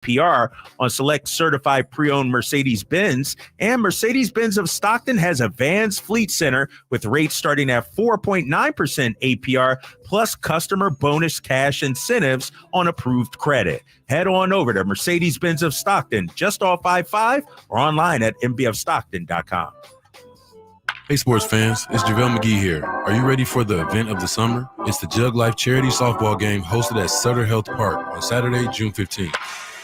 APR on select certified pre-owned Mercedes-Benz. And Mercedes-Benz of Stockton has a Vans Fleet Center with rates starting at 4.9% APR plus customer bonus cash incentives on approved credit. Head on over to Mercedes-Benz of Stockton, just off I-5, or online at mbfstockton.com. Hey sports fans, it's JaVale McGee here. Are you ready for the event of the summer? It's the Jug Life Charity Softball Game hosted at Sutter Health Park on Saturday, June 15th.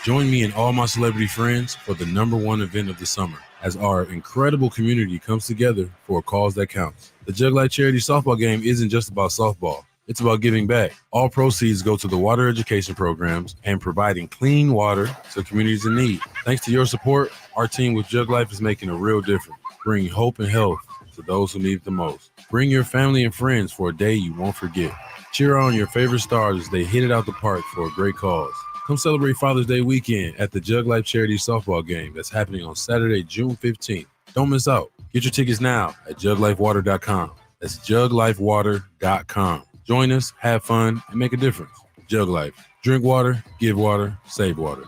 Join me and all my celebrity friends for the #1 event of the summer as our incredible community comes together for a cause that counts. The Jug Life Charity Softball Game isn't just about softball. It's about giving back. All proceeds go to the water education programs and providing clean water to communities in need. Thanks to your support, our team with Jug Life is making a real difference, bringing hope and health to those who need it the most. Bring your family and friends for a day you won't forget. Cheer on your favorite stars as they hit it out the park for a great cause. Come celebrate Father's Day weekend at the Jug Life Charity Softball Game that's happening on Saturday, June 15th. Don't miss out. Get your tickets now at juglifewater.com. That's juglifewater.com. Join us, have fun, and make a difference. Jug Life. Drink water, give water, save water.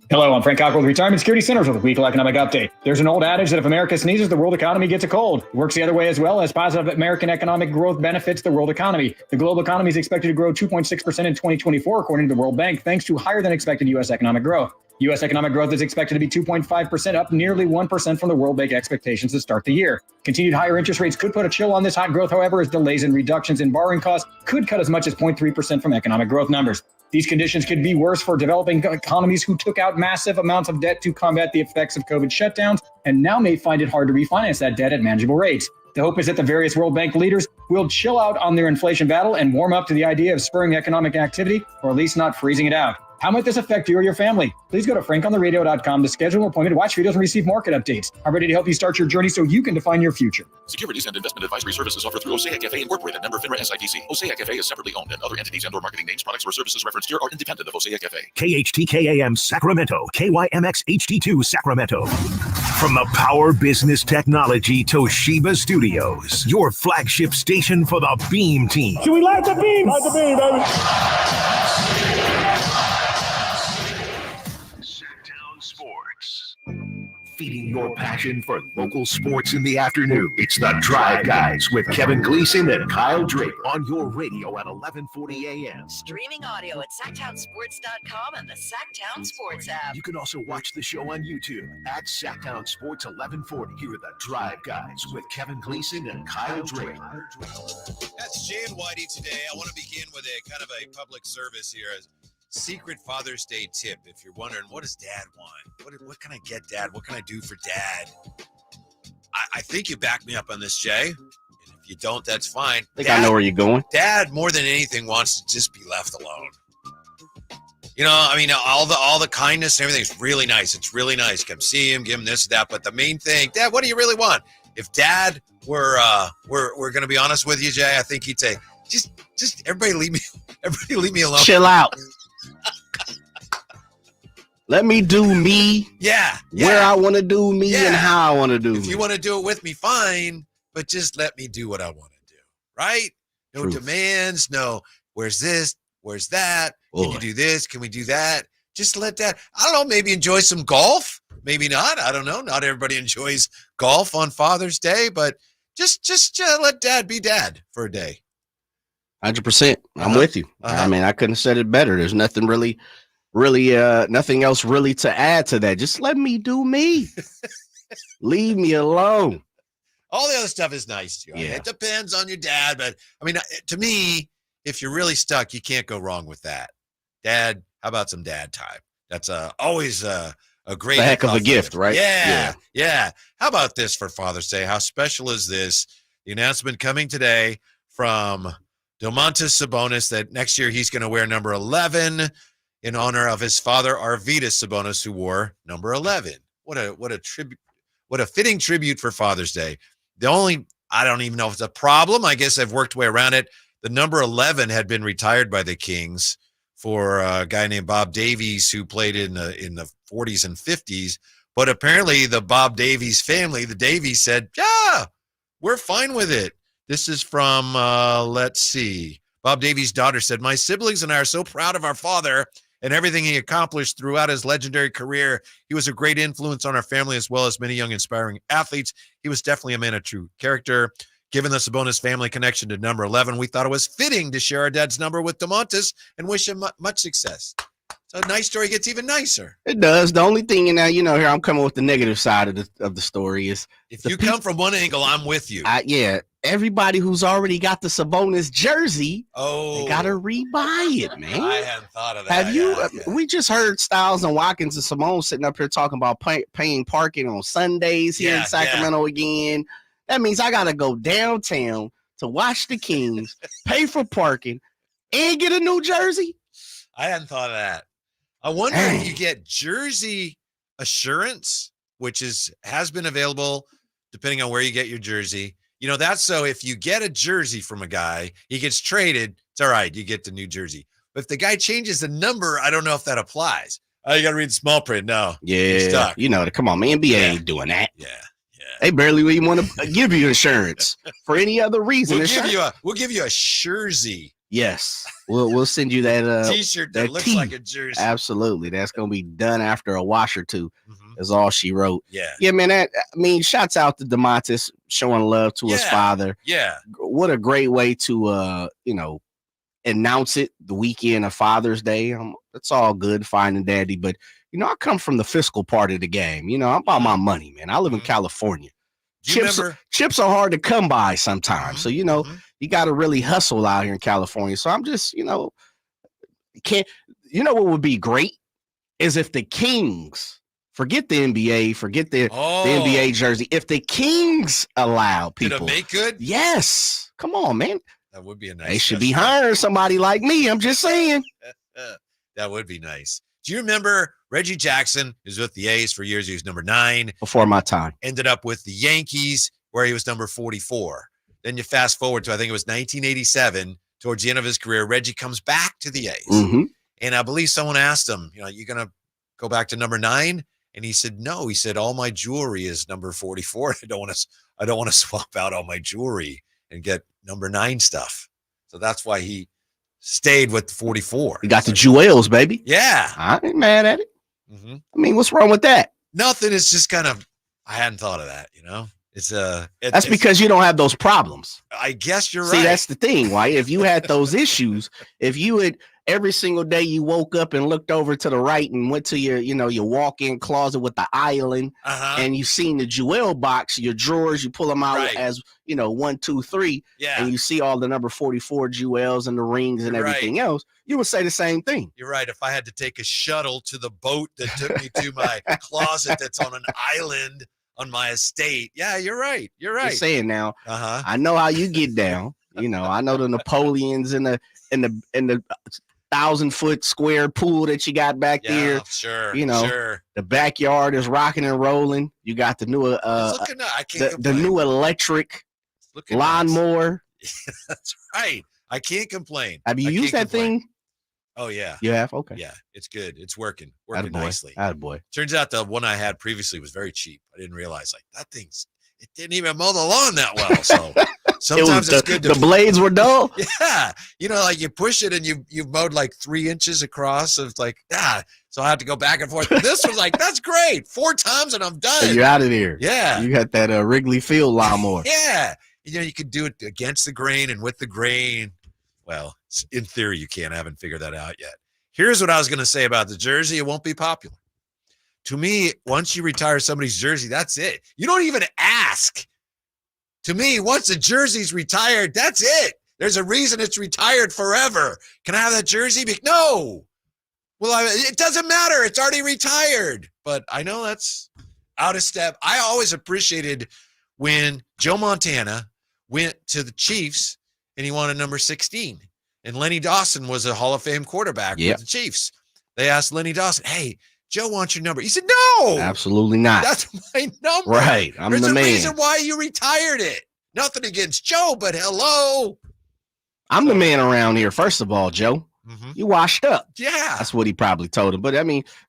Hello, I'm Frank Cockrell with Retirement Security Centers with a weekly economic update. There's an old adage that if America sneezes, the world economy gets a cold. It works the other way as well, as positive American economic growth benefits the world economy. The global economy is expected to grow 2.6% in 2024, according to the World Bank, thanks to higher than expected U.S. economic growth. U.S. economic growth is expected to be 2.5%, up nearly 1% from the World Bank expectations to start the year. Continued higher interest rates could put a chill on this hot growth, however, as delays and reductions in borrowing costs could cut as much as 0.3% from economic growth numbers. These conditions could be worse for developing economies who took out massive amounts of debt to combat the effects of COVID shutdowns and now may find it hard to refinance that debt at manageable rates. The hope is that the various World Bank leaders will chill out on their inflation battle and warm up to the idea of spurring economic activity, or at least not freezing it out. How might this affect you or your family? Please go to frankontheradio.com to schedule an appointment to watch videos and receive market updates. I'm ready to help you start your journey so you can define your future. Securities and investment advisory services offered through Osaic FA Incorporated, member FINRA SIPC. Osaic FA is separately owned, and other entities and/or marketing names, products, or services referenced here are independent of Osaic FA. KHTKAM Sacramento, KYMX HD2 Sacramento. From the Power Business Technology Toshiba Studios, your flagship station for the Beam Team. Should we light the beam? Light the beam, baby. Feeding your passion for local sports in the afternoon. It's the Drive Guys with Kevin Gleason and Kyle Draper on your radio at 1140 a.m. Streaming audio at SacktownSports.com and the Sacktown Sports app. You can also watch the show on YouTube at Sacktown Sports 1140. Here are the Drive Guys with Kevin Gleason and Kyle Draper. That's Jay and Whitey today. I want to begin with a kind of a public service here. Secret Father's Day tip. If you're wondering, what does Dad want? What can I get Dad? What can I do for Dad? I think you back me up on this, Jay. And if you don't, that's fine. I know where you're going. Dad, more than anything, wants to just be left alone. You know, I mean, all the kindness and everything is really nice. It's really nice. Come see him, give him this, that. But the main thing, Dad, what do you really want? If Dad were going to be honest with you, Jay, I think he'd say, just everybody leave me alone. Chill out. Let me do me. Yeah. Where I want to do me and how I want to do me. If you want to do it with me, fine. But just let me do what I want to do. Right? No Truth. Demands. No, where's this? Where's that? Boy. Can you do this? Can we do that? Just let Dad, I don't know, maybe enjoy some golf. Maybe not. I don't know. Not everybody enjoys golf on Father's Day, but just let Dad be Dad for a day. 100%. I'm with you. I mean, I couldn't have said it better. There's nothing really, nothing else really to add to that. Just let me do me. Leave me alone. All the other stuff is nice too. Yeah. It depends on your dad, but I mean, to me, if you're really stuck, you can't go wrong with that. Dad, how about some dad time? That's always a great, a heck of a gift, right? Yeah. How about this for Father's Day? How special is this? The announcement coming today from Domantas Sabonis that next year he's going to wear number 11 in honor of his father, Arvydas Sabonis, who wore number 11. What a tribute! What a fitting tribute for Father's Day. I don't even know if it's a problem. I guess I've worked way around it. The number 11 had been retired by the Kings for a guy named Bob Davies, who played in the 40s and 50s. But apparently the Bob Davies family, the Davies, said, yeah, we're fine with it. This is from, let's see, Bob Davies' daughter said, "My siblings and I are so proud of our father and everything he accomplished throughout his legendary career. He was a great influence on our family as well as many young inspiring athletes. He was definitely a man of true character. Given the Sabonis family connection to number 11, we thought it was fitting to share our dad's number with Domantas and wish him much success." So a nice story gets even nicer. It does. The only thing, and here I'm coming with the negative side of the story is if you come from one angle, I'm with you. Everybody who's already got the Sabonis jersey, they gotta Oh, rebuy it, man. I hadn't thought of that. Have you? Yeah. We just heard Styles and Watkins and Simone sitting up here talking about paying parking on Sundays here Yeah, in Sacramento again. That means I gotta go downtown to watch the Kings, pay for parking, and get a new jersey. I hadn't thought of that. I wonder if you get jersey assurance, which has been available depending on where you get your jersey. That's so if you get a jersey from a guy, he gets traded, it's all right, you get the new jersey. But if the guy changes the number, I don't know if that applies. Oh, you got to read the small print. No. Yeah. Come on, man. NBA ain't doing that. Yeah. They barely even want to give you insurance for any other reason. We'll give you a jersey. Yes. We'll send you that T-shirt that looks like a jersey. Absolutely. That's going to be done after a wash or two. Mm-hmm. Is all she wrote. Yeah. Yeah, man. Shouts out to Domantas showing love to his father. Yeah. What a great way to announce it the weekend of Father's Day. It's all good, fine and dandy, but I come from the fiscal part of the game. I'm about my money, man. I live in California. Chips are hard to come by sometimes. So, you got to really hustle out here in California. So I'm just, what would be great is if the Kings, forget the NBA, forget the NBA jersey. If the Kings allow people. Did it make good? Yes. Come on, man. That would be a nice. They should be hiring somebody like me. I'm just saying. That would be nice. Do you remember Reggie Jackson? He was with the A's for years. He was number 9. Before my time. Ended up with the Yankees where he was number 44. Then you fast forward to, I think it was 1987, towards the end of his career, Reggie comes back to the A's. Mm-hmm. And I believe someone asked him, you going to go back to number 9? And he said, no. He said, all my jewelry is number 44. I don't want to swap out all my jewelry and get number 9 stuff. So that's why he stayed with 44. You got the jewels, baby. Yeah. I ain't mad at it. Mm-hmm. What's wrong with that? Nothing. It's just kind of, I hadn't thought of that, That's because you don't have those problems. I guess you're right. See, that's the thing, White. If you had those issues, if you had every single day you woke up and looked over to the right and went to your, your walk-in closet with the island, and you seen the jewel box, your drawers, you pull them out as 1, 2, 3, and you see all the number 44 jewels and the rings and everything else, you would say the same thing. You're right. If I had to take a shuttle to the boat that took me to my closet that's on an island on my estate. Yeah, you're right. You're right. Just saying now. I know how you get down. I know the Napoleons in the 1,000-foot square pool that you got back there. Sure. Sure. The backyard is rocking and rolling. You got the new the new electric lawnmower. That's right. I can't complain. Have you used that thing? Oh yeah. You have? Okay. Yeah, it's good. It's working nicely. Attaboy. Turns out the one I had previously was very cheap. I didn't realize it didn't even mow the lawn that well. So sometimes it's good to the blades were dull. Yeah. You push it and you've mowed like 3 inches across. So it's like, so I have to go back and forth. This was like, that's great. 4 times and I'm done. And you're out of there. Yeah. You got that Wrigley Field lawnmower. Yeah. You could do it against the grain and with the grain. Well, in theory, you can't. I haven't figured that out yet. Here's what I was going to say about the jersey. It won't be popular. To me, once you retire somebody's jersey, that's it. You don't even ask. To me, once the jersey's retired, that's it. There's a reason it's retired forever. Can I have that jersey? No. Well, it doesn't matter. It's already retired. But I know that's out of step. I always appreciated when Joe Montana went to the Chiefs and he wanted number 16. And Lenny Dawson was a Hall of Fame quarterback with the Chiefs. They asked Lenny Dawson, hey, Joe wants your number. He said, no. Absolutely not. That's my number. Right. There's the man. There's a reason why you retired it. Nothing against Joe, but hello. I'm the man around here. First of all, Joe, you washed up. Yeah. That's what he probably told him. But,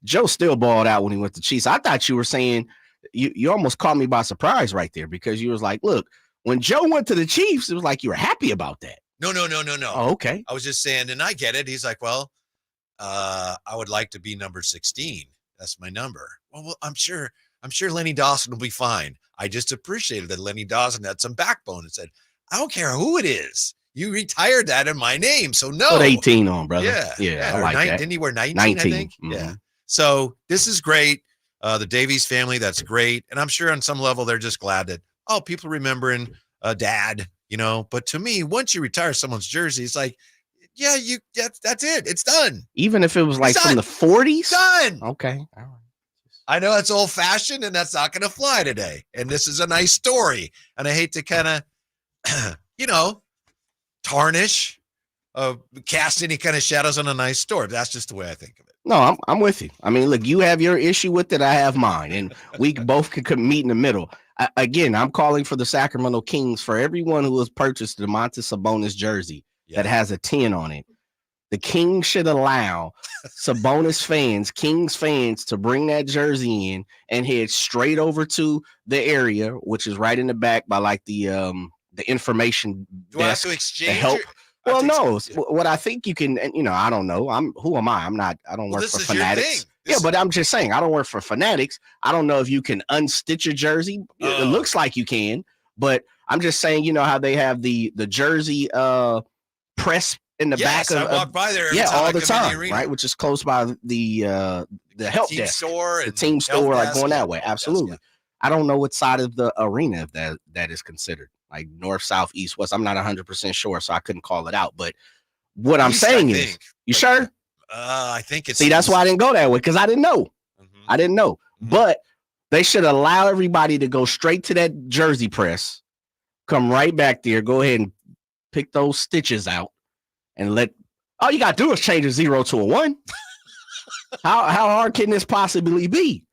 Joe still balled out when he went to Chiefs. I thought you were saying, you almost caught me by surprise right there because you was like, look, when Joe went to the Chiefs, it was like you were happy about that. No. Oh, okay. I was just saying, and I get it. He's like, well, I would like to be number 16. That's my number. Well, I'm sure Lenny Dawson will be fine. I just appreciated that Lenny Dawson had some backbone and said, I don't care who it is. You retired that in my name, so no. Put 18 on, brother. Yeah. I like that. Didn't he wear 19, 19. I think? Mm-hmm. Yeah. So this is great. The Davies family, that's great. And I'm sure on some level they're just glad that, people remembering dad, But to me, once you retire someone's jersey, it's like, that's it. It's done. Even if it was like from the 40s? Done. Okay. All right. I know it's old fashioned and that's not going to fly today. And this is a nice story. And I hate to kind of, tarnish, cast any kind of shadows on a nice story. That's just the way I think of it. No, I'm with you. I mean, look, you have your issue with it. I have mine. And we both could meet in the middle. Again, I'm calling for the Sacramento Kings, for everyone who has purchased the Domantas Sabonis jersey that has a 10 on it. The Kings should allow Sabonis fans, Kings fans, to bring that jersey in and head straight over to the area, which is right in the back by like the information Do I have desk to to exchange? help. Well, no. What I think you can, I don't know. Who am I? I don't work for Fanatics. But I'm just saying, I don't work for Fanatics. I don't know if you can unstitch a jersey. It looks like you can, but I'm just saying, how they have the jersey press in the back of. I walk by there. All the time, right? Which is close by the help team desk, store, the team store, like going that way. Absolutely. Yes. I don't know what side of the arena that is considered, like north, south, east, west. I'm not 100% sure, so I couldn't call it out. But what I'm saying is, you sure? I think it's. See, that's why I didn't go that way, because I didn't know. I didn't know. Mm-hmm. But they should allow everybody to go straight to that jersey press, come right back there, go ahead and pick those stitches out, and all you got to do is change a 0 to a 1. How hard can this possibly be?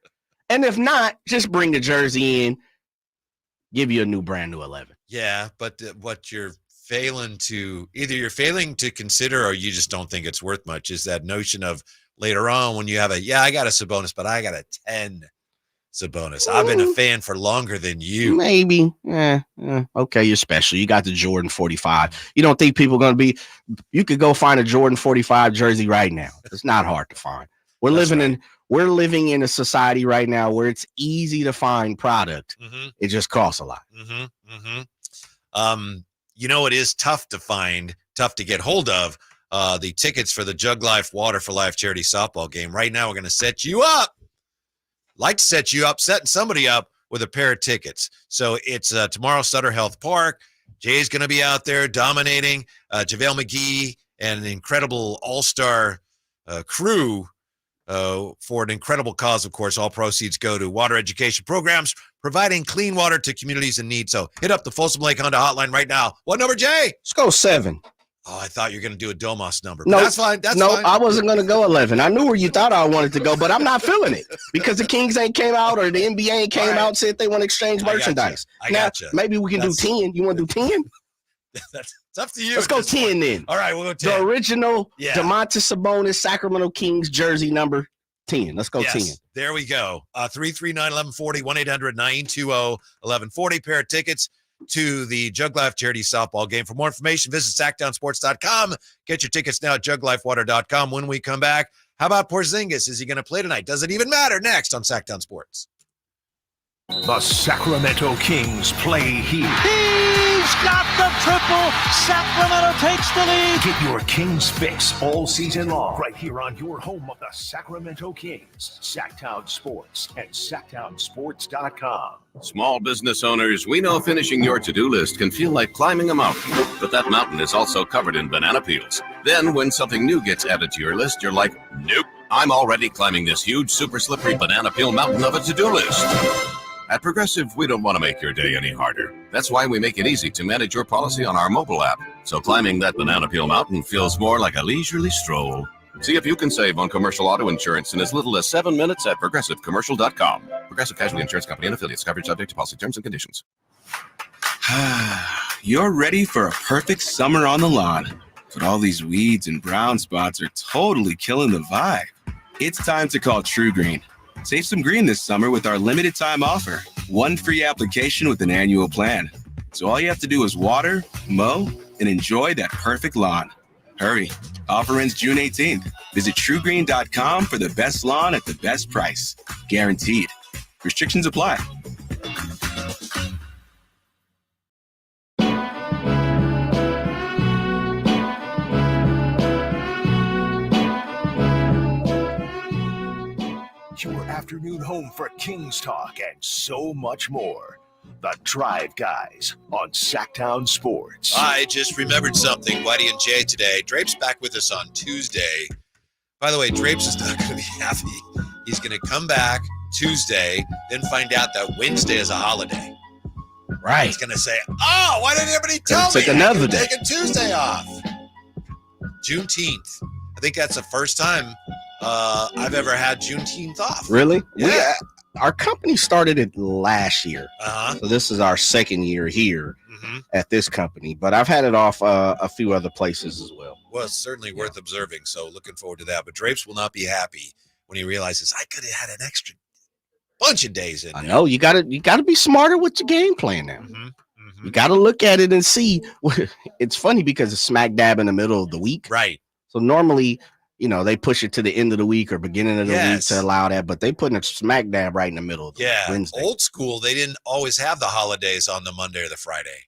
And if not, just bring the jersey in, give you a brand new 11. Yeah, but what you're failing to consider, or you just don't think it's worth much, is that notion of later on when you have I got a Sabonis, but I got a 10 Sabonis. I've been a fan for longer than you. Maybe. Okay, you're special. You got the Jordan 45. You don't think people are going to be, you could go find a Jordan 45 jersey right now. It's not hard to find. We're living in a society right now where it's easy to find product. Mm-hmm. It just costs a lot. Mm-hmm. Mm-hmm. It is tough to find, tough to get hold of the tickets for the Jug Life Water for Life charity softball game. Right now, we're going to set you up. Setting somebody up with a pair of tickets. So it's tomorrow, Sutter Health Park. Jay's going to be out there dominating. JaVale McGee and an incredible all-star crew for an incredible cause, of course. All proceeds go to water education programs, providing clean water to communities in need. So hit up the Folsom Lake Honda hotline right now. What number, Jay? Let's go 7. Oh, I thought you were going to do a Domas number. No, that's fine. That's fine. I wasn't going to go 11. I knew where you thought I wanted to go, but I'm not feeling it because the Kings ain't came out or the NBA ain't came out and said they want to exchange merchandise. I gotcha. Maybe we can do 10. You want to do 10? It's up to you. Let's go 10 then. All right, we'll go 10. The original Domantas Sabonis Sacramento Kings jersey number 10. Let's go 10. There we go. 339-1140, 1-800-920-1140. Pair of tickets to the Jug Life charity softball game. For more information, visit sacktownsports.com. Get your tickets now at juglifewater.com. When we come back, how about Porzingis? Is he going to play tonight? Does it even matter? Next on Sacktown Sports. The Sacramento Kings play here. He's got the triple. Sacramento takes the lead. Get your Kings fix all season long right here on your home of the Sacramento Kings. Sacktown Sports at sacktownsports.com. Small business owners, we know finishing your to-do list can feel like climbing a mountain, but that mountain is also covered in banana peels. Then when something new gets added to your list, you're like, nope, I'm already climbing this huge, super slippery banana peel mountain of a to-do list. At Progressive, we don't want to make your day any harder. That's why we make it easy to manage your policy on our mobile app. So climbing that banana peel mountain feels more like a leisurely stroll. See if you can save on commercial auto insurance in as little as 7 minutes at progressivecommercial.com. Progressive Casualty Insurance Company and affiliates. Coverage subject to policy terms and conditions. You're ready for a perfect summer on the lawn, but all these weeds and brown spots are totally killing the vibe. It's time to call True Green. Save some green this summer with our limited time offer. 1 free application with an annual plan. So all you have to do is water, mow, and enjoy that perfect lawn. Hurry. Offer ends June 18th. Visit TrueGreen.com for the best lawn at the best price. Guaranteed. Restrictions apply. Your afternoon home for Kings talk and so much more. The Drive Guys on Sacktown Sports. I just remembered something, Whitey and Jay today. Drape's back with us on Tuesday. By the way, Drapes is not going to be happy. He's going to come back Tuesday, then find out that Wednesday is a holiday. Right. He's going to say, oh, why didn't everybody tell me? Take another day. Taking Tuesday off. Juneteenth. I think that's the first time I've ever had Juneteenth off. Really? Yeah. Our company started it last year. So this is our second year here at this company. But I've had it off a few other places as well. Well, it's certainly worth observing. So looking forward to that. But Drapes will not be happy when he realizes I could have had an extra bunch of days in there. I know. You gotta be smarter with your game plan now. You got to look at it and see. It's funny because it's smack dab in the middle of the week. Right. So normally, they push it to the end of the week or beginning of the week to allow that, but they putting a smack dab right in the middle of the Wednesday. Old school, they didn't always have the holidays on the Monday or the Friday.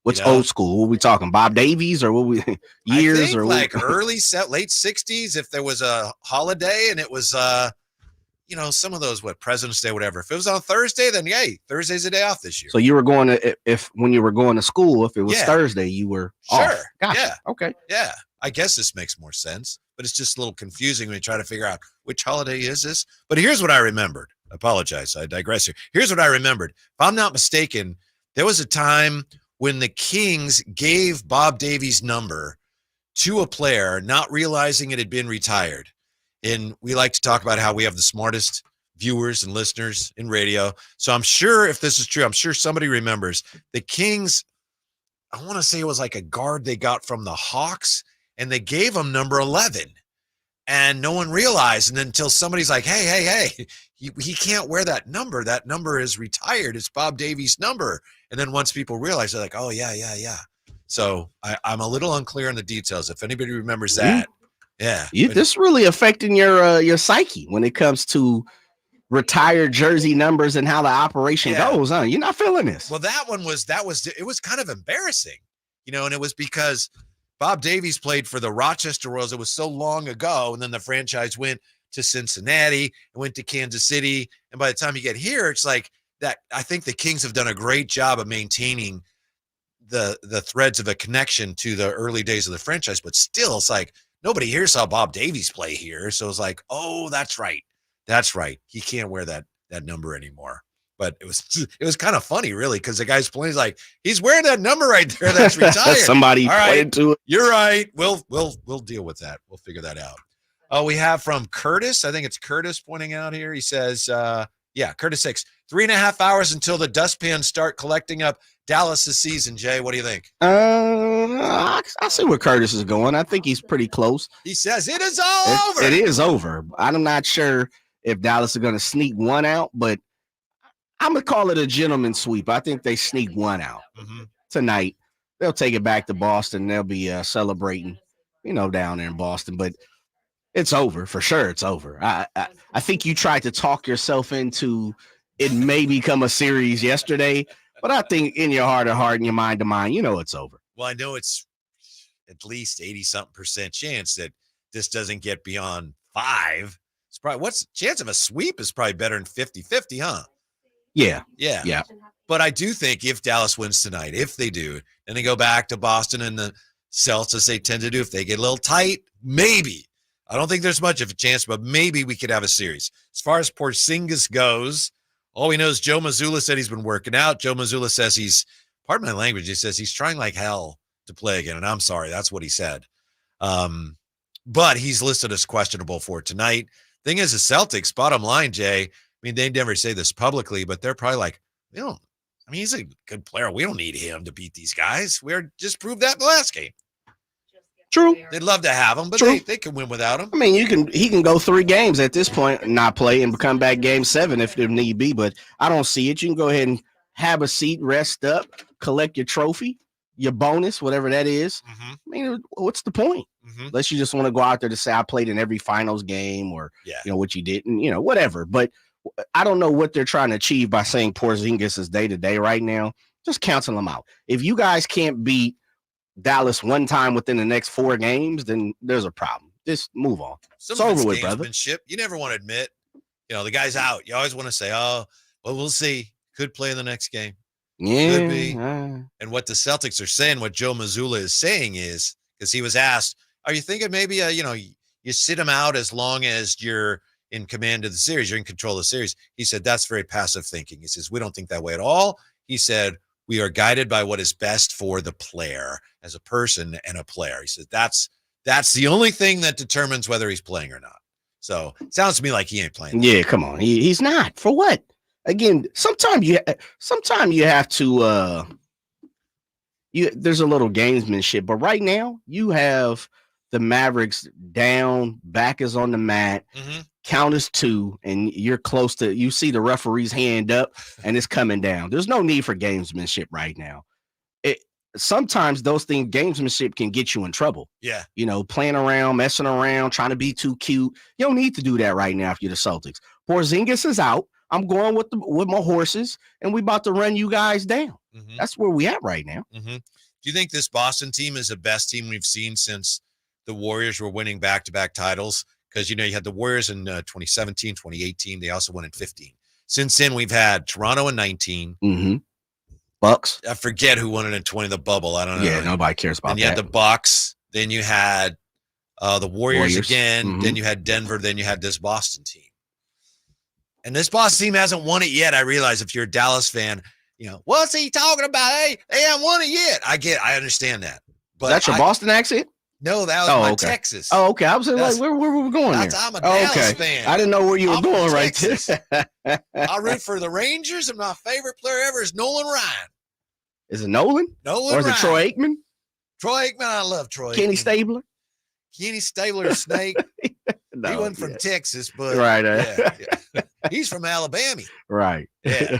What's old school? What we talking? Bob Davies or what we years I think or like late 60s if there was a holiday and it was some of those President's Day, whatever. If it was on Thursday, then Thursday's a day off this year. So you were going to when you were going to school, if it was Thursday, you were off. Gotcha. Yeah. Okay. Yeah. I guess this makes more sense, but it's just a little confusing when you try to figure out which holiday is this. But here's what I remembered. I apologize. I digress here. Here's what I remembered. If I'm not mistaken, there was a time when the Kings gave Bob Davies' number to a player, not realizing it had been retired. And we like to talk about how we have the smartest viewers and listeners in radio. So I'm sure if this is true, I'm sure somebody remembers the Kings. I want to say it was like a guard they got from the Hawks, and they gave him number 11. And no one realized. And then until somebody's like, hey, he can't wear that number. That number is retired. It's Bob Davies' number. And then once people realize, they're like, oh, yeah. So I'm a little unclear on the details. If anybody remembers that. Yeah. This really affecting your psyche when it comes to retired jersey numbers and how the operation goes, huh? You're not feeling this. Well, it was kind of embarrassing, and it was because Bob Davies played for the Rochester Royals. It was so long ago. And then the franchise went to Cincinnati and went to Kansas City. And by the time you get here, it's like that. I think the Kings have done a great job of maintaining the threads of a connection to the early days of the franchise, but still it's like nobody here saw Bob Davies play here. So it's like, oh, that's right. He can't wear that number anymore. But it was kind of funny, really, because the guy's playing. He's like, he's wearing that number right there. That's retired. Somebody played to it. You're right. We'll deal with that. We'll figure that out. Oh, we have from Curtis. I think it's Curtis pointing out here. He says, Curtis 6, 3.5 hours until the dustpans start collecting up Dallas' season. Jay, what do you think? I see where Curtis is going. I think he's pretty close. He says it is all over. It is over. I'm not sure if Dallas are going to sneak one out, but I'm going to call it a gentleman's sweep. I think they sneak one out tonight. They'll take it back to Boston. They'll be celebrating, down there in Boston. But it's over. For sure, it's over. I think you tried to talk yourself into it may become a series yesterday, but I think in your heart of heart and your mind to mind, it's over. Well, I know it's at least 80-something% chance that this doesn't get beyond 5. It's probably what's the chance of a sweep is probably better than 50-50, huh? Yeah. But I do think if Dallas wins tonight, if they do, then they go back to Boston and the Celtics, as they tend to do. If they get a little tight, maybe. I don't think there's much of a chance, but maybe we could have a series. As far as Porzingis goes, all we know is Joe Mazzulla said he's been working out. Joe Mazzulla says pardon my language, he says he's trying like hell to play again. And I'm sorry, that's what he said. But he's listed as questionable for tonight. Thing is, the Celtics, bottom line, Jay, they never say this publicly, but they're probably like, he's a good player. We don't need him to beat these guys. We just proved that in the last game. True. They'd love to have him, but they can win without him. He can go 3 games at this point and not play and come back game 7 if there need be, but I don't see it. You can go ahead and have a seat, rest up, collect your trophy. your bonus, whatever that is. Mm-hmm. I mean, what's the point? Mm-hmm. Unless you just want to go out there to say I played in every finals game or, what you didn't, whatever. But I don't know what they're trying to achieve by saying Porzingis is day-to-day right now. Just cancel them out. If you guys can't beat Dallas one time within the next 4 games, then there's a problem. Just move on. It's over with, brother. You never want to admit, the guy's out. You always want to say, oh, well, we'll see. Could play in the next game. Yeah. Could be. And what the Celtics are saying, what Joe Mazzulla is saying is, because he was asked, are you thinking maybe, you sit him out as long as you're in command of the series, you're in control of the series? He said, that's very passive thinking. He says, we don't think that way at all. He said, we are guided by what is best for the player as a person and a player. He said, that's the only thing that determines whether he's playing or not. So it sounds to me like he ain't playing. Yeah, come on. He's not. For what? Again, sometimes you have to there's a little gamesmanship, but right now you have the Mavericks down, back is on the mat, count is 2, and you're close to, you see the referee's hand up and it's coming down. There's no need for gamesmanship right now. Sometimes those things, gamesmanship can get you in trouble. Yeah. Playing around, messing around, trying to be too cute. You don't need to do that right now if you're the Celtics. Porzingis is out. I'm going with my horses, and we about to run you guys down. Mm-hmm. That's where we at right now. Mm-hmm. Do you think this Boston team is the best team we've seen since the Warriors were winning back-to-back titles? Because, you had the Warriors in 2017, 2018. They also won in 15. Since then, we've had Toronto in 19. Mm-hmm. Bucks. I forget who won it in 20, the bubble. I don't know. Yeah, nobody cares about that. Then you had the Bucks. Then you had the Warriors again. Mm-hmm. Then you had Denver. Then you had this Boston team. And this Boston team hasn't won it yet. I realize if you're a Dallas fan, what's he talking about? Hey, they haven't won it yet. I understand that. But that's your Boston accent? No, that was my Texas. Oh, okay. I was like, where were we going there? I'm a Dallas fan. I didn't know where you were going right there. I root for the Rangers, and my favorite player ever is Nolan Ryan. Is it Nolan? Or is it Troy Aikman? Troy Aikman, I love Troy Kenny Aikman. Stabler? Kenny Stabler, Snake. No, he wasn't from Texas, but right. Yeah. He's from Alabama. Right. Yeah.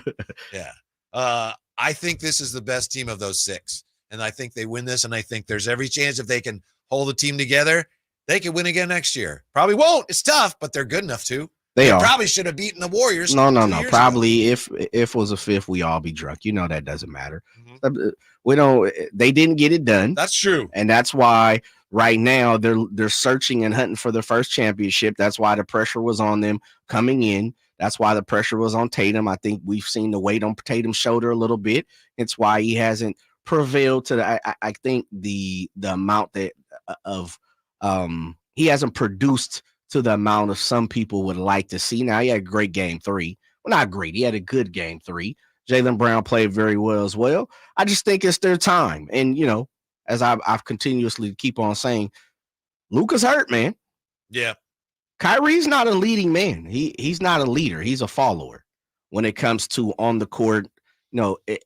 I think this is the best team of those 6. And I think they win this. And I think there's every chance if they can hold the team together, they can win again next year. Probably won't. It's tough, but they're good enough to. They probably should have beaten the Warriors. No. Probably ago. if it was a 5th, we all be drunk. That doesn't matter. Mm-hmm. They didn't get it done. That's true. And that's why right now they're searching and hunting for their first championship. That's why the pressure was on them coming in. That's why the pressure was on Tatum. I think we've seen the weight on Tatum's shoulder a little bit. It's why he hasn't prevailed to I think the amount that he hasn't produced to the amount of some people would like to see. Now, he had a great game 3. Well, not great. He had a good game 3. Jaylen Brown played very well as well. I just think it's their time. And, as I've continuously keep on saying, Luka's hurt, man. Yeah. Kyrie's not a leading man. He's not a leader. He's a follower when it comes to on the court.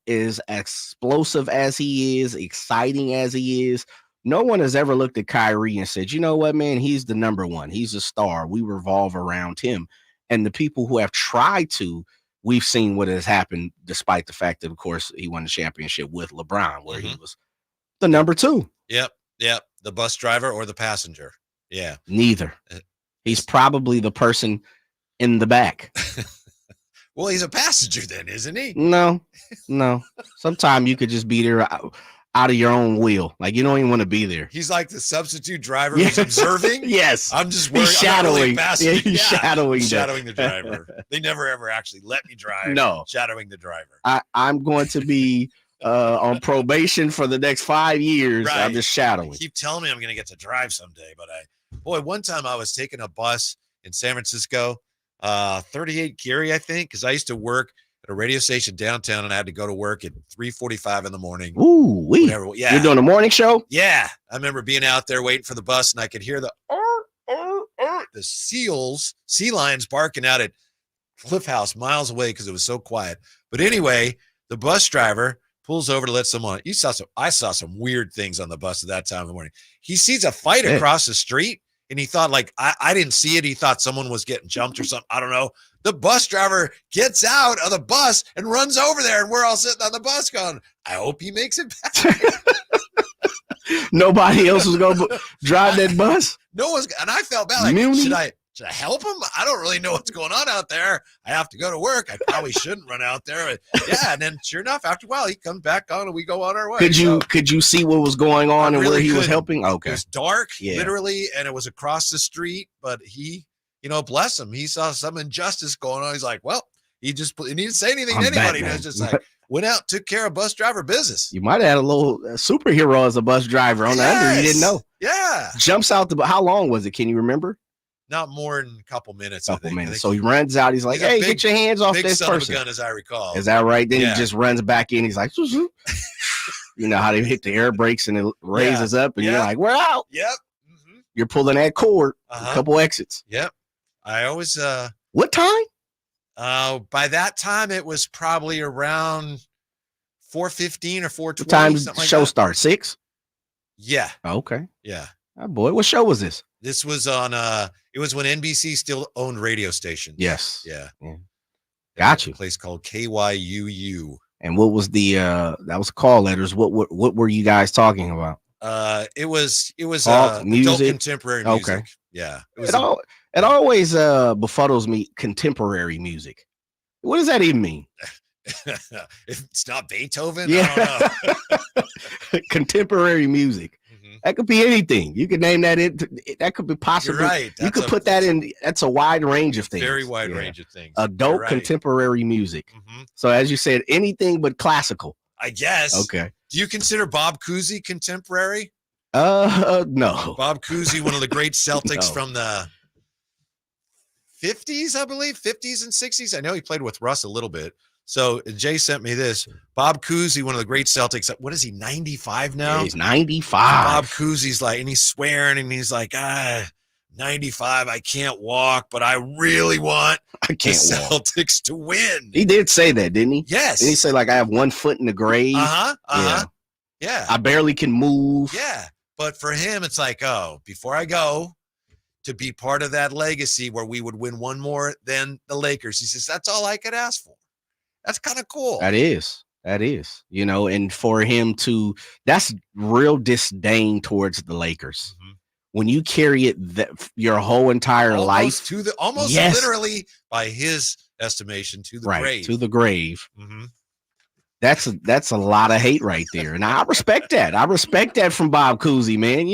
Is explosive as he is, exciting as he is. No one has ever looked at Kyrie and said, you know what, man, he's the number one. He's a star. We revolve around him. And the people who have tried to, we've seen what has happened, despite the fact that, of course, he won the championship with LeBron, where he was the number 2. Yep. The bus driver or the passenger. Yeah. Neither. He's probably the person in the back. Well, he's a passenger then, isn't he? No. Sometimes you could just be there out of your own will. Like, you don't even want to be there. He's like the substitute driver who's observing. Yes. I'm just worried. He's shadowing. He's shadowing the driver. They never, ever actually let me drive. No. Shadowing the driver. I'm going to be on probation for the next 5 years. Right. I'm just shadowing. You keep telling me I'm going to get to drive someday, but one time I was taking a bus in San Francisco, 38 Geary, I think, because I used to work at a radio station downtown, and I had to go to work at 3:45 in the morning. Ooh, yeah. You're doing a morning show? Yeah. I remember being out there waiting for the bus, and I could hear the sea lions barking out at Cliff House miles away because it was so quiet. But anyway, the bus driver pulls over to let someone. I saw some weird things on the bus at that time in the morning. He sees a fight across the street, and he thought like I didn't see it. He thought someone was getting jumped or something. I don't know. The bus driver gets out of the bus and runs over there, and we're all sitting on the bus going, I hope he makes it back. Nobody else was going to drive that bus? No one's, and I felt bad. Like, should I help him? I don't really know what's going on out there. I have to go to work. I probably shouldn't run out there. But yeah, and then sure enough, after a while, he comes back on and we go on our way. Could you see what was going on and where he was helping? Okay. It was dark, literally, and it was across the street, but he, bless him. He saw some injustice going on. He's like, well, he didn't say anything to anybody. He was just like, went out, took care of bus driver business. You might have had a little superhero as a bus driver on the under. You didn't know. Yeah. Jumps out how long was it? Can you remember? Not more than a couple minutes. I think. So he runs out. He's like, hey, get your hands off this person. Big son of a gun, as I recall. Is that right? Then he just runs back in. He's like, you know how they hit the air brakes and it raises up and you're like, we're out. Yep. Mm-hmm. You're pulling that cord, a couple exits. Yep. I always, what time? By that time, it was probably around 4:15 or 4:20. What time did the show start? 6? Yeah. Okay. Yeah. Oh boy, what show was this? This was on it was when NBC still owned radio stations. Yes. Yeah. Got you. A place called KYUU. And what was the that was call letters. What were you guys talking about? It was music, adult contemporary music. Okay. Yeah. It always befuddles me, contemporary music. What does that even mean? If it's not Beethoven, yeah. I don't know. Contemporary music. That could be anything. You could name that that could be possible. You're right. You could put that in. That's a wide range of things. Very wide range of things. Adult contemporary music. So as you said, anything but classical. I guess. Okay. Do you consider Bob Cousy contemporary? No. Bob Cousy, one of the great Celtics from the 50s, I believe, 50s and 60s. I know he played with Russ a little bit. So Jay sent me this. Bob Cousy, one of the great Celtics. What is he, 95 now? Yeah, he's 95. Bob Cousy's like, and he's swearing, and he's like, 95, I can't walk, but I really want the Celtics to win. He did say that, didn't he? Yes. And he said, like, I have one foot in the grave. Yeah. I barely can move. Yeah. But for him, it's like, before I go, to be part of that legacy where we would win one more than the Lakers. He says, that's all I could ask for. That's kind of cool. That is, and for him to, that's real disdain towards the Lakers. When you carry it your whole entire life literally by his estimation to the grave. To the grave. That's a lot of hate right there. And I respect that. I respect that from Bob Cousy, man.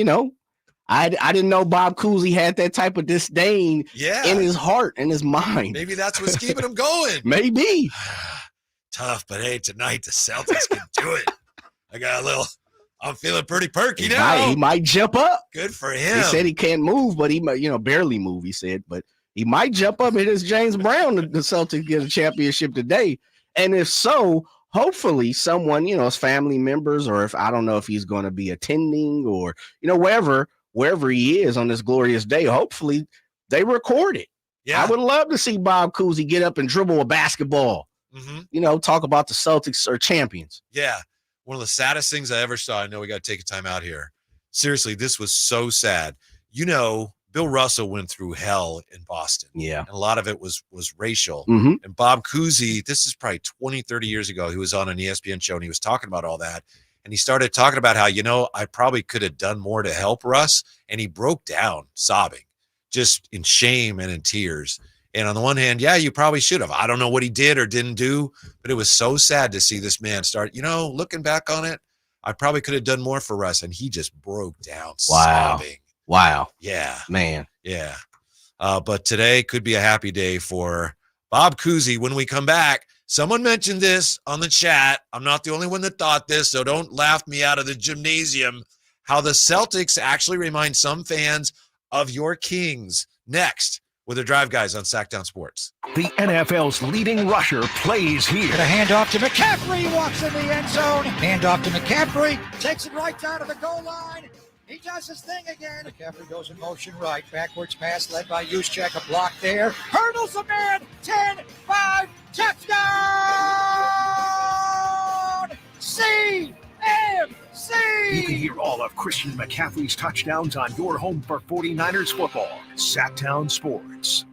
I didn't know Bob Cousy had that type of disdain in his heart and his mind. Maybe that's what's keeping him going. Maybe. Tough, but hey, tonight the Celtics can do it. I'm feeling pretty perky now. He might jump up. Good for him. He said he can't move, but he might, barely move, he said. But he might jump up and hit James Brown, the Celtics get a championship today. And if so, hopefully someone, his family members, or if I don't know if he's going to be attending or, wherever he is on this glorious day, hopefully they record it. Yeah. I would love to see Bob Cousy get up and dribble a basketball. Talk about the Celtics are champions. Yeah. One of the saddest things I ever saw. I know we got to take a time out here. Seriously, this was so sad. Bill Russell went through hell in Boston. Yeah. And a lot of it was racial. And Bob Cousy, this is probably 20, 30 years ago. He was on an ESPN show and he was talking about all that. And he started talking about how, I probably could have done more to help Russ. And he broke down sobbing, just in shame and in tears. And on the one hand, you probably should have. I don't know what he did or didn't do, but it was so sad to see this man start, looking back on it, I probably could have done more for Russ. And he just broke down sobbing. Wow. Yeah. Man. Yeah. But today could be a happy day for Bob Cousy. When we come back, someone mentioned this on the chat. I'm not the only one that thought this, so don't laugh me out of the gymnasium. How the Celtics actually remind some fans of your Kings. Next, with the Drive Guys on Sacktown Sports. The NFL's leading rusher plays here. A handoff to McCaffrey. He walks in the end zone. Handoff to McCaffrey. Takes it right down to the goal line. He does his thing again. McCaffrey goes in motion right. Backwards pass led by Juszczyk. A block there. Hurdles a man. 10-5. Touchdown! CMC! You can hear all of Christian McCaffrey's touchdowns on your home for 49ers football. Sacktown Sports.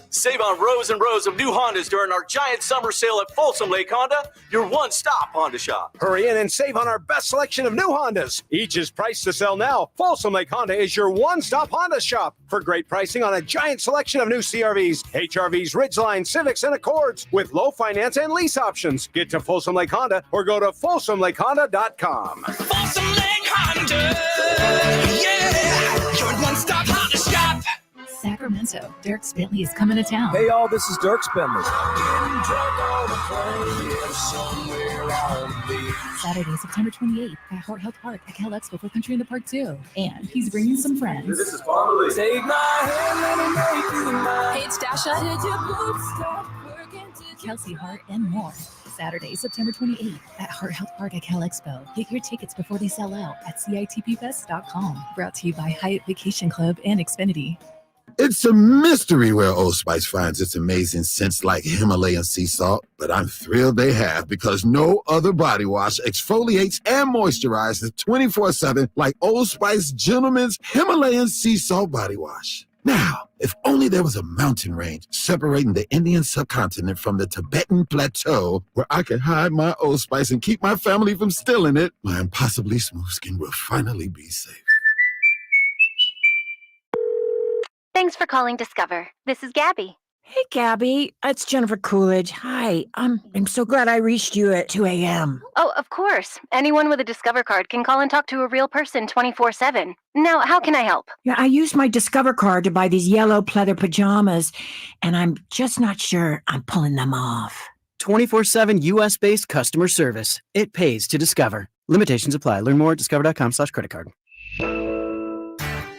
Save on rows and rows of new Hondas during our giant summer sale at Folsom Lake Honda, your one-stop Honda shop. Hurry in and save on our best selection of new Hondas. Each is priced to sell now. Folsom Lake Honda is your one-stop Honda shop for great pricing on a giant selection of new CRVs, HRVs, Ridgeline, Civics, and Accords with low finance and lease options. Get to Folsom Lake Honda or go to folsomlakehonda.com. Folsom Lake Honda, yeah, your one-stop Honda shop. Sacramento, Dirks Bentley is coming to town. Hey, y'all, this is Dirks Bentley. Saturday, September 28th at Hart Health Park at Cal Expo for Country in the Park 2. And he's bringing some friends. This is Farmerly. Take my hand, let me make you mine. Hey, it's Dasha. Kelsey Hart and more. Saturday, September 28th at Hart Health Park at Cal Expo. Get your tickets before they sell out at CITPFest.com. Brought to you by Hyatt Vacation Club and Xfinity. It's a mystery where Old Spice finds its amazing scents like Himalayan sea salt, but I'm thrilled they have because no other body wash exfoliates and moisturizes 24/7 like Old Spice Gentleman's Himalayan sea salt body wash. Now, if only there was a mountain range separating the Indian subcontinent from the Tibetan plateau where I could hide my Old Spice and keep my family from stealing it, my impossibly smooth skin will finally be safe. Thanks for calling Discover. This is Gabby. Hey, Gabby. It's Jennifer Coolidge. Hi. I'm so glad I reached you at 2 a.m. Oh, of course. Anyone with a Discover card can call and talk to a real person 24/7. Now, how can I help? Yeah, I used my Discover card to buy these yellow pleather pajamas, and I'm just not sure I'm pulling them off. 24/7 U.S.-based customer service. It pays to Discover. Limitations apply. Learn more at discover.com/credit card.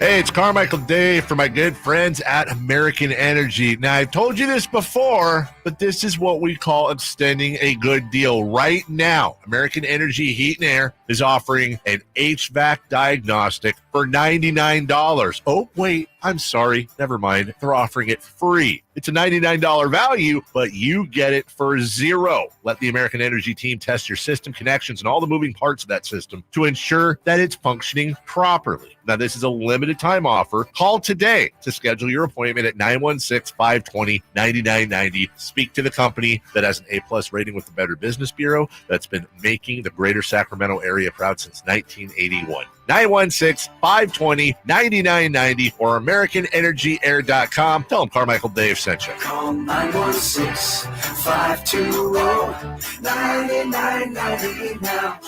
Hey, it's Carmichael Dave for my good friends at American Energy. Now, I've told you this before, but this is what we call extending a good deal. Right now, American Energy Heat and Air is offering an HVAC diagnostic for $99. Oh, wait, I'm sorry. Never mind. They're offering it free. It's a $99 value, but you get it for $0. Let the American Energy team test your system connections and all the moving parts of that system to ensure that it's functioning properly. Now, this is a limited time offer. Call today to schedule your appointment at 916-520-9990. Speak to the company that has an A+ rating with the Better Business Bureau that's been making the greater Sacramento area proud since 1981. 916-520-9990 or AmericanEnergyAir.com. Tell them Carmichael Dave sent you. Call 916-520-9990 now.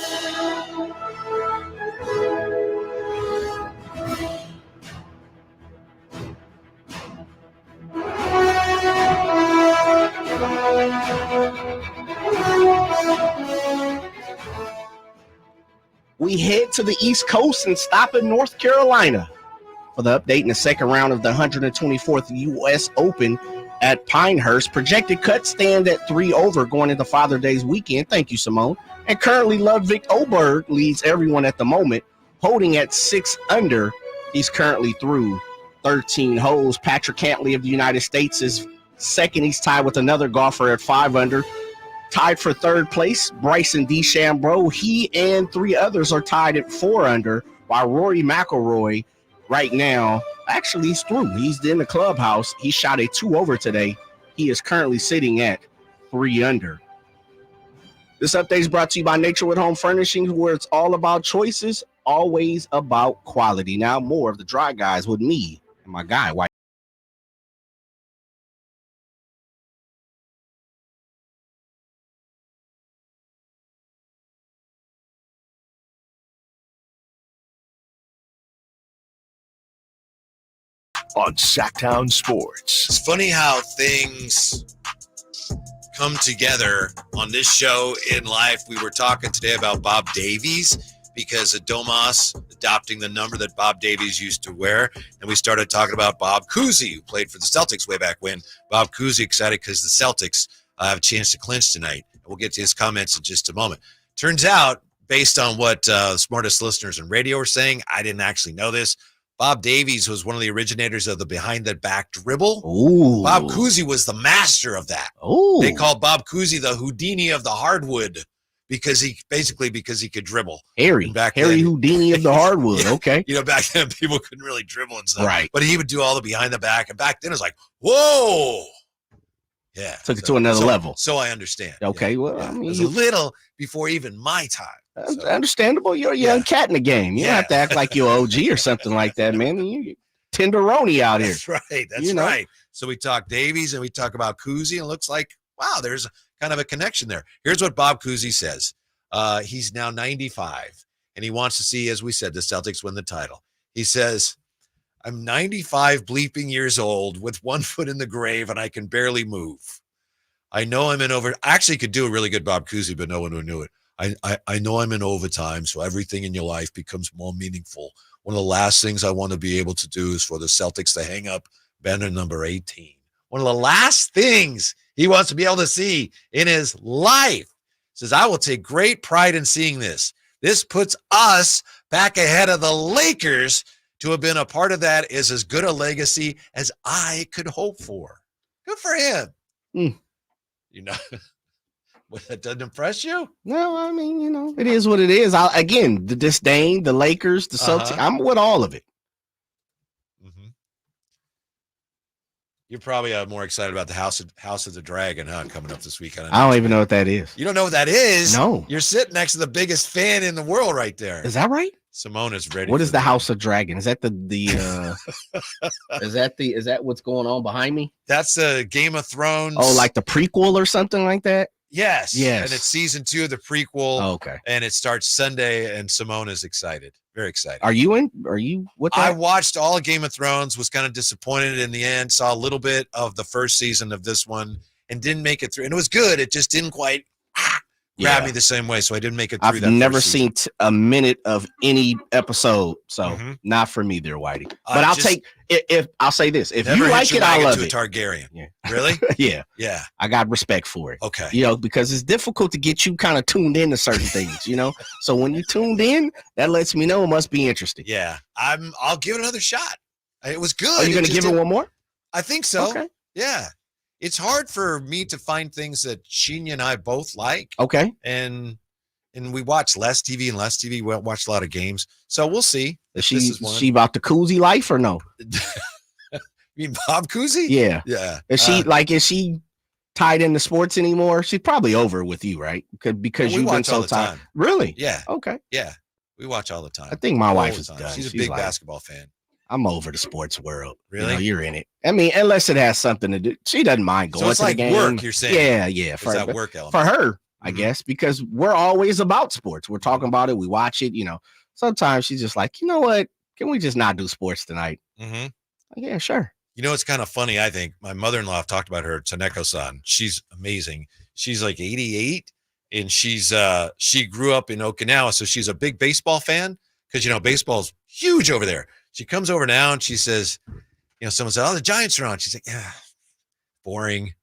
We head to the East Coast and stop in North Carolina for the update in the second round of the 124th U.S. Open at Pinehurst. Projected cuts stand at 3 over going into Father Day's weekend. Thank you, Simone. And currently Ludwig Oberg leads everyone at the moment, holding at 6 under. He's currently through 13 holes. Patrick Cantley of the United States is second. He's tied with another golfer at 5 under. Tied for third place, Bryson DeChambeau. He and 3 others are tied at 4 under, while Rory McIlroy right now, actually he's through. He's in the clubhouse. He shot a 2 over today. He is currently sitting at 3 under. This update is brought to you by Nature with Home Furnishings, where it's all about choices, always about quality. Now more of the Dry Guys with me and my guy, Whitey. On Sacktown Sports. It's funny how things come together on this show in life. We were talking today about Bob Davies because of Domas adopting the number that Bob Davies used to wear. And we started talking about Bob Cousy, who played for the Celtics way back when. Bob Cousy excited because the Celtics have a chance to clinch tonight. We'll get to his comments in just a moment. Turns out, based on what the smartest listeners in radio are saying, I didn't actually know this, Bob Davies was one of the originators of the behind-the-back dribble. Ooh. Bob Cousy was the master of that. Ooh. They called Bob Cousy the Houdini of the hardwood because he could dribble. Harry Houdini of the hardwood. Yeah. Okay. Back then people couldn't really dribble and stuff. Right. But he would do all the behind the back. And back then it was like, whoa. Yeah. Took it to another level. So I understand. Okay. Yeah. Well, Yeah. I mean, it was a little before even my time. So. Understandable. You're a young cat in the game. You don't have to act like you're OG or something like that, man. You tenderoni out here. That's right. That's right. So we talk Davies and we talk about Cousy, and it looks like, wow, there's kind of a connection there. Here's what Bob Cousy says. He's now 95, and he wants to see, as we said, the Celtics win the title. He says, I'm 95 bleeping years old with one foot in the grave, and I can barely move. I know I'm in I actually could do a really good Bob Cousy, but no one who knew it. I know I'm in overtime, so everything in your life becomes more meaningful. One of the last things I want to be able to do is for the Celtics to hang up banner number 18. One of the last things he wants to be able to see in his life. Says, I will take great pride in seeing this. This puts us back ahead of the Lakers. To have been a part of that is as good a legacy as I could hope for. Good for him. You know, that doesn't impress you? No, I mean, it is what it is. Again, the disdain, the Lakers, the Celtics, I'm with all of it. You're probably more excited about the House of the Dragon, huh? Coming up this weekend. I don't even know what that is. You don't know what that is? No. You're sitting next to the biggest fan in the world right there. Is that right? Simone is ready. What is the House of Dragon? Is that the is that what's going on behind me? That's the Game of Thrones. Oh, like the prequel or something like that? Yes. Yes. And it's season 2 of the prequel. Oh, okay. And it starts Sunday, and Simone is excited. Very excited. Are you with that? I watched all of Game of Thrones, was kind of disappointed in the end, saw a little bit of the first season of this one, and didn't make it through. And it was good. It just didn't quite grab me the same way, so I didn't make it through. I've never seen a minute of any episode, so not for me there, Whitey. But I'll say this. If you like it, I love it. Targaryen. Yeah. Really? Yeah. Yeah. I got respect for it. Okay. Because it's difficult to get you kind of tuned into certain things, So when you tuned in, that lets me know it must be interesting. Yeah. I'll give it another shot. It was good. Are you going to give it one more? I think so. Okay. Yeah. It's hard for me to find things that Sheena and I both like. Okay. And we watch less TV and less TV. We watch a lot of games. So we'll see. Is she about the Cousy life or no? You mean Bob Cousy? Yeah. Yeah. Is she tied into sports anymore? She's probably over with you, right? Because you've been so tired. Really? Yeah. Okay. Yeah. We watch all the time. I think my wife is done. She's a big basketball fan. I'm over the sports world. Really? You're in it. I mean, unless it has something to do. She doesn't mind going it's to like the game. Work, you're saying? Yeah. For that work element. For her, I guess, because we're always about sports. We're talking about it. We watch it. Sometimes she's just like, you know what? Can we just not do sports tonight? Mm-hmm. Yeah, sure. It's kind of funny. I think my mother-in-law, I've talked about her, Taneko-san. She's amazing. She's like 88, and she grew up in Okinawa, so she's a big baseball fan because baseball's huge over there. She comes over now and she says, someone said, oh, the Giants are on. She's like, yeah, boring.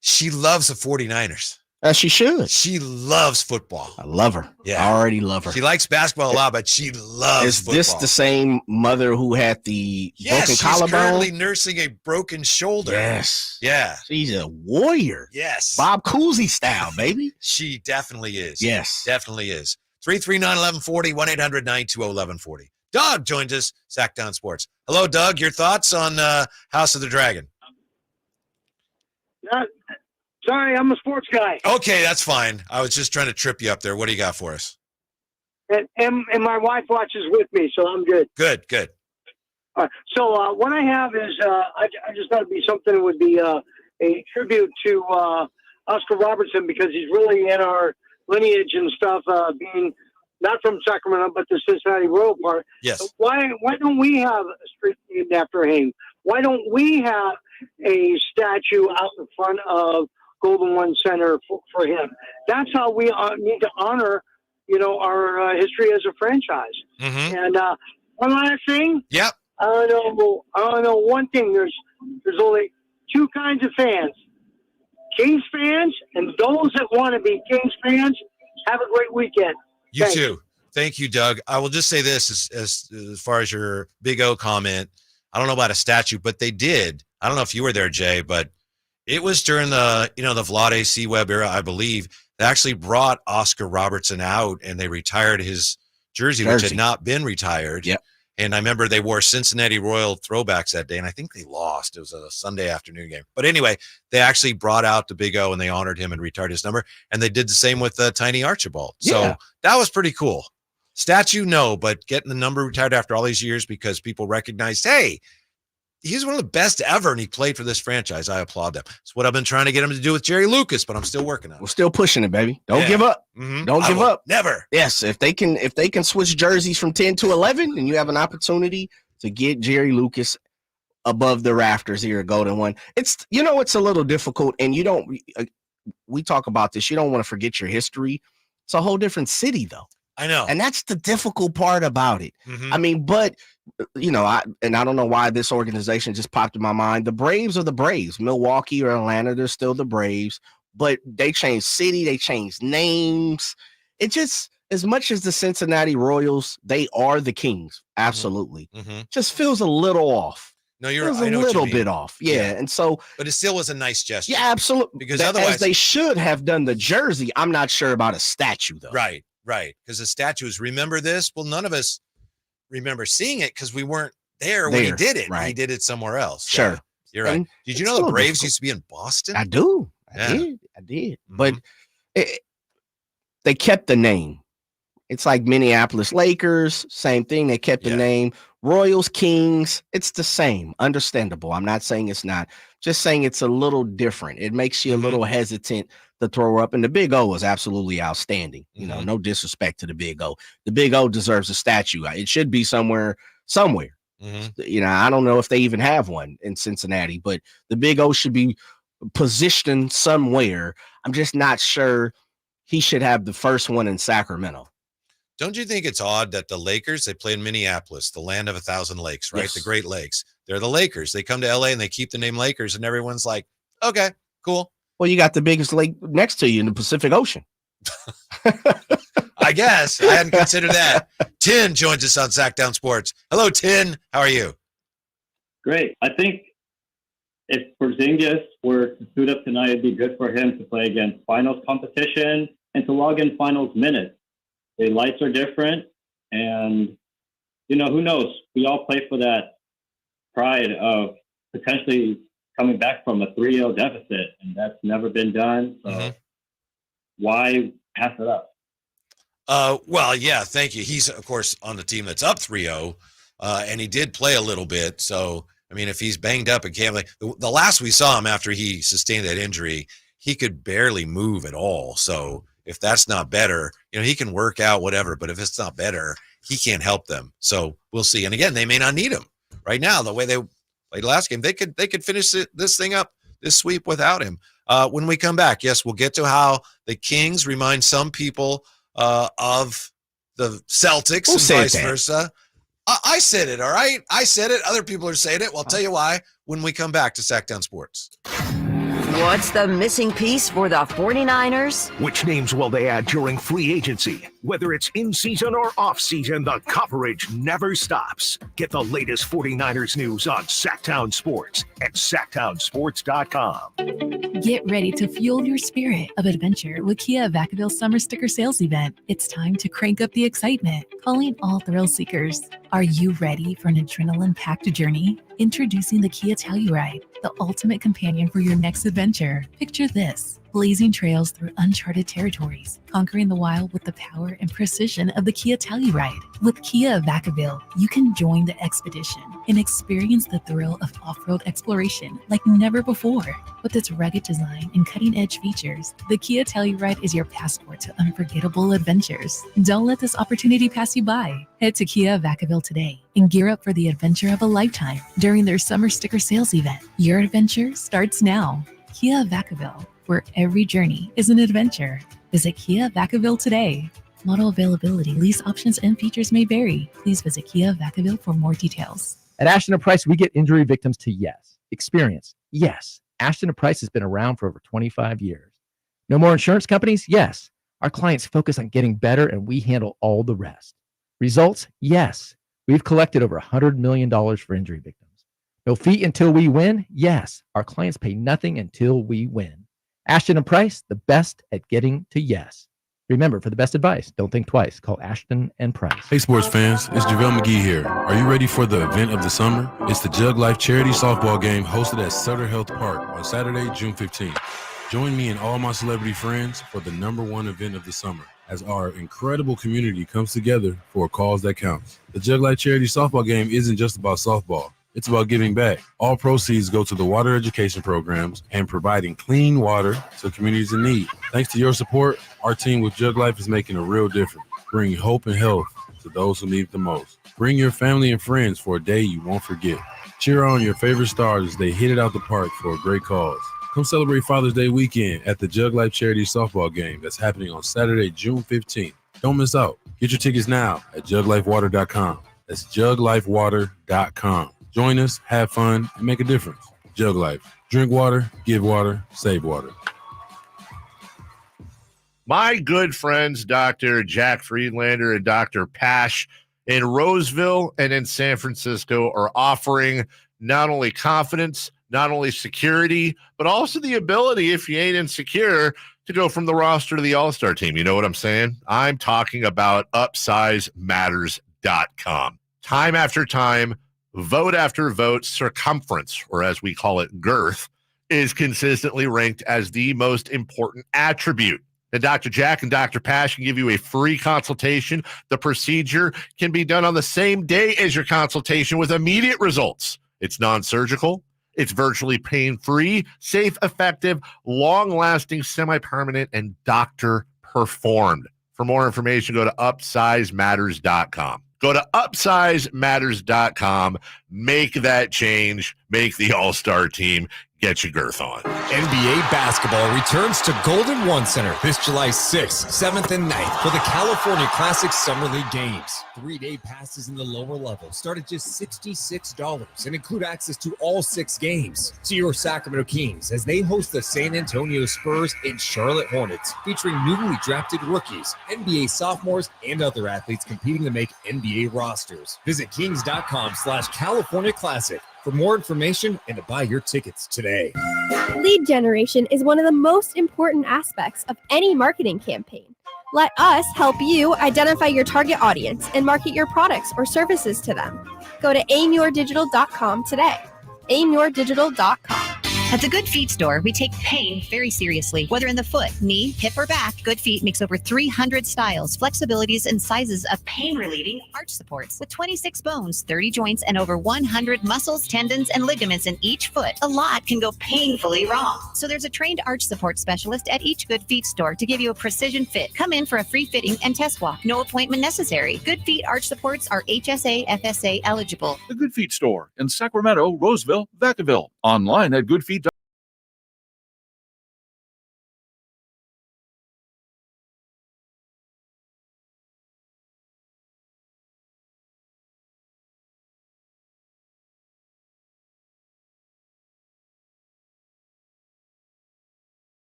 She loves the 49ers. As she should. She loves football. I love her. Yeah. I already love her. She likes basketball a lot, but she loves football. Is this the same mother who had the broken collarbone? She's currently nursing a broken shoulder. Yes. Yeah. She's a warrior. Yes. Bob Cousy style, baby. She definitely is. Yes. Definitely is. 339-1140, 1-800-920-1140. Doug joins us, Sacktown Sports. Hello, Doug. Your thoughts on House of the Dragon? Sorry, I'm a sports guy. Okay, that's fine. I was just trying to trip you up there. What do you got for us? And my wife watches with me, so I'm good. Good. All right. So what I have is I just thought it'd be something that would be a tribute to Oscar Robertson because he's really in our lineage and stuff, being not from Sacramento, but the Cincinnati Royal part. Yes. So why don't we have a street named after him? Why don't we have a statue out in front of Golden One Center for him? That's how we need to honor, our history as a franchise. Mm-hmm. And one last thing. Yep. I don't know one thing. There's only two kinds of fans: Kings fans and those that want to be Kings fans. Have a great weekend. You too. Thank you, Doug. I will just say this as far as your Big O comment. I don't know about a statue, but they did. I don't know if you were there, Jay, but it was during the, the Vlade C. Webb era, I believe. They actually brought Oscar Robertson out and they retired his jersey. Which had not been retired. Yep. And I remember they wore Cincinnati Royal throwbacks that day, and I think they lost. It was a Sunday afternoon game. But anyway, they actually brought out the Big O, and they honored him and retired his number. And they did the same with Tiny Archibald. So that was pretty cool. Statue, no, but getting the number retired after all these years because people recognized, hey, he's one of the best ever, and he played for this franchise. I applaud them. It's what I've been trying to get him to do with Jerry Lucas, but I'm still working on it. We're still pushing it, baby. Don't give up. Don't give up. Never. Yes, if they can switch jerseys from 10 to 11, and you have an opportunity to get Jerry Lucas above the rafters here at Golden One. It's it's a little difficult, and you don't. We talk about this. You don't want to forget your history. It's a whole different city, though. I know, and that's the difficult part about it. I mean, but I don't know why this organization just popped in my mind. The Braves are the Braves. Milwaukee or Atlanta, they're still the Braves, but they changed city, they changed names. It just, as much as the Cincinnati Royals, they are the Kings. Absolutely. Just feels a little off. No, you're right. A little bit off. Yeah. And so, but it still was a nice gesture. Yeah, absolutely. Because otherwise, as they should have done the jersey. I'm not sure about a statue, though. Right. Because the statues, remember this? Well, none of us remember seeing it because we weren't there when he did it. Right. He did it somewhere else. Sure. Yeah, you're right. Did you know the Braves used to be in Boston? I do. I did. But they kept the name. It's like Minneapolis Lakers, same thing. They kept the name. Royals, Kings, it's the same. Understandable. I'm not saying it's not. Just saying it's a little different. It makes you a little hesitant to throw up. And the Big O is absolutely outstanding. No disrespect to the Big O. The Big O deserves a statue. It should be somewhere. I don't know if they even have one in Cincinnati, but the Big O should be positioned somewhere. I'm just not sure he should have the first one in Sacramento. Don't you think it's odd that the Lakers, they play in Minneapolis, the land of 1,000 lakes, right? Yes. The Great Lakes. They're the Lakers. They come to LA and they keep the name Lakers, and everyone's like, okay, cool. Well, you got the biggest lake next to you in the Pacific Ocean. I guess. I hadn't considered that. Tin joins us on Sacktown Sports. Hello, Tin. How are you? Great. I think if Porzingis were to suit up tonight, it'd be good for him to play against finals competition and to log in finals minutes. The lights are different, and, who knows? We all play for that pride of potentially coming back from a 3-0 deficit, and that's never been done. So why pass it up? Well, yeah, thank you. He's, of course, on the team that's up 3-0, and he did play a little bit. So, I mean, if he's banged up and can't play, the last we saw him after he sustained that injury, he could barely move at all. So if that's not better, he can work out, whatever, but if it's not better, he can't help them. So we'll see. And again, they may not need him right now. The way they played last game, they could finish this thing up, this sweep without him. When we come back, yes, we'll get to how the Kings remind some people of the Celtics and vice versa. I said it, all right? I said it. Other people are saying it. Well, I'll tell you why when we come back to Sacktown Sports. What's the missing piece for the 49ers? Which names will they add during free agency? Whether it's in season or off season, the coverage never stops. Get the latest 49ers news on Sacktown Sports at sacktownsports.com. Get ready to fuel your spirit of adventure with Kia Vacaville Summer Sticker Sales Event. It's time to crank up the excitement. Calling all thrill seekers. Are you ready for an adrenaline-packed journey? Introducing the Kia Telluride, the ultimate companion for your next adventure. Picture this: blazing trails through uncharted territories, conquering the wild with the power and precision of the Kia Telluride. With Kia Vacaville, you can join the expedition and experience the thrill of off-road exploration like never before. With its rugged design and cutting-edge features, the Kia Telluride is your passport to unforgettable adventures. Don't let this opportunity pass you by. Head to Kia Vacaville today and gear up for the adventure of a lifetime during their summer sticker sales event. Your adventure starts now. Kia Vacaville, where every journey is an adventure. Visit Kia Vacaville today. Model availability, lease options, and features may vary. Please visit Kia Vacaville for more details. At Ashton & Price, we get injury victims to yes. Experience, yes. Ashton & Price has been around for over 25 years. No more insurance companies? Yes. Our clients focus on getting better, and we handle all the rest. Results? Yes. We've collected over $100 million for injury victims. No fee until we win? Yes. Our clients pay nothing until we win. Ashton and Price, the best at getting to yes. Remember, for the best advice, don't think twice. Call Ashton and Price. Hey, sports fans, it's JaVale McGee here. Are you ready for the event of the summer? It's the Jug Life Charity Softball Game hosted at Sutter Health Park on Saturday, June 15th. Join me and all my celebrity friends for the #1 event of the summer as our incredible community comes together for a cause that counts. The Jug Life Charity Softball Game isn't just about softball. It's about giving back. All proceeds go to the water education programs and providing clean water to communities in need. Thanks to your support, our team with Jug Life is making a real difference, bringing hope and health to those who need it the most. Bring your family and friends for a day you won't forget. Cheer on your favorite stars as they hit it out the park for a great cause. Come celebrate Father's Day weekend at the Jug Life Charity Softball Game that's happening on Saturday, June 15th. Don't miss out. Get your tickets now at juglifewater.com. That's juglifewater.com. Join us, have fun, and make a difference. Jug Life. Drink water, give water, save water. My good friends, Dr. Jack Friedlander and Dr. Pash in Roseville and in San Francisco are offering not only confidence, not only security, but also the ability, if you ain't insecure, to go from the roster to the all-star team. You know what I'm saying? I'm talking about UpsizeMatters.com. Time after time, vote after vote, circumference, or as we call it, girth, is consistently ranked as the most important attribute. And Dr. Jack and Dr. Pash can give you a free consultation. The procedure can be done on the same day as your consultation with immediate results. It's non-surgical. It's virtually pain-free, safe, effective, long-lasting, semi-permanent, and doctor-performed. For more information, go to UpsizeMatters.com. Go to UpsizeMatters.com. Make that change. Make the all-star team. Get your girth on. NBA basketball returns to Golden One Center this July 6th, 7th, and 9th for the California Classic Summer League Games. 3-day passes in the lower level start at just $66 and include access to all 6 games. See your Sacramento Kings as they host the San Antonio Spurs and Charlotte Hornets, featuring newly drafted rookies, NBA sophomores, and other athletes competing to make NBA rosters. Visit kings.com/California Classic for more information and to buy your tickets today. Lead generation is one of the most important aspects of any marketing campaign. Let us help you identify your target audience and market your products or services to them. Go to aimyourdigital.com today. aimyourdigital.com. At the Good Feet store, we take pain very seriously. Whether in the foot, knee, hip, or back, Good Feet makes over 300 styles, flexibilities, and sizes of pain-relieving arch supports. With 26 bones, 30 joints, and over 100 muscles, tendons, and ligaments in each foot, a lot can go painfully wrong. So there's a trained arch support specialist at each Good Feet store to give you a precision fit. Come in for a free fitting and test walk. No appointment necessary. Good Feet arch supports are HSA, FSA eligible. The Good Feet store in Sacramento, Roseville, Vacaville. Online at goodfeet.com.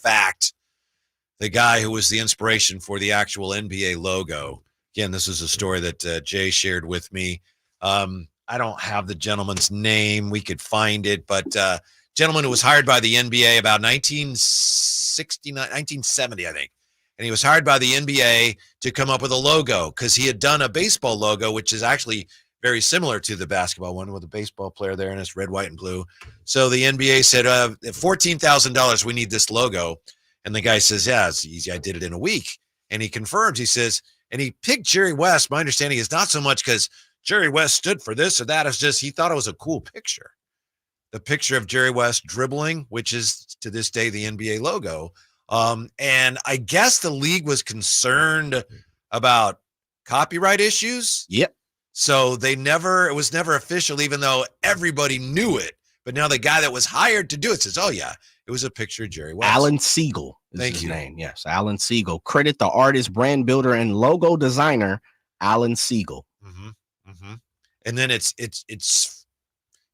Fact, the guy who was the inspiration for the actual NBA logo. Again, this is a story that Jay shared with me. I don't have the gentleman's name. We could find it, but gentleman who was hired by the NBA about 1970, I think. And he was hired by the NBA to come up with a logo because he had done a baseball logo, which is actually very similar to the basketball one with a baseball player there and it's red, white, and blue. So the NBA said, $14,000, we need this logo. And the guy says, yeah, it's easy. I did it in a week. And he confirms, he says, and he picked Jerry West. My understanding is not so much because Jerry West stood for this or that. It's just he thought it was a cool picture. The picture of Jerry West dribbling, which is to this day the NBA logo. And I guess the league was concerned about copyright issues. Yep. So it was never official, even though everybody knew it. But now the guy that was hired to do it says, oh, yeah, it was a picture of Jerry West. Alan Siegel is his name. Yes, Alan Siegel. Credit the artist, brand builder, and logo designer, Alan Siegel. Mm-hmm. Mm-hmm. And then it's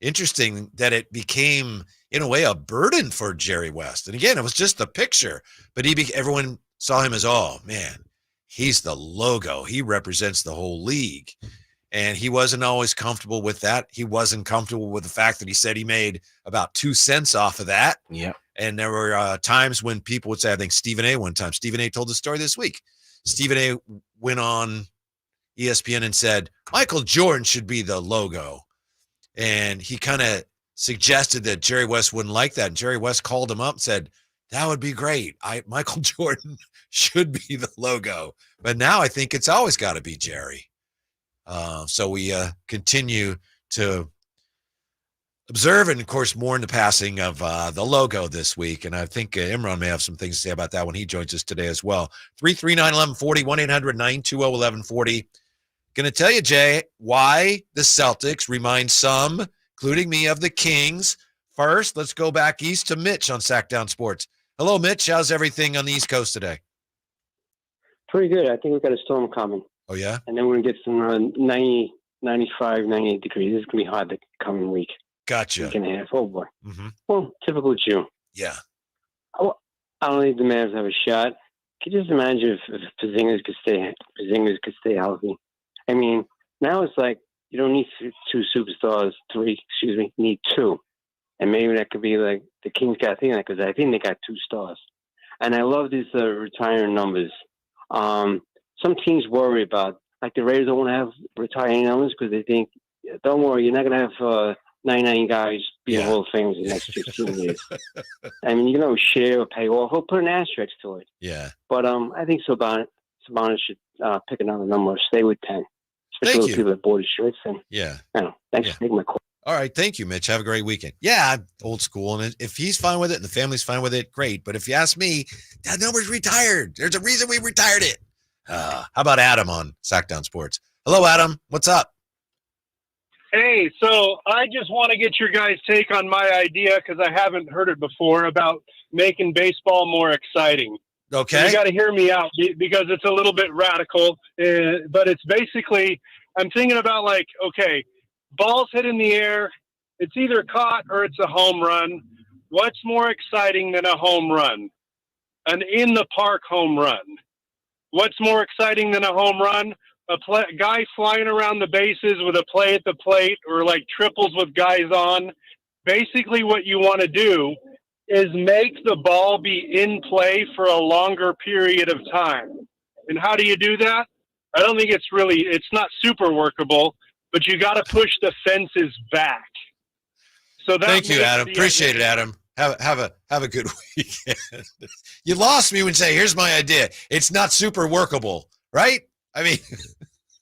interesting that it became, in a way, a burden for Jerry West. And again, it was just the picture, but everyone saw him as, oh man, he's the logo. He represents the whole league. And he wasn't always comfortable with that. He wasn't comfortable with the fact that he said he made about 2 cents off of that. Yeah. And there were times when people would say, I think Stephen A. one time, Stephen A. told the story this week. Stephen A. went on ESPN and said, Michael Jordan should be the logo. And he kind of suggested that Jerry West wouldn't like that. And Jerry West called him up and said, that would be great. Michael Jordan should be the logo. But now I think it's always got to be Jerry. So we continue to observe, and of course, more in the passing of the logo this week. And I think Imran may have some things to say about that when he joins us today as well. 339-1140, 1-800-920-1140. Going to tell you, Jay, why the Celtics remind some, including me, of the Kings. First, let's go back east to Mitch on Sackdown Sports. Hello, Mitch. How's everything on the East Coast today? Pretty good. I think we've got a storm coming. Oh, yeah? And then we're going to get some 90, 95, 98 degrees. This is going to be hot the coming week. Gotcha. Week and a half. Oh, boy. Mm-hmm. Well, typical June. Yeah. I don't think the Mavs have a shot. Could you just imagine if Porzingis could stay healthy? I mean, now it's like you don't need two superstars, you need two. And maybe that could be like the Kings got thinking that because I think they got 2 stars. And I love these retiring numbers. Some teams worry about, like the Raiders don't want to have retiring numbers because they think, don't worry, you're not going to have 99 guys being Hall of Famers in the next 15 years. I mean, you can always share or pay off or put an asterisk to it. Yeah. But I think Sabonis should pick another number or stay with 10. Especially with people that bought his shirts. And, yeah. Thanks for taking my call. All right. Thank you, Mitch. Have a great weekend. Yeah, I'm old school. And if he's fine with it and the family's fine with it, great. But if you ask me, that number's retired. There's a reason we retired it. How about Adam on Sackdown Sports? Hello, Adam. What's up? Hey, so I just want to get your guys' take on my idea because I haven't heard it before about making baseball more exciting. Okay. So you got to hear me out because it's a little bit radical, but it's basically, I'm thinking about like, okay, ball's hit in the air. It's either caught or it's a home run. What's more exciting than a home run? An in-the-park home run. What's more exciting than a home run? A guy flying around the bases with a play at the plate or like triples with guys on. Basically what you want to do is make the ball be in play for a longer period of time. And how do you do that? I don't think it's not super workable, but you got to push the fences back. So Thank you, Adam. Appreciate it, Adam. Have a good weekend. You lost me when you say, here's my idea. It's not super workable, right? I mean,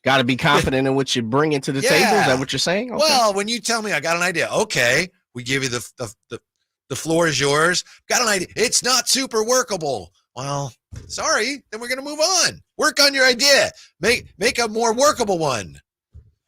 got to be confident in what you're bringing to the table. Is that what you're saying? Okay. Well, when you tell me I got an idea, okay, we give you the floor is yours. Got an idea. It's not super workable. Well, sorry. Then we're going to move on. Work on your idea. Make a more workable one.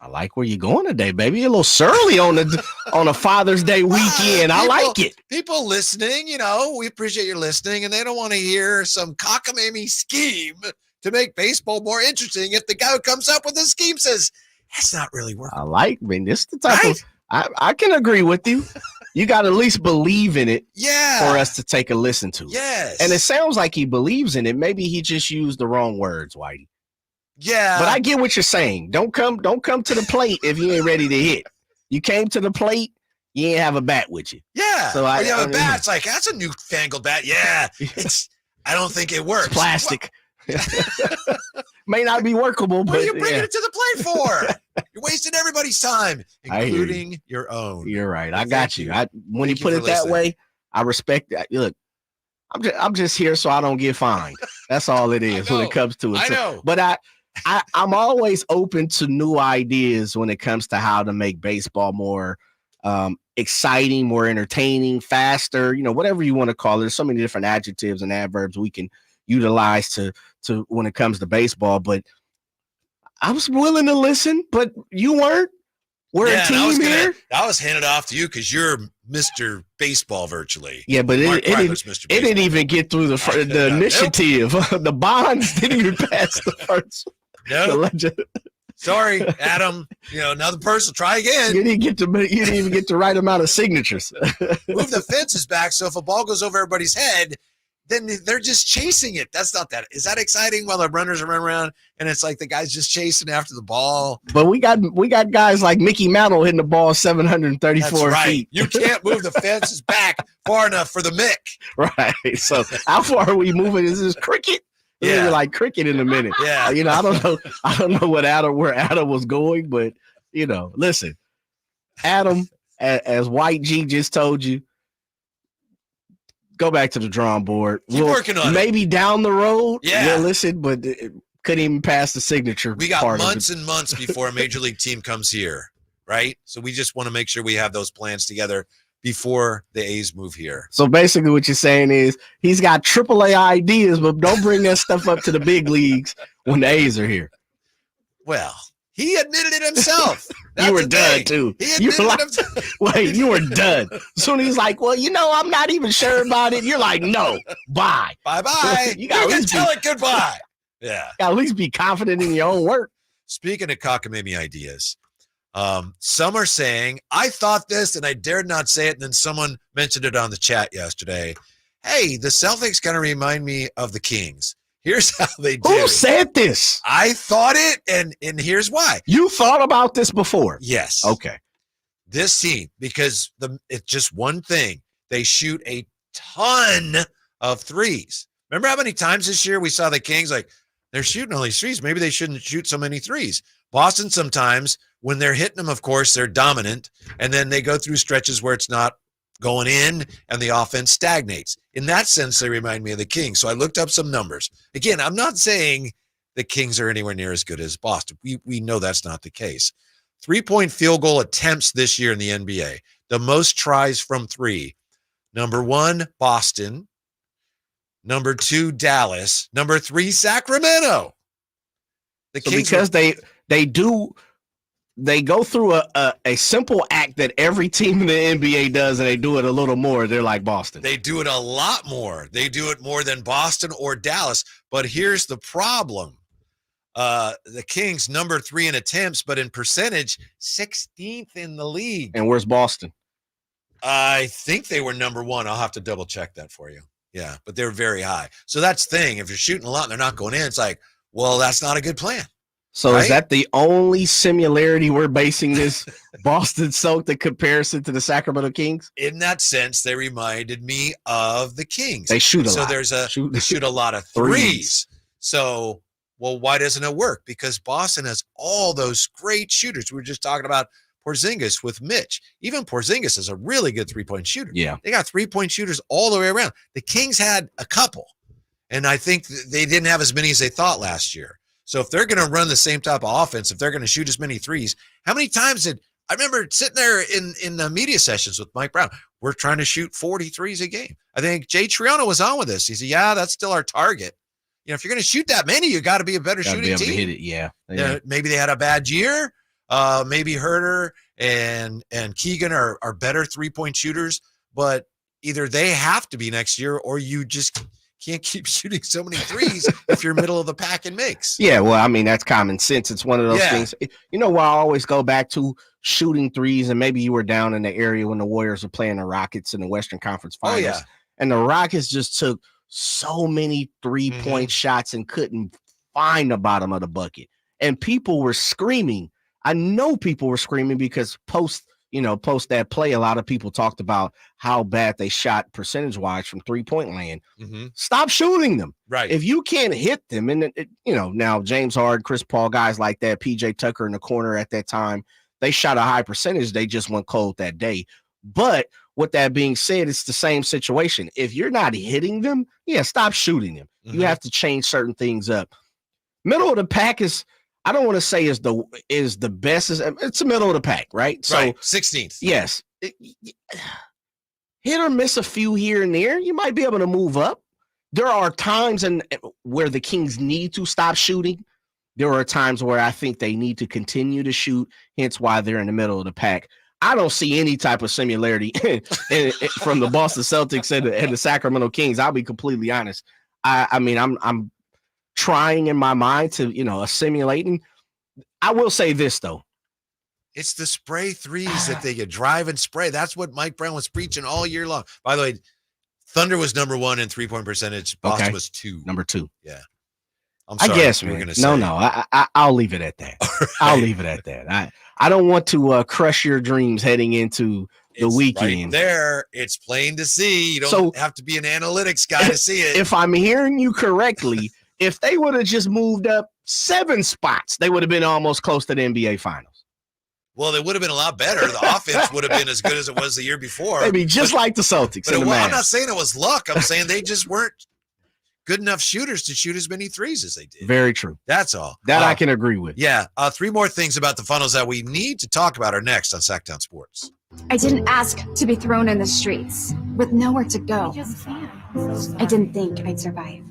I like where you're going today, baby. You're a little surly on a Father's Day weekend. I like it. People listening, we appreciate your listening, and they don't want to hear some cockamamie scheme to make baseball more interesting if the guy who comes up with the scheme says, that's not really working. This is the type of, I can agree with you. You got to at least believe in it for us to take a listen to. Yes. And it sounds like he believes in it. Maybe he just used the wrong words, Whitey. Yeah. But I get what you're saying. Don't come to the plate if you ain't ready to hit. You came to the plate, you ain't have a bat with you. Yeah. So you have a bat. It's like, that's a newfangled bat. Yeah. I don't think it works. It's plastic. May not be workable, but what are you bringing it to the plate for? You're wasting everybody's time, including your own. You're right. I got you. When you put it that way, I respect that. Look, I'm just here so I don't get fined. That's all it is when it comes to it. I know. But I'm always open to new ideas when it comes to how to make baseball more exciting, more entertaining, faster, whatever you want to call it. There's so many different adjectives and adverbs we can utilize to when it comes to baseball. But I was willing to listen, but you weren't. We're a team here. I was handed off to you because you're Mr. Baseball virtually. Yeah, but it didn't even get through the initiative. The bonds didn't even pass the first. No. Sorry, Adam. Another person. Try again. You didn't even get the right amount of signatures. Move the fences back so if a ball goes over everybody's head, then they're just chasing it. That's not that. Is that exciting while the runners are running around and it's like the guy's just chasing after the ball? But we got guys like Mickey Mantle hitting the ball 734 That's right. feet. You can't move the fences back far enough for the Mick. Right. So how far are we moving? Is this cricket? Yeah. Like cricket in a minute. Yeah. I don't know. I don't know where Adam was going, but listen, Adam, as White G just told you, go back to the drawing board. Keep working on it. Maybe down the road. Yeah. We'll listen, but couldn't even pass the signature. We got months and months before a major league team comes here, right? So we just want to make sure we have those plans together before the A's move here. So basically what you're saying is he's got AAA ideas, but don't bring that stuff up to the big leagues when the A's are here. Well, he admitted it himself. You were done too. You were done. Soon he's like, well, I'm not even sure about it. You're like, no, bye. Bye-bye. You can tell it goodbye. Yeah. At least be confident in your own work. Speaking of cockamamie ideas, some are saying, I thought this and I dared not say it. And then someone mentioned it on the chat yesterday. Hey, the Celtics kind of remind me of the Kings. Here's how they do. Who said this? I thought it, and here's why. You thought about this before? Yes. Okay. This team, because it's just one thing. They shoot a ton of threes. Remember how many times this year we saw the Kings like, they're shooting all these threes. Maybe they shouldn't shoot so many threes. Boston sometimes, when they're hitting them, of course, they're dominant, and then they go through stretches where it's not going in and the offense stagnates. In that sense, they remind me of the Kings. So I looked up some numbers. Again, I'm not saying the Kings are anywhere near as good as Boston. We know that's not the case. 3-point field goal attempts this year in the NBA. The most tries from three. Number 1, Boston. Number 2, Dallas. Number 3, Sacramento. The Kings because they go through a simple act that every team in the NBA does, and they do it a little more. They're like Boston. They do it a lot more. They do it more than Boston or Dallas. But here's the problem. The Kings, number 3 in attempts, but in percentage, 16th in the league. And where's Boston? I think they were number 1. I'll have to double check that for you. Yeah, but they're very high. So that's the thing. If you're shooting a lot and they're not going in, it's like, well, that's not a good plan. So right? Is that the only similarity we're basing this Boston Celtics comparison to the Sacramento Kings? In that sense, they reminded me of the Kings. They shoot a lot. So they shoot a lot of threes. So, well, why doesn't it work? Because Boston has all those great shooters. We were just talking about Porzingis with Mitch. Even Porzingis is a really good three-point shooter. Yeah. They got three-point shooters all the way around. The Kings had a couple, and I think they didn't have as many as they thought last year. So if they're going to run the same type of offense, if they're going to shoot as many threes, how many times I remember sitting there in the media sessions with Mike Brown, we're trying to shoot 40 threes a game. I think Jay Triano was on with us. He said, yeah, that's still our target. If you're going to shoot that many, you got to be a better shooting team. Hit it, yeah. Maybe they had a bad year. Maybe Herter and Keegan are better three-point shooters, but either they have to be next year or you just can't keep shooting so many threes if you're middle of the pack and makes. Yeah, well, I mean, that's common sense. It's one of those things. Where I always go back to shooting threes, and maybe you were down in the area when the Warriors were playing the Rockets in the Western Conference Finals. Oh, yeah. And the Rockets just took so many three-point shots and couldn't find the bottom of the bucket. And people were screaming. I know people were screaming because post that play, a lot of people talked about how bad they shot percentage-wise from three-point land. Mm-hmm. Stop shooting them. Right. If you can't hit them, and now James Harden, Chris Paul, guys like that, PJ Tucker in the corner at that time, they shot a high percentage. They just went cold that day. But with that being said, it's the same situation. If you're not hitting them, stop shooting them. Mm-hmm. You have to change certain things up. Middle of the pack is, I don't want to say is the best. It's the middle of the pack, right? So right. 16th. Yes. Hit or miss a few here and there, you might be able to move up. There are times where the Kings need to stop shooting. There are times where I think they need to continue to shoot, hence why they're in the middle of the pack. I don't see any type of similarity from the Boston Celtics and the Sacramento Kings. I'll be completely honest. I mean, I'm trying in my mind to, assimilating. I will say this, though. It's the spray threes that they get drive and spray. That's what Mike Brown was preaching all year long. By the way, Thunder was number 1 in 3-point percentage. Boston was 2. Number 2. Yeah. I'm sorry. I guess, you were man. gonna say. I'll leave it at that. I'll leave it at that. I don't want to crush your dreams heading into the weekend. Right there, it's plain to see. You don't have to be an analytics guy to see it. If I'm hearing you correctly, if they would have just moved up 7 spots, they would have been almost close to the NBA Finals. Well, it would have been a lot better. The offense would have been as good as it was the year before. Maybe just like the Celtics. But I'm not saying it was luck. I'm saying they just weren't good enough shooters to shoot as many threes as they did. Very true. That's all. That I can agree with. Yeah. 3 more things about the funnels that we need to talk about are next on Sacktown Sports. I didn't ask to be thrown in the streets with nowhere to go. I didn't think I'd survive.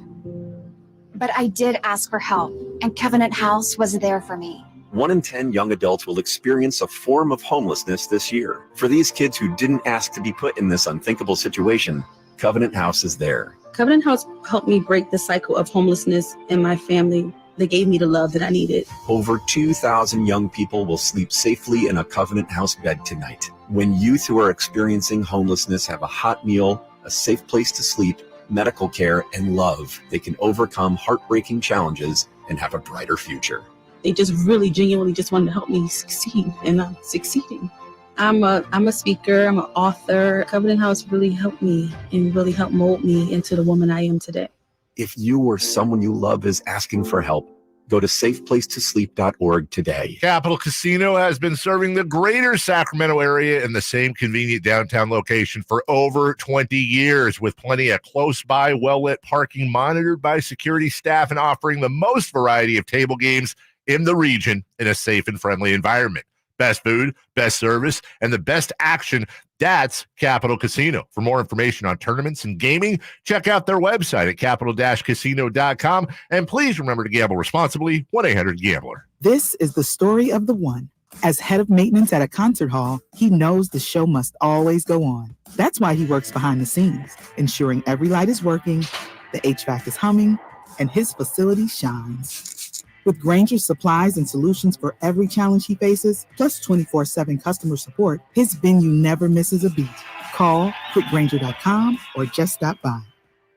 But I did ask for help, and Covenant House was there for me. 1 in 10 young adults will experience a form of homelessness this year. For these kids who didn't ask to be put in this unthinkable situation, Covenant House is there. Covenant House helped me break the cycle of homelessness in my family. They gave me the love that I needed. Over 2,000 young people will sleep safely in a Covenant House bed tonight. When youth who are experiencing homelessness have a hot meal, a safe place to sleep, medical care, and love, they can overcome heartbreaking challenges and have a brighter future. They just really genuinely just wanted to help me succeed, and I'm succeeding. I'm a speaker, I'm an author. Covenant House really helped me and really helped mold me into the woman I am today. If you or someone you love is asking for help, go to safeplacetosleep.org today. Capital Casino has been serving the greater Sacramento area in the same convenient downtown location for over 20 years, with plenty of close-by, well-lit parking monitored by security staff and offering the most variety of table games in the region in a safe and friendly environment. Best food, best service, and the best action. That's Capital Casino. For more information on tournaments and gaming, check out their website at capital-casino.com. And please remember to gamble responsibly. 1-800-GAMBLER. This is the story of the one. As head of maintenance at a concert hall, he knows the show must always go on. That's why he works behind the scenes, ensuring every light is working, the HVAC is humming, and his facility shines. With Grainger's supplies and solutions for every challenge he faces, plus 24/7 customer support, his venue never misses a beat. Call quickgrainger.com or just stop by.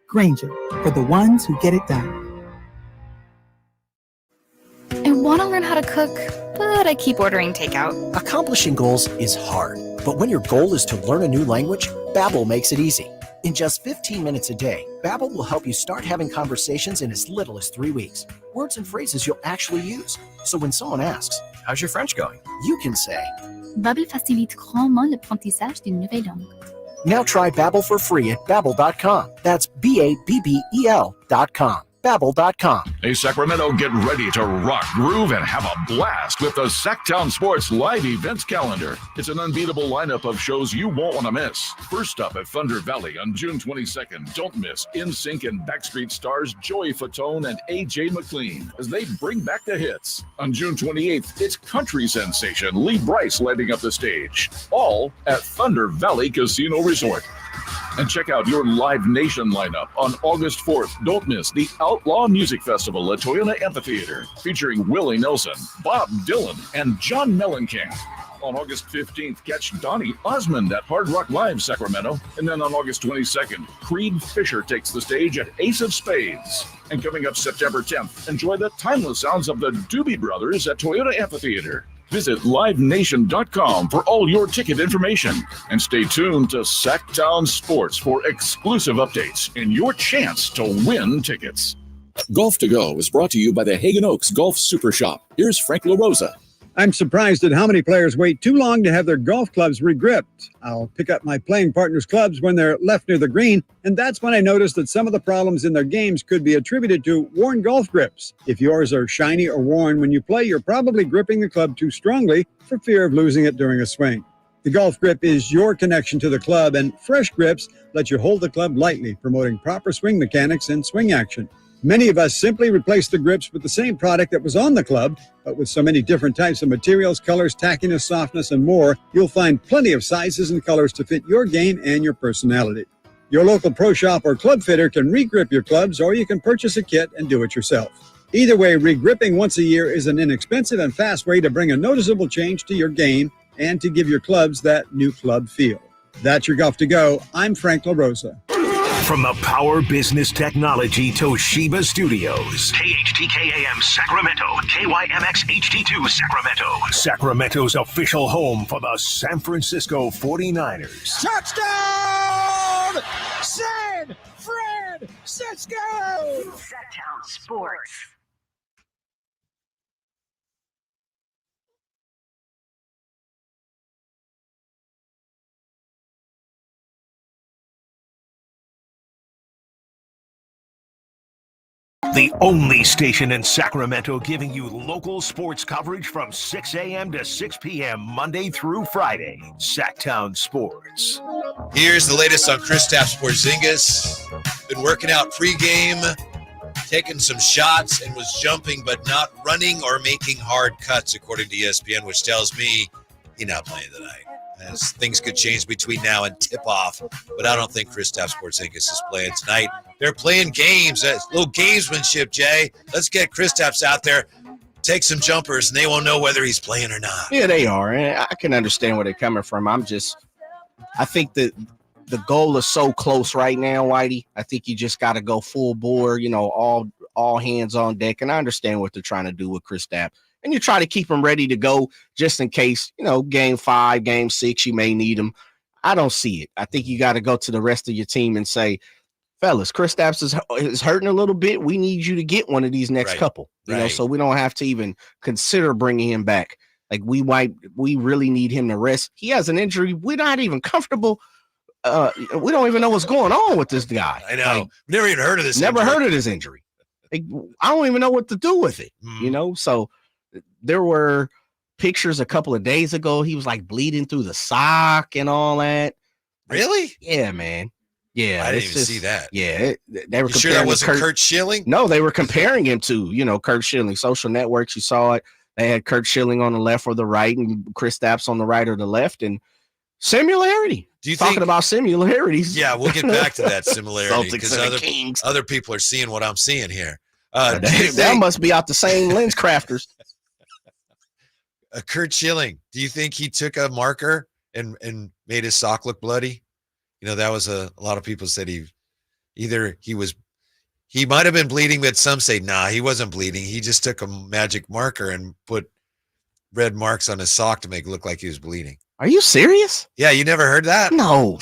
Grainger, for the ones who get it done. I want to learn how to cook, but I keep ordering takeout. Accomplishing goals is hard, but when your goal is to learn a new language, Babbel makes it easy. In just 15 minutes a day, Babbel will help you start having conversations in as little as 3 weeks. Words and phrases you'll actually use. So when someone asks, "How's your French going?" you can say, Babbel facilite grandement l'apprentissage d'une nouvelle langue. Now try Babbel for free at Babbel.com. That's Babbel.com. Babbel.com. Hey, Sacramento, get ready to rock, groove, and have a blast with the Sacktown Sports live events calendar. It's an unbeatable lineup of shows you won't want to miss. First up at Thunder Valley on June 22nd, don't miss NSYNC and Backstreet stars Joey Fatone and AJ McLean as they bring back the hits. On June 28th, it's country sensation Lee Brice lighting up the stage. All at Thunder Valley Casino Resort. And check out your Live Nation lineup on August 4th. Don't miss the Outlaw Music Festival at Toyota Amphitheater, featuring Willie Nelson, Bob Dylan, and John Mellencamp. On August 15th, catch Donnie Osmond at Hard Rock Live Sacramento. And then on August 22nd, Creed Fisher takes the stage at Ace of Spades. And coming up September 10th, enjoy the timeless sounds of the Doobie Brothers at Toyota Amphitheater. Visit livenation.com for all your ticket information. And stay tuned to Sacktown Sports for exclusive updates and your chance to win tickets. Golf to Go is brought to you by the Hagen Oaks Golf Super Shop. Here's Frank LaRosa. I'm surprised at how many players wait too long to have their golf clubs re-gripped. I'll pick up my playing partner's clubs when they're left near the green, and that's when I notice that some of the problems in their games could be attributed to worn golf grips. If yours are shiny or worn when you play, you're probably gripping the club too strongly for fear of losing it during a swing. The golf grip is your connection to the club, and fresh grips let you hold the club lightly, promoting proper swing mechanics and swing action. Many of us simply replace the grips with the same product that was on the club, but with so many different types of materials, colors, tackiness, softness, and more, you'll find plenty of sizes and colors to fit your game and your personality. Your local pro shop or club fitter can re-grip your clubs, or you can purchase a kit and do it yourself. Either way, regripping once a year is an inexpensive and fast way to bring a noticeable change to your game and to give your clubs that new club feel. That's your Golf to Go. I'm Frank LaRosa. From the Power Business Technology Toshiba Studios. KHTK-AM Sacramento, KYMX HD2 Sacramento. Sacramento's official home for the San Francisco 49ers. Touchdown! San Francisco! Sacktown Sports. The only station in Sacramento giving you local sports coverage from 6 a.m. to 6 p.m. Monday through Friday. Sacktown Sports. Here's the latest on Kristaps Porzingis. Been working out pregame, taking some shots, and was jumping but not running or making hard cuts, according to ESPN, which tells me he's not playing tonight. As things could change between now and tip-off, but I don't think Kristaps Porzingis is playing tonight. They're playing games. A little gamesmanship, Jay. Let's get Kristaps out there, take some jumpers, and they won't know whether he's playing or not. Yeah, they are. And I can understand where they're coming from. I think that the goal is so close right now, Whitey. I think you just got to go full bore, all hands on deck. And I understand what they're trying to do with Kristaps. And you try to keep him ready to go just in case, game 5, game 6, you may need him. I don't see it. I think you got to go to the rest of your team and say, fellas, Kristaps is hurting a little bit. We need you to get one of these next couple, so we don't have to even consider bringing him back. Like we really need him to rest. He has an injury. We're not even comfortable. We don't even know what's going on with this guy. I know. Never even heard of this. Never heard of this injury. Like, I don't even know what to do with it, So there were pictures a couple of days ago. He was like bleeding through the sock and all that. Really? Yeah, man. Yeah. I didn't even see that. Yeah. They were you sure that wasn't Kurt Schilling? No, they were comparing him to, Kurt Schilling. Social networks, you saw it. They had Kurt Schilling on the left or the right and Kristaps on the right or the left. And similarity. Do you Talking about similarities? Yeah, we'll get back to that similarity Celtics and Kings. Other people are seeing what I'm seeing here. That must be out the same lens crafters. Kurt Schilling, do you think he took a marker and made his sock look bloody? That was a lot of people said he might have been bleeding, but some say, nah, he wasn't bleeding. He just took a magic marker and put red marks on his sock to make it look like he was bleeding. Are you serious? Yeah, you never heard that? No.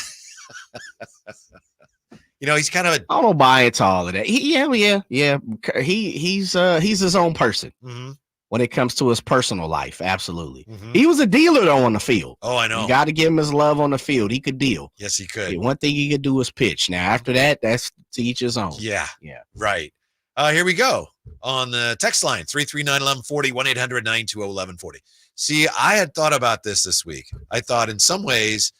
He's kind of I don't buy into all of that. Yeah. He's his own person. Mm-hmm. When it comes to his personal life, absolutely. Mm-hmm. He was a dealer, though, on the field. Oh, I know. You got to give him his love on the field. He could deal. Yes, he could. One thing he could do was pitch. Now, after that, that's to each his own. Yeah. Right. Here we go. On the text line, 339-1140, 1-800-920-1140. See, I had thought about this week. I thought in some ways,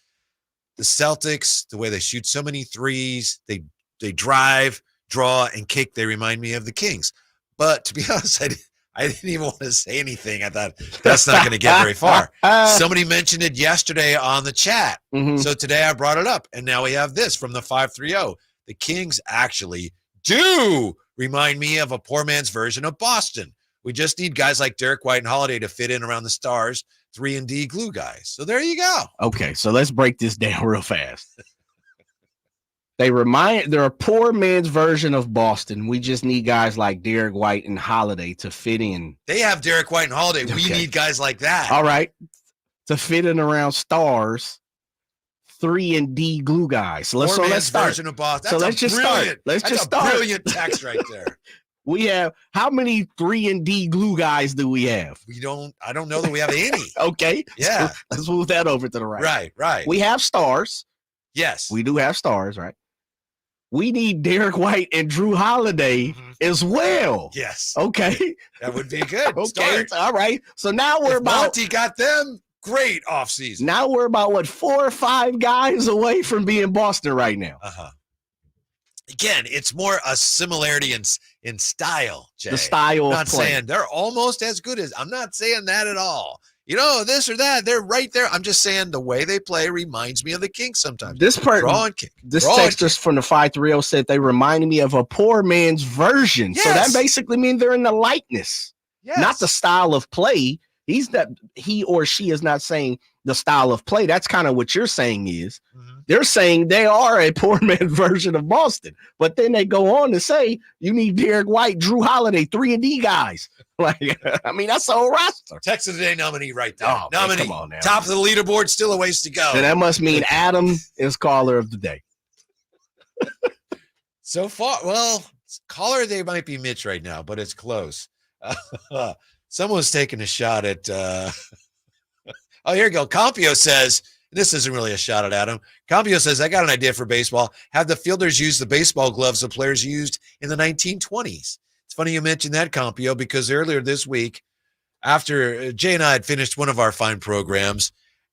the Celtics, the way they shoot so many threes, they drive, draw, and kick, they remind me of the Kings. But to be honest, I didn't even want to say anything. I thought that's not going to get very far. Somebody mentioned it yesterday on the chat. Mm-hmm. So today I brought it up. And now we have this from the 530. The Kings actually do remind me of a poor man's version of Boston. We just need guys like Derek White and Holiday to fit in around the stars, 3-and-D glue guys. So there you go. Okay, so let's break this down real fast. They're a poor man's version of Boston. We just need guys like Derek White and Holiday to fit in. They have Derek White and Holiday. Okay. We need guys like that. All right. To fit in around stars, 3-and-D glue guys. So let's start. Version of Boston. Let's just start. That's a brilliant text right there. We have how many 3-and-D glue guys do we have? I don't know that we have any. Okay. Yeah. So let's move that over to the right. Right. We have stars. Yes. We do have stars, right? We need Derek White and Drew Holiday as well. Yes. Okay. That would be good. Okay. Start. All right. So now we're about Monty got them. Great offseason. Now we're about 4 or 5 guys away from being Boston right now. Again, it's more a similarity in style, Jay. The style I'm of not play. saying they're almost as good as. I'm not saying that at all. this or that. They're right there. I'm just saying the way they play reminds me of the Kings sometimes. This texter from the 530 said they reminded me of a poor man's version. Yes. So that basically means they're in the likeness, not the style of play. He or she is not saying the style of play. That's kind of what you're saying is. They're saying they are a poor man version of Boston, but then they go on to say you need Derek White, Drew Holiday, 3-and-D guys. Like, I mean, that's the whole roster. Texas Today nominee right there. Oh, nominee. Man, come on now. Top of the leaderboard, still a ways to go. So that must mean Adam is caller of the day. So far, well, caller of the day might be Mitch right now, but it's close. Someone's taking a shot at oh, here you go. Compio says, this isn't really a shot at Adam. Compio says, I got an idea for baseball. Have the fielders use the baseball gloves the players used in the 1920s. It's funny you mentioned that, Compio, because earlier this week, after Jay and I had finished one of our fine programs,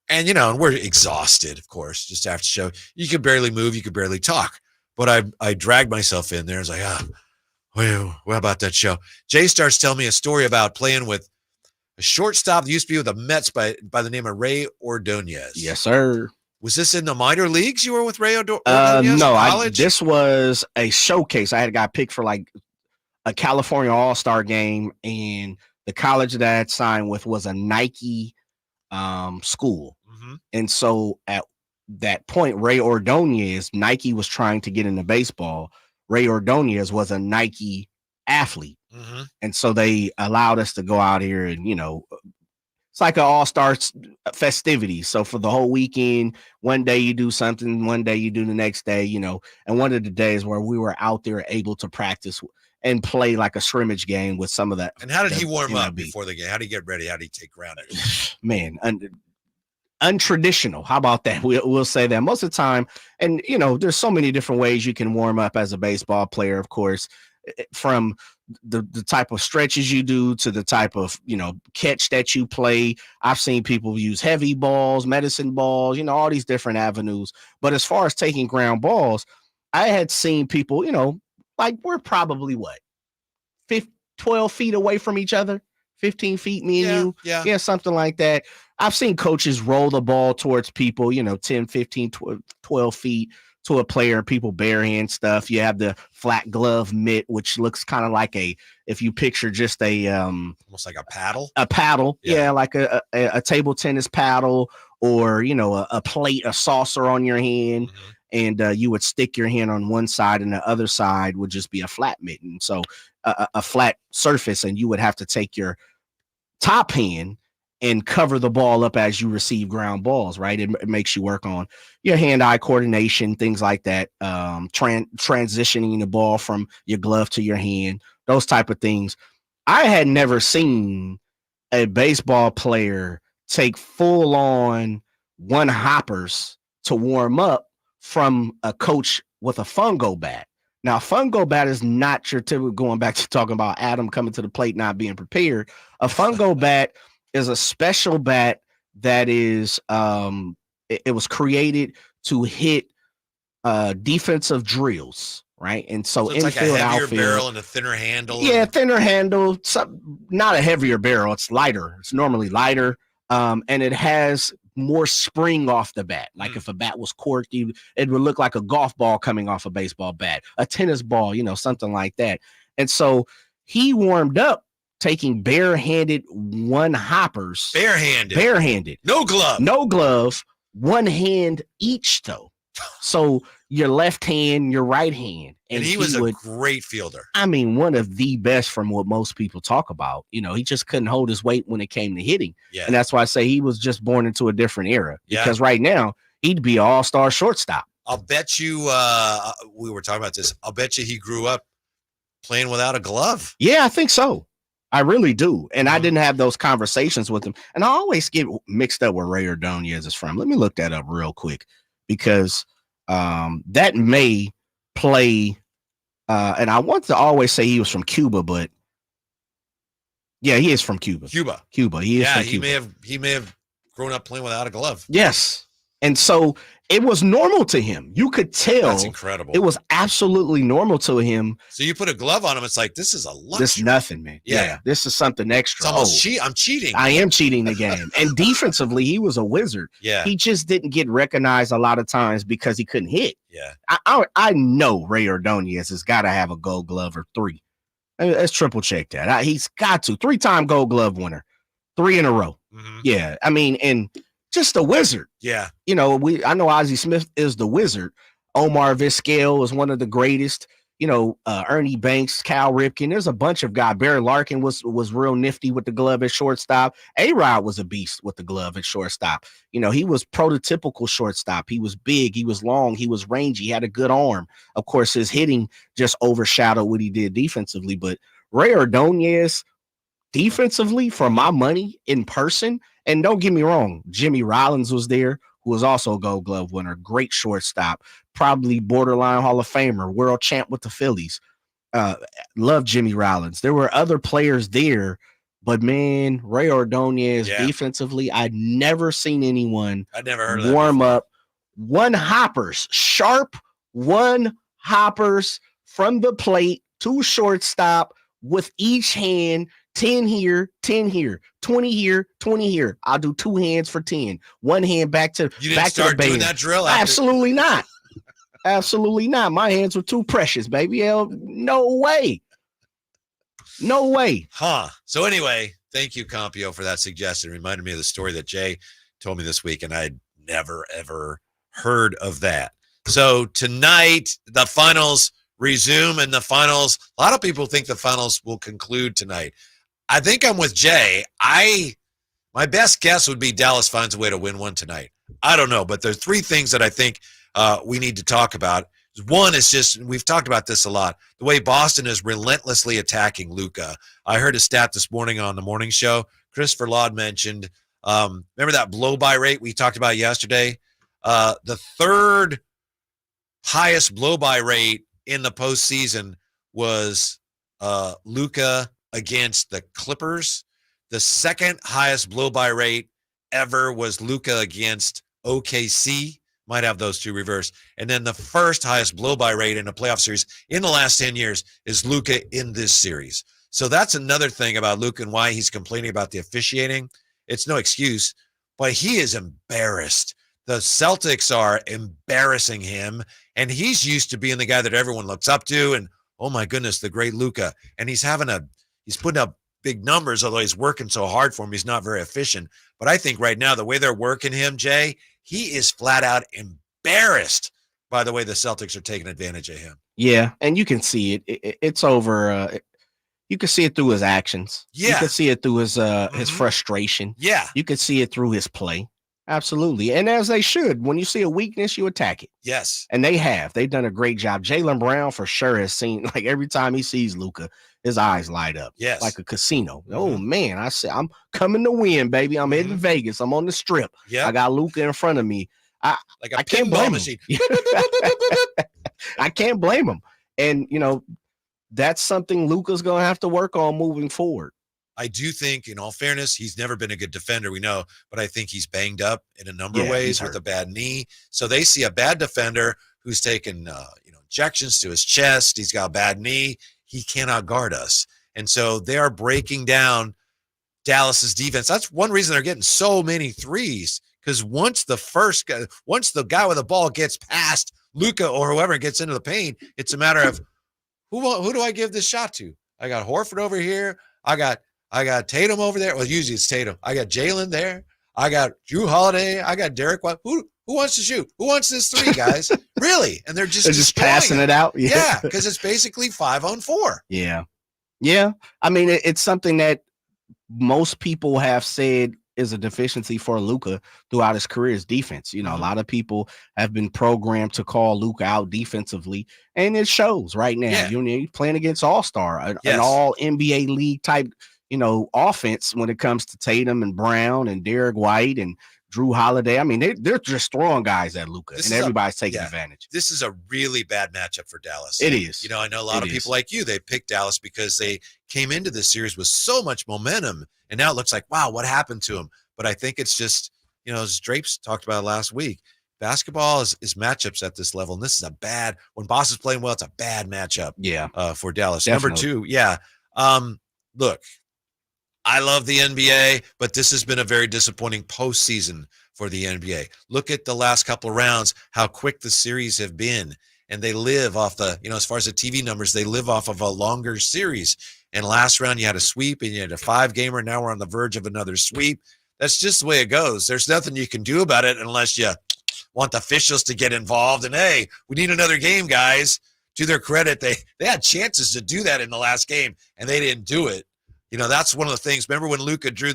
and and we're exhausted, of course, just after the show. You could barely move, you could barely talk. But I dragged myself in there. I was like, what about that show? Jay starts telling me a story about playing with a shortstop that used to be with the Mets by the name of Ray Ordonez. Yes, sir. Was this in the minor leagues you were with Ray Ordonez? No, this was a showcase. I had a guy picked for like a California All-Star game, and the college that I had signed with was a Nike school. And so at that point, Ray Ordonez, Nike was trying to get into baseball. Ray Ordonez was a Nike athlete. And so they allowed us to go out here and, it's like an all-star festivity. So for the whole weekend, one day you do something, one day you do the next day, and one of the days where we were out there able to practice and play like a scrimmage game with some of that. And how did he warm up before the game? How did he get ready? How did he take ground? Man, untraditional. How about that? We'll say that most of the time. And, there's so many different ways you can warm up as a baseball player, of course, from the type of stretches you do to the type of, catch that you play. I've seen people use heavy balls, medicine balls, all these different avenues. But as far as taking ground balls, I had seen people, like we're probably 12 feet away from each other, 15 feet, me and you. Yeah, something like that. I've seen coaches roll the ball towards people, 10, 15, 12 feet to a player, people barehand stuff. You have the flat glove mitt, which looks kind of like if you picture just almost like a paddle. A paddle. Yeah, like a table tennis paddle, or, a plate, a saucer on your hand. And you would stick your hand on one side, and the other side would just be a flat mitten. So a flat surface, and you would have to take your top hand and cover the ball up as you receive ground balls, right? It makes you work on your hand-eye coordination, things like that, transitioning the ball from your glove to your hand, those type of things. I had never seen a baseball player take full-on one-hoppers to warm up from a coach with a fungo bat. Now, fungo bat is not your typical, going back to talking about Adam coming to the plate not being prepared. A fungo bat is a special bat that is it was created to hit defensive drills, right? And so it's infield, like a heavier outfield, barrel and a thinner handle. Yeah, thinner handle. Not a heavier barrel. It's lighter. It's normally lighter, and it has more spring off the bat. Like if a bat was corked, it would look like a golf ball coming off a baseball bat, a tennis ball, something like that. And so he warmed up taking barehanded one hoppers. Barehanded. No glove. One hand each though. So your left hand, your right hand. And he was a great fielder. I mean, one of the best from what most people talk about. He just couldn't hold his weight when it came to hitting. Yeah. And that's why I say he was just born into a different era. Yeah. Because right now, he'd be an all-star shortstop. I'll bet you, we were talking about this, I'll bet you he grew up playing without a glove. Yeah, I think so. I really do. And I didn't have those conversations with him. And I always get mixed up where Ray Ordonez is from. Let me look that up real quick, because that may play, and I want to always say he was from Cuba, but yeah, he is from Cuba. He is from Cuba. He may have grown up playing without a glove. Yes. And so It was normal to him. You could tell. That's incredible. It was absolutely normal to him. So you put a glove on him, it's like, this is a luxury. This is nothing, man. Yeah. This is something extra. It's almost I'm cheating. I am cheating the game. And defensively, he was a wizard. Yeah. He just didn't get recognized a lot of times because he couldn't hit. Yeah. I know Ray Ordonez has got to have a Gold Glove or 3. Let's triple check that. He's got to. 3-time Gold Glove winner. 3 in a row. Mm-hmm. Yeah. I mean, and just a wizard. Yeah. You know, I know Ozzie Smith is the wizard. Omar Vizquel is one of the greatest. You know, Ernie Banks, Cal Ripken. There's a bunch of guys. Barry Larkin was real nifty with the glove at shortstop. A-Rod was a beast with the glove at shortstop. You know, he was prototypical shortstop. He was big. He was long. He was rangy. He had a good arm. Of course, his hitting just overshadowed what he did defensively. But Ray Ordonez, defensively, for my money, in person, and don't get me wrong, Jimmy Rollins was there, who was also a Gold Glove winner, great shortstop, probably borderline Hall of Famer, world champ with the Phillies. Love Jimmy Rollins. There were other players there, but man, Ray Ordonez defensively, I'd never seen anyone warm up. Sharp one hoppers from the plate to shortstop with each hand. 10 here, 10 here, 20 here, 20 here. I'll do 2 hands for 10. 1 hand back to You didn't start doing that drill? Absolutely not. Absolutely not. My hands were too precious, baby. No way. No way. Huh. So anyway, thank you, Compio, for that suggestion. It reminded me of the story that Jay told me this week, and I'd never, ever heard of that. So tonight, the finals resume, and the finals, a lot of people think the finals will conclude tonight. I think I'm with Jay. My best guess would be Dallas finds a way to win one tonight. I don't know, but there's 3 things that I think we need to talk about. One is just, we've talked about this a lot, the way Boston is relentlessly attacking Luka. I heard a stat this morning on the morning show. Christopher Laud mentioned, remember that blow-by rate we talked about yesterday? The 3rd highest blow-by rate in the postseason was Luka against the Clippers. The 2nd highest blow-by rate ever was Luka against OKC. Might have those 2 reversed. And then the 1st highest blow-by rate in a playoff series in the last 10 years is Luka in this series. So that's another thing about Luka and why he's complaining about the officiating. It's no excuse, but he is embarrassed. The Celtics are embarrassing him, and he's used to being the guy that everyone looks up to. And oh my goodness, the great Luka. And he's putting up big numbers, although he's working so hard for him. He's not very efficient. But I think right now, the way they're working him, Jay, he is flat out embarrassed by the way the Celtics are taking advantage of him. Yeah, and you can see it. It's over. You can see it through his actions. Yeah. You can see it through his frustration. Yeah. You can see it through his play. Absolutely. And as they should. When you see a weakness, you attack it. Yes. And they have. They've done a great job. Jaylen Brown, for sure, has seen, like, every time he sees Luka, his eyes light up. Yes. Like a casino. Oh, man. I said, I'm coming to win, baby. I'm heading to Vegas. I'm on the strip. Yeah. I got Luka in front of me. Like a can't blame machine. I can't blame him. And, you know, that's something Luka's going to have to work on moving forward. I do think, in all fairness, he's never been a good defender, we know, but I think he's banged up in a number of ways with a bad knee. So they see a bad defender who's taken, injections to his chest. He's got a bad knee. He cannot guard us. And so they are breaking down Dallas's defense. That's one reason they're getting so many threes, because once the guy with the ball gets past Luka or whoever gets into the paint, it's a matter of who do I give this shot to? I got Horford over here. I got Tatum over there. Well, usually it's Tatum. I got Jalen there. I got Drew Holiday. I got Derek White. Who wants to shoot? Who wants this 3, guys? Really? And they're just passing it out. Yeah, because it's basically 5-on-4. Yeah. Yeah. I mean, it's something that most people have said is a deficiency for Luka throughout his career is defense. You know, a lot of people have been programmed to call Luka out defensively, and it shows right now. Yeah. You're playing against all-star, an all NBA league type, offense when it comes to Tatum and Brown and Derek White and Drew Holiday. I mean, they're just throwing guys at Luka, and everybody's taking advantage. This is a really bad matchup for Dallas. It is. I know a lot of people like you, they picked Dallas because they came into this series with so much momentum, and now it looks like, wow, what happened to them? But I think it's just, as Drapes talked about last week, basketball is matchups at this level. And this is when Boston's playing well, it's a bad matchup. Yeah. For Dallas. Definitely. Number 2. Yeah. Look, I love the NBA, but this has been a very disappointing postseason for the NBA. Look at the last couple of rounds, how quick the series have been. And they live off as far as the TV numbers, they live off of a longer series. And last round you had a sweep and you had a 5-gamer. Now we're on the verge of another sweep. That's just the way it goes. There's nothing you can do about it unless you want the officials to get involved. And, hey, we need another game, guys. To their credit, they had chances to do that in the last game, and they didn't do it. That's one of the things. Remember when Luka drew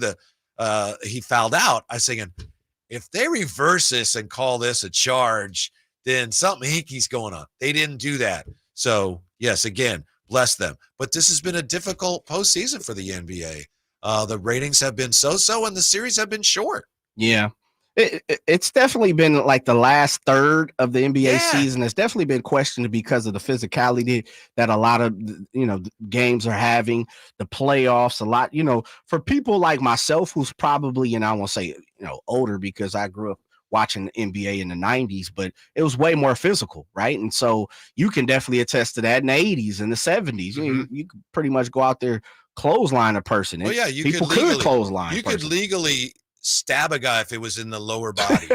he fouled out? I was thinking, if they reverse this and call this a charge, then something hinky's going on. They didn't do that. So, yes, again, bless them. But this has been a difficult postseason for the NBA. The ratings have been so-so, and the series have been short. Yeah. It's definitely been like the last third of the NBA season. It's definitely been questioned because of the physicality that a lot of, games are having, the playoffs, a lot, for people like myself, who's probably, and I won't say, older because I grew up watching the NBA in the 90s, but it was way more physical, right? And so you can definitely attest to that in the 80s and the 70s. Mm-hmm. You could pretty much go out there, clothesline a person. Well, yeah, people could clothesline. You could legally stab a guy if it was in the lower body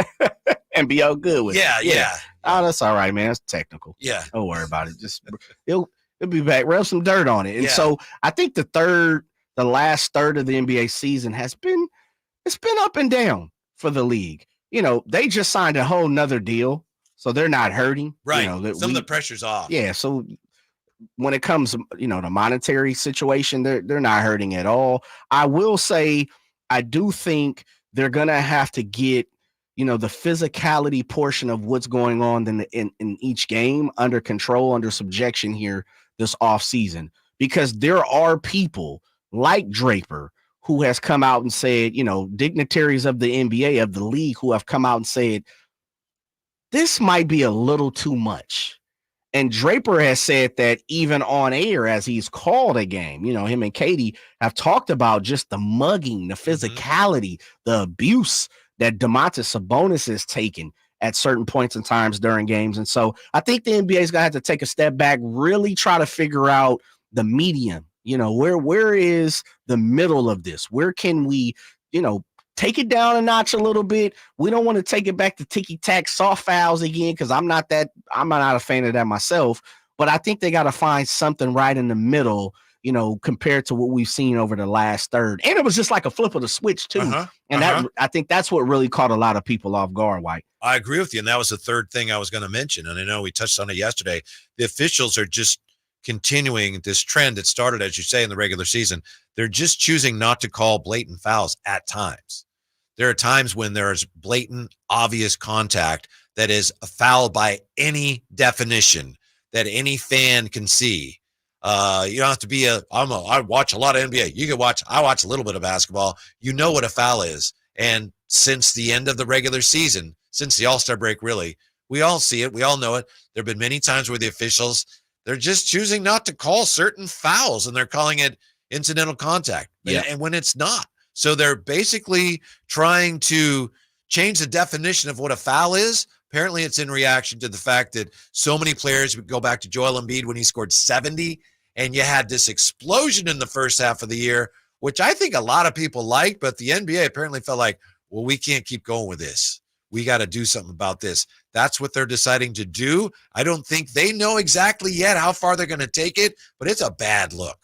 and be all good with it. Yeah. Oh, that's all right, man. It's technical. Yeah. Don't worry about it. Just it'll be back. Rub some dirt on it. And so I think the last third of the NBA season it's been up and down for the league. They just signed a whole nother deal, so they're not hurting. Right. Some of the pressure's off. Yeah. So when it comes, the monetary situation, they're not hurting at all. I will say, I do think they're going to have to get, the physicality portion of what's going on in each game under control, under subjection here this offseason, because there are people like Draper who has come out and said, dignitaries of the NBA, of the league, who have come out and said, this might be a little too much. And Draper has said that even on air as he's called a game, him and Katie have talked about just the mugging, the physicality, the abuse that Domantas Sabonis is taking at certain points in times during games. And so I think the NBA is going to have to take a step back, really try to figure out the medium, where is the middle of this? Where can we, take it down a notch a little bit? We don't want to take it back to ticky-tack soft fouls again, because I'm not a fan of that myself, but I think they got to find something right in the middle, compared to what we've seen over the last third. And it was just like a flip of the switch too. And I think that's what really caught a lot of people off guard, White. I agree with you. And that was the third thing I was going to mention. And I know we touched on it yesterday. The officials are just continuing this trend that started, as you say, in the regular season. They're just choosing not to call blatant fouls at times. There are times when there's blatant, obvious contact that is a foul by any definition that any fan can see. You don't have to be I watch a lot of NBA. I watch a little bit of basketball. You know what a foul is. And since the end of the regular season, since the All-Star break, really, we all see it. We all know it. There have been many times where the officials, they're just choosing not to call certain fouls, and they're calling it incidental contact. Yeah. And when it's not. So they're basically trying to change the definition of what a foul is. Apparently it's in reaction to the fact that so many players would go back to Joel Embiid when he scored 70, and you had this explosion in the first half of the year, which I think a lot of people liked, but the NBA apparently felt like, well, we can't keep going with this. We got to do something about this. That's what they're deciding to do. I don't think they know exactly yet how far they're going to take it, but it's a bad look.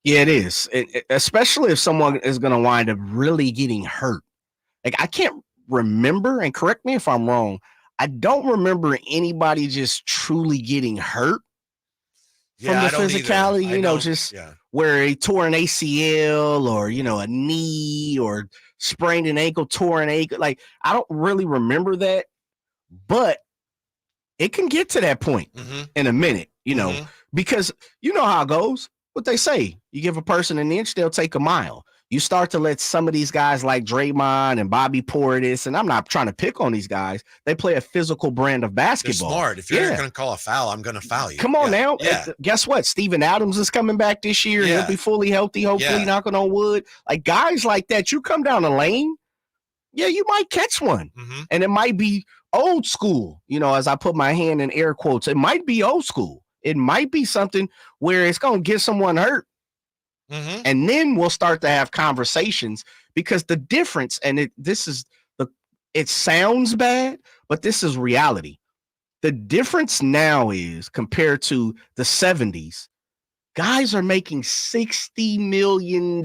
Yeah, it is. Especially if someone is going to wind up really getting hurt. Like, I can't remember, and correct me if I'm wrong, I don't remember anybody just truly getting hurt from the physicality, where he tore an ACL or, a knee, or sprained an ankle, tore an ankle. Like, I don't really remember that, but it can get to that point in a minute, because you know how it goes. What they say, you give a person an inch, they'll take a mile. You start to let some of these guys like Draymond and Bobby Portis, and I'm not trying to pick on these guys. They play a physical brand of basketball. They're smart. If you're going to call a foul, I'm going to foul you. Come on now. Yeah. Guess what? Steven Adams is coming back this year. He'll be fully healthy, hopefully, knocking on wood. Like, guys like that, you come down the lane, you might catch one. And it might be old school, as I put my hand in air quotes. It might be old school. It might be something where it's going to get someone hurt. Mm-hmm. And then we'll start to have conversations, because the difference, and it sounds bad, but this is reality. The difference now is, compared to the 70s, guys are making $60 million.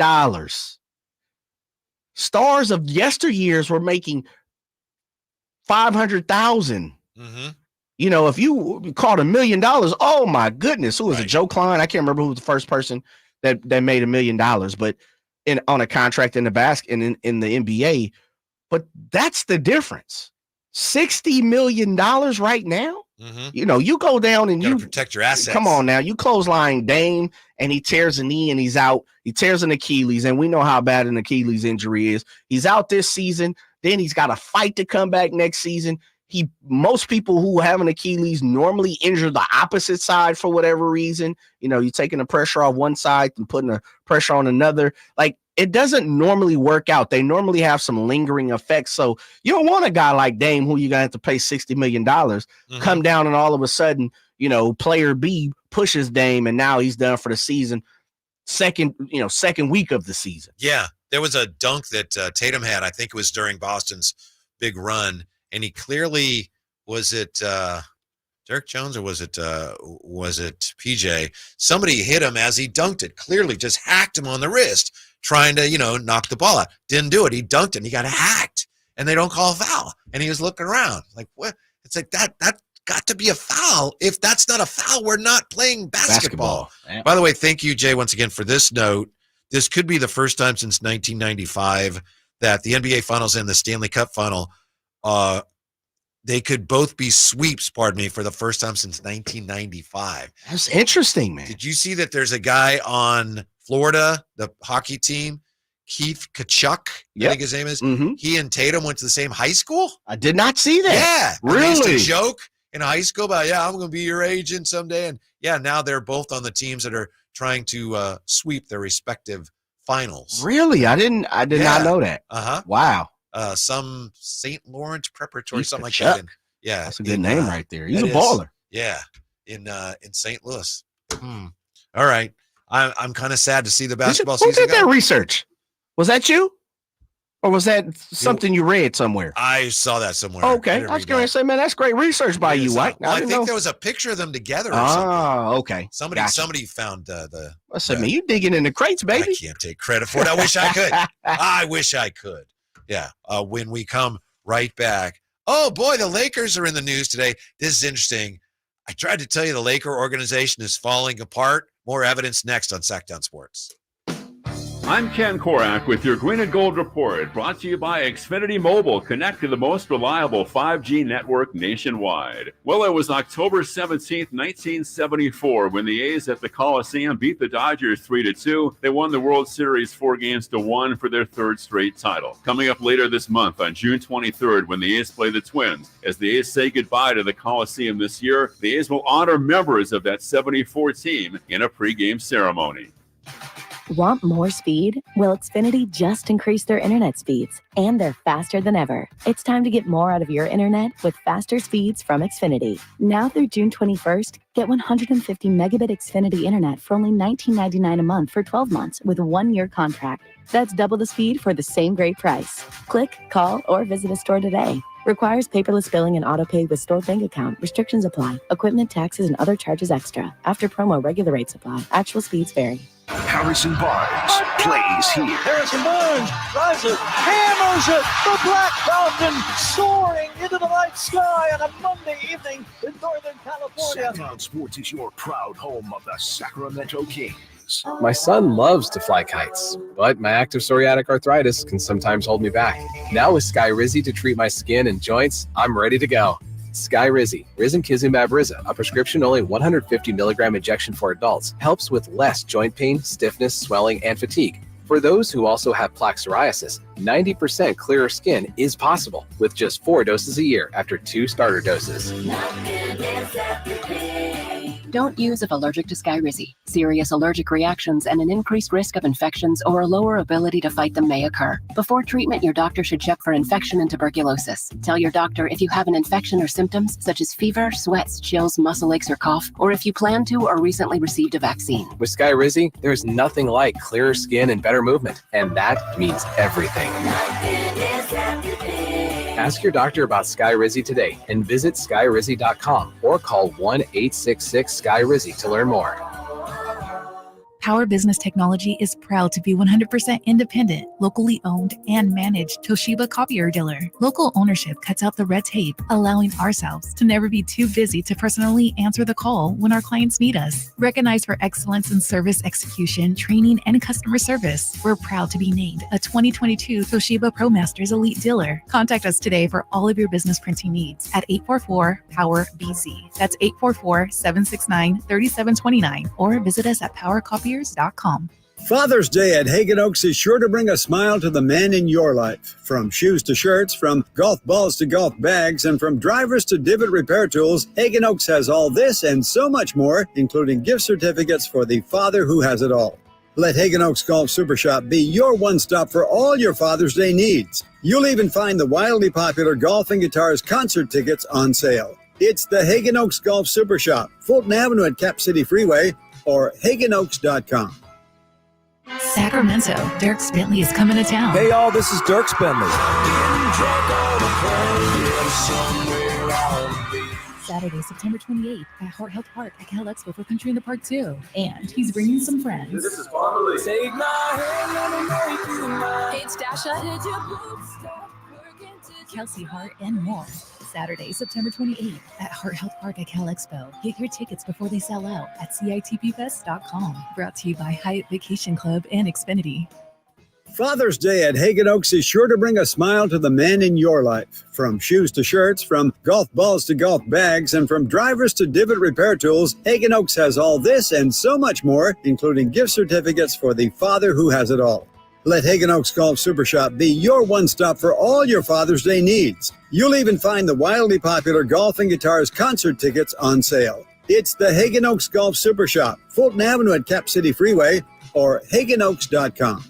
Stars of yesteryears were making $500,000. Mm-hmm. If you caught $1 million, oh my goodness, who was it? Joe Klein? I can't remember who was the first person that made $1 million, but on a contract in the in the NBA. But that's the difference. $60 million right now. Mm-hmm. You go down and you protect your assets. Come on now, you clothesline Dame and he tears a knee and he's out. He tears an Achilles, and we know how bad an Achilles injury is. He's out this season. Then he's got a fight to come back next season. Most people who have an Achilles normally injure the opposite side for whatever reason. You're taking the pressure off one side and putting the pressure on another. Like, it doesn't normally work out. They normally have some lingering effects. So you don't want a guy like Dame, who you're going to have to pay $60 million, come down and all of a sudden, player B pushes Dame and now he's done for the season. Second week of the season. Yeah. There was a dunk that Tatum had. I think it was during Boston's big run. And he clearly, was it Derek Jones or was it PJ? Somebody hit him as he dunked it. Clearly just hacked him on the wrist, trying to, knock the ball out. Didn't do it. He dunked it and he got hacked. And they don't call a foul. And he was looking around like, what? It's like that got to be a foul. If that's not a foul, we're not playing basketball. Yeah. By the way, thank you, Jay, once again for this note. This could be the first time since 1995 that the NBA Finals and the Stanley Cup Final they could both be sweeps, pardon me, for the first time since 1995. That's interesting, man. Did you see that there's a guy on Florida, the hockey team, Keith Kachuk, I think his name is. Mm-hmm. He and Tatum went to the same high school? I did not see that. Yeah. Really? They used to joke in high school about, I'm going to be your agent someday. And now they're both on the teams that are trying to sweep their respective finals. Really? I did not know that. Uh-huh. Wow. Some St. Lawrence Preparatory, something Kachuk. like that. Yeah. That's a good name right there. He's a baller. Yeah. In St. Louis. All right. I'm kind of sad to see the basketball season. Who did that research? Was that you? Or was that something you read somewhere? I saw that somewhere. Okay. I was going to say, man, that's great research by you, White. I think there was a picture of them together or something. Oh, okay. Somebody found Listen, man, you digging in the crates, baby. I can't take credit for it. I wish I could. I wish I could. Yeah. When we come right back. Oh, boy, the Lakers are in the news today. This is interesting. I tried to tell you the Laker organization is falling apart. More evidence next on Sacktown Sports. I'm Ken Korak with your Green and Gold Report, brought to you by Xfinity Mobile. Connect to the most reliable 5G network nationwide. Well, it was October 17th, 1974, when the A's at the Coliseum beat the Dodgers 3-2. They won the World Series 4-1 for their third straight title. Coming up later this month on June 23rd, when the A's play the Twins. As the A's say goodbye to the Coliseum this year, the A's will honor members of that 74 team in a pregame ceremony. Want more speed? Well, Xfinity just increased their internet speeds, and they're faster than ever. It's time to get more out of your internet with faster speeds from Xfinity. Now through June 21st, get 150 megabit Xfinity internet for only $19.99 a month for 12 months with a 1-year contract. That's double the speed for the same great price. Click, call, or visit a store today. Requires paperless billing and auto-pay with stored bank account. Restrictions apply. Equipment, taxes, and other charges extra. After promo, regular rates apply. Actual speeds vary. Harrison Barnes plays here. Harrison Barnes drives it, hammers it. The Black Falcon soaring into the night sky on a Monday evening in Northern California. Sacktown Sports is your proud home of the Sacramento Kings. My son loves to fly kites, but my active psoriatic arthritis can sometimes hold me back. Now with Skyrizi to treat my skin and joints, I'm ready to go. Skyrizi, Risankizumab Riza, a prescription-only 150 milligram injection for adults, helps with less joint pain, stiffness, swelling, and fatigue. For those who also have plaque psoriasis, 90% clearer skin is possible with just 4 doses a year after 2 starter doses. Don't use if allergic to Skyrizi. Serious allergic reactions and an increased risk of infections or a lower ability to fight them may occur. Before treatment, your doctor should check for infection and tuberculosis. Tell your doctor if you have an infection or symptoms such as fever, sweats, chills, muscle aches, or cough, or if you plan to or recently received a vaccine. With Skyrizi, there's nothing like clearer skin and better movement, and that means everything. Ask your doctor about Skyrizi today and visit skyrizi.com or call 1-866-SKY-RIZZI to learn more. Power Business Technology is proud to be 100% independent, locally owned, and managed Toshiba copier dealer. Local ownership cuts out the red tape, allowing ourselves to never be too busy to personally answer the call when our clients need us. Recognized for excellence in service execution, training, and customer service, we're proud to be named a 2022 Toshiba ProMasters Elite Dealer. Contact us today for all of your business printing needs at 844-POWER-BZ. That's 844-769-3729, or visit us at PowerCopier.com. Father's Day at Hagen Oaks is sure to bring a smile to the man in your life. From shoes to shirts, from golf balls to golf bags, and from drivers to divot repair tools, Hagen Oaks has all this and so much more, including gift certificates for the father who has it all. Let Hagen Oaks Golf Super Shop be your one-stop for all your Father's Day needs. You'll even find the wildly popular Golf and Guitars concert tickets on sale. It's the Hagen Oaks Golf Super Shop, Fulton Avenue at Cap City Freeway, or hagenoaks.com. Sacramento, Dirks Bentley is coming to town. Hey y'all, this is Dirks Bentley. Saturday, September 28th at Hart Health Park at Cal Expo for Country in the Park 2. And he's bringing some friends. This is Farmerly. Take my hand, let me make you mine. It's Dasha, Kelsey Hart, and more. Saturday, September 28th at Hart Health Park at Cal Expo. Get your tickets before they sell out at CITPfest.com. Brought to you by Hyatt Vacation Club and Xfinity. Father's Day at Hagen Oaks is sure to bring a smile to the man in your life. From shoes to shirts, from golf balls to golf bags, and from drivers to divot repair tools, Hagen Oaks has all this and so much more, including gift certificates for the father who has it all. Let Hagen Oaks Golf Super Shop be your one-stop for all your Father's Day needs. You'll even find the wildly popular Golf and Guitars concert tickets on sale. It's the Hagen Oaks Golf Super Shop, Fulton Avenue at Cap City Freeway, or hagenoaks.com.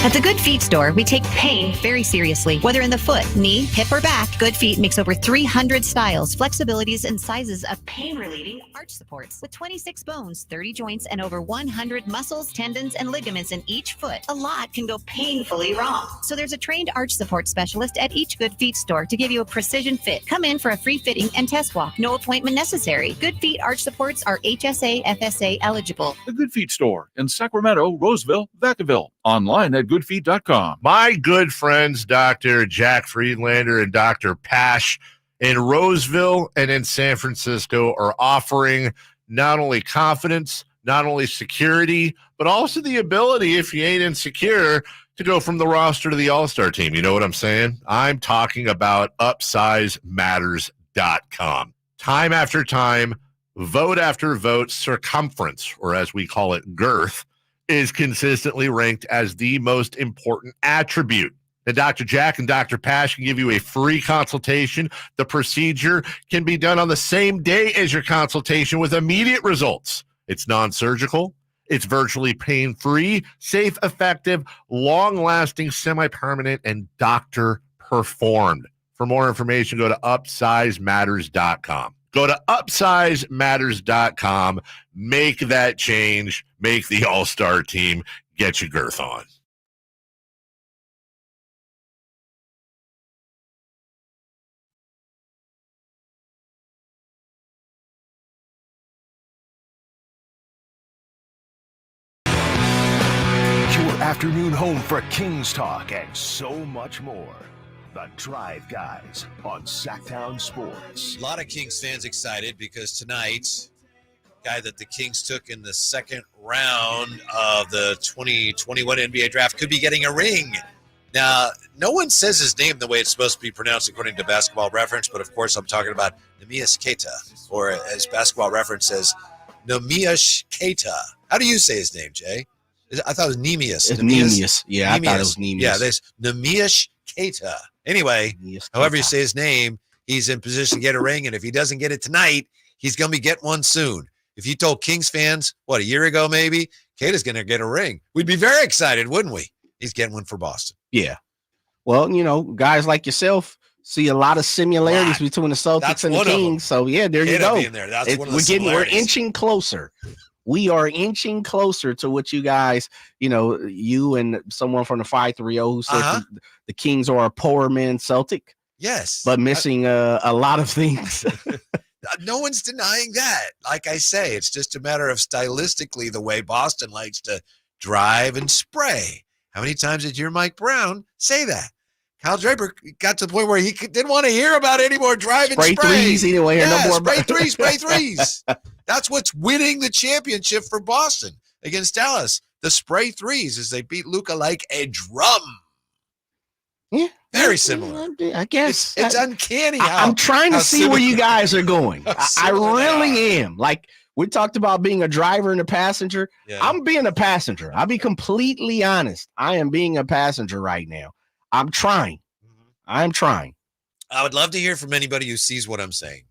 At the Good Feet store, we take pain very seriously. Whether in the foot, knee, hip, or back, Good Feet makes over 300 styles, flexibilities, and sizes of pain-relieving arch supports. With 26 bones, 30 joints, and over 100 muscles, tendons, and ligaments in each foot, a lot can go painfully wrong. So there's a trained arch support specialist at each Good Feet store to give you a precision fit. Come in for a free fitting and test walk. No appointment necessary. Good Feet arch supports are HSA, FSA eligible. The Good Feet store in Sacramento, Roseville, Vacaville. Online at goodfeet.com. My good friends, Dr. Jack Friedlander and Dr. Pash in Roseville and in San Francisco are offering not only confidence, not only security, but also the ability, if you ain't insecure, to go from the roster to the all-star team. You know what I'm saying? I'm talking about UpsizeMatters.com. Time after time, vote after vote, circumference, or as we call it, girth, is consistently ranked as the most important attribute. And Dr. Jack and Dr. Pash can give you a free consultation. The procedure can be done on the same day as your consultation with immediate results. It's non-surgical. It's virtually pain-free, safe, effective, long-lasting, semi-permanent, and doctor-performed. For more information, go to UpsizeMatters.com. Go to UpsizeMatters.com. Make that change. Make the all-star team. Get your girth on. Your afternoon home for Kings talk and so much more. The Drive Guys on Sacktown Sports. A lot of Kings fans excited because tonight, guy that the Kings took in the second round of the 2021 NBA draft could be getting a ring. Now, no one says his name the way it's supposed to be pronounced according to Basketball Reference, but of course I'm talking about Neemias Queta, or as Basketball Reference says, Neemias Queta. How do you say his name, Jay? I thought it was Neemias. It's Neemias. Yeah, I thought it was Neemias. Yeah, there's Neemias Keita. Anyway, however you say his name, he's in position to get a ring, and if he doesn't get it tonight, he's going to be getting one soon. If you told Kings fans, a year ago maybe, Keita's going to get a ring, we'd be very excited, wouldn't we? He's getting one for Boston. Yeah. Well, guys like yourself see a lot of similarities between the Celtics and the Kings. So, yeah, there you go. We're inching closer. We are inching closer to what you guys, you and someone from the 530 who said the Kings are a poor man's Celtic. Yes. But missing a lot of things. No one's denying that. Like I say, it's just a matter of stylistically the way Boston likes to drive and spray. How many times did you hear Mike Brown say that? Kyle Draper got to the point where he didn't want to hear about any more drive and spray. Threes. He didn't want to hear no more. Spray threes. That's what's winning the championship for Boston against Dallas. The spray threes as they beat Luka like a drum. Yeah. Very similar. I guess. It's uncanny. I'm trying to see where you guys are going. I really am. Like, we talked about being a driver and a passenger. Yeah. I'm being a passenger. I'll be completely honest. I am being a passenger right now. I'm trying. I'm trying. I would love to hear from anybody who sees what I'm saying.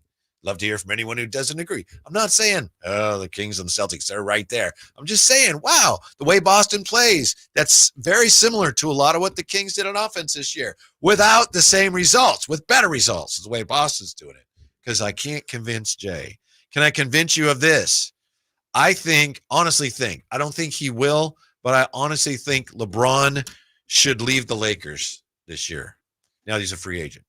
Love to hear from anyone who doesn't agree. I'm not saying, the Kings and the Celtics, they're right there. I'm just saying, wow, the way Boston plays, that's very similar to a lot of what the Kings did on offense this year without the same results, with better results is the way Boston's doing it. Because I can't convince Jay. Can I convince you of this? I honestly think, I don't think he will, but I honestly think LeBron should leave the Lakers this year. Now he's a free agent.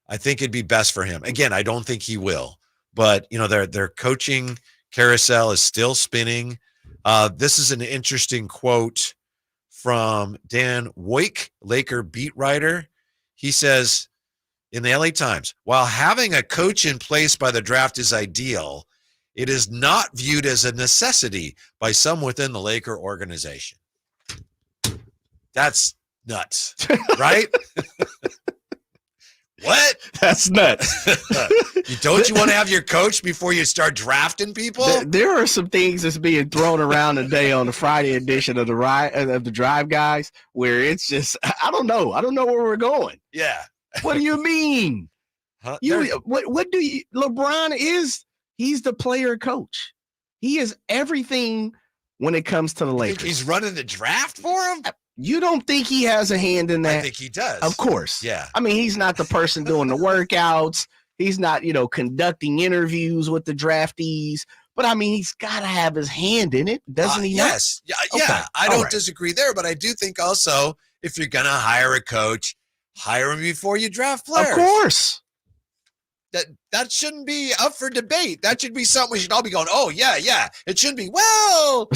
I think it'd be best for him. Again, I don't think he will, but their coaching carousel is still spinning. This is an interesting quote from Dan Woik, Laker beat writer. He says in the LA Times, while having a coach in place by the draft is ideal, it is not viewed as a necessity by some within the Laker organization. That's nuts, right? What? That's nuts. Don't you want to have your coach before you start drafting people? There are some things that's being thrown around today on the Friday edition of the Drive Guys where it's just, I don't know. I don't know where we're going. Yeah. What do you mean? Huh? What do you, LeBron he's the player coach. He is everything when it comes to the Lakers. He's running the draft for him? You don't think he has a hand in that? I think he does. Of course. Yeah. I mean, he's not the person doing the workouts. He's not, not interviews with the draftees. But, I mean, he's got to have his hand in it, doesn't he? Yes. Yeah. Okay. I don't disagree there, but I do think also if you're going to hire a coach, hire him before you draft players. Of course. That shouldn't be up for debate. That should be something we should all be going, oh, yeah. It shouldn't be, well,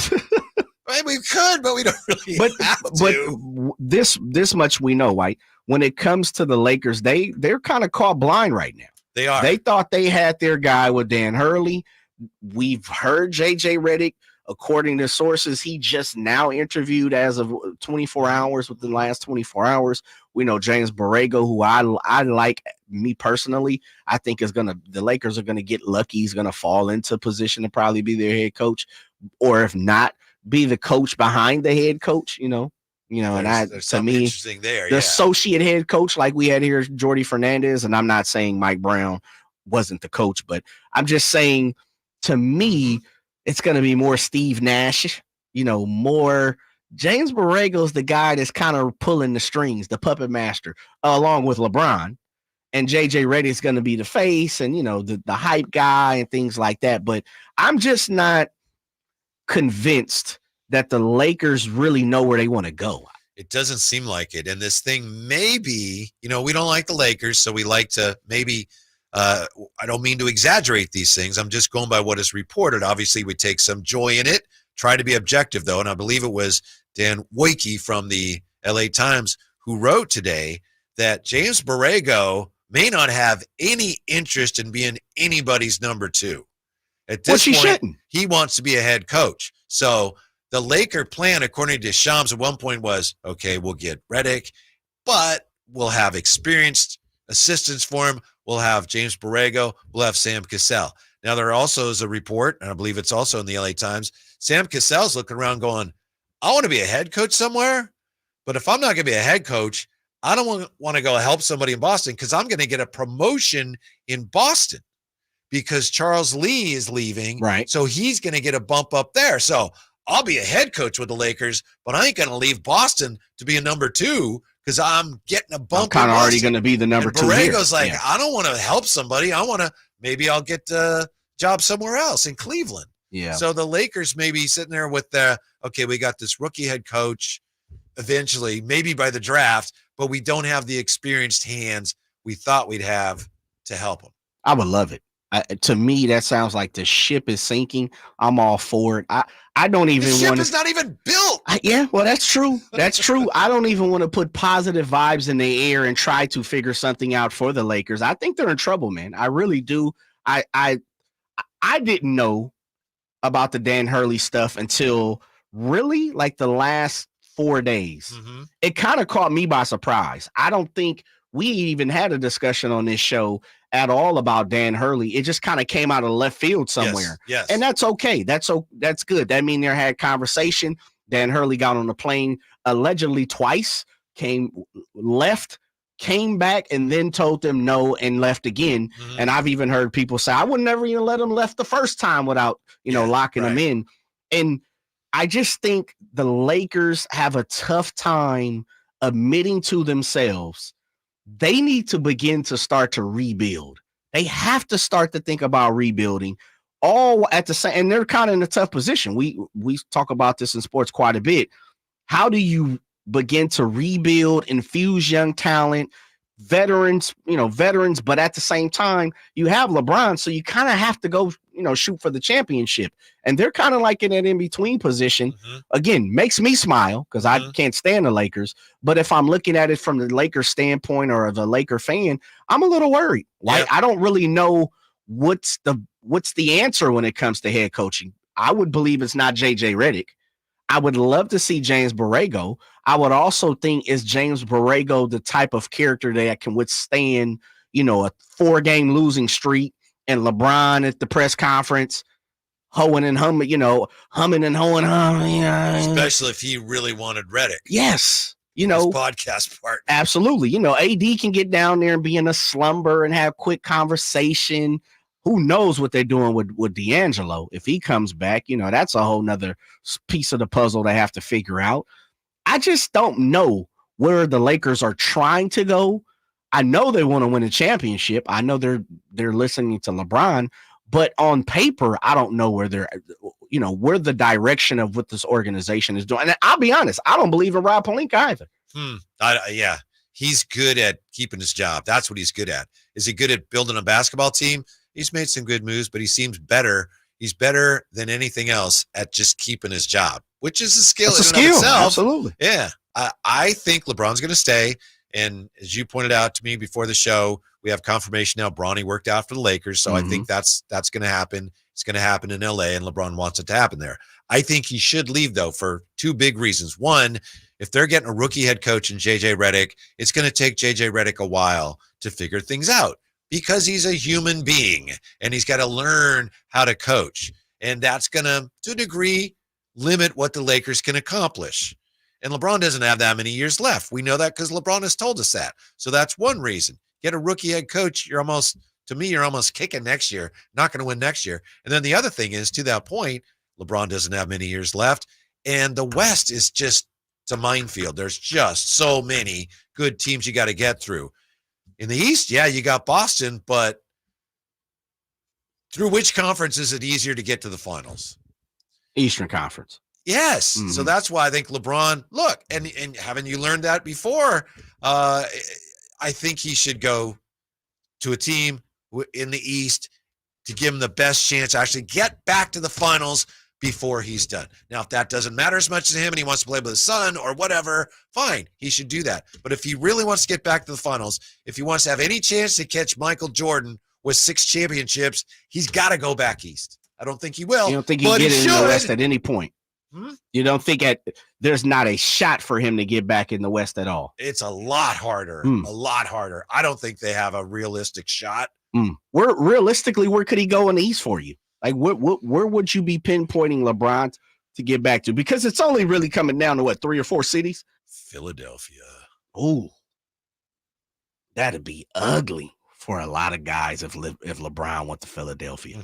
I mean, we could, but we don't really have to. But this much we know, White. When it comes to the Lakers, they're kind of caught blind right now. They are. They thought they had their guy with Dan Hurley. We've heard J.J. Redick. According to sources, he just now interviewed as of 24 hours, within the last 24 hours. We know James Borrego, who I like, me personally, I think the Lakers are going to get lucky. He's going to fall into position to probably be their head coach, or if not, be the coach behind the head coach, and there's to me, interesting there, the associate head coach, like we had here, Jordy Fernandez, and I'm not saying Mike Brown wasn't the coach, but I'm just saying, to me, it's going to be more Steve Nash, more James Borrego's the guy that's kind of pulling the strings, the puppet master, along with LeBron, and JJ Redick's going to be the face and, the hype guy and things like that. But I'm just not convinced that the Lakers really know where they want to go. It doesn't seem like it. And this thing maybe, we don't like the Lakers, so we like to maybe, I don't mean to exaggerate these things. I'm just going by what is reported. Obviously, we take some joy in it, try to be objective, though. And I believe it was Dan Woike from the LA Times who wrote today that James Borrego may not have any interest in being anybody's number two. At this point, he wants to be a head coach. So the Laker plan, according to Shams at one point, was, okay, we'll get Redick, but we'll have experienced assistants for him. We'll have James Borrego. We'll have Sam Cassell. Now, there also is a report, and I believe it's also in the LA Times, Sam Cassell's looking around going, I want to be a head coach somewhere, but if I'm not going to be a head coach, I don't want to go help somebody in Boston because I'm going to get a promotion in Boston because Charles Lee is leaving. Right. So he's going to get a bump up there. So I'll be a head coach with the Lakers, but I ain't going to leave Boston to be a number 2 because I'm getting a bump. I'm kind of already going to be the number 2 here. Borrego's like, I don't want to help somebody. Maybe I'll get a job somewhere else in Cleveland. Yeah. So the Lakers may be sitting there with okay, we got this rookie head coach eventually, maybe by the draft, but we don't have the experienced hands we thought we'd have to help them. I would love it. To me, that sounds like the ship is sinking. I'm all for it. I don't even want to. The ship is not even built. Yeah, well, that's true. That's true. I don't even want to put positive vibes in the air and try to figure something out for the Lakers. I think they're in trouble, man. I really do. I didn't know about the Dan Hurley stuff until really like the last 4 days. Mm-hmm. It kind of caught me by surprise. I don't think we even had a discussion on this show at all about Dan Hurley. It just kind of came out of left field somewhere. Yes. And that's okay. That's good. That means there had conversation. Dan Hurley got on the plane allegedly twice, left, came back, and then told them no and left again. Mm-hmm. And I've even heard people say, I would never even let him left the first time without, locking him in. And I just think the Lakers have a tough time admitting to themselves they need to begin to start to rebuild. They have to start to think about rebuilding all at the same, and they're kind of in a tough position. We talk about this in sports quite a bit. How do you begin to rebuild, infuse young talent, veterans, but at the same time, you have LeBron, so you kind of have to go, shoot for the championship. And they're kind of like in an in-between position. Mm-hmm. Again, makes me smile because I can't stand the Lakers. But if I'm looking at it from the Lakers standpoint or the Laker fan, I'm a little worried. Like, I don't really know what's the answer when it comes to head coaching. I would believe it's not JJ Redick. I would love to see James Borrego. I would also think, is James Borrego the type of character that can withstand, a 4-game losing streak and LeBron at the press conference, hoeing and humming, humming and hoeing. Especially if he really wanted Redick. Yes. His podcast part. Absolutely. AD can get down there and be in a slumber and have quick conversation. Who knows what they're doing with D'Angelo? If he comes back, that's a whole nother piece of the puzzle they have to figure out. I just don't know where the Lakers are trying to go. I know they want to win a championship. I know they're listening to LeBron, but on paper, I don't know where they're, where the direction of what this organization is doing. And I'll be honest, I don't believe in Rob Pelinka either. Yeah. He's good at keeping his job. That's what he's good at. Is he good at building a basketball team? He's made some good moves, but he seems better. He's better than anything else at just keeping his job, which is a skill. It's a skill. Itself. Absolutely. Yeah. I think LeBron's going to stay. And as you pointed out to me before the show, we have confirmation now. Bronny worked out for the Lakers. So I think that's going to happen. It's going to happen in LA, and LeBron wants it to happen there. I think he should leave, though, for 2 big reasons. One, if they're getting a rookie head coach in JJ Redick, it's going to take JJ Redick a while to figure things out because he's a human being and he's got to learn how to coach. And that's going to a degree, limit what the Lakers can accomplish. And LeBron doesn't have that many years left. We know that because LeBron has told us that. So that's one reason. Get a rookie head coach. You're almost kicking next year, not going to win next year. And then the other thing is, to that point, LeBron doesn't have many years left. And the West is just, it's a minefield. There's just so many good teams you got to get through. In the East, yeah, you got Boston, but through which conference is it easier to get to the finals? Eastern Conference. Yes. Mm-hmm. So that's why I think LeBron, look, and haven't you learned that before? I think he should go to a team in the East to give him the best chance to actually get back to the finals before he's done. Now, if that doesn't matter as much to him and he wants to play with his son or whatever, fine, he should do that. But if he really wants to get back to the finals, if he wants to have any chance to catch Michael Jordan with 6 championships, he's got to go back East. I don't think he will. You don't think he can get in the West at any point? You don't think there's not a shot for him to get back in the West at all? It's a lot harder. A lot harder. I don't think they have a realistic shot. Where could he go in the East for you? Like, where would you be pinpointing LeBron to get back to, because it's only really coming down to what, 3 or 4 cities? Philadelphia. Oh, that'd be ugly for a lot of guys if LeBron went to Philadelphia.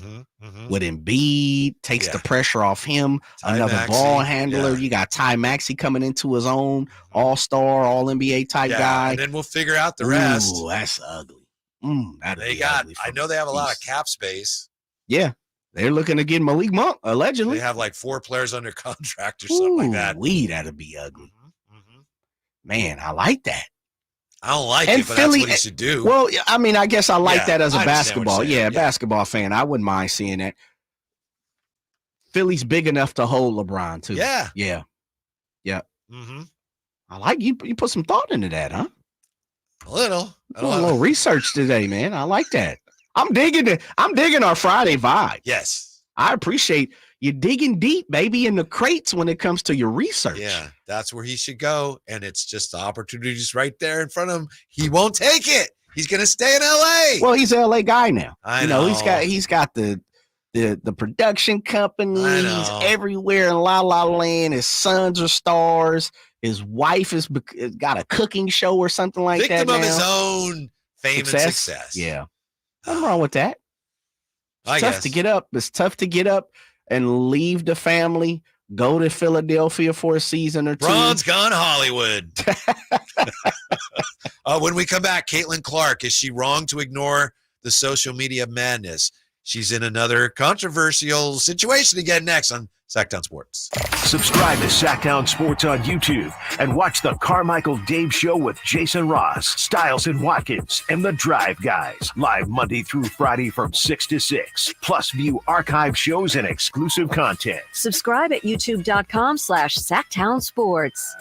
With Embiid, takes the pressure off him. Another ball handler. You got Ty Maxey coming into his own, all-star, all-NBA type guy. And then we'll figure out the rest. Ooh, that's ugly. Ugly I know they have a lot of cap space. Yeah. They're looking to get Malik Monk, allegedly. They have like 4 players under contract or something like that. That'd be ugly. Man, I like that. I don't like it, but that's what he should do. Well, I mean, I guess I like that as a basketball. Yeah, basketball fan. I wouldn't mind seeing that. Philly's big enough to hold LeBron, too. Yeah. I like you. You put some thought into that, huh? A little. A little research today, man. I like that. I'm digging our Friday vibe. Yes. I appreciate you digging deep, baby, in the crates when it comes to your research. Yeah, that's where he should go. And it's just the opportunities right there in front of him. He won't take it. He's going to stay in LA. Well, he's an LA guy now. I know. He's got the production companies everywhere in La La Land. His sons are stars. His wife has got a cooking show or something like that. Victim of his own fame and success. Yeah. Nothing wrong with that. It's tough to get up. It's tough to get up and leave the family, go to Philadelphia for a season or two. Bron's gone Hollywood. When we come back, Caitlin Clark, is she wrong to ignore the social media madness? She's in another controversial situation again next on Sacktown Sports. Subscribe to Sacktown Sports on YouTube and watch the Carmichael Dave Show with Jason Ross, Stiles and Watkins, and the Drive Guys. Live Monday through Friday from 6 to 6. Plus view archive shows and exclusive content. Subscribe at youtube.com/Sacktown Sports.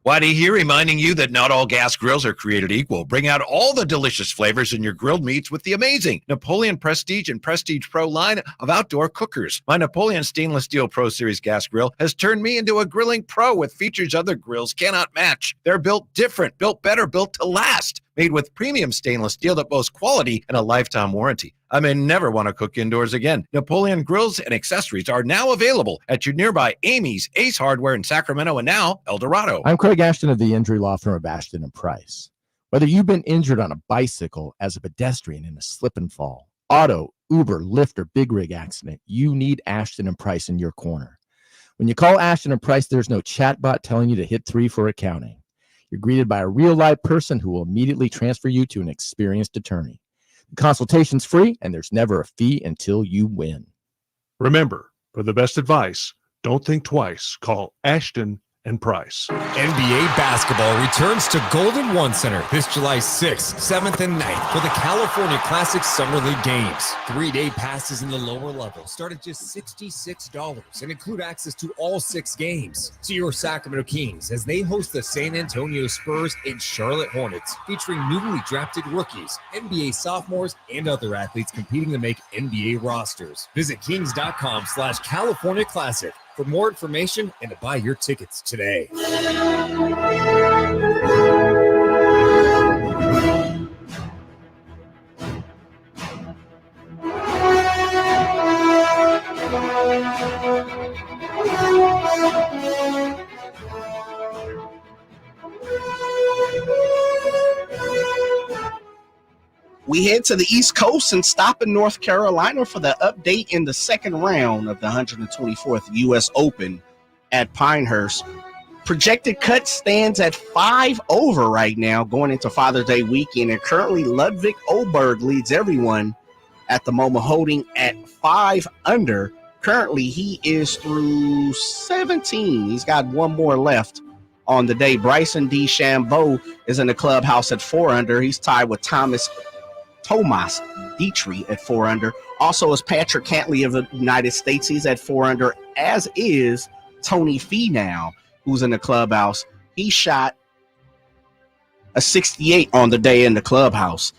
Whitey here, reminding you that not all gas grills are created equal. Bring out all the delicious flavors in your grilled meats with the amazing Napoleon Prestige and Prestige Pro line of outdoor cookers. My Napoleon Stainless Steel Pro Series gas grill has turned me into a grilling pro with features other grills cannot match. They're built different, built better, built to last. Made with premium stainless steel that boasts quality and a lifetime warranty. I may never want to cook indoors again. Napoleon grills and accessories are now available at your nearby Amy's, Ace Hardware in Sacramento, and now El Dorado. I'm Craig Ashton of the injury law firm of Ashton and Price. Whether you've been injured on a bicycle, as a pedestrian in a slip and fall, auto, Uber, Lyft, or big rig accident, you need Ashton and Price in your corner. When you call Ashton and Price, there's no chatbot telling you to hit 3 for accounting. You're greeted by a real-life person who will immediately transfer you to an experienced attorney. The consultation's free, and there's never a fee until you win. Remember, for the best advice, don't think twice. Call Ashton and Price. NBA basketball returns to Golden One Center this July 6th, 7th, and 9th for the California Classic Summer League games. 3-day passes in the lower level start at just $66 and include access to all 6 games. See your Sacramento Kings as they host the San Antonio Spurs and Charlotte Hornets, featuring newly drafted rookies, NBA sophomores, and other athletes competing to make NBA rosters. Visit kings.com/California Classic for more information and to buy your tickets today. We head to the East Coast and stop in North Carolina for the update in the second round of the 124th U.S. Open at Pinehurst. Projected cut stands at 5 over right now going into Father's Day weekend, and currently Ludwig Oberg leads everyone at the moment, holding at 5 under. Currently, he is through 17. He's got one more left on the day. Bryson DeChambeau is in the clubhouse at 4 under. He's tied with Tomas Dietrich at 4 under. Also is Patrick Cantley of the United States. He's at 4 under, as is Tony Finau, who's in the clubhouse. He shot a 68 on the day in the clubhouse.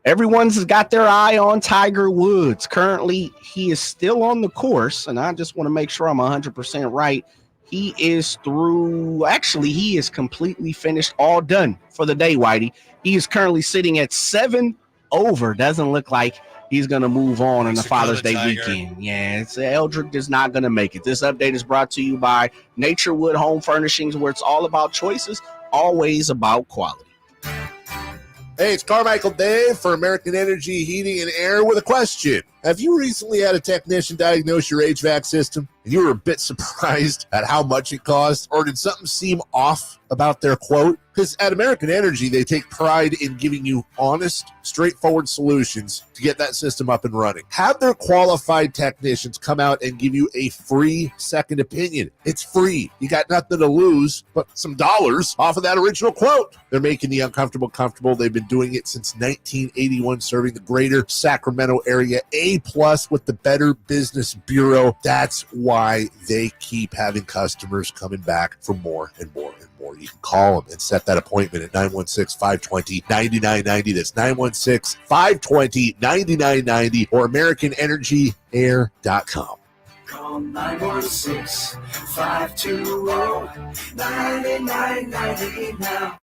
Everyone's got their eye on Tiger Woods. Currently, he is still on the course, and I just want to make sure I'm 100% right. He is through, actually, he is completely finished, all done for the day, Whitey. He is currently sitting at 7 over. Doesn't look like he's going to move on the Father's Day Tiger. weekend. Yeah, it's Eldrick is not going to make it. This update is brought to you by Naturewood Home Furnishings, where it's all about choices, always about quality. Hey, it's Carmichael Dave for American Energy Heating and Air with a question. Have you recently had a technician diagnose your HVAC system and you were a bit surprised at how much it cost? Or did something seem off about their quote? Because at American Energy, they take pride in giving you honest, straightforward solutions to get that system up and running. Have their qualified technicians come out and give you a free second opinion. It's free. You got nothing to lose but some dollars off of that original quote. They're making the uncomfortable comfortable. They've been doing it since 1981, serving the greater Sacramento area. A+ with the Better Business Bureau. That's why they keep having customers coming back for more and more and more. You can call them and set that appointment at 916-520-9990. That's 916-520-9990 or AmericanEnergyAir.com. Call 916-520-9990 now.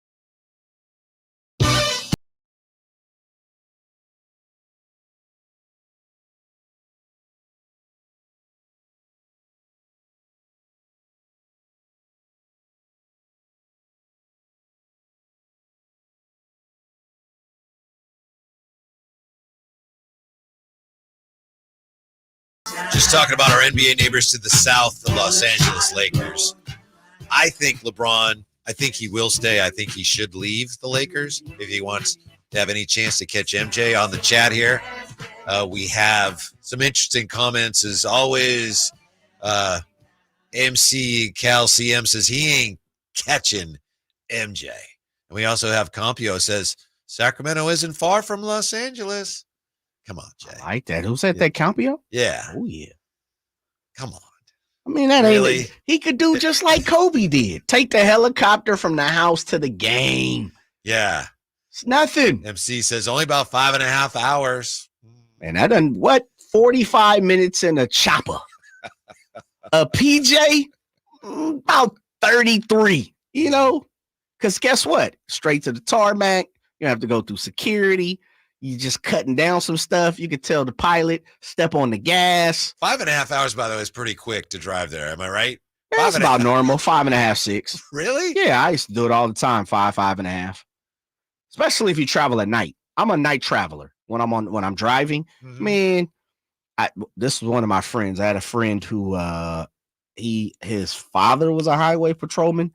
Just talking about our NBA neighbors to the south, the Los Angeles Lakers. I think LeBron, I think he will stay. I think he should leave the Lakers if he wants to have any chance to catch MJ. On the chat here, we have some interesting comments as always. MC Cal CM says he ain't catching MJ. And we also have Compio says Sacramento isn't far from Los Angeles. Come on, Jay. I like that. Who said that, Campio? Yeah. Oh, yeah. Come on. I mean, that Really? ain't. He could do just like Kobe did. Take the helicopter from the house to the game. Yeah. It's nothing. MC says only about 5.5 hours. And that done, 45 minutes in a chopper. A PJ, about 33, because guess what? Straight to the tarmac. You have to go through security. You just cutting down some stuff. You could tell the pilot, step on the gas. 5.5 hours, by the way, is pretty quick to drive there. Am I right? That's about normal. 5.5, 6. Really? Yeah, I used to do it all the time. 5.5. Especially if you travel at night. I'm a night traveler when I'm driving. Mm-hmm. Man, this was one of my friends. I had a friend who his father was a highway patrolman,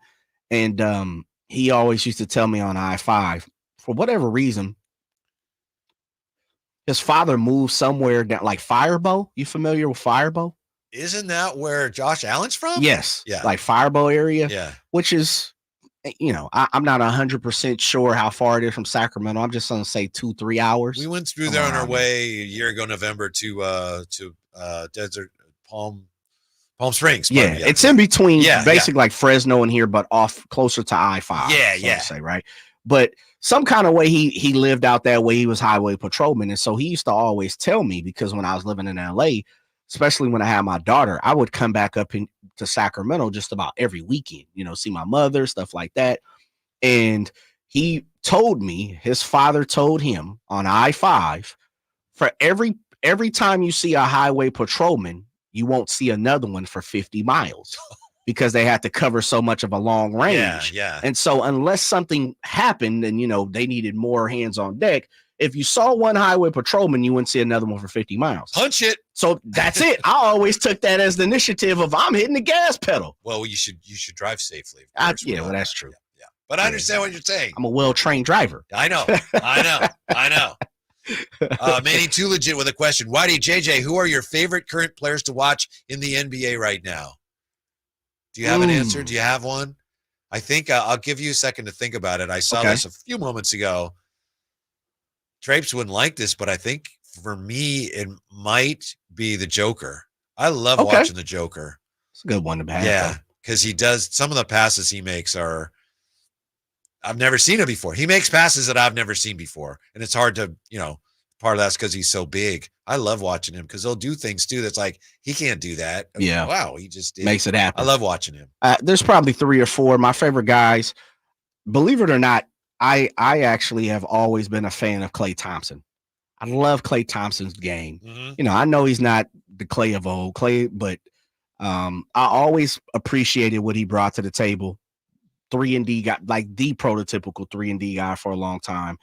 and he always used to tell me on I-5, for whatever reason, his father moved somewhere down like Firebow. You familiar with Firebow? Isn't that where Josh Allen's from? Yes. Yeah. Like Firebow area. Yeah. Which is, I'm not 100% sure how far it is from Sacramento. I'm just going to say 2-3 hours. We went through there on our way a year ago, November, to Desert Palm Springs. Yeah, it's in between, basically like Fresno and here, but off closer to I-5. Yeah. To say, right? But some kind of way he lived out that way. He was highway patrolman, and so he used to always tell me, because when I was living in LA, especially when I had my daughter, I would come back up to Sacramento just about every weekend, see my mother, stuff like that. And he told me his father told him on I-5, for every time you see a highway patrolman, you won't see another one for 50 miles because they had to cover so much of a long range. Yeah. And so unless something happened and, they needed more hands on deck, if you saw one highway patrolman, you wouldn't see another one for 50 miles. Punch it. So that's it. I always took that as the initiative of I'm hitting the gas pedal. Well, you should drive safely. Well, that's true. Yeah. But I understand what you're saying. I'm a well-trained driver. I know. Manny Too Legit with a question. Whitey, JJ, who are your favorite current players to watch in the NBA right now? Do you have an answer? Do you have one? I think I'll give you a second to think about it. I saw this a few moments ago. Drapes wouldn't like this, but I think for me, it might be the Joker. I love watching the Joker. It's a good one to have. Yeah, because he does some of the passes he makes are I've never seen it before. He makes passes that I've never seen before, and it's hard to, part of that's because he's so big. I love watching him because he'll do things too that's like he can't do that. Yeah, wow, he just did. Makes it happen. I love watching him. There's probably 3 or 4 my favorite guys. Believe it or not, I actually have always been a fan of Klay Thompson. I love Klay Thompson's game. Mm-hmm. I know he's not the Klay of old, but I always appreciated what he brought to the table. 3-and-D guy, like the prototypical 3-and-D guy for a long time.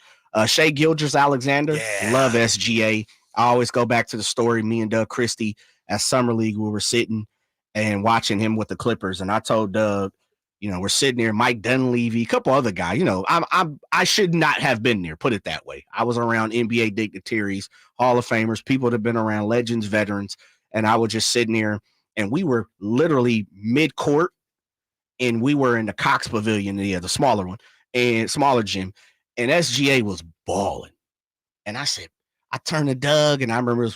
Shai Gilgeous-Alexander, love SGA. I always go back to the story. Me and Doug Christie at Summer League, we were sitting and watching him with the Clippers, and I told Doug, we're sitting there, Mike Dunleavy, a couple other guys. I should not have been there, put it that way. I was around NBA dignitaries, Hall of Famers, people that have been around, legends, veterans, and I was just sitting there, and we were literally mid-court, and we were in the Cox Pavilion, the smaller one, and smaller gym, and SGA was balling. And I said, I turned to Doug, and I remember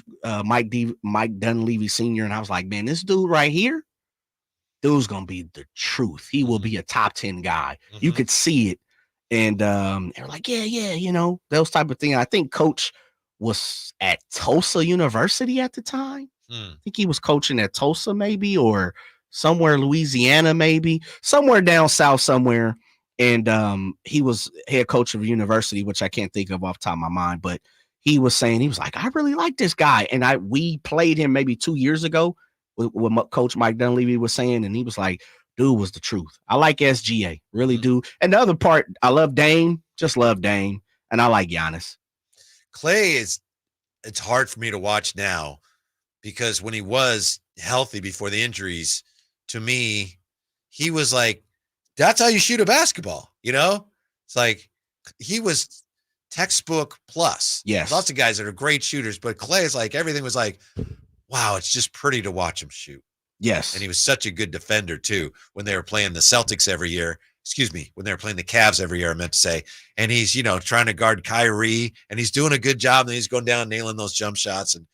Mike Dunleavy Sr., and I was like, man, this dude right here, dude's going to be the truth. He will be a top 10 guy. Mm-hmm. You could see it. And they're like, yeah, those type of things. I think Coach was at Tulsa University at the time. I think he was coaching at Tulsa maybe, or somewhere Louisiana maybe, somewhere down south somewhere. And he was head coach of a university, which I can't think of off the top of my mind. But he was saying, he was like, I really like this guy. And we played him maybe 2 years ago. What Coach Mike Dunleavy was saying, and he was like, dude was the truth. I like SGA, really do. And the other part, I love Dame, just love Dame, and I like Giannis. Klay it's hard for me to watch now because when he was healthy before the injuries, to me, he was like, that's how you shoot a basketball, It's like he was textbook plus. Yes. Lots of guys that are great shooters, but Klay is like, everything was like, wow, it's just pretty to watch him shoot. Yes. And he was such a good defender, too, when they were playing the Celtics every year. When they were playing the Cavs every year, I meant to say. And he's, trying to guard Kyrie, and he's doing a good job, and he's going down nailing those jump shots. And,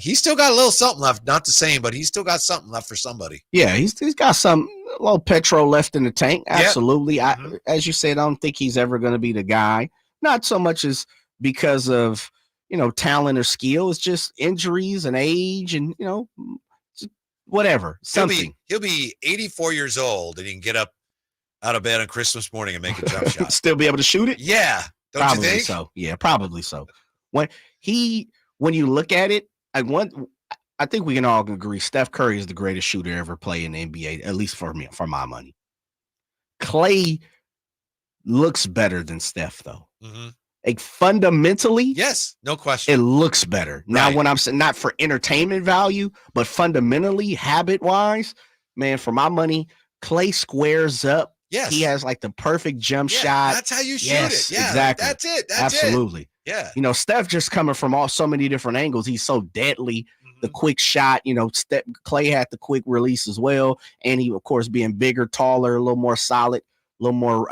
he's still got a little something left. Not the same, but he's still got something left for somebody. Yeah, he's got a little petrol left in the tank. Absolutely. Yep. As you said, I don't think he's ever going to be the guy. Not so much as because of talent or skill. It's just injuries and age and, whatever. Something. He'll be 84 years old and he can get up out of bed on Christmas morning and make a jump shot. Still be able to shoot it? Yeah. Probably you think? So. Yeah, probably so. When you look at it, I think we can all agree Steph Curry is the greatest shooter ever play in the NBA, at least for me, for my money. Klay looks better than Steph, though. Mm-hmm. Like fundamentally, yes, no question. It looks better. Now, when I'm saying not for entertainment value, but fundamentally, habit-wise, man, for my money, Klay squares up. Yes. He has like the perfect jump shot. That's how you shoot it. Yeah, exactly. That's it. Absolutely. Yeah. Steph just coming from so many different angles. He's so deadly. The quick shot, Klay had the quick release as well. And he, of course, being bigger, taller, a little more solid, a little more,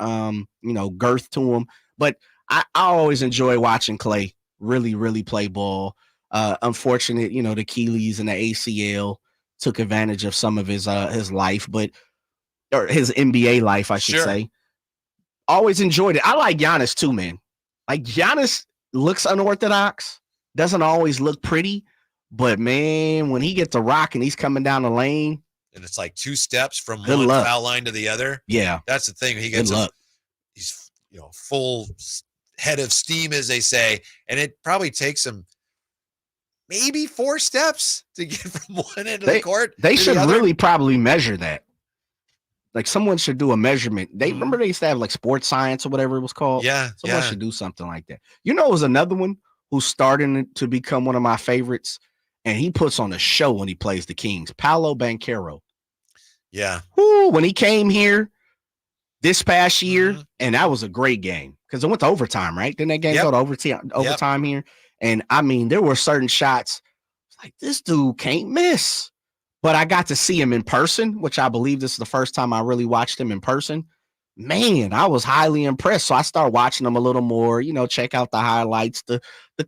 girth to him. But I always enjoy watching Klay really, really play ball. Unfortunate, the Achilles and the ACL took advantage of some of his life, or his NBA life, I should say. Always enjoyed it. I like Giannis too, man. Like Giannis looks unorthodox, doesn't always look pretty, but man, when he gets the rock and he's coming down the lane, and it's like 2 steps from Good one luck. foul line to the other. Yeah, that's the thing. He gets he's full head of steam, as they say, and it probably takes him maybe 4 steps to get from one end of the court. They to should the other. really probably measure that. Like someone should do a measurement. Remember they used to have like sports science or whatever it was called. Yeah, someone should do something like that. It was another one who's starting to become one of my favorites, and he puts on a show when he plays the Kings. Paolo Banchero. Yeah. Woo, when he came here this past year, and that was a great game because it went to overtime, right? Didn't that game go to overtime here? And I mean, there were certain shots like this dude can't miss. But I got to see him in person, which I believe this is the first time I really watched him in person. Man, I was highly impressed. So I started watching him a little more, check out the highlights, the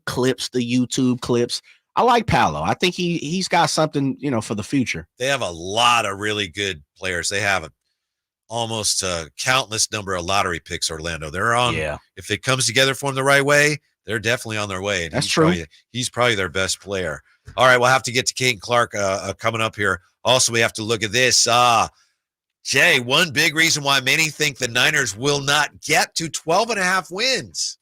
clips, the YouTube clips. I like Paolo. I think he's got something, for the future. They have a lot of really good players. They have almost a countless number of lottery picks, Orlando. They're on. Yeah. If it comes together for them the right way, they're definitely on their way. And That's true. He's probably their best player. All right, we'll have to get to Kate and Clark coming up here. Also, we have to look at this. Jay, one big reason why many think the Niners will not get to 12.5 wins.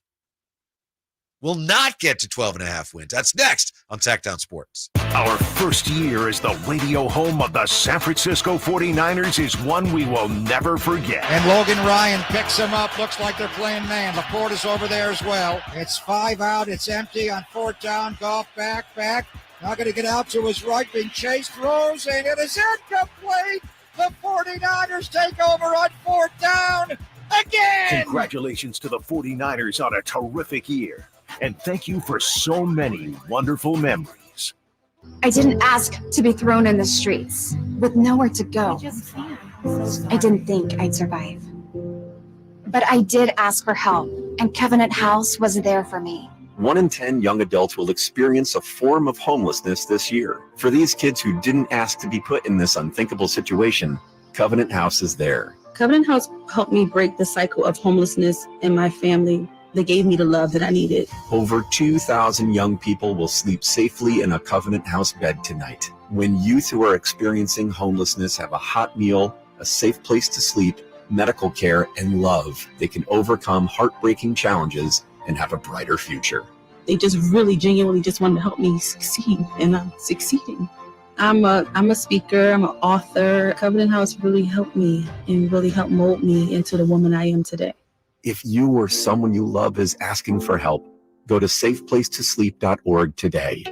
will not get to 12.5 wins. That's next on Sacktown Sports. Our first year as the radio home of the San Francisco 49ers is one we will never forget. And Logan Ryan picks him up. Looks like they're playing man. LaPorta's over there as well. It's 5 out. It's empty on 4th down. Goff back. Not going to get out to his right. Being chased. Throws, and it is incomplete. The 49ers take over on 4th down again. Congratulations to the 49ers on a terrific year. And thank you for so many wonderful memories. I didn't ask to be thrown in the streets with nowhere to go. I didn't think I'd survive. But I did ask for help, and Covenant House was there for me. 1 in 10 young adults will experience a form of homelessness this year. For these kids who didn't ask to be put in this unthinkable situation, Covenant House is there. Covenant House helped me break the cycle of homelessness in my family. They gave me the love that I needed. Over 2,000 young people will sleep safely in a Covenant House bed tonight. When youth who are experiencing homelessness have a hot meal, a safe place to sleep, medical care, and love, they can overcome heartbreaking challenges and have a brighter future. They just really genuinely just wanted to help me succeed, and I'm succeeding. I'm a speaker, I'm an author. Covenant House really helped me and really helped mold me into the woman I am today. If you or someone you love is asking for help, go to safeplacetosleep.org today.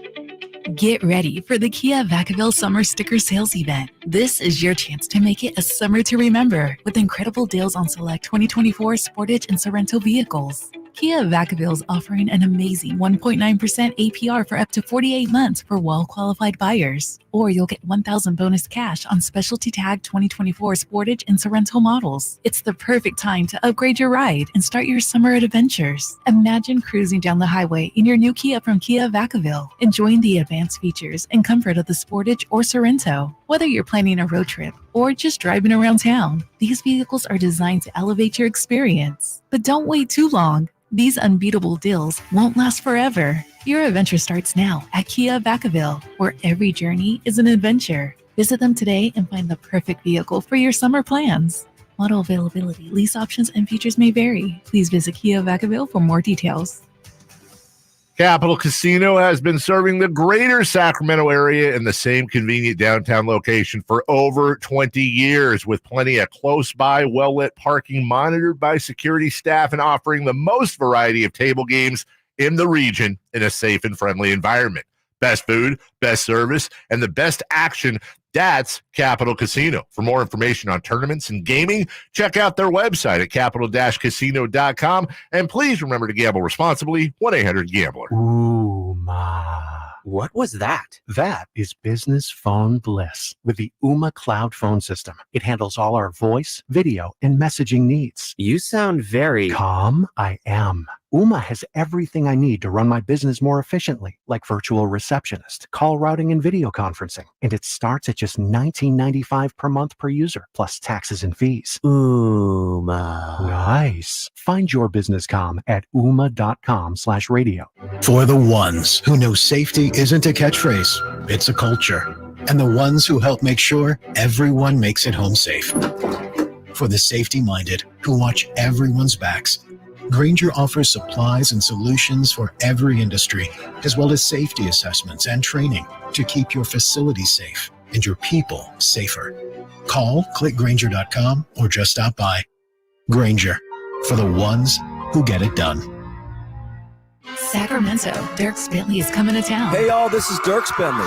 Get ready for the Kia Vacaville Summer Sticker Sales Event. This is your chance to make it a summer to remember with incredible deals on select 2024 Sportage and Sorrento vehicles. Kia Vacaville is offering an amazing 1.9% APR for up to 48 months for well-qualified buyers. Or you'll get $1,000 bonus cash on specialty tag 2024 Sportage and Sorrento models. It's the perfect time to upgrade your ride and start your summer adventures. Imagine cruising down the highway in your new Kia from Kia Vacaville, enjoying the advanced features and comfort of the Sportage or Sorrento. Whether you're planning a road trip or just driving around town, these vehicles are designed to elevate your experience. But don't wait too long. These unbeatable deals won't last forever. Your adventure starts now at Kia Vacaville, where every journey is an adventure. Visit them today and find the perfect vehicle for your summer plans. Model availability, lease options, and features may vary. Please visit Kia Vacaville for more details. Capital Casino has been serving the greater Sacramento area in the same convenient downtown location for over 20 years, with plenty of close-by, well-lit parking monitored by security staff and offering the most variety of table games in the region in a safe and friendly environment. Best food, best service, and the best action. That's Capital Casino. For more information on tournaments and gaming, check out their website at capital-casino.com. And please remember to gamble responsibly. 1-800-GAMBLER. Ooh, ma. What was that? That is business phone bliss with the Ooma Cloud Phone System. It handles all our voice, video, and messaging needs. You sound very calm. I am. Ooma has everything I need to run my business more efficiently, like virtual receptionist, call routing, and video conferencing. And it starts at just $19.95 per month per user, plus taxes and fees. Ooma. Nice. Find your business comm at ooma.com/radio. For the ones who know safety isn't a catchphrase, it's a culture. And the ones who help make sure everyone makes it home safe. For the safety-minded who watch everyone's backs, Grainger offers supplies and solutions for every industry, as well as safety assessments and training to keep your facilities safe and your people safer. Call, click Grainger.com, or just stop by. Grainger, for the ones who get it done. Sacramento, Dirks Bentley is coming to town. Hey y'all, this is Dirks Bentley.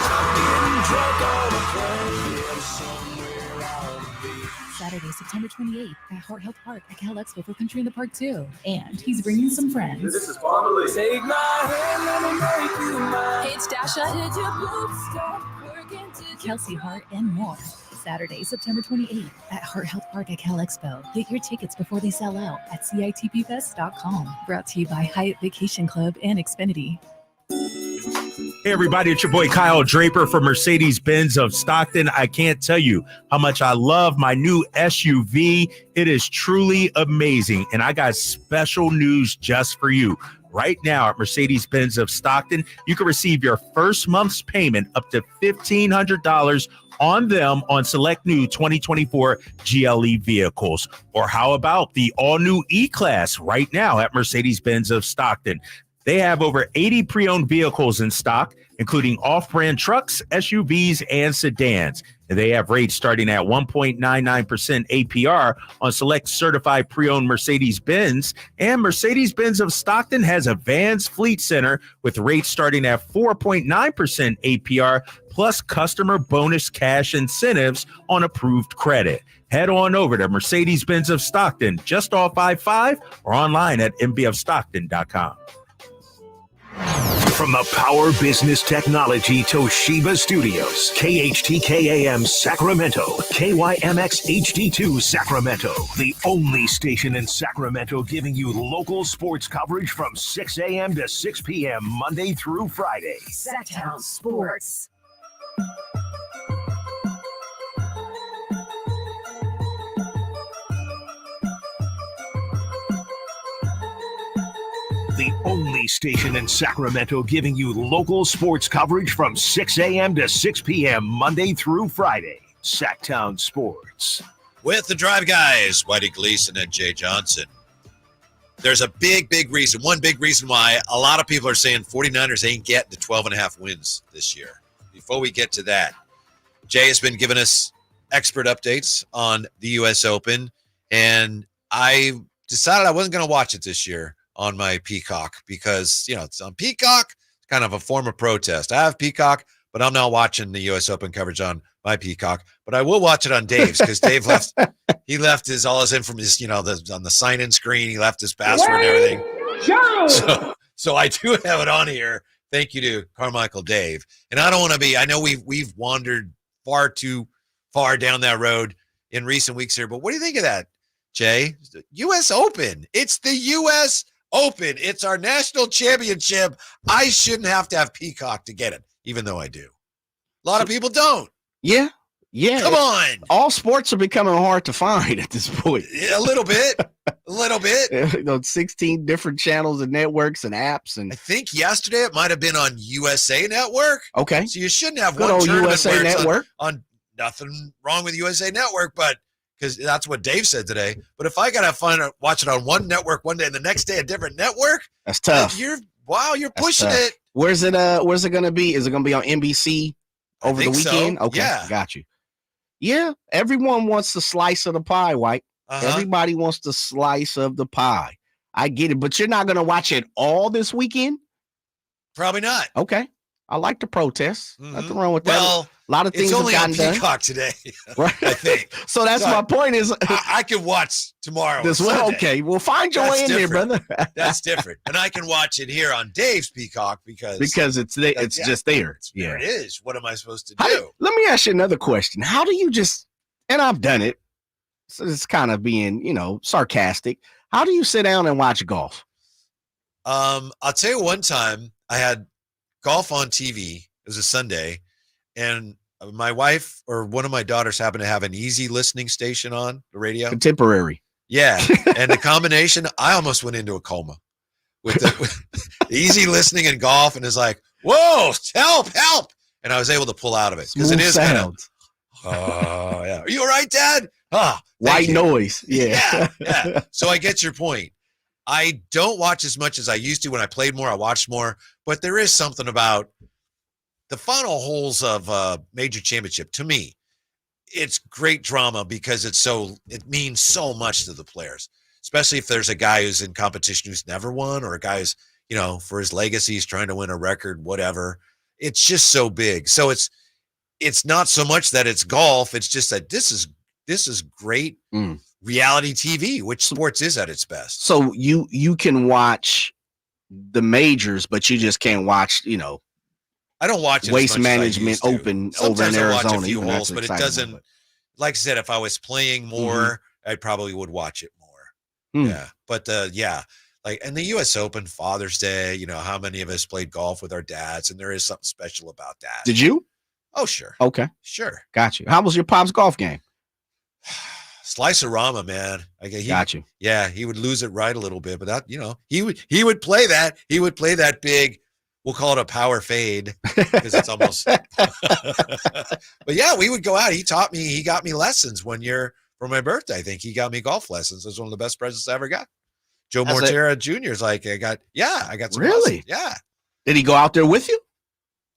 Saturday, September 28th at Hart Health Park at Cal Expo for Country in the Park 2. And he's bringing some friends. This is Bonnie. Take my hand, let me make you mine. It's Dasha, Kelsey Hart, and more. Saturday, September 28th at Hart Health Park at Cal Expo. Get your tickets before they sell out at CITPfest.com. Brought to you by Hyatt Vacation Club and Xfinity. Hey everybody, it's your boy Kyle Draper from Mercedes-Benz of Stockton. I can't tell you how much I love my new SUV. It is truly amazing, and I got special news just for you. Right now at Mercedes-Benz of Stockton, you can receive your first month's payment up to $1,500 on them on select new 2024 GLE vehicles. Or how about the all-new E-Class right now at Mercedes-Benz of Stockton? They have over 80 pre-owned vehicles in stock, including off-brand trucks, SUVs, and sedans. And they have rates starting at 1.99% APR on select certified pre-owned Mercedes-Benz. And Mercedes-Benz of Stockton has a Vans Fleet Center with rates starting at 4.9% APR plus customer bonus cash incentives on approved credit. Head on over to Mercedes-Benz of Stockton, just off I-5, or online at mbofstockton.com. From the Power Business Technology Toshiba Studios, KHTK-AM Sacramento, KYMX HD2 Sacramento, the only station in Sacramento giving you local sports coverage from 6 a.m. to 6 p.m. Monday through Friday. Sacktown Sports. The only station in Sacramento giving you local sports coverage from 6 a.m. to 6 p.m. Monday through Friday. Sacktown Sports. With the Drive Guys, Whitey, Gleason, and Jay Johnson. There's a big reason, one big reason why a lot of people are saying 49ers ain't getting to 12.5 wins this year. Before we get to that, Jay has been giving us expert updates on the U.S. Open, and I decided I wasn't going to watch it this year on my Peacock because, it's on Peacock. It's kind of a form of protest. I have Peacock, but I'm not watching the U.S. Open coverage on my Peacock. But I will watch it on Dave's because Dave left all his information, on the sign-in screen. He left his password and everything. So I do have it on here. Thank you to Carmichael Dave. And I don't want to be, I know we've wandered far too far down that road in recent weeks here, but what do you think of that, Jay? U.S. Open. It's the U.S. Open. It's our national championship. I shouldn't have to have Peacock to get it, even though I do. A lot of people don't. Yeah. Come on. All sports are becoming hard to find at this point. A little bit. 16 different channels and networks and apps. And I think yesterday it might have been on USA Network. Okay. So you shouldn't have good one old tournament USA where it's Network. on nothing wrong with USA Network, but because that's what Dave said today. But if I gotta watch it on one network one day and the next day a different network, that's tough. You're pushing it. Where's it going to be? Is it going to be on NBC over the weekend? So. Okay, yeah. Got you. Yeah, everyone wants the slice of the pie, White. Everybody wants the slice of the pie. I get it, but you're not going to watch it all this weekend? Probably not. Okay. I like the protests. Nothing wrong with that. Well, a lot of things it's only have on gotten Peacock done today, right? I think. So that's my point is I can watch tomorrow. This well, okay. Well, find your way in there, brother. That's different. And I can watch it here on Dave's Peacock because it's just there. There it is. What am I supposed to do? Let me ask you another question. How do you and I've done it, so it's kind of being, sarcastic. How do you sit down and watch golf? I'll tell you one time I had golf on TV. It was a Sunday, and my wife or one of my daughters happened to have an easy listening station on the radio. Contemporary. Yeah. And the combination, I almost went into a coma with the easy listening and golf, and it's like, whoa, help. And I was able to pull out of it because it is kind of, yeah. Are you all right, Dad? White noise. Yeah. Yeah. So I get your point. I don't watch as much as I used to. When I played more, I watched more. But there is something about the final holes of a major championship. To me, it's great drama because it means so much to the players, especially if there's a guy who's in competition who's never won, or a guy who's, for his legacy, he's trying to win a record, whatever. It's just so big. So it's not so much that it's golf. It's just that this is great reality TV, which sports is at its best. So you can watch the majors, but you just can't watch, I don't watch it Waste as much Management as I used to. Open Sometimes over in I Arizona. watch a few even holes, that's but it exciting, doesn't. Like I said, if I was playing more, I probably would watch it more. Yeah, but and the U.S. Open, Father's Day. How many of us played golf with our dads, and there is something special about that. Did you? Oh, sure. Okay. Sure. Got you. How was your pop's golf game? Slice-a-rama, man. Got you. Yeah, he would lose it right a little bit, but that, he would play that. He would play that big, we'll call it a power fade because it's almost. But yeah, we would go out. He got me lessons one year for my birthday. I think he got me golf lessons. It was one of the best presents I ever got. Joe That's Mortera Jr. is like, I got some Really? lessons. Yeah. Did he go out there with you?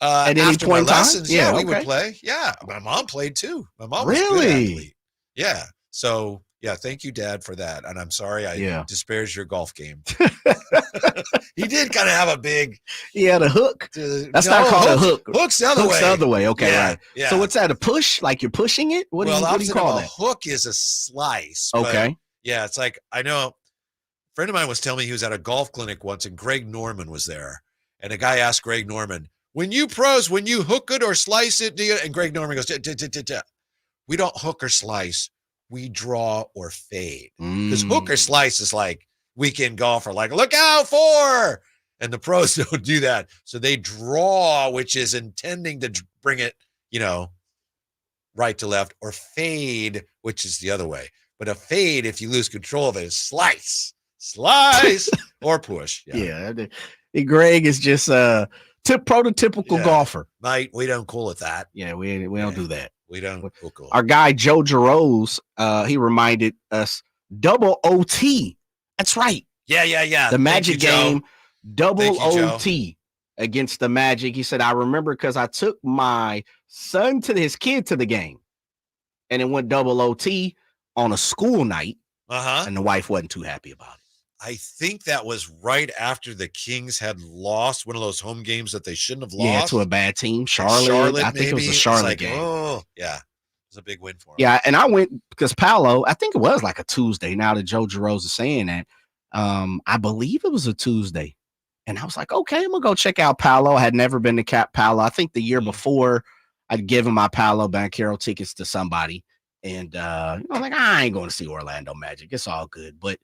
At any After point in my time? lessons, Yeah, we okay. would play. Yeah. My mom played too. My mom was a good Really? athlete. Yeah. So, yeah, thank you, Dad, for that. And I'm sorry I disparaged your golf game. He did kind of have a big. He had a hook. That's not called a hook. Hook's the other way. Hook's the other way. Okay, Yeah, right. yeah. So what's that? A push? Like you're pushing it? What do you opposite call of a that? hook is a slice. but Okay. yeah, it's like I know. A friend of mine was telling me he was at a golf clinic once, and Greg Norman was there, and a guy asked Greg Norman, when you hook it or slice it, do you? And Greg Norman goes, we don't hook or slice, we draw or fade. Because hook or slice is like weekend golfer, like, look out for, and the pros don't do that. So they draw, which is intending to bring it, right to left, or fade, which is the other way. But a fade, if you lose control of it, is slice, or push. Yeah. Greg is just prototypical golfer. Mate, we don't call it that. Yeah, we don't do that. We don't. Cool. Our guy Joe Giroux, he reminded us double OT. That's right. Yeah. The Magic game, double OT against the Magic. He said, I remember because I took my son his kid to the game, and it went double OT on a school night, and the wife wasn't too happy about it. I think that was right after the Kings had lost one of those home games that they shouldn't have lost. Yeah, to a bad team. Charlotte. I think it was a Charlotte game. Oh, yeah. It was a big win for him. Yeah, and I went because Paolo, I think it was like a Tuesday. Now that Joe Giroux is saying that, I believe it was a Tuesday. And I was like, okay, I'm going to go check out Paolo. I had never been to Cap Paolo. I think the year before I'd given my Paolo Banchero tickets to somebody. And, like, I ain't going to see Orlando Magic. It's all good. But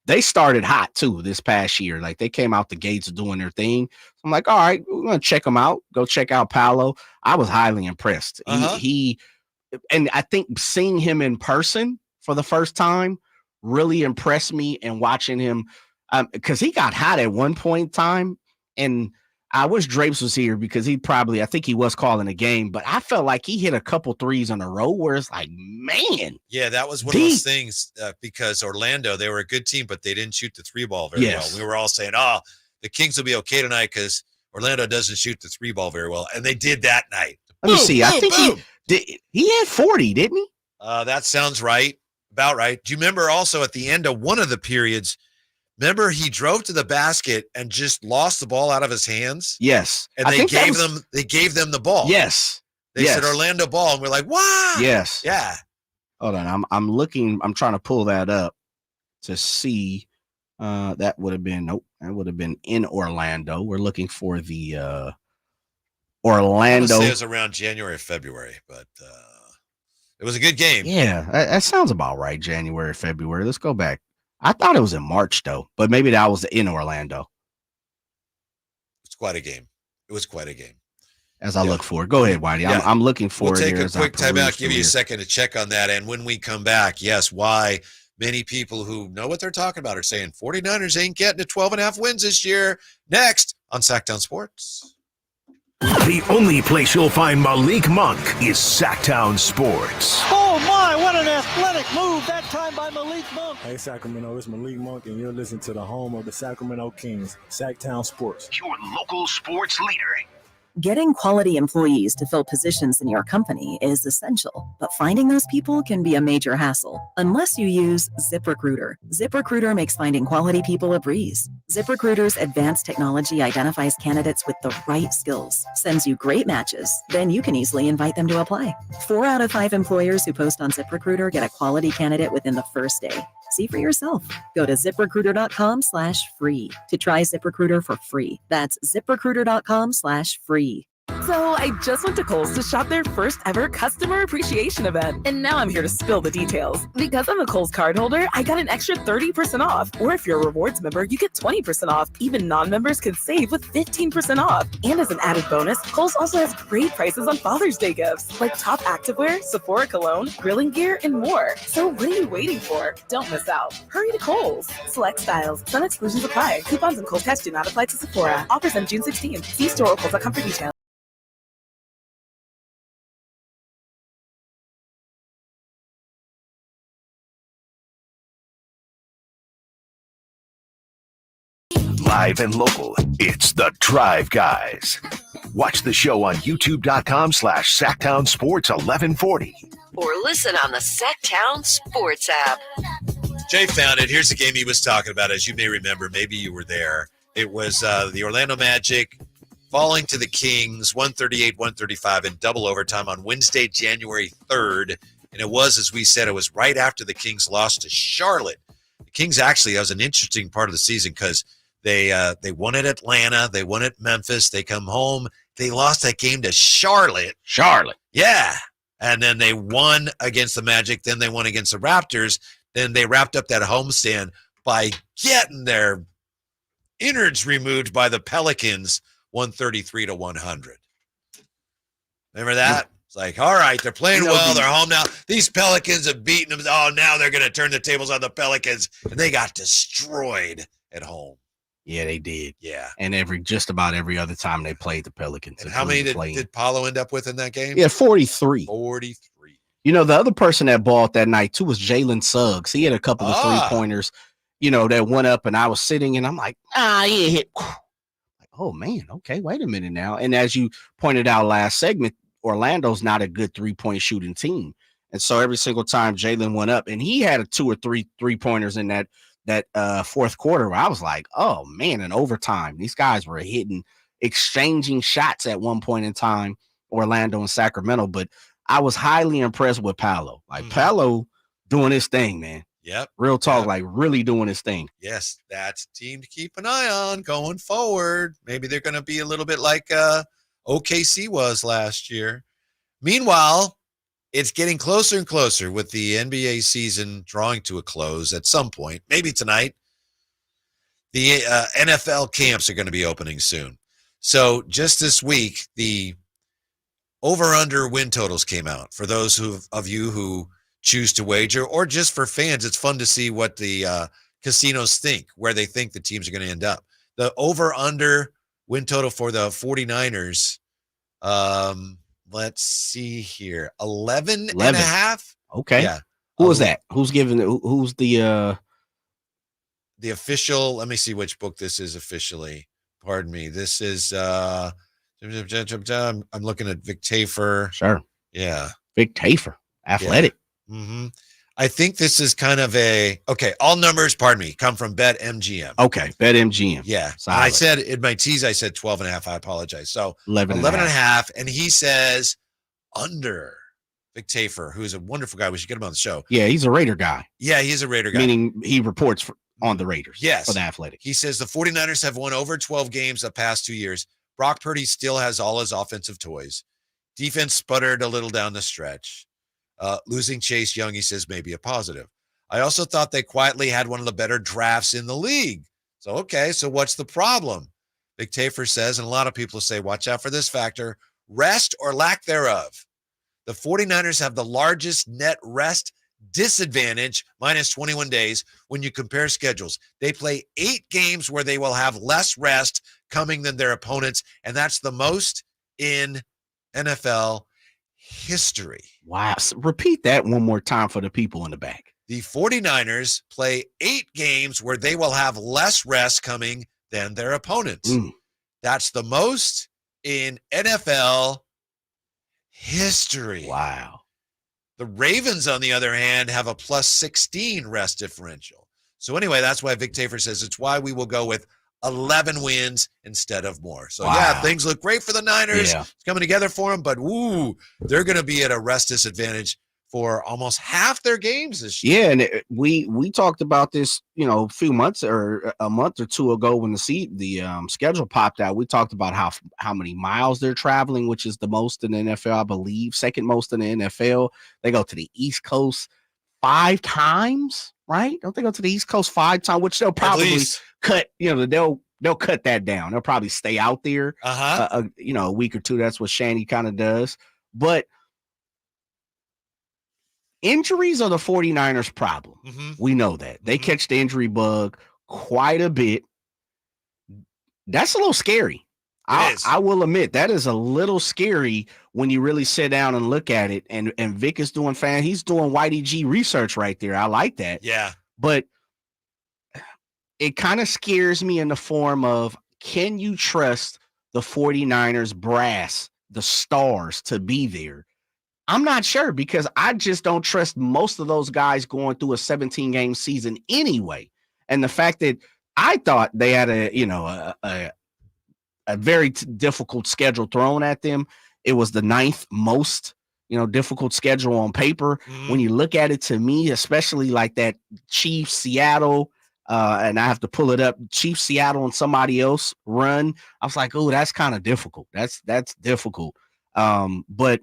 they started hot too this past year. Like they came out the gates doing their thing. So I'm like, all right, we're going to check them out. Go check out Paolo. I was highly impressed. He and I think seeing him in person for the first time really impressed me, and watching him because he got hot at one point in time. And I wish Drapes was here because I think he was calling a game, but I felt like he hit a couple threes in a row where it's like, man. Yeah, that was one of those things because Orlando, they were a good team, but they didn't shoot the three ball very well. We were all saying, the Kings will be okay tonight because Orlando doesn't shoot the three ball very well. And they did that night. Let me see. I think he had 40, didn't he? That sounds right. About right. Do you remember also at the end of one of the periods, remember he drove to the basket and just lost the ball out of his hands? Yes. And they gave them the ball. Yes. They said Orlando ball, and we're like, what? Yes. Yeah. Hold on. I'm looking. I'm trying to pull that up to see. That would have been that would have been in Orlando. We're looking for the Orlando. I would say it was around January or February, but it was a good game. Yeah, that sounds about right. January, February. Let's go back. I thought it was in March though, but maybe that was in Orlando. It's quite a game. It was quite a game. As I look for it. Go ahead, Whitey. Yeah. I'm looking for We'll it. take here a as quick I peruse timeout, give you a through second to check on that. And when we come back, yes, why many people who know what they're talking about are saying 49ers ain't getting to 12.5 wins this year. Next on Sacktown Sports. The only place you'll find Malik Monk is Sacktown Sports. Oh my, what an athletic move that time by Malik Monk. Hey Sacramento, it's Malik Monk, and you're listening to the home of the Sacramento Kings, Sacktown Sports. Your local sports leader. Getting quality employees to fill positions in your company is essential, but finding those people can be a major hassle unless you use ZipRecruiter. ZipRecruiter makes finding quality people a breeze. ZipRecruiter's advanced technology identifies candidates with the right skills, sends you great matches, then you can easily invite them to apply. 4 out of 5 employers who post on ZipRecruiter get a quality candidate within the first day. See for yourself. Go to ZipRecruiter.com/free to try ZipRecruiter for free. That's ZipRecruiter.com/free. So I just went to Kohl's to shop their first ever customer appreciation event. And now I'm here to spill the details. Because I'm a Kohl's card holder, I got an extra 30% off. Or if you're a rewards member, you get 20% off. Even non-members can save with 15% off. And as an added bonus, Kohl's also has great prices on Father's Day gifts, like top activewear, Sephora cologne, grilling gear, and more. So what are you waiting for? Don't miss out. Hurry to Kohl's. Select styles. Some exclusions apply. Coupons and Kohl's cash do not apply to Sephora. Offers end June 16th. See store or Kohl's.com for details. Live and local, it's the Drive Guys. Watch the show on youtube.com/Sacktown Sports 1140. Or listen on the Sacktown Sports app. Jay found it. Here's the game he was talking about. As you may remember, maybe you were there. It was the Orlando Magic falling to the Kings 138-135 in double overtime on Wednesday, January 3rd. And it was, as we said, it was right after the Kings lost to Charlotte. The Kings actually, that was an interesting part of the season because they won at Atlanta. They won at Memphis. They come home. They lost that game to Charlotte. Yeah. And then they won against the Magic. Then they won against the Raptors. Then they wrapped up that homestand by getting their innards removed by the Pelicans 133-100. Remember that? It's like, all right, they're playing well. They're home now. These Pelicans have beaten them. Oh, now they're going to turn the tables on the Pelicans. And they got destroyed at home. Yeah, they did. Yeah. And just about every other time they played the Pelicans. And how many did Paolo end up with in that game? Yeah, 43. 43. You know, the other person that balled that night, too, was Jalen Suggs. He had a couple of three-pointers, that went up, and I was sitting, and I'm like, he hit. Like, oh, man, okay, wait a minute now. And as you pointed out last segment, Orlando's not a good three-point shooting team. And so every single time Jalen went up, and he had 2 or 3 three-pointers in that fourth quarter where I was like, oh, man, in overtime, these guys were exchanging shots at one point in time, Orlando and Sacramento. But I was highly impressed with Paolo. Like, Paolo doing his thing, man. Yep. Real talk, like really doing his thing. Yes, that's a team to keep an eye on going forward. Maybe they're going to be a little bit like OKC was last year. Meanwhile, it's getting closer and closer with the NBA season drawing to a close at some point, maybe tonight. The NFL camps are going to be opening soon. So just this week, the over-under win totals came out. For those of you who choose to wager, or just for fans, it's fun to see what the casinos think, where they think the teams are going to end up. The over-under win total for the 49ers, let's see here, 11 and a half. Okay. Yeah. Who is that? Who's giving it? Who's the official? Let me see which book this is officially. Pardon me. This is I'm looking at Vic Tafer. Sure. Yeah. Vic Tafer. Athletic. Yeah. Mm-hmm. I think this is kind of all numbers, come from BetMGM. Okay. BetMGM. Yeah. Solid. I said in my tease, I said 12 and a half. I apologize. So 11 and a half. And he says under. Vic Tafer, who's a wonderful guy. We should get him on the show. Yeah, he's a Raider guy. Yeah, he's a Raider guy. Meaning he reports on the Raiders. Yes. For the Athletic. He says the 49ers have won over 12 games the past 2 years. Brock Purdy still has all his offensive toys. Defense sputtered a little down the stretch. Losing Chase Young, he says, may be a positive. I also thought they quietly had one of the better drafts in the league. So what's the problem? Vic Tafer says, and a lot of people say, watch out for this factor, rest or lack thereof. The 49ers have the largest net rest disadvantage, minus 21 days, when you compare schedules. They play 8 games where they will have less rest coming than their opponents, and that's the most in NFL history. Wow. So repeat that one more time for the people in the back. The 49ers play 8 games where they will have less rest coming than their opponents. That's the most in NFL history. Wow. The Ravens, on the other hand, have a plus 16 rest differential. So anyway, that's why Vic Tafer says it's why we will go with 11 wins instead of more. So things look great for the Niners. Yeah. It's coming together for them, but they're going to be at a rest disadvantage for almost half their games this year. Yeah, and we talked about this, a few months or a month or two ago when the schedule popped out. We talked about how many miles they're traveling, which is the most in the NFL, I believe, second most in the NFL. They go to the East Coast 5 times, right? Don't they go to the East Coast 5 times, which they'll probably cut, they'll cut that down. They'll probably stay out there a week or two. That's what Shanny kind of does. But injuries are the 49ers' problem. We know that. They catch the injury bug quite a bit. That's a little scary. I will admit that is a little scary when you really sit down and look at it. And Vic is he's doing Whitey G research right there. I like that. Yeah. But it kind of scares me in the form of, can you trust the 49ers brass, the stars, to be there? I'm not sure, because I just don't trust most of those guys going through a 17-game season anyway. And the fact that I thought they had a very difficult schedule thrown at them. It was the 9th most, difficult schedule on paper. When you look at it, to me, especially like that Chiefs, Seattle, and I have to pull it up, Chiefs, Seattle, and somebody else run, I was like, oh, that's kind of difficult. That's difficult. But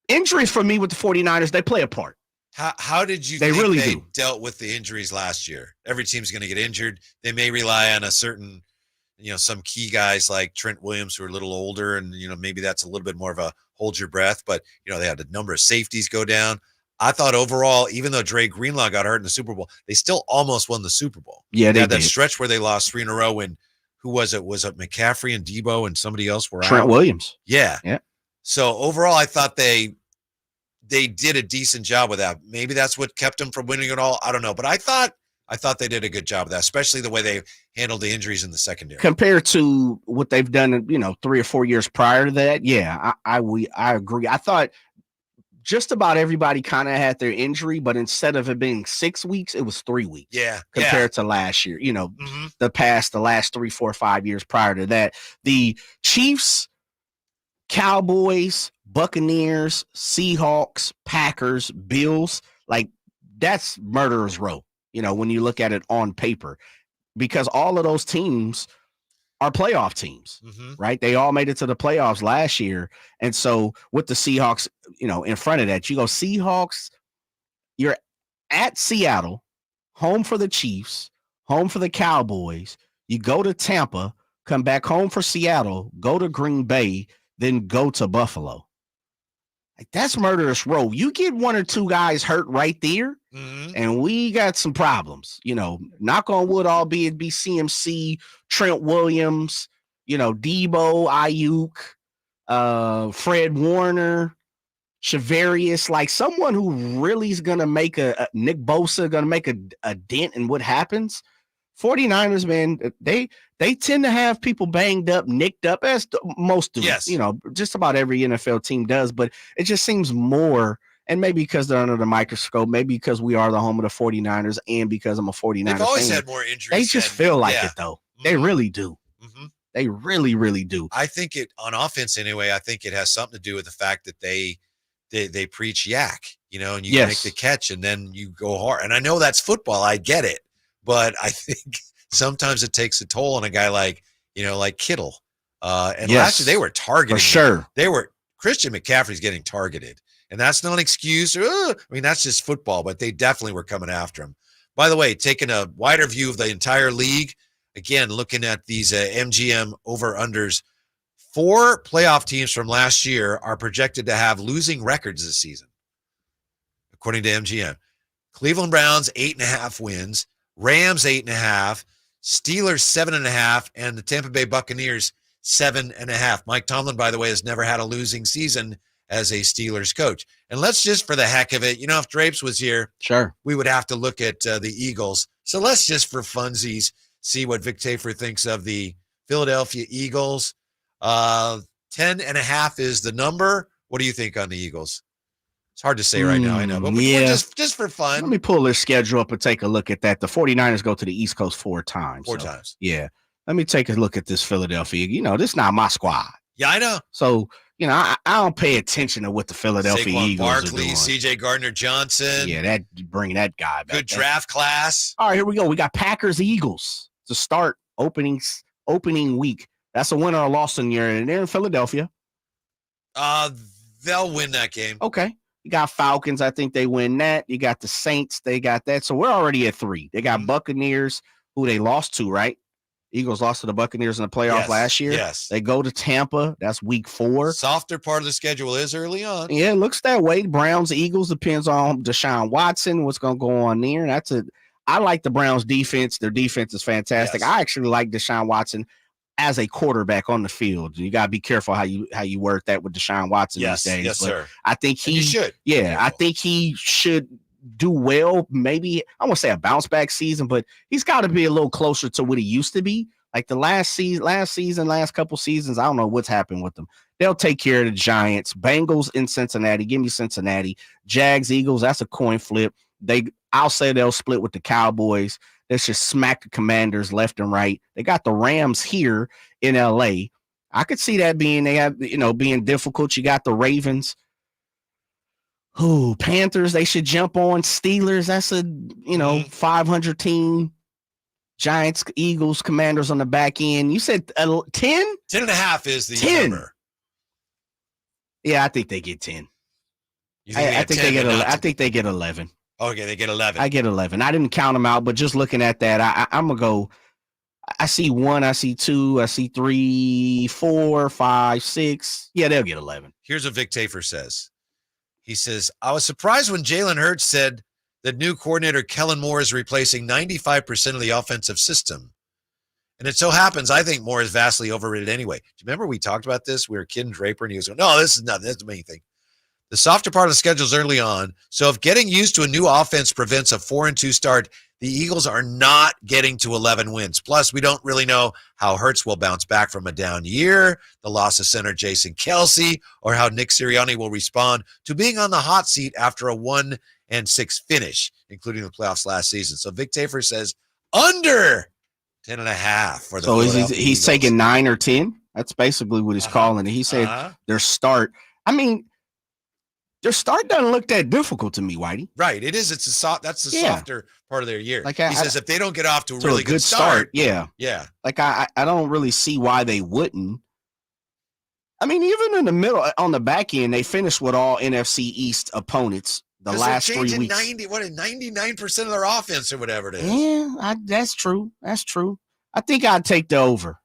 injuries for me with the 49ers, they play a part. How did you think they dealt with the injuries last year? Every team's going to get injured. They may rely on a certain, some key guys like Trent Williams who are a little older, and, maybe that's a little bit more of a hold your breath, but, they had a number of safeties go down. I thought overall, even though Dre Greenlaw got hurt in the Super Bowl, they still almost won the Super Bowl. Yeah, they had that stretch where they lost 3 in a row when, who was it? Was it McCaffrey and Debo and somebody else were Trent out? Williams. Yeah. Yeah. So overall, I thought they did a decent job with that. Maybe that's what kept them from winning it all. I don't know, but I thought they did a good job of that, especially the way they handled the injuries in the secondary compared to what they've done, 3 or 4 years prior to that. Yeah, I agree. I thought just about everybody kind of had their injury, but instead of it being 6 weeks, it was 3 weeks. Yeah, compared to last year. The last 3, 4, 5 years prior to that, the Chiefs, Cowboys, Buccaneers, Seahawks, Packers, Bills, like that's murderer's row, when you look at it on paper, because all of those teams are playoff teams, right? They all made it to the playoffs last year. And so with the Seahawks, in front of that, you go Seahawks, you're at Seattle, home for the Chiefs, home for the Cowboys. You go to Tampa, come back home for Seattle, go to Green Bay, then go to Buffalo. Like, that's murderous row. You get 1 or 2 guys hurt right there, and we got some problems. Knock on wood, albeit be CMC, Trent Williams, Debo, Ayuk, Fred Warner, Shavarius, like someone who really is going to make a Nick Bosa, going to make a dent in what happens. 49ers, man, they tend to have people banged up, nicked up, as most do. Yes. Just about every NFL team does, but it just seems more, and maybe because they're under the microscope, maybe because we are the home of the 49ers, and because I'm a 49ers They've always fan, had more injuries. They just feel like it, though. They really do. They really, really do. I think it, on offense anyway, I think it has something to do with the fact that they preach yak, and you make the catch and then you go hard. And I know that's football. I get it. But I think sometimes it takes a toll on a guy like Kittle. And last year they were targeting. For sure. Christian McCaffrey's getting targeted. And that's not an excuse. That's just football, but they definitely were coming after him. By the way, taking a wider view of the entire league, again, looking at these MGM over-unders, 4 playoff teams from last year are projected to have losing records this season, according to MGM. Cleveland Browns, 8.5 wins. Rams 8.5, Steelers 7.5, and the Tampa Bay Buccaneers 7.5. Mike Tomlin, by the way, has never had a losing season as a Steelers coach. And let's just, for the heck of it, if Drapes was here, sure, we would have to look at the Eagles. So let's just, for funsies, see what Vic Tafer thinks of the Philadelphia Eagles. 10.5 is the number. What do you think on the Eagles? It's hard to say right now, I know, but we're just for fun. Let me pull their schedule up and take a look at that. The 49ers go to the East Coast 4 times. 4 times. Yeah. Let me take a look at this Philadelphia. This is not my squad. Yeah, I know. So, I don't pay attention to what the Philadelphia Saquon Eagles Barkley, are doing. C.J. Gardner-Johnson. Yeah, bring that guy back. Good draft class. All right, here we go. We got Packers-Eagles to start opening week. That's a winner or loss in year, and they're in Philadelphia. They'll win that game. Okay. You got Falcons. I think they win that. You got the Saints. They got that. So we're already at 3. They got Buccaneers, who they lost to, right? Eagles lost to the Buccaneers in the playoff last year. Yes. They go to Tampa. That's week 4. Softer part of the schedule is early on. Yeah, it looks that way. Browns, Eagles, depends on Deshaun Watson, what's going to go on there. I like the Browns defense. Their defense is fantastic. Yes. I actually like Deshaun Watson as a quarterback on the field. You got to be careful how you work that with Deshaun Watson these days. Yes, sir. I think he should. Yeah, I think he should do well. Maybe I won't say a bounce back season, but he's got to be a little closer to what he used to be. Like the last couple seasons, I don't know what's happened with them. They'll take care of the Giants, Bengals in Cincinnati. Give me Cincinnati, Jags, Eagles. That's a coin flip. I'll say they'll split with the Cowboys. They should smack the Commanders left and right. They got the Rams here in LA. I could see that being difficult. You got the Ravens. Panthers, they should jump on. Steelers, that's a 500 team. Giants, Eagles, Commanders on the back end. You said 10? 10.5 is the number. Yeah, I think they get 10. I think they get 11. Okay, they get 11. I get 11. I didn't count them out, but just looking at that, I'm going to go. I see 1, I see 2, I see 3, 4, 5, 6. Yeah, they'll get 11. Here's what Vic Tafer says. He says, I was surprised when Jalen Hurts said that new coordinator Kellen Moore is replacing 95% of the offensive system. And it so happens, I think Moore is vastly overrated anyway. Do you remember we talked about this? We were kidding Draper, and he was going, no, this is nothing. That's the main thing. The softer part of the schedule is early on. So if getting used to a new offense prevents a 4-2 start, the Eagles are not getting to 11 wins. Plus, we don't really know how Hurts will bounce back from a down year, the loss of center Jason Kelce, or how Nick Sirianni will respond to being on the hot seat after a 1-6 finish, including the playoffs last season. So Vic Tafer says under 10.5 for the Philadelphia Eagles. He's taking 9 or 10. That's basically what he's calling it. He said their start. I mean, their start doesn't look that difficult to me, Whitey. Right. It is. It's that's the softer part of their year. Like he says, if they don't get off to a really good start. Yeah. Yeah. Like I don't really see why they wouldn't. I mean, even in the middle, on the back end, they finished with all NFC East opponents the last 3 weeks. 99% of their offense or whatever it is. Yeah, that's true. That's true. I think I'd take the over.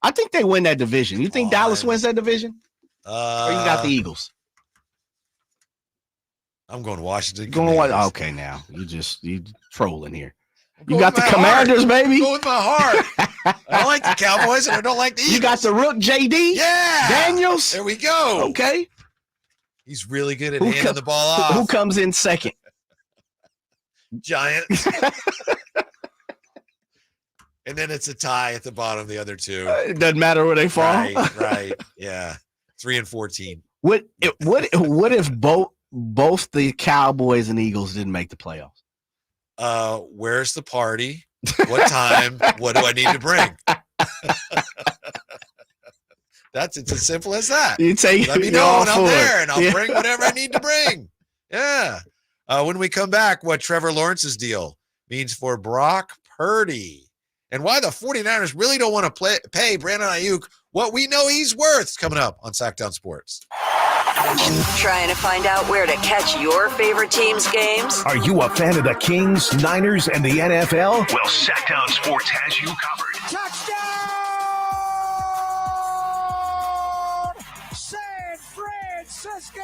I think they win that division. You think Dallas wins that division? Or you got the Eagles? I'm going Washington. Okay, now you trolling here. You got the Commanders, baby. Go with my heart. I don't like the Cowboys and I don't like the Eagles. You got the rook JD. Yeah, Daniels. There we go. Okay, he's really good at handing the ball off. Who comes in second? Giants. And then it's a tie at the bottom. The other two. It doesn't matter where they fall. Right. Yeah, 3-14. What if both the Cowboys and Eagles didn't make the playoffs? Where's the party? What time? What do I need to bring? It's as simple as that. Let me know when I'm there, and I'll bring whatever I need to bring. Yeah. When we come back, what Trevor Lawrence's deal means for Brock Purdy, and why the 49ers really don't want to pay Brandon Ayuk what we know he's worth. It's coming up on Sacktown Sports. Trying to find out where to catch your favorite team's games? Are you a fan of the Kings, Niners, and the NFL? Well, Sacktown Sports has you covered. Touchdown! San Francisco!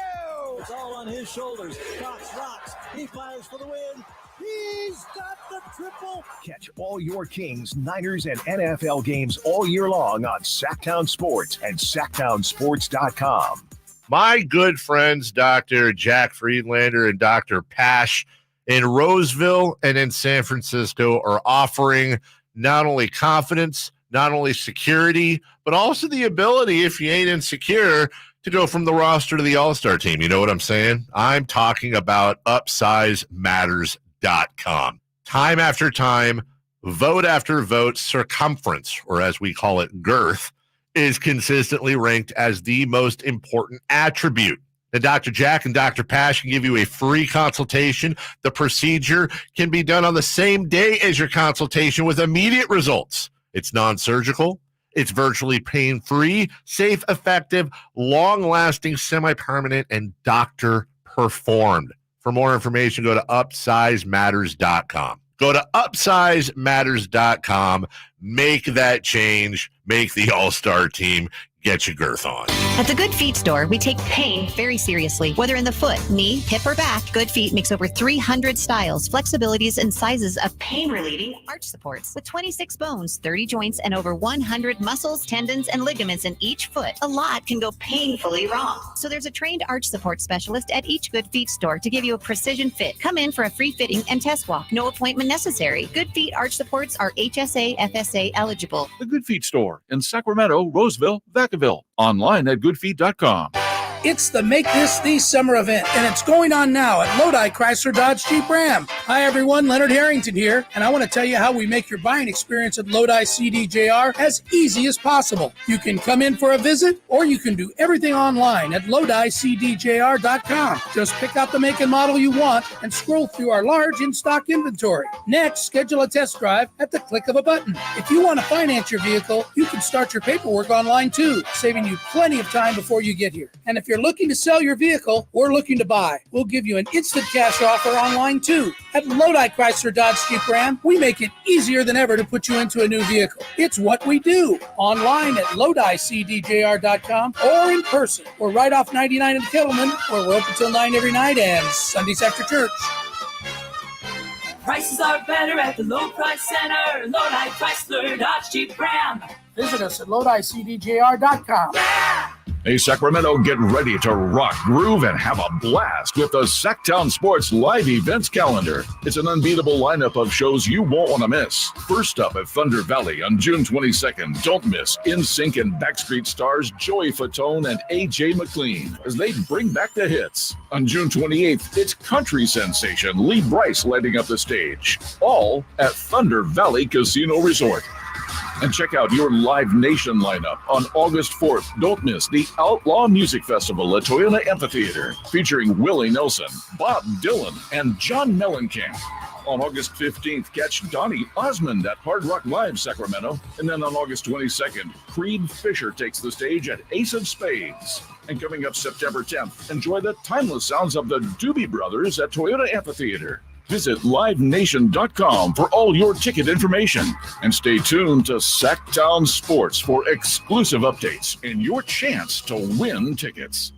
It's all on his shoulders. Cox rocks. He fires for the win. He's got the triple. Catch all your Kings, Niners, and NFL games all year long on Sacktown Sports and SacktownSports.com. My good friends, Dr. Jack Friedlander and Dr. Pash in Roseville and in San Francisco are offering not only confidence, not only security, but also the ability, if you ain't insecure, to go from the roster to the all-star team. You know what I'm saying? I'm talking about UpsizeMatters.com. Time after time, vote after vote, circumference, or as we call it, girth, is consistently ranked as the most important attribute. And Dr. Jack and Dr. Pash can give you a free consultation. The procedure can be done on the same day as your consultation with immediate results. It's non-surgical. It's virtually pain-free, safe, effective, long-lasting, semi-permanent, and doctor-performed. For more information, go to UpsizeMatters.com. Go to UpsizeMatters.com. Make that change. Make the all-star team. get your girth on. At the Good Feet store, we take pain very seriously. Whether in the foot, knee, hip, or back, Good Feet makes over 300 styles, flexibilities, and sizes of pain-relieving arch supports. With 26 bones, 30 joints, and over 100 muscles, tendons, and ligaments in each foot, a lot can go painfully wrong. So there's a trained arch support specialist at each Good Feet store to give you a precision fit. Come in for a free fitting and test walk. No appointment necessary. Good Feet arch supports are HSA, FSA eligible. The Good Feet store in Sacramento, Roseville, Vacaville. Online at goodfeet.com. It's the Make This the Summer event, and it's going on now at Lodi Chrysler Dodge Jeep Ram. Hi everyone, Leonard Harrington here, and I want to tell you how we make your buying experience at Lodi CDJR as easy as possible. You can come in for a visit, or you can do everything online at LodiCDJR.com. Just pick out the make and model you want and scroll through our large in-stock inventory. Next, schedule a test drive at the click of a button. If you want to finance your vehicle, you can start your paperwork online too, saving you plenty of time before you get here. And if you're looking to sell your vehicle or looking to buy, we'll give you an instant cash offer online too. At Lodi Chrysler Dodge Jeep Ram, we make it easier than ever to put you into a new vehicle. It's what we do. Online at LodiCDJR.com or in person. We're right off 99 in Kettleman, where we're open till 9 every night and Sundays after church. Prices are better at the Low Price Center. Lodi Chrysler Dodge Jeep Ram. Visit us at LodiCDJR.com. Hey, Sacramento, get ready to rock, groove, and have a blast with the Sacktown Sports Live Events Calendar. It's an unbeatable lineup of shows you won't want to miss. First up at Thunder Valley on June 22nd, don't miss NSYNC and Backstreet stars Joey Fatone and AJ McLean as they bring back the hits. On June 28th, it's country sensation Lee Brice lighting up the stage. All at Thunder Valley Casino Resort. And check out your Live Nation lineup on August 4th. Don't miss the Outlaw Music Festival at Toyota Amphitheater, featuring Willie Nelson, Bob Dylan, and John Mellencamp. On August 15th, catch Donnie Osmond at Hard Rock Live Sacramento. And then on August 22nd, Creed Fisher takes the stage at Ace of Spades. And coming up September 10th, enjoy the timeless sounds of the Doobie Brothers at Toyota Amphitheater. Visit LiveNation.com for all your ticket information. And stay tuned to Sacktown Sports for exclusive updates and your chance to win tickets.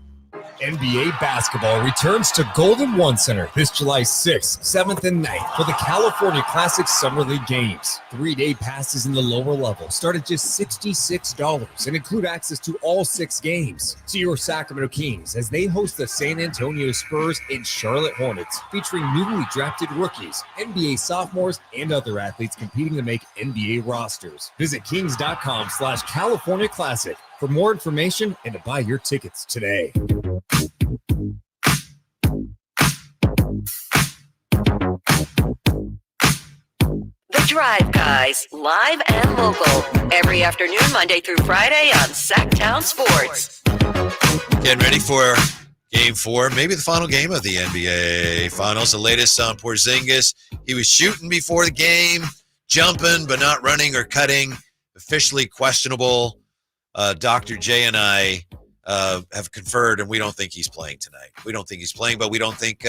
NBA basketball returns to Golden One Center this July 6th, 7th, and 9th for the California Classic Summer League games. 3-day passes in the lower level start at just $66 and include access to all 6 games. See your Sacramento Kings as they host the San Antonio Spurs and Charlotte Hornets, featuring newly drafted rookies, NBA sophomores, and other athletes competing to make NBA rosters. Visit kings.com/California Classic for more information and to buy your tickets today. The Drive Guys, live and local, every afternoon, Monday through Friday on Sacktown Sports. Getting ready for Game 4, maybe the final game of the NBA Finals. The latest on Porzingis. He was shooting before the game, jumping but not running or cutting. Officially questionable. Dr. J and I have conferred, and we don't think he's playing tonight. We don't think he's playing, but we don't think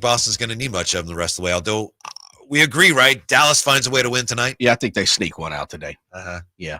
Boston's going to need much of him the rest of the way. Although we agree, right? Dallas finds a way to win tonight. Yeah, I think they sneak one out today. Yeah,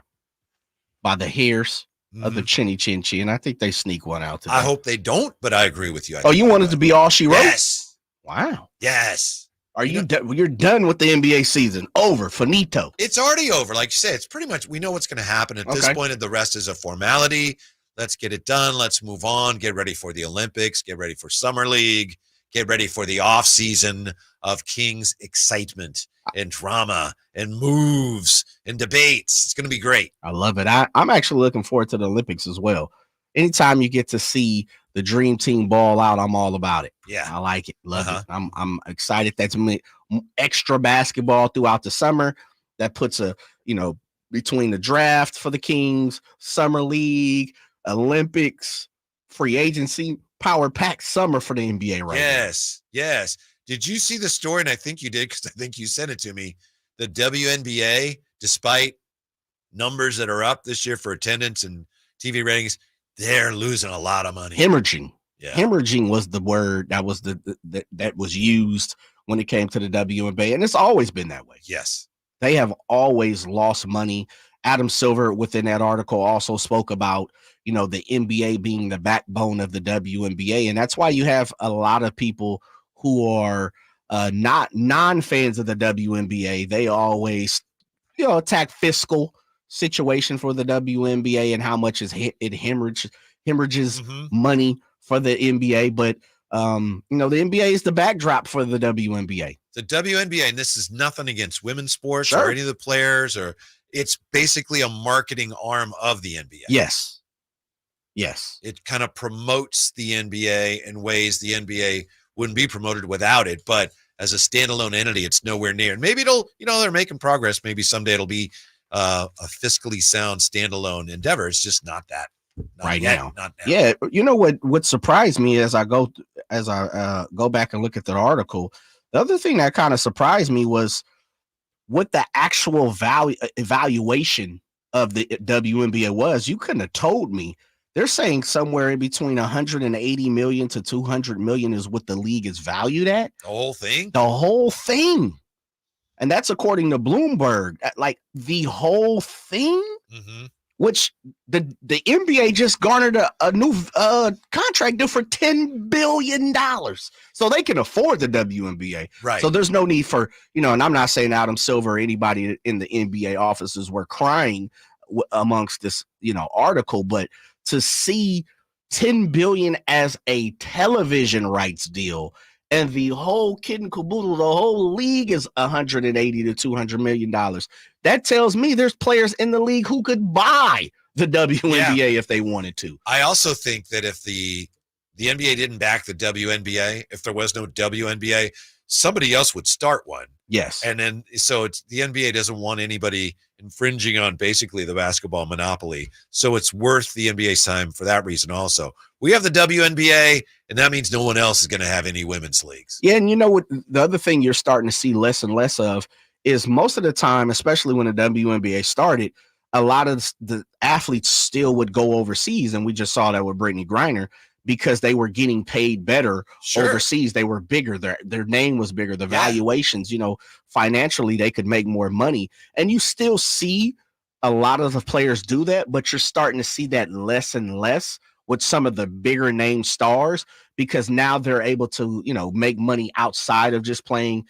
by the hairs of the chinny chin chin. I think they sneak one out today. I hope they don't, but I agree with you. You want it to be all she wrote? Yes. Wow. Yes. Are you done? You're done with the NBA season. Over. Finito. It's already over. Like you said, it's pretty much, we know what's going to happen at this point. The rest is a formality. Let's get it done. Let's move on. Get ready for the Olympics. Get ready for Summer League. Get ready for the off season of Kings excitement and drama and moves and debates. It's going to be great. I love it. I'm actually looking forward to the Olympics as well. Anytime you get to see the dream team ball out, I'm all about it. Yeah. I like it. Love it. I'm excited. That's extra basketball throughout the summer. That puts between the draft for the Kings, Summer League, Olympics, free agency, power packed summer for the NBA right now. Yes. Did you see the story? And I think you did, because I think you sent it to me. The WNBA, despite numbers that are up this year for attendance and TV ratings, they're losing a lot of money. Hemorrhaging. Yeah. Hemorrhaging was the word that was that was used when it came to the WNBA, and it's always been that way. Yes. They have always lost money Adam Silver within that article also spoke about, the NBA being the backbone of the WNBA. And that's why you have a lot of people who are not non-fans of the WNBA. They always, attack fiscal situation for the WNBA and how much it hemorrhages money for the NBA. But, the NBA is the backdrop for the WNBA. The WNBA, and this is nothing against women's sports or any of the players, or it's basically a marketing arm of the NBA. Yes. It kind of promotes the NBA in ways the NBA wouldn't be promoted without it. But as a standalone entity, it's nowhere near. And maybe it'll, they're making progress. Maybe someday it'll be a fiscally sound standalone endeavor. It's just not that right yet, now. Not now. Yeah. What surprised me as I go back and look at the article, the other thing that kind of surprised me was what the actual evaluation of the WNBA was. You couldn't have told me. They're saying somewhere in between 180 million to 200 million is what the league is valued at. The whole thing? The whole thing. And that's according to Bloomberg. Like the whole thing, which the NBA just garnered a new contract deal for $10 billion. So they can afford the WNBA. Right. So there's no need for, and I'm not saying Adam Silver or anybody in the NBA offices were crying amongst this, article, but to see $10 billion as a television rights deal and the whole kit and caboodle, the whole league is $180 to $200 million. That tells me there's players in the league who could buy the WNBA if they wanted to. I also think that if the NBA didn't back the WNBA, if there was no WNBA, somebody else would start one. Yes. And then, so it's the NBA doesn't want anybody infringing on basically the basketball monopoly. So it's worth the NBA's time for that reason also. We have the WNBA, and that means no one else is going to have any women's leagues. Yeah, and what the other thing you're starting to see less and less of is most of the time, especially when the WNBA started, a lot of the athletes still would go overseas, and we just saw that with Brittany Griner, because they were getting paid better overseas. They were bigger. Their name was bigger. The valuations, financially, they could make more money. And you still see a lot of the players do that, but you're starting to see that less and less with some of the bigger name stars, because now they're able to, make money outside of just playing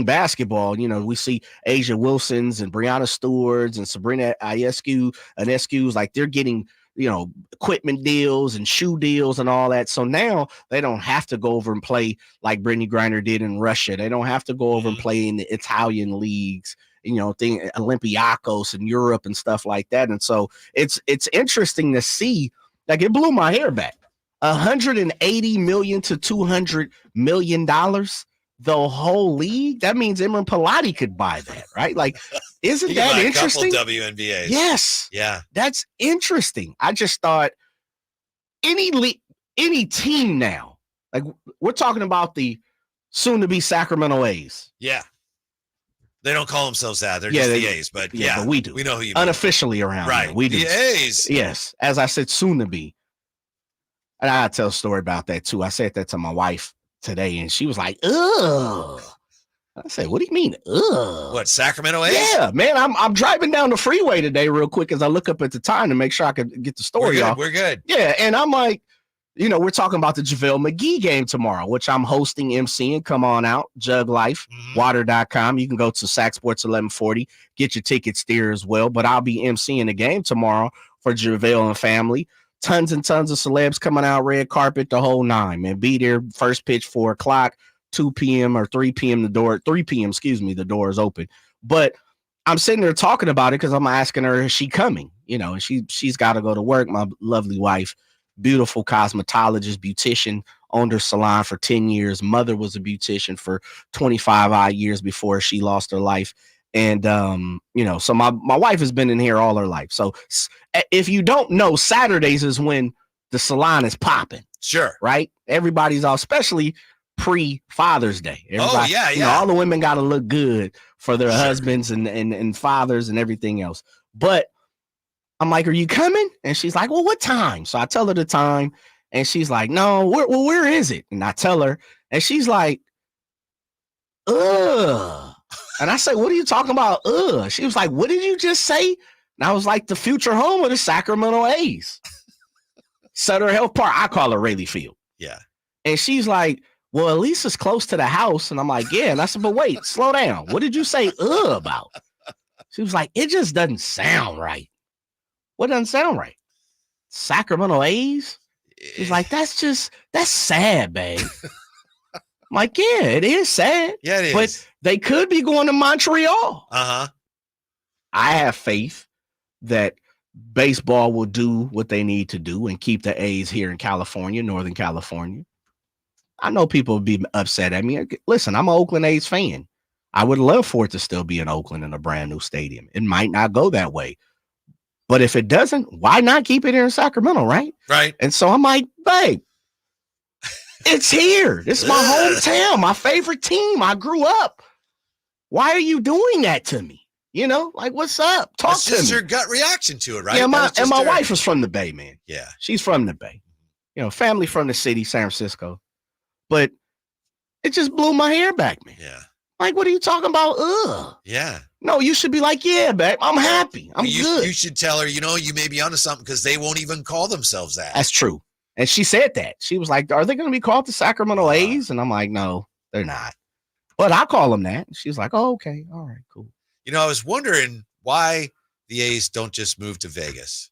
basketball. We see Asia Wilsons and Brianna Stewarts and Sabrina Ionescu's, like they're getting, equipment deals and shoe deals and all that. So now they don't have to go over and play like Brittany Griner did in Russia. They don't have to go over and play in the Italian leagues, Olympiacos in Europe and stuff like that. And so it's interesting to see, like it blew my hair back. $180 million to $200 million. The whole league. That means Imran Pilati could buy that, right? Like, isn't that interesting? A couple WNBAs. Yes. Yeah. That's interesting. I just thought any team now, like we're talking about the soon to be Sacramento A's. Yeah. They don't call themselves that. They're just the A's, but but we do. We know who you mean. Unofficially around right. here. We do. The A's. Yes. As I said, soon to be. And I tell a story about that too. I said that to my wife today, and she was like, ugh. I said, what do you mean, ugh? What, Sacramento A's? Yeah, man. I'm driving down the freeway today real quick as I look up at the time to make sure I could get the story off. We're good. Yeah, and I'm like, we're talking about the JaVale McGee game tomorrow, which I'm hosting, emceeing. Come on out, Jug Life, water.com. You can go to Sac Sports 1140, get your tickets there as well. But I'll be emceeing the game tomorrow for JaVale and family. Tons and tons of celebs coming out, red carpet, the whole nine, man. Be there, first pitch, 4 o'clock, 2 p.m. or 3 p.m. the door is open. But I'm sitting there talking about it because I'm asking her, is she coming? And she's got to go to work. My lovely wife, beautiful cosmetologist, beautician, owned her salon for 10 years. Mother was a beautician for 25 odd years before she lost her life. And, so my wife has been in here all her life. So if you don't know, Saturdays is when the salon is popping. Sure. Right? Everybody's all, especially pre-Father's Day. Everybody, all the women got to look good for their husbands and fathers and everything else. But I'm like, are you coming? And she's like, well, what time? So I tell her the time, and she's like, no, where is it? And I tell her, and she's like, ugh. And I said, what are you talking about? She was like, what did you just say? And I was like, the future home of the Sacramento A's. Sutter Health Park. I call it Rayleigh Field. Yeah. And she's like, well, at least it's close to the house. And I'm like, yeah. And I said, but wait, slow down. What did you say about? She was like, it just doesn't sound right. What doesn't sound right? Sacramento A's? She's like, that's sad, babe. I'm like, yeah, it is sad. Yeah, it is. But they could be going to Montreal. Uh-huh. I have faith that baseball will do what they need to do and keep the A's here in California, Northern California. I know people would be upset at me. Listen, I'm an Oakland A's fan. I would love for it to still be in Oakland in a brand new stadium. It might not go that way. But if it doesn't, why not keep it here in Sacramento, right? Right. And so I'm like, babe, it's here. This is my hometown, my favorite team. I grew up. Why are you doing that to me? You know, like, what's up? Talk That's to just me. your gut reaction to it, right? Yeah, my wife is from the Bay, man. Yeah. She's from the Bay. You know, family from the city, San Francisco. But it just blew my hair back, man. Yeah. Like, what are you talking about? Yeah. No, you should be like, yeah, babe, I'm happy. I'm good. You should tell her, you may be onto something because they won't even call themselves that. That's true. And she said that. She was like, are they going to be called the Sacramento A's? And I'm like, no, they're not. But I call them that. And she's like, oh, okay. All right, cool. I was wondering why the A's don't just move to Vegas,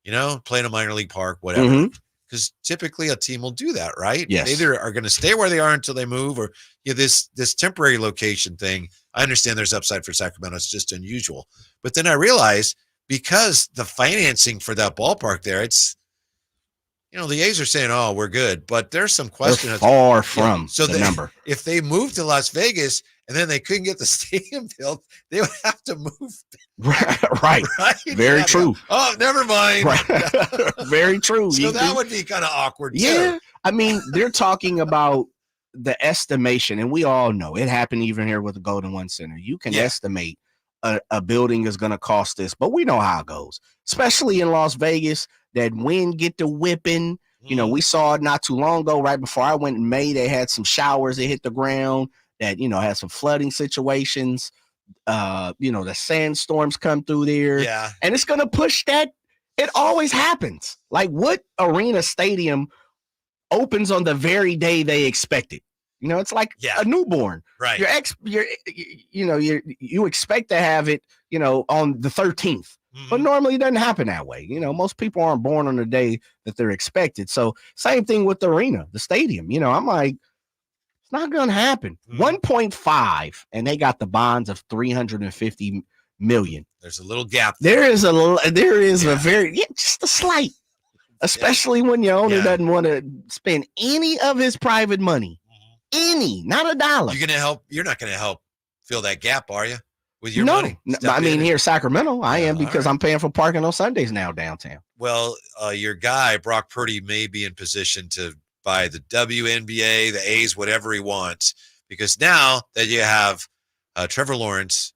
play in a minor league park, whatever. Because typically a team will do that, right? Yes. They either are going to stay where they are until they move, or this temporary location thing. I understand there's upside for Sacramento. It's just unusual. But then I realized because the financing for that ballpark there, it's, the A's are saying, oh, we're good. But there's some question. They're far from the number. If they moved to Las Vegas and then they couldn't get the stadium built, they would have to move. Right. Very true. Oh, never mind. Right. Very true. So that would be kind of awkward. Yeah. Too. I mean, they're talking about the estimation, and we all know it happened even here with the Golden One Center. You can estimate a building is going to cost this, but we know how it goes, especially in Las Vegas. That wind get to whipping. We saw it not too long ago, right before I went in May. They had some showers that hit the ground that, had some flooding situations. The sandstorms come through there. Yeah. And it's going to push that. It always happens. Like, what arena stadium opens on the very day they expect it? It's like a newborn. Right. You expect to have it, on the 13th. But normally it doesn't happen that way. Most people aren't born on the day that they're expected. So same thing with the arena, the stadium. I'm like, it's not going to happen. 1.5, and they got the bonds of 350 million. There's a little gap. There is a very, just a slight, especially when your owner doesn't want to spend any of his private money. Any, not a dollar. You're not going to help fill that gap, are you? With your money? No, I mean, here in Sacramento, I am, because I'm paying for parking on Sundays now downtown. Well, your guy, Brock Purdy, may be in position to buy the WNBA, the A's, whatever he wants, because now that you have Trevor Lawrence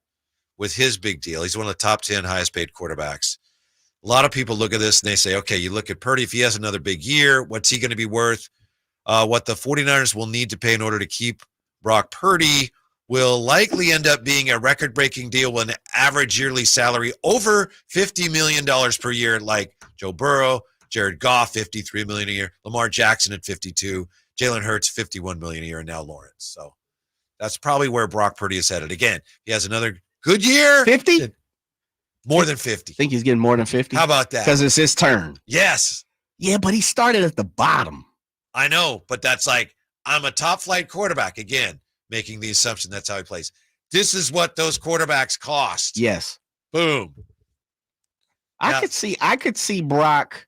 with his big deal, he's one of the top 10 highest paid quarterbacks. A lot of people look at this and they say, okay, you look at Purdy, if he has another big year, what's he going to be worth? What the 49ers will need to pay in order to keep Brock Purdy will likely end up being a record-breaking deal with an average yearly salary over $50 million per year, like Joe Burrow, Jared Goff, $53 million a year, Lamar Jackson at $52, Jalen Hurts, $51 million a year, and now Lawrence. So that's probably where Brock Purdy is headed. Again, he has another good year. 50? More than 50. Think he's getting more than 50? How about that? Because it's his turn. Yes. Yeah, but he started at the bottom. I know, but that's like, I'm a top-flight quarterback. Again, making the assumption that's how he plays. This is what those quarterbacks cost. Yes. Boom. I could see Brock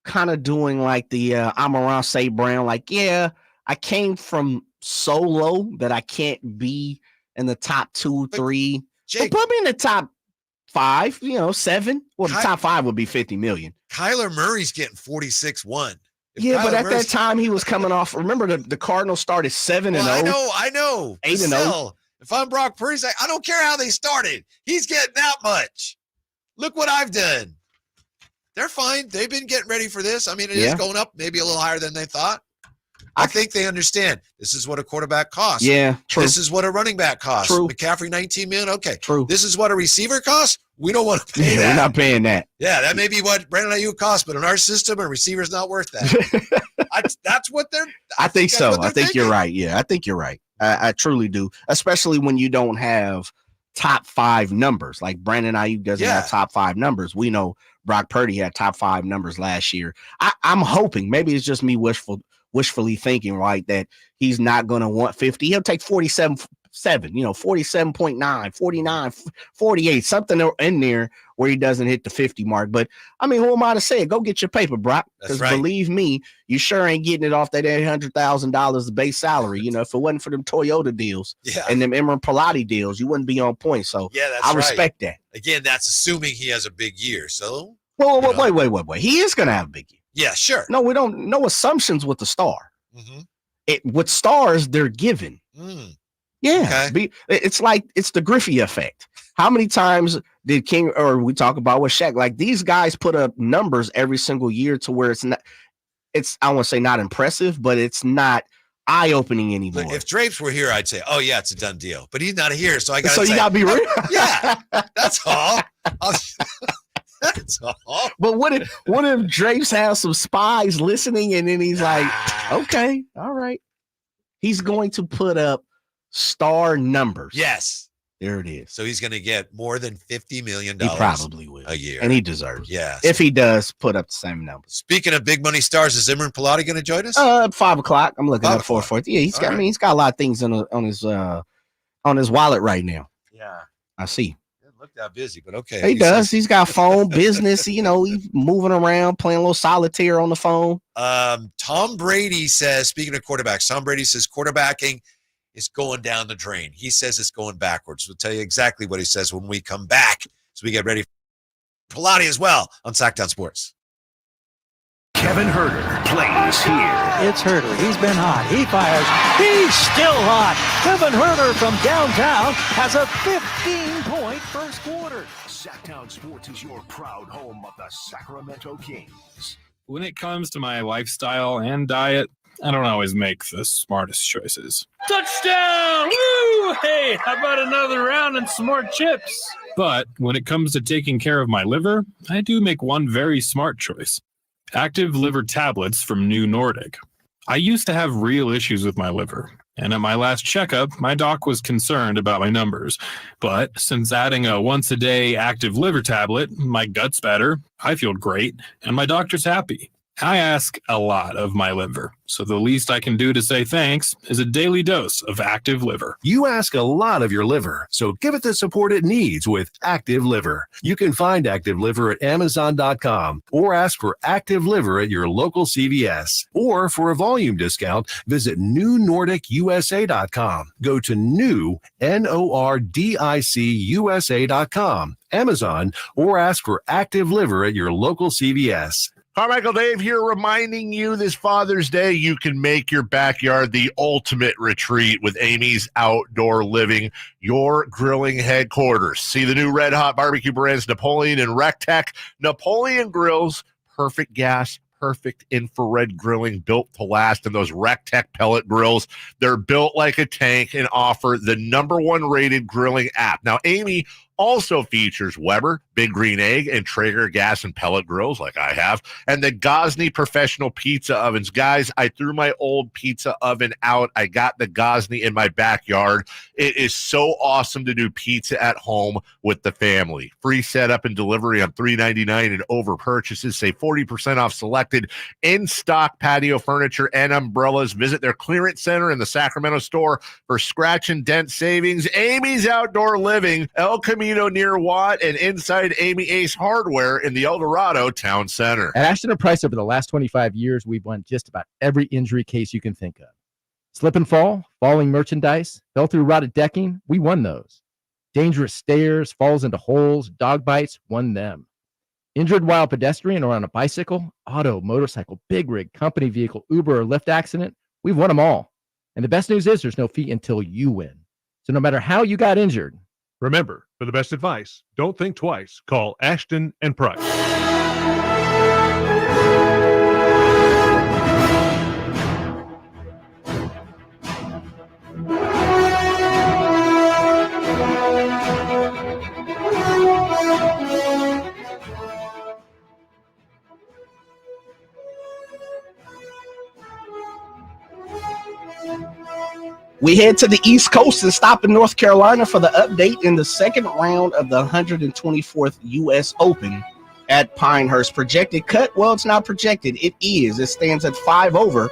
kind of doing like the Amon-Ra St. Brown, like, yeah, I came from so low that I can't be in the top 2, 3. But put me in the top 5, 7. Well, the top 5 would be 50 million. Kyler Murray's getting 46-1. Yeah, but at that time he was coming off. Remember, the Cardinals started 7-0. I know. 8-0. If I'm Brock Purdy, I don't care how they started. He's getting that much. Look what I've done. They're fine. They've been getting ready for this. I mean, it is going up maybe a little higher than they thought. I think they understand this is what a quarterback costs. Yeah, true. This is what a running back costs. True. McCaffrey, $19 million. Okay. True. This is what a receiver costs. We don't want to pay that. We're not paying that. Yeah, that may be what Brandon Ayuk costs, but in our system, a receiver's not worth that. That's what they're. I think so. I think you're right. Yeah, I think you're right. I truly do, especially when you don't have top 5 numbers. Like Brandon Ayuk doesn't have top 5 numbers. We know Brock Purdy had top 5 numbers last year. I'm hoping, maybe it's just me wishfully thinking, right, that he's not going to want 50. He'll take 47.7, 47.9, 49, 48, something in there where he doesn't hit the 50 mark. But I mean, who am I to say it? Go get your paper, Brock. Because believe me, you sure ain't getting it off that $800,000 base salary. If it wasn't for them Toyota deals and them Emerald Pilati deals, you wouldn't be on point. So I respect that. Again, that's assuming he has a big year. So wait. He is going to have a big year. Yeah, sure. No, we don't. No assumptions with the star. With stars, they're given. Yeah, it's like it's the Griffey effect. How many times did King or we talk about with Shaq? Like these guys put up numbers every single year to where it's not. It's I won't say not impressive, but it's not eye-opening anymore. Look, if Drapes were here, I'd say, "Oh yeah, it's a done deal." But he's not here, so I got. So you gotta be real. Yeah, that's all. That's all. But what if Drapes has some spies listening, and then he's like, "Okay, all right." He's going to put up star numbers. Yes. There it is. So he's going to get more than $50 million He probably will. a year. And he deserves it. Yeah. If he does put up the same numbers. Speaking of big money stars, is Imran Pilati going to join us? 5:00. I'm looking at 4:40. Yeah, he's got. I mean, he's got a lot of things on his wallet right now. Yeah. I see. Doesn't look that busy, but okay. He does. He's got phone business. He's moving around, playing a little solitaire on the phone. Tom Brady says, speaking of quarterbacks, Tom Brady says quarterbacking is going down the drain. He says it's going backwards. We'll tell you exactly what he says when we come back as we get ready for Pilati as well on Sacktown Sports. Kevin Herter plays here. It's Herter. He's been hot. He fires. He's still hot. Kevin Herter from downtown has a 15-point first quarter. Sacktown Sports is your proud home of the Sacramento Kings. When it comes to my lifestyle and diet, I don't always make the smartest choices. Touchdown! Woo! Hey, how about another round and some more chips? But when it comes to taking care of my liver, I do make one very smart choice. Active liver tablets from New Nordic. I used to have real issues with my liver, and at my last checkup, my doc was concerned about my numbers. But since adding a once-a-day active liver tablet, my gut's better, I feel great, and my doctor's happy. I ask a lot of my liver, so the least I can do to say thanks is a daily dose of Active Liver. You ask a lot of your liver, so give it the support it needs with Active Liver. You can find Active Liver at Amazon.com or ask for Active Liver at your local CVS. Or for a volume discount, visit NewNordicUSA.com. Go to new, NORDICUSA.com, Amazon, or ask for Active Liver at your local CVS. Carmichael Dave here, reminding you this Father's Day, you can make your backyard the ultimate retreat with Amy's Outdoor Living, your grilling headquarters. See the new Red Hot barbecue brands, Napoleon and Rectech. Napoleon grills, perfect gas, perfect infrared grilling, built to last. And those Rectech pellet grills, they're built like a tank and offer the #1 rated grilling app. Now, Amy also features Weber, Big Green Egg, and Traeger gas and pellet grills like I have, and the Gosney professional pizza ovens. Guys, I threw my old pizza oven out. I got the Gosney in my backyard. It is so awesome to do pizza at home with the family. Free setup and delivery on $3.99 and over purchases. Save 40% off selected in-stock patio furniture and umbrellas. Visit their clearance center in the Sacramento store for scratch and dent savings. Amy's Outdoor Living, El Camino near Watt, and inside Amy Ace Hardware in the El Dorado Town Center. At Ashton & Price, over the last 25 years, we've won just about every injury case you can think of. Slip and fall, falling merchandise, fell through rotted decking, we won those. Dangerous stairs, falls into holes, dog bites, won them. Injured while pedestrian or on a bicycle, auto, motorcycle, big rig, company vehicle, Uber, or Lyft accident, we've won them all. And the best news is there's no fee until you win. So no matter how you got injured, remember, for the best advice, don't think twice. Call Ashton & Price. We head to the East Coast and stop in North Carolina for the update in the second round of the 124th U.S. Open at Pinehurst. Projected cut? Well, it's not projected. It is. It stands at 5 over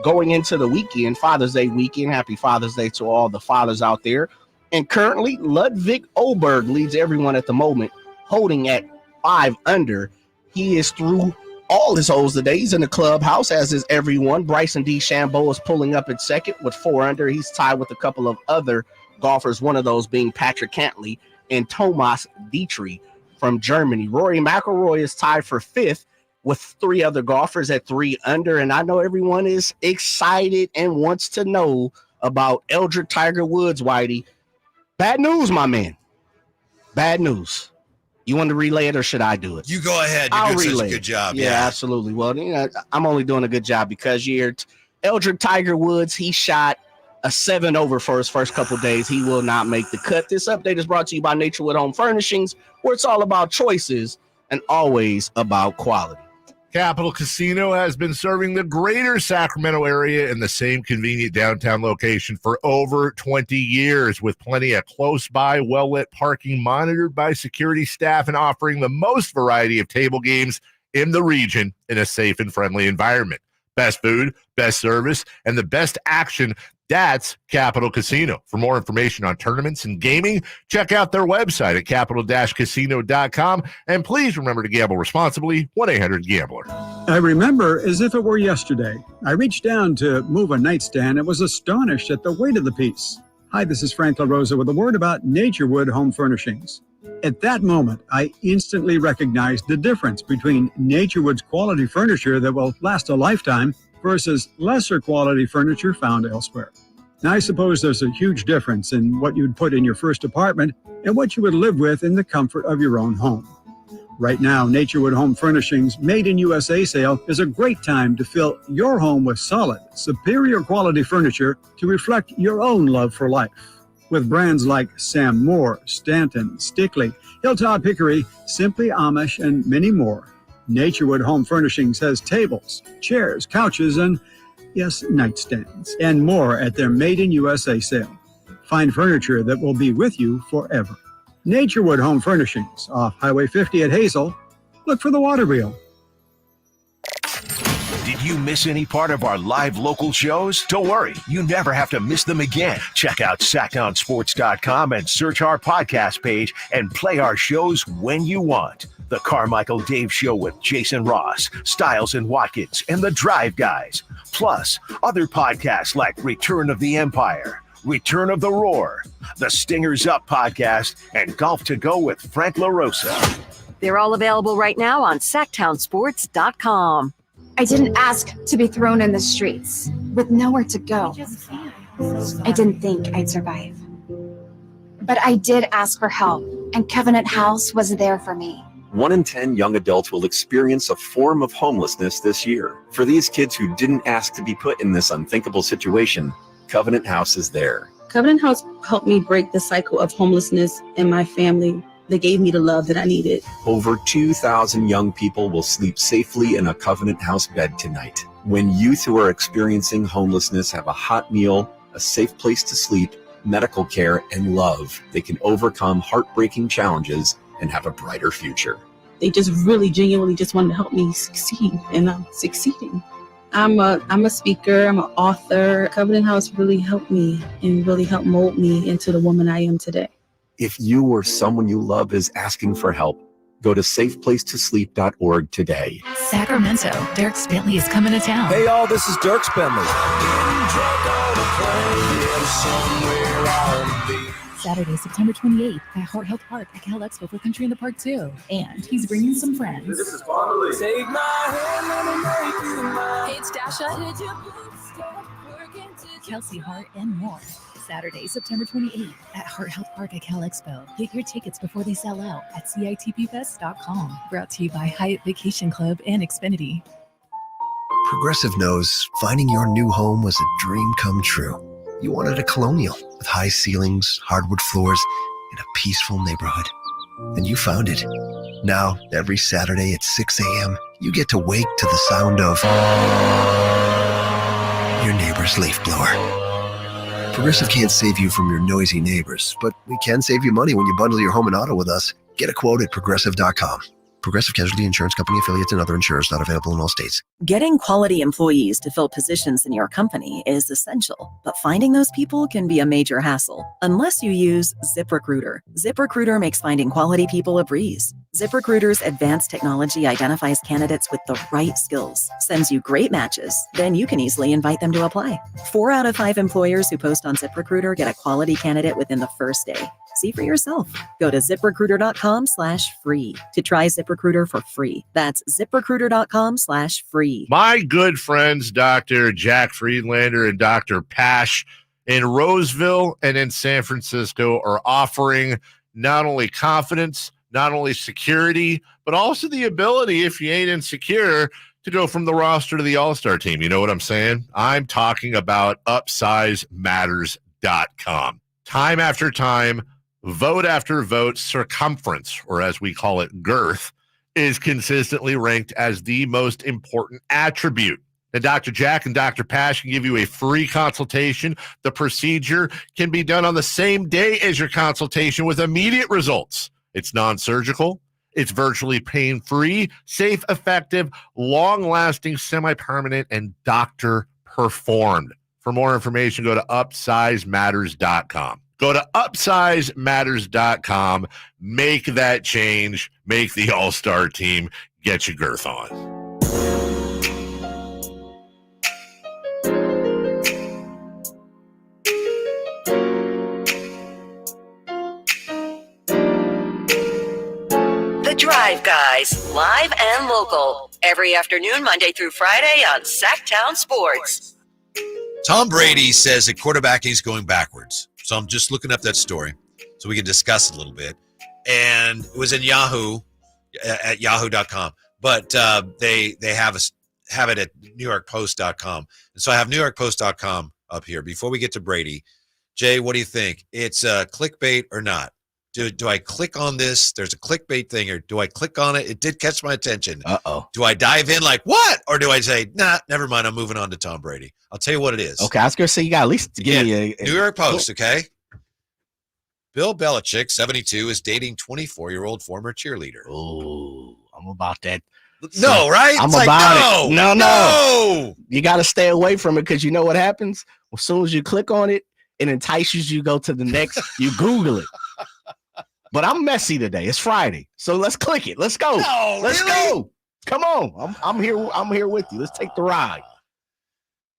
going into the weekend, Father's Day weekend. Happy Father's Day to all the fathers out there. And currently, Ludwig Oberg leads everyone at the moment, holding at 5 under. He is through all his holes today. He's in the clubhouse, as is everyone. Bryson DeChambeau is pulling up at second with 4 under. He's tied with a couple of other golfers, one of those being Patrick Cantley and Thomas Dietrich from Germany. Rory McIlroy is tied for 5th with 3 other golfers at 3 under. And I know everyone is excited and wants to know about Eldrick Tiger Woods, Whitey. Bad news, my man. Bad news. You want to relay it or should I do it? You go ahead. You're doing such a good job. Yeah, absolutely. Well, I'm only doing a good job because Eldrick Tiger Woods, he shot a 7 over for his first couple days. He will not make the cut. This update is brought to you by Naturewood Home Furnishings, where it's all about choices and always about quality. Capital Casino has been serving the greater Sacramento area in the same convenient downtown location for over 20 years, with plenty of close-by, well-lit parking monitored by security staff and offering the most variety of table games in the region in a safe and friendly environment. Best food, best service, and the best action. That's Capital Casino. For more information on tournaments and gaming, check out their website at capital-casino.com. And please remember to gamble responsibly. 1-800-GAMBLER. I remember as if it were yesterday. I reached down to move a nightstand and was astonished at the weight of the piece. Hi, this is Frank LaRosa with a word about Naturewood Home Furnishings. At that moment, I instantly recognized the difference between Naturewood's quality furniture that will last a lifetime versus lesser quality furniture found elsewhere. Now, I suppose there's a huge difference in what you'd put in your first apartment and what you would live with in the comfort of your own home. Right now, Naturewood Home Furnishings Made in USA sale is a great time to fill your home with solid, superior quality furniture to reflect your own love for life. With brands like Sam Moore, Stanton, Stickley, Hilltop Hickory, Simply Amish, and many more, Naturewood Home Furnishings has tables, chairs, couches, and, yes, nightstands, and more at their Made in USA sale. Find furniture that will be with you forever. Naturewood Home Furnishings, off Highway 50 at Hazel. Look for the water wheel. Did you miss any part of our live local shows? Don't worry, you never have to miss them again. Check out SacktownSports.com and search our podcast page and play our shows when you want. The Carmichael Dave Show with Jason Ross, Stiles and Watkins, and The Drive Guys. Plus, other podcasts like Return of the Empire, Return of the Roar, The Stingers Up podcast, and Golf to Go with Frank LaRosa. They're all available right now on SacktownSports.com. I didn't ask to be thrown in the streets with nowhere to go. I didn't think I'd survive. But I did ask for help, and Covenant House was there for me. 1 in 10 young adults will experience a form of homelessness this year. For these kids who didn't ask to be put in this unthinkable situation, Covenant House is there. Covenant House helped me break the cycle of homelessness in my family. They gave me the love that I needed. Over 2,000 young people will sleep safely in a Covenant House bed tonight. When youth who are experiencing homelessness have a hot meal, a safe place to sleep, medical care, and love, they can overcome heartbreaking challenges and have a brighter future. They just really genuinely just wanted to help me succeed, and I'm succeeding. I'm a speaker, I'm an author. Covenant House really helped me and really helped mold me into the woman I am today. If you or someone you love is asking for help, go to safeplacetosleep.org today. Sacramento, Dirk Bentley is coming to town. Hey y'all, this is Dirk Bentley. Saturday, September 28th at Hart Health Park at Cal Expo for Country in the Park 2. And he's bringing some friends. This is Bonley. Take my hand, let me make you mine. Hey, it's Dasha. Kelsey Hart and more. Saturday, September 28th at Hart Health Park at Cal Expo. Get your tickets before they sell out at CITPfest.com. Brought to you by Hyatt Vacation Club and Xfinity. Progressive knows finding your new home was a dream come true. You wanted a colonial with high ceilings, hardwood floors, and a peaceful neighborhood. And you found it. Now, every Saturday at 6 a.m., you get to wake to the sound of your neighbor's leaf blower. Progressive can't save you from your noisy neighbors, but we can save you money when you bundle your home and auto with us. Get a quote at Progressive.com. Progressive Casualty Insurance Company affiliates and other insurers not available in all states. Getting quality employees to fill positions in your company is essential, but finding those people can be a major hassle unless you use ZipRecruiter. ZipRecruiter makes finding quality people a breeze. ZipRecruiter's advanced technology identifies candidates with the right skills, sends you great matches, then you can easily invite them to apply. 4 out of 5 employers who post on ZipRecruiter get a quality candidate within the first day. See for yourself. Go to ZipRecruiter.com/free to try ZipRecruiter for free. That's ZipRecruiter.com/free. My good friends, Dr. Jack Friedlander and Dr. Pash in Roseville and in San Francisco are offering not only confidence, not only security, but also the ability, if you ain't insecure, to go from the roster to the all-star team. You know what I'm saying? I'm talking about UpsizeMatters.com. Time after time, vote after vote, circumference, or as we call it, girth, is consistently ranked as the most important attribute. And Dr. Jack and Dr. Pash can give you a free consultation. The procedure can be done on the same day as your consultation with immediate results. It's non-surgical. It's virtually pain-free, safe, effective, long-lasting, semi-permanent, and doctor-performed. For more information, go to UpsizeMatters.com. Go to UpsizeMatters.com. Make that change. Make the all-star team. Get your girth on. The Drive Guys, live and local, every afternoon, Monday through Friday on Sacktown Sports. Tom Brady says that quarterbacking is going backwards. So I'm just looking up that story so we can discuss it a little bit. And it was in Yahoo, at yahoo.com. But they have it at NewYorkPost.com. And so I have NewYorkPost.com up here. Before we get to Brady, Jay, what do you think? It's clickbait or not? Do I click on this? There's a clickbait thing, or do I click on it? It did catch my attention. Uh-oh. Do I dive in like, what? Or do I say, nah, never mind, I'm moving on to Tom Brady? I'll tell you what it is. Okay, I was going to say you got at least to give me a New York Post, okay? Bill Belichick, 72, is dating 24-year-old former cheerleader. Oh, I'm about that. No, right? I'm It's about like, it. No. You got to stay away from it because you know what happens? As soon as you click on it, it entices you to go to the next. You Google it. But I'm messy today. It's Friday, so let's click it. Let's go. No, let's really? go. Come on. I'm here. I'm here with you. Let's take the ride.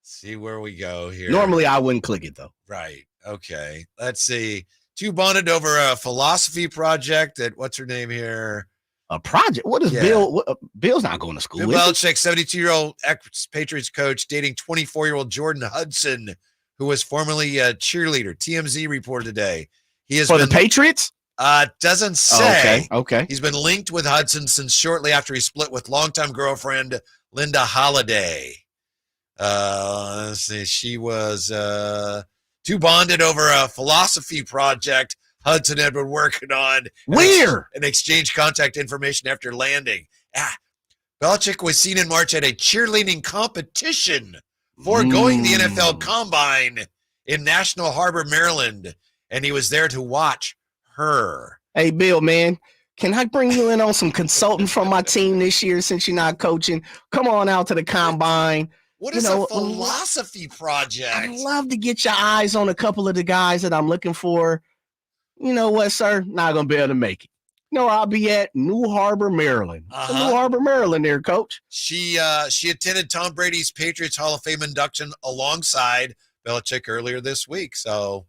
See where we go here. Normally, I wouldn't click it though. Right. Okay. Let's see. Two bonded over a philosophy project at what's her name here? A project? What is Bill? Bill's not going to school. Bill Belichick, 72-year-old ex-Patriots coach, dating 24-year-old Jordan Hudson, who was formerly a cheerleader. TMZ reported today. He has For been the Patriots? Doesn't say. Okay. He's been linked with Hudson since shortly after he split with longtime girlfriend Linda Holiday. Let's see. She was two bonded over a philosophy project Hudson had been working on. Where? And exchanged contact information after landing. Belichick was seen in March at a cheerleading competition foregoing the NFL Combine in National Harbor, Maryland, and he was there to watch her. Hey, Bill, man, can I bring you in on some consulting from my team this year since you're not coaching? Come on out to the Combine. What is a philosophy project? I'd love to get your eyes on a couple of the guys that I'm looking for. You know what, sir? Not going to be able to make it. No, I'll be at New Harbor, Maryland. New Harbor, Maryland there, Coach. She attended Tom Brady's Patriots Hall of Fame induction alongside Belichick earlier this week. So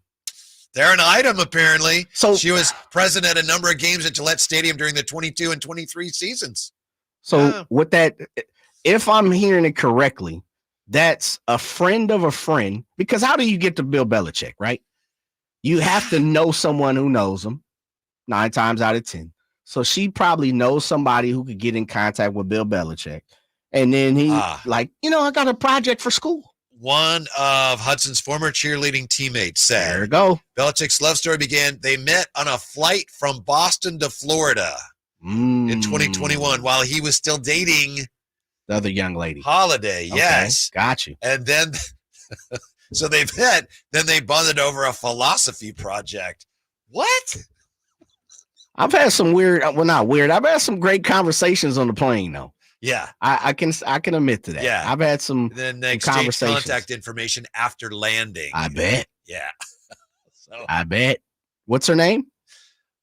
they're an item, apparently. So she was present at a number of games at Gillette Stadium during the 22 and 23 seasons. So with that, if I'm hearing it correctly, that's a friend of a friend. Because how do you get to Bill Belichick, right? You have to know someone who knows him 9 times out of 10. So she probably knows somebody who could get in contact with Bill Belichick. And then he I got a project for school. One of Hudson's former cheerleading teammates said, there you go. Belichick's love story began. They met on a flight from Boston to Florida in 2021 while he was still dating the other young lady. Holiday. Okay, yes. Got you. And then So they met, then they bonded over a philosophy project. What? I've had some not weird. I've had some great conversations on the plane, though. Yeah, I can admit to that. Yeah, I've had some. Then they some exchange contact information after landing. I bet. Yeah. So I bet. What's her name?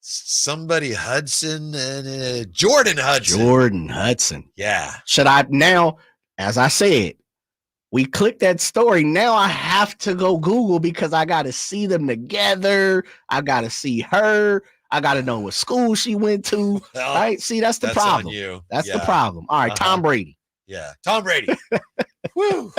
Somebody Hudson and Jordan Hudson. Jordan Hudson. Yeah. Should I now, as I said, we clicked that story. Now I have to go Google because I got to see them together. I got to see her. I got to know what school she went to. Well, right? See, that's the problem. On you. That's the problem. All right, Tom Brady. Yeah, Tom Brady. Woo.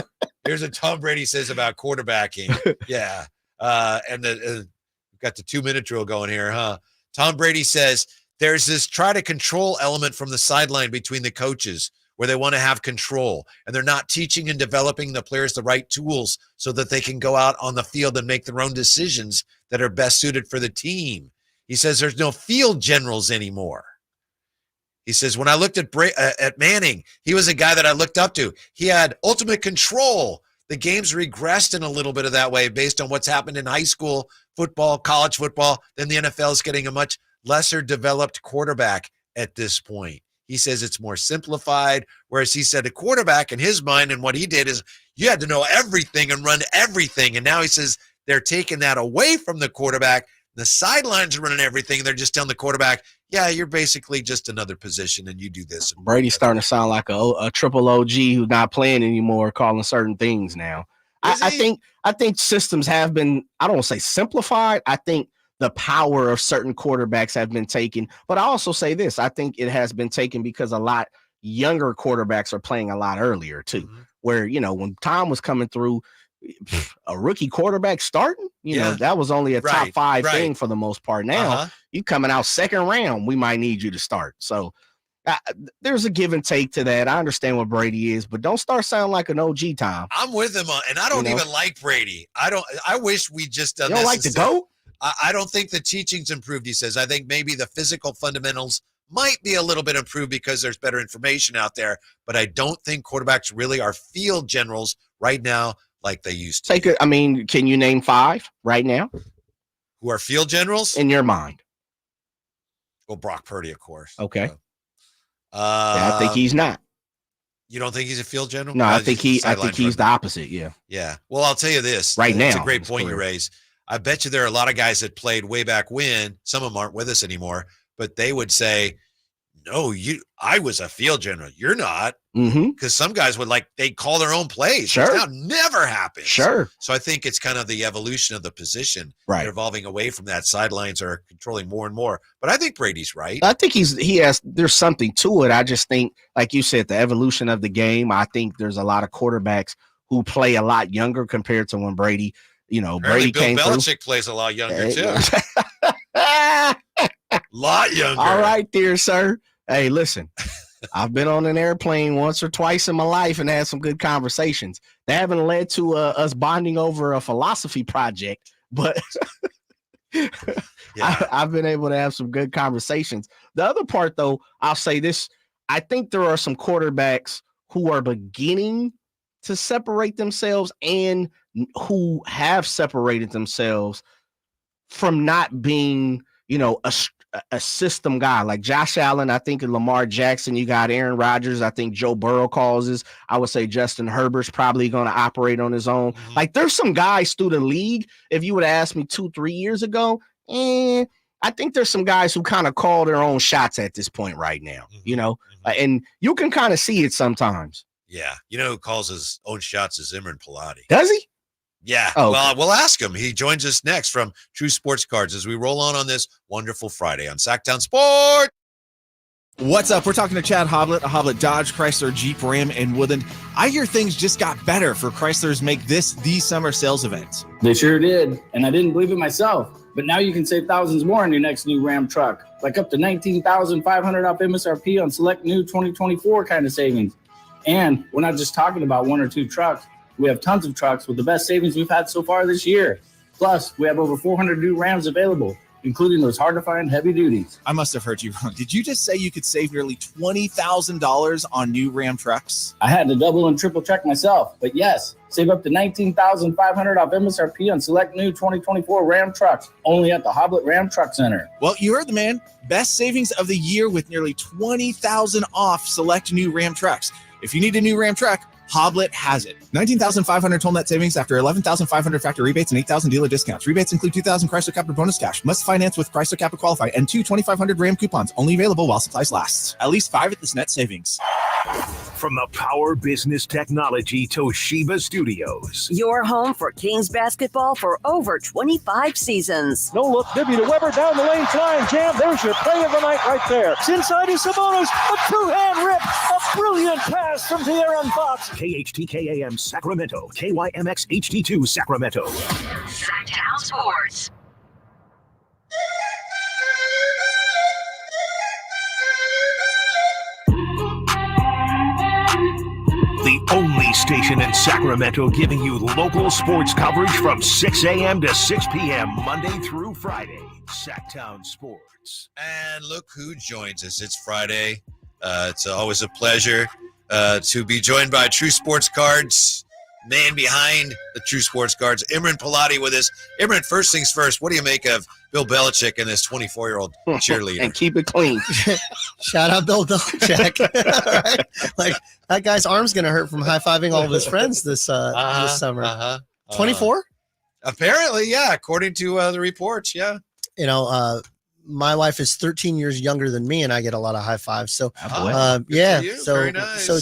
Here's what Tom Brady says about quarterbacking. Yeah. And we've got the 2-minute drill going here, huh? Tom Brady says there's this try to control element from the sideline between the coaches where they want to have control, and they're not teaching and developing the players the right tools so that they can go out on the field and make their own decisions that are best suited for the team. He says there's no field generals anymore. He says, when I looked at Manning, he was a guy that I looked up to. He had ultimate control. The game's regressed in a little bit of that way based on what's happened in high school football, college football. Then the NFL is getting a much lesser developed quarterback at this point. He says it's more simplified, whereas he said a quarterback in his mind and what he did is you had to know everything and run everything. And now he says they're taking that away from the quarterback. The sidelines are running everything. They're just telling the quarterback, yeah, you're basically just another position and you do this. Brady's starting to sound like a triple OG who's not playing anymore, calling certain things now. I think systems have been, I don't want to say simplified. I think the power of certain quarterbacks have been taken. But I also say this, I think it has been taken because a lot younger quarterbacks are playing a lot earlier too, where, when Tom was coming through, a rookie quarterback starting, you know, that was only a top five thing for the most part. Now you coming out second round, we might need you to start. So there's a give and take to that. I understand what Brady is, but don't start sounding like an OG, Tom. I'm with him and I don't even like Brady. I wish we just done you don't this. like to go? I don't think the teaching's improved, he says. I think maybe the physical fundamentals might be a little bit improved because there's better information out there, but I don't think quarterbacks really are field generals right now like they used to. Can you name 5 right now? Who are field generals? In your mind. Well, Brock Purdy, of course. Okay. I think he's not. You don't think he's a field general? No, I think he's the opposite. Yeah. Yeah. Well, I'll tell you this. Right now. It's a great point you raise. I bet you there are a lot of guys that played way back when. Some of them aren't with us anymore, but they would say, no, I was a field general. You're not. Because some guys would they call their own plays. Sure. That never happens. Sure. So I think it's kind of the evolution of the position. Right. They're evolving away from that. Sidelines are controlling more and more. But I think Brady's right. I think there's something to it. I just think, like you said, the evolution of the game. I think there's a lot of quarterbacks who play a lot younger compared to when Brady, Brady came through. Bill Belichick plays a lot younger too. Lot younger. All right, dear sir. Hey, listen, I've been on an airplane once or twice in my life and had some good conversations. They haven't led to us bonding over a philosophy project, but I've been able to have some good conversations. The other part, though, I'll say this. I think there are some quarterbacks who are beginning to separate themselves and who have separated themselves from not being, a system guy like Josh Allen. I think Lamar Jackson, you got Aaron Rodgers. I think Joe Burrow causes. I would say Justin Herbert's probably going to operate on his own. There's some guys through the league. If you would have asked me 2-3 years ago, I think there's some guys who kind of call their own shots at this point right now, and you can kind of see it sometimes. Yeah. Who calls his own shots is Imran Pilati. Does he? Yeah. Oh, well, we'll ask him. He joins us next from True Sports Cards as we roll on this wonderful Friday on Sacktown Sport. What's up? We're talking to Chad Hoblet, Hoblet Dodge, Chrysler, Jeep, Ram, and Woodland. I hear things just got better for Chrysler's Make This the Summer Sales event. They sure did, and I didn't believe it myself. But now you can save thousands more on your next new Ram truck, like up to $19,500 off MSRP on select new 2024 kind of savings. And we're not just talking about 1 or 2 trucks. We have tons of trucks with the best savings we've had so far this year. Plus, we have over 400 new Rams available. including those hard-to-find heavy duties. I must have heard you wrong. Did you just say you could save nearly $20,000 on new Ram trucks? I had to double and triple check myself, but yes, save up to $19,500 off MSRP on select new 2024 Ram trucks, only at the Hoblet Ram Truck Center. Well, you heard the man. Best savings of the year with nearly $20,000 off select new Ram trucks. If you need a new Ram truck, Hoblet has it. $19,500 total net savings after $11,500 factor rebates and $8,000 dealer discounts. Rebates include $2,000 Chrysler Capita bonus cash. Must finance with Chrysler Capita Qualify and 2 $2,500 Ram coupons. Only available while supplies last. At least 5 at this net savings. From the Power Business Technology Toshiba Studios. Your home for Kings basketball for over 25 seasons. No look, Bibby to Weber, down the lane, flying jam. There's your play of the night right there. It's inside is Sabonis, a two-hand rip, a brilliant pass from De'Aaron Fox. KHTKAM Sacramento, KYMX HD2 Sacramento. Sacktown Sports. The only station in Sacramento giving you local sports coverage from 6 a.m. to 6 p.m. Monday through Friday. Sacktown Sports. And look who joins us. It's Friday. It's always a pleasure to be joined by True Sports Cards, man behind the True Sports Cards, Imran Pilati with us. Imran, first things first, what do you make of Bill Belichick and this 24-year-old cheerleader? And keep it clean. Shout out Bill Belichick. Right? Like, that guy's arm's going to hurt from high-fiving all of his friends this summer. 24? Apparently, yeah, according to the reports, yeah. You know, my wife is 13 years younger than me, and I get a lot of high fives. So, yeah. So, very nice. So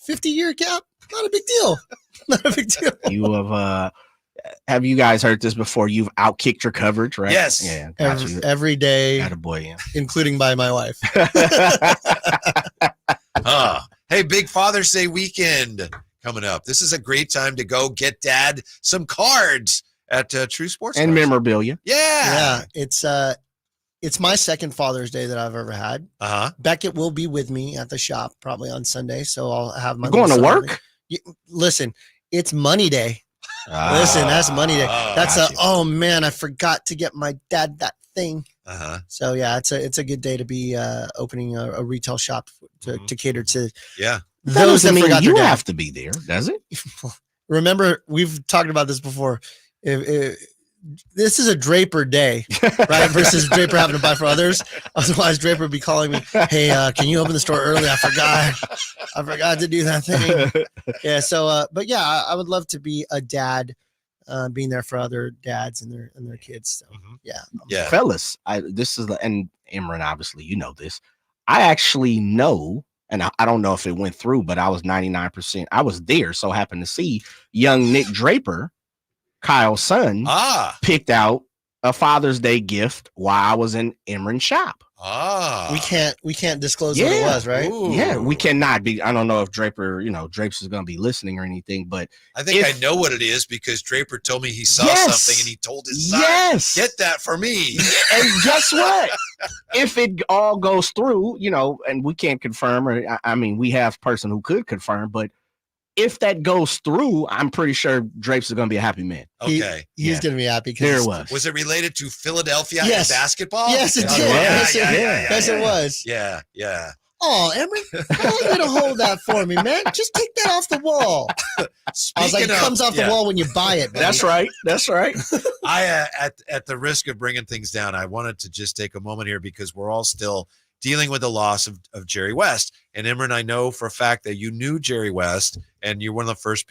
50-year gap, not a big deal. Not a big deal. You have you guys heard this before? You've outkicked your coverage, right? Yes. Yeah. Every day, Attaboy, yeah. including by my wife. Hey, big Father's Day weekend coming up. This is a great time to go get Dad some cards at True Sports and Cards. memorabilia. Yeah. It's my second Father's Day that I've ever had. Beckett will be with me at the shop probably on Sunday, so I'll have my. You going to work? Listen, it's money day. Listen, that's money day. That's oh man, I forgot to get my dad that thing. So yeah, it's a good day to be opening a retail shop to cater to. Yeah. Those that forgot you their dad. have to be there, does it? Remember, we've talked about this before. If this is a Draper day, right? Versus Draper having to buy for others. Otherwise, Draper would be calling me, "Hey, can you open the store early? I forgot to do that thing." Yeah. So, but yeah, I would love to be a dad, being there for other dads and their kids. So, yeah. Fellas, this is and Imran, obviously, you know this. I actually know, and I don't know if it went through, but I was 99%. I was there, so happened to see young Nick Draper, Kyle's son, picked out a Father's Day gift while I was in Imran's shop. We can't disclose what it was, right? Ooh. Yeah, we cannot be. I don't know if Draper, Drapes is going to be listening or anything, but I think I know what it is because Draper told me he saw something and he told his son, get that for me. And guess what? If it all goes through, and we can't confirm, or I mean, we have a person who could confirm, but if that goes through, I'm pretty sure Drapes is going to be a happy man. Okay. He's going to be happy. There it was. Was it related to Philadelphia and basketball? Yes, it did. Yes, it was. Yeah. Oh, Emily, how are you going to hold that for me, man? Just take that off the wall. I was like, it comes off the wall when you buy it, man. That's right. I, at the risk of bringing things down, I wanted to just take a moment here because we're all still dealing with the loss of Jerry West. And Imran, I know for a fact that you knew Jerry West, and you're one of the first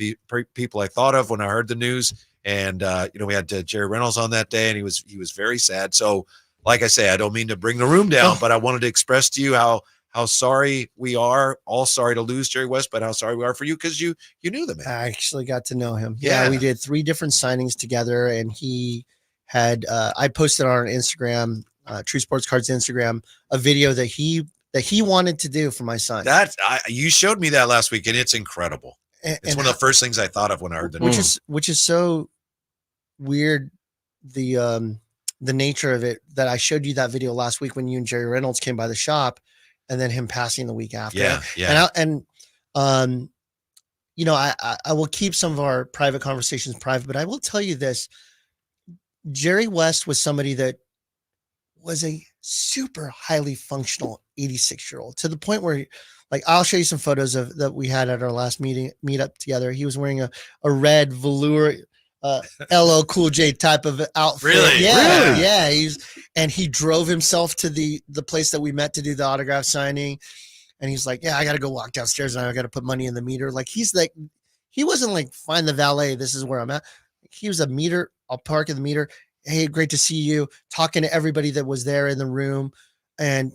people I thought of when I heard the news. And we had Jerry Reynolds on that day, and he was very sad. So, like I say, I don't mean to bring the room down, but I wanted to express to you how sorry we are. All sorry to lose Jerry West, but how sorry we are for you because you knew the man. I actually got to know him. Yeah, we did 3 different signings together, and he had. I posted on our Instagram. True Sports Cards Instagram, a video that he wanted to do for my son. You showed me that last week, and it's incredible. It's one of the first things I thought of when I heard the news. Which is so weird. The nature of it that I showed you that video last week when you and Jerry Reynolds came by the shop, and then him passing the week after. Yeah. I will keep some of our private conversations private, but I will tell you this: Jerry West was somebody that was a super highly functional 86-year-old, to the point where, like, I'll show you some photos of that we had at our last meetup together. He was wearing a red velour LL Cool J type of outfit. Really? Yeah. He drove himself to the place that we met to do the autograph signing. And he's like, yeah, I got to go walk downstairs and I got to put money in the meter. Like, he wasn't like, find the valet, this is where I'm at. He was a meter. I'll park in the meter. Hey, great to see you. Talking to everybody that was there in the room. And,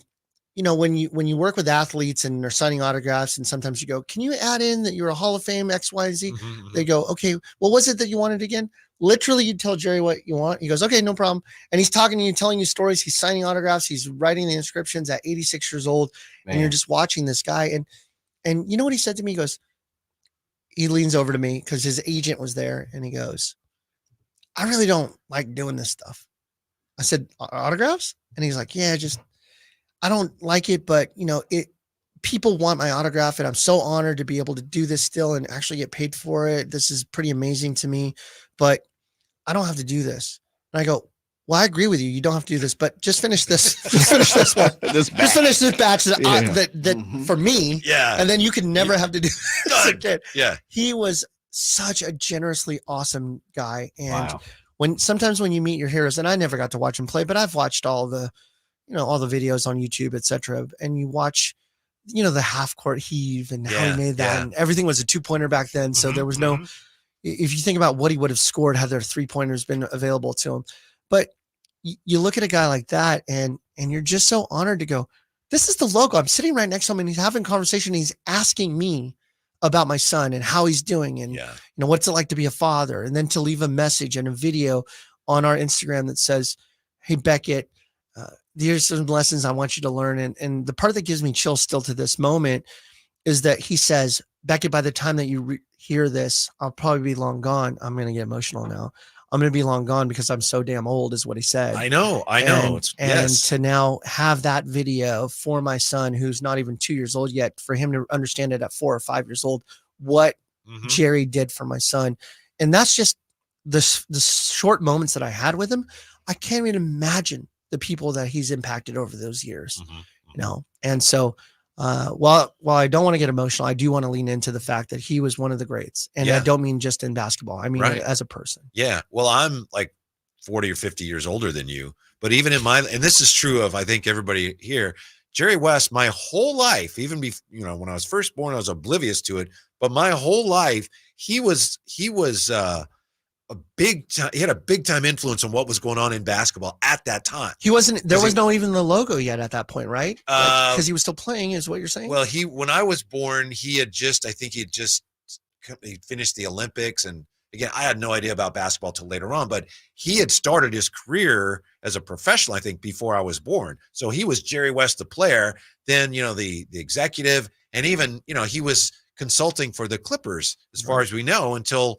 you know, when you work with athletes and they're signing autographs, and sometimes you go, can you add in that you're a Hall of Fame XYZ? They go, okay, what was it that you wanted again? Literally, you tell Jerry what you want. He goes, okay, no problem. And he's talking to you, telling you stories. He's signing autographs. He's writing the inscriptions at 86 years old. Man. And you're just watching this guy. And you know what he said to me? He goes, he leans over to me because his agent was there, and he goes, I really don't like doing this stuff. I said, autographs? And he's like, yeah, I don't like it, but you know, people want my autograph, and I'm so honored to be able to do this still and actually get paid for it. This is pretty amazing to me, but I don't have to do this. And I go, well, I agree with you. You don't have to do this, but just finish this. Just finish this one. Just finish this batch that for me. Yeah. And then you can never have to do this again. Yeah. He was such a generously awesome guy. And sometimes when you meet your heroes, and I never got to watch him play, but I've watched all the videos on YouTube, etc. And you watch, the half court heave and how he made that, and everything was a 2-pointer back then. So there was no, if you think about what he would have scored had their 3-pointers been available to him. But you look at a guy like that, and you're just so honored to go, this is the logo. I'm sitting right next to him, and he's having a conversation. And he's asking me about my son and how he's doing, and what's it like to be a father, and then to leave a message and a video on our Instagram that says, hey, Beckett, here's some lessons I want you to learn. And the part that gives me chills still to this moment is that he says, Beckett, by the time that you hear this, I'll probably be long gone. I'm going to get emotional now. I'm going to be long gone because I'm so damn old, is what he said. I know. And to now have that video for my son, who's not even 2 years old yet, for him to understand it at 4 or 5 years old, what Jerry did for my son. And that's just the short moments that I had with him. I can't even imagine the people that he's impacted over those years, And so, while I don't want to get emotional, I do want to lean into the fact that he was one of the greats. And I don't mean just in basketball. I mean, as a person. Yeah. Well, I'm like 40 or 50 years older than you, but even in and this is true of, I think, everybody here, Jerry West, my whole life, even when I was first born, I was oblivious to it, but my whole life, he was he had a big time influence on what was going on in basketball at that time. He wasn't, there was no even the logo yet at that point, right? Because he was still playing, is what you're saying? Well, when I was born, he finished the Olympics. And again, I had no idea about basketball till later on, but he had started his career as a professional, I think, before I was born. So he was Jerry West, the player, then, the executive, and even, he was consulting for the Clippers, as far as we know, until,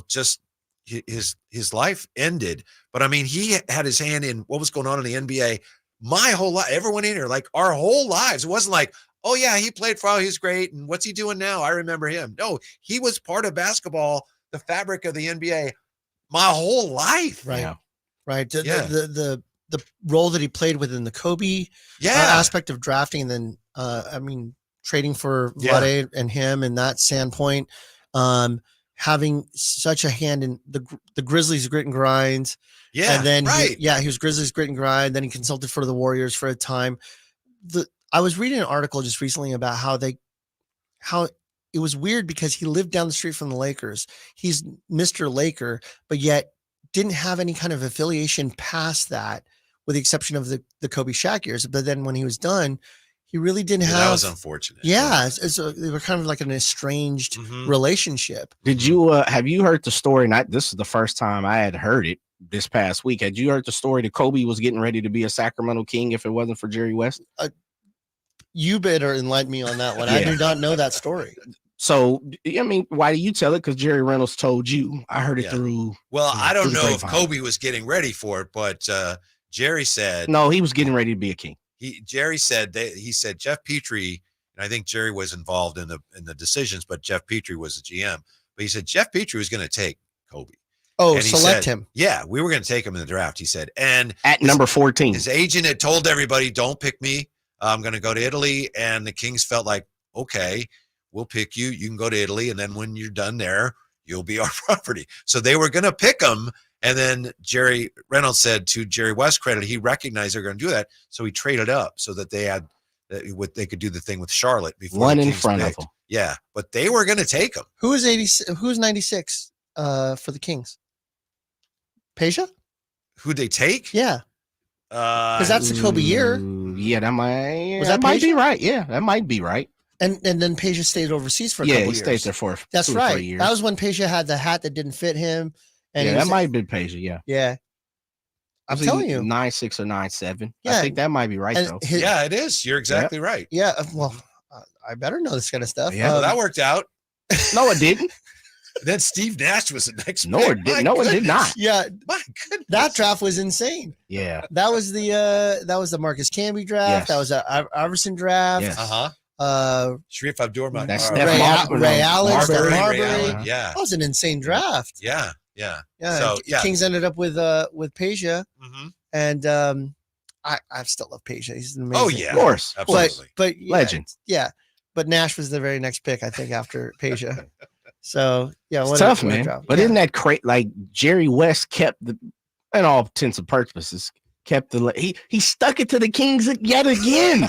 just his life ended. But I mean, he had his hand in what was going on in the NBA my whole life. Everyone in here, like our whole lives. It wasn't like, oh yeah, he played for, he's great, and what's he doing now? I remember him. No, he was part of basketball, the fabric of the NBA, my whole life. Right. Right. The role that he played within the Kobe aspect of drafting, and then trading for Whitey and him, and that standpoint, having such a hand in the Grizzlies grit and grind. Yeah. And then he was Grizzlies grit and grind. Then he consulted for the Warriors for a time. I was reading an article just recently about how it was weird because he lived down the street from the Lakers. He's Mr. Laker, but yet didn't have any kind of affiliation past that, with the exception of the Kobe Shaq years. But then when he was done, he really didn't have. That was unfortunate. Yeah, they were kind of like an estranged relationship. Did you have you heard the story? This is the first time I had heard it this past week. Had you heard the story that Kobe was getting ready to be a Sacramento King if it wasn't for Jerry West? You better enlighten me on that one. I do not know that story. So, I mean, why do you tell it? Because Jerry Reynolds told you. I heard it through. Well, I don't know if Kobe was getting ready for it, but Jerry said no. He was getting ready to be a King. Jerry said Jeff Petrie, and I think Jerry was involved in the decisions, but Jeff Petrie was the GM. But he said Jeff Petrie was going to take Kobe, Oh, And he select said, him. Yeah, we were going to take him in the draft, he said. And at number 14. His agent had told everybody, don't pick me. I'm going to go to Italy. And the Kings felt like, okay, we'll pick you. You can go to Italy. And then when you're done there, you'll be our property. So they were going to pick him. And then Jerry Reynolds said, to Jerry West's credit, he recognized they're going to do that. So he traded up so that they had what they could do the thing with Charlotte before one the in Kings front picked. of them. Yeah, but they were going to take him. Who is 80? Who's 96 for the Kings? Peja? Who'd they take? Yeah. Because that's the Kobe year. Yeah, that might, Was that that might be Peja? right. Yeah, that might be right. And then Peja stayed overseas for a Yeah, couple he years. stayed there for That's 2 or 3 right. years. That was when Peja had the hat that didn't fit him. And Yeah, he that was- might have been Peja, yeah. Yeah. I'm Was he telling you. 9'6" or 9'7". Yeah. I think that might be right, And though. Yeah, it is. You're exactly right. Yeah. Well, I better know this kind of stuff. Yeah. Well, that worked out. No, it didn't. Then Steve Nash was the next No, pick. it didn't. My No, it did goodness. not. Yeah. My goodness. That draft was insane. Yeah. That was the Marcus Camby draft. Yes. That was a Iverson draft. Yes. Uh-huh. Sharif Abdur-Rahman. That's or- Steph Ray Allen, Marbury, Steph Ray Marbury. Allen, yeah. That was an insane draft. Yeah. Yeah. Yeah. So, yeah. Kings ended up with Peja. Mhm. And I still love Peja. He's an amazing. Oh, yeah. Of course. Absolutely. But yeah, Legend. Yeah. But Nash was the very next pick, I think, after Peja. So yeah, It's what a- tough, what a man. draft. But Yeah. isn't that great? Like Jerry West kept the, in all intents and purposes, kept the he stuck it to the Kings yet again.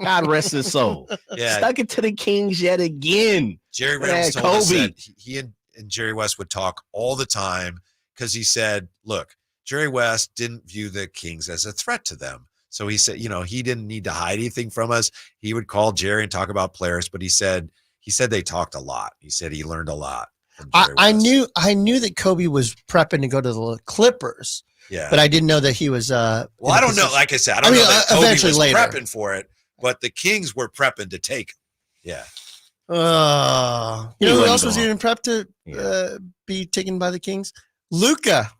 God rest his soul. Yeah. Stuck it to the Kings yet again. Jerry Yeah, Reynolds told us Kobe. that he and Jerry West would talk all the time because he said, look, Jerry West didn't view the Kings as a threat to them. So he said, he didn't need to hide anything from us. He would call Jerry and talk about players, but he said they talked a lot. He said he learned a lot from Jerry I West. knew that Kobe was prepping to go to the Clippers. Yeah. But I didn't know that he was Well, I don't know. Like I said, I don't know that Kobe eventually was later. prepping for it, but the Kings were prepping to take him. Yeah. You know who else was even prepped to be taken by the Kings? Luca.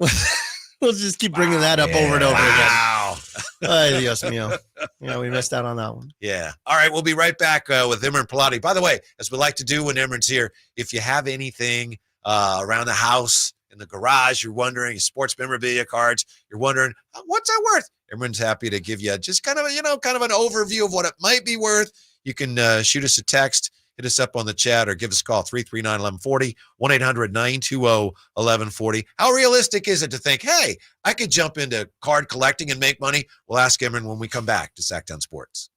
We'll just keep bringing that up over and over Wow. again. Ay, Dios mío. Yeah, we missed out on that one. Yeah. All right. We'll be right back with Imran Pilati. By the way, as we like to do when Imran's here, if you have anything around the house, in the garage, you're wondering, sports memorabilia cards, you're wondering, what's that worth? Imran's happy to give you just kind of an overview of what it might be worth. You can shoot us a text, hit us up on the chat, or give us a call, 339-1140, 1-800-920-1140. How realistic is it to think, hey, I could jump into card collecting and make money? We'll ask Imran when we come back to Sacktown Sports.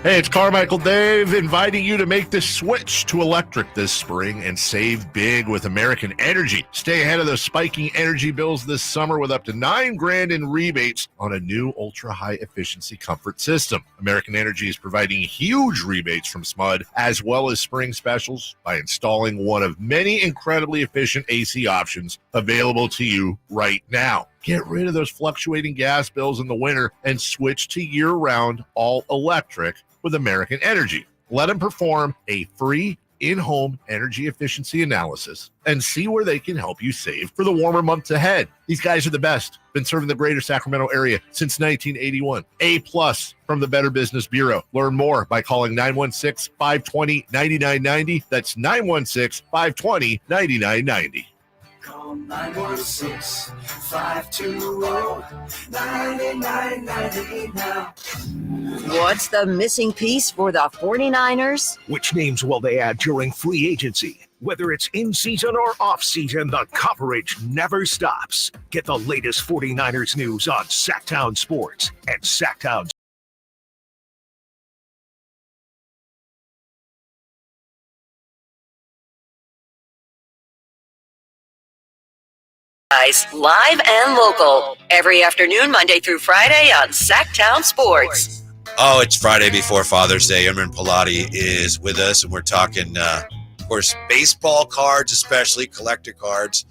Hey, it's Carmichael Dave inviting you to make the switch to electric this spring and save big with American Energy. Stay ahead of the spiking energy bills this summer with up to $9,000 in rebates on a new ultra-high efficiency comfort system. American Energy is providing huge rebates from SMUD as well as spring specials by installing one of many incredibly efficient AC options available to you right now. Get rid of those fluctuating gas bills in the winter and switch to year-round all-electric with American Energy. Let them perform a free in-home energy efficiency analysis and see where they can help you save for the warmer months ahead. These guys are the best. Been serving the greater Sacramento area since 1981. A+ from the Better Business Bureau. Learn more by calling 916-520-9990. That's 916-520-9990. Call 916-520-9990 now. What's the missing piece for the 49ers? Which names will they add during free agency? Whether it's in season or off season, the coverage never stops. Get the latest 49ers news on Sacktown Sports and Sacktown. Guys, live and local, every afternoon, Monday through Friday on Sacktown Sports. Oh, it's Friday before Father's Day. Imran Pilati is with us, and we're talking, of course, baseball cards, especially collector cards.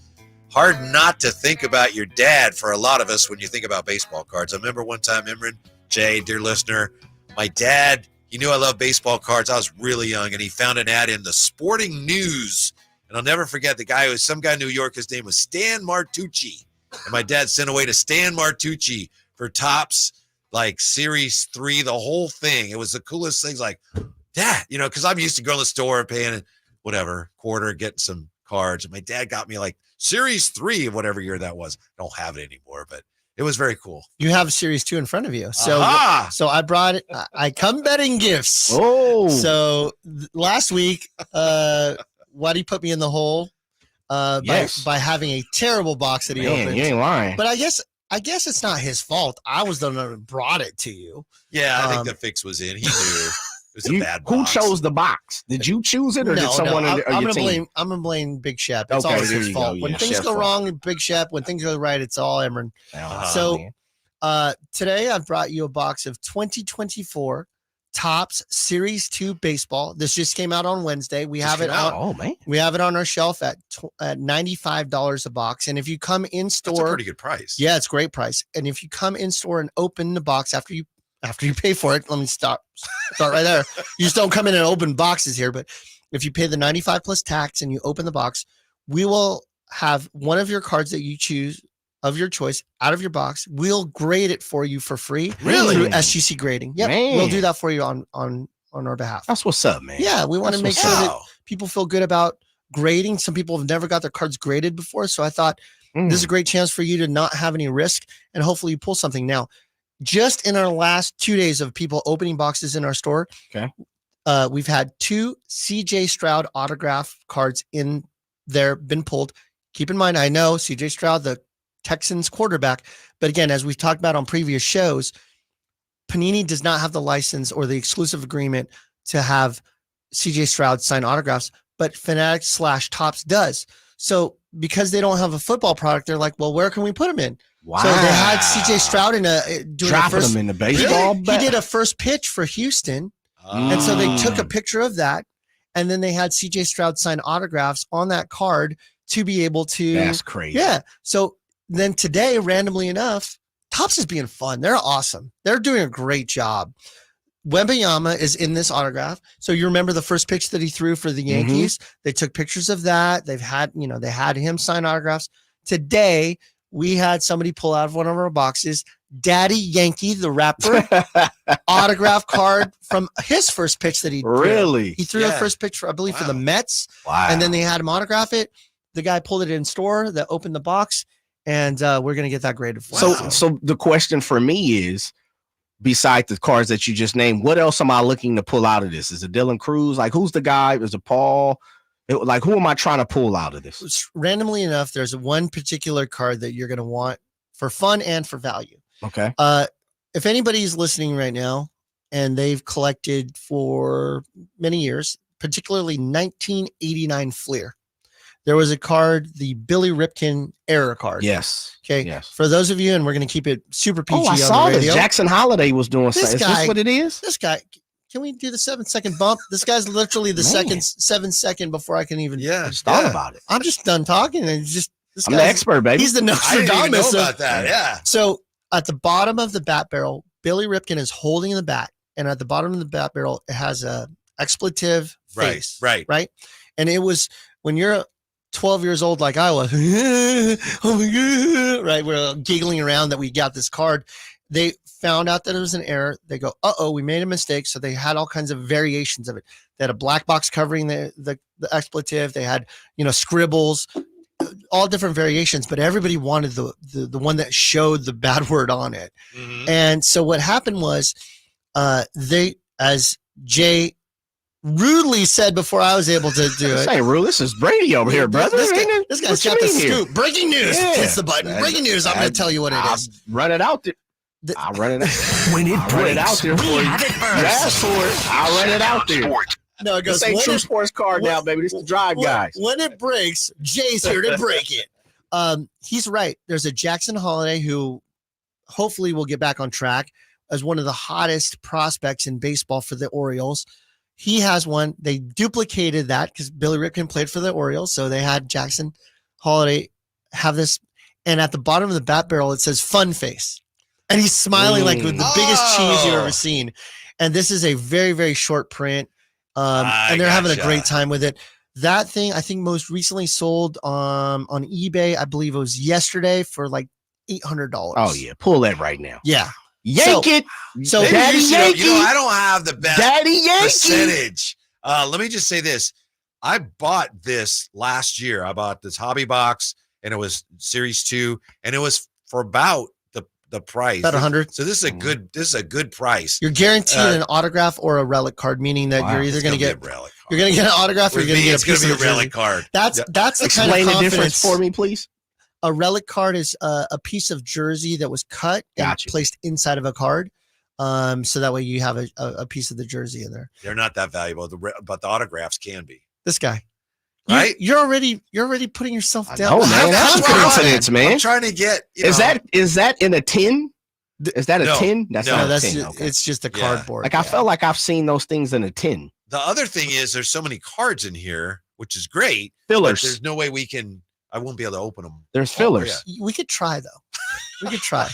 Hard not to think about your dad for a lot of us when you think about baseball cards. I remember one time, Imran, Jay, dear listener, my dad, he knew I loved baseball cards. I was really young, and he found an ad in the Sporting News. And I'll never forget the guy, some guy in New York, his name was Stan Martucci. And my dad sent away to Stan Martucci for Topps, like Series 3, the whole thing. It was the coolest things, like, Dad, because I'm used to going to the store and paying whatever, quarter, getting some cards. My dad got me like Series 3 of whatever year that was. I don't have it anymore, but it was very cool. You have Series 2 in front of you. So, Aha! I brought it. I come betting gifts. Oh. So last week, Whitey put me in the hole by having a terrible box that he opened. You ain't lying. But I guess it's not his fault. I was the one that brought it to you. Yeah, I think the fix was in. He knew. It was a bad box. Who chose the box? Did you choose it, or did someone in your team? I'm gonna blame Big Shep. It's always his fault. When things go wrong, Big Shep. When things go right, it's all Emron. Today I've brought you a box of 2024 Topps Series 2 baseball. This just came out on Wednesday. We have it on. Oh man, we have it on our shelf at $95 a box. And if you come in store, that's a pretty good price. Yeah, it's a great price. And if you come in store and open the box after you pay for it, let me start right there. You just don't come in and open boxes here, but if you pay the 95 plus tax and you open the box, we will have one of your cards that you choose of your choice out of your box. We'll grade it for you for free. Really? Through SGC grading. Yep. Man. We'll do that for you on our behalf. That's what's up, man. Yeah, we want to make sure that people feel good about grading. Some people have never got their cards graded before, so I thought this is a great chance for you to not have any risk and hopefully you pull something. Now, just in our last 2 days of people opening boxes in our store, we've had 2 CJ Stroud autograph cards in there been pulled. Keep in mind, I know CJ Stroud, the Texans quarterback, but again, as we've talked about on previous shows, Panini does not have the license or the exclusive agreement to have CJ Stroud sign autographs, but Fanatics/Topps does. So because they don't have a football product, they're like, well, where can we put them in? Wow. So they had CJ Stroud dropping them in the baseball. He did a first pitch for Houston, and so they took a picture of that, and then they had CJ Stroud sign autographs on that card to be able to. That's crazy. Yeah. So then today, randomly enough, Topps is being fun. They're awesome. They're doing a great job. Wembanyama is in this autograph. So you remember the first pitch that he threw for the Yankees? They took pictures of that. They had him sign autographs. Today, we had somebody pull out of one of our boxes, Daddy Yankee, the rapper, autograph card from his first pitch that he threw. Really? He threw a first pitch, for the Mets. Wow. And then they had him autograph it. The guy pulled it in store that opened the box, and we're going to get that graded for you. So the question for me is, besides the cards that you just named, what else am I looking to pull out of this? Is it Dylan Cruz? Like, who's the guy? Is it Paul? Like, who am I trying to pull out of this? Randomly enough, there's one particular card that you're going to want for fun and for value. Okay. If anybody's listening right now and they've collected for many years, particularly 1989 Fleer, there was a card, the Billy Ripken era card. Yes. Okay. Yes. For those of you, and we're going to keep it super PG. I saw on the this. radio. Jackson Holiday was doing something. Is this what it is? This guy. Can we do the 7-second bump? This guy's literally the 7 second before I can even thought about it. I'm just done talking. And I'm the expert, baby. He's the Nostradamus. I didn't even know about that. Yeah. So at the bottom of the bat barrel, Billy Ripken is holding the bat, and at the bottom of the bat barrel, it has a expletive face. Right. And it was when you're 12 years old, like I was, oh my God, right? We're giggling around that we got this card. They found out that it was an error. They go, we made a mistake. So they had all kinds of variations of it. They had a black box covering the expletive. They had, scribbles, all different variations, but everybody wanted the one that showed the bad word on it. Mm-hmm. And so what happened was as Jay rudely said before I was able to do it. Say rude. This is Brady over here, brother. This guy's got the scoop. Breaking news. Hits the button. Breaking news. I'm going to tell you what it is. Run it out there. I'll run it out. When it breaks, run it out there for you. have it first. Ask for it. I'll run it out there. No, it goes. This ain't True Sports Card now, baby. This is the Drive Guys. When it breaks, Jay's here to break it. He's right. There's a Jackson Holiday who hopefully will get back on track as one of the hottest prospects in baseball for the Orioles. He has one. They duplicated that because Billy Ripken played for the Orioles. So they had Jackson Holiday have this. And at the bottom of the bat barrel, it says fun face. And he's smiling like with the biggest cheese you've ever seen. And this is a very, very short print. And they're having a great time with it. That thing, I think most recently sold on eBay. I believe it was yesterday for like $800. Oh, yeah. Pull that right now. Yeah. Yank it. So Daddy Yankee. I don't have the best Daddy Yankee percentage. Let me just say this. I bought this last year. I bought this hobby box, and it was Series 2, and it was for about the price. About 100. So this is a good price. You're guaranteed an autograph or a relic card, meaning that you're either going to get you're going to get an autograph or you're going to get a piece of the relic jersey. card. That's the kind of Explain the confidence difference for me, please. A relic card is a piece of jersey that was cut and placed inside of a card. So that way you have a piece of the jersey in there. They're not that valuable, but the autographs can be. This guy. Right? You're already putting yourself down. Oh man, that's confidence, man. I'm trying to get. Is that in a tin? Is that a tin? That's it's just a cardboard. Like I felt like I've seen those things in a tin. The other thing is there's so many cards in here, which is great. Fillers. There's no way I won't be able to open them. There's fillers. We could try though. We could try.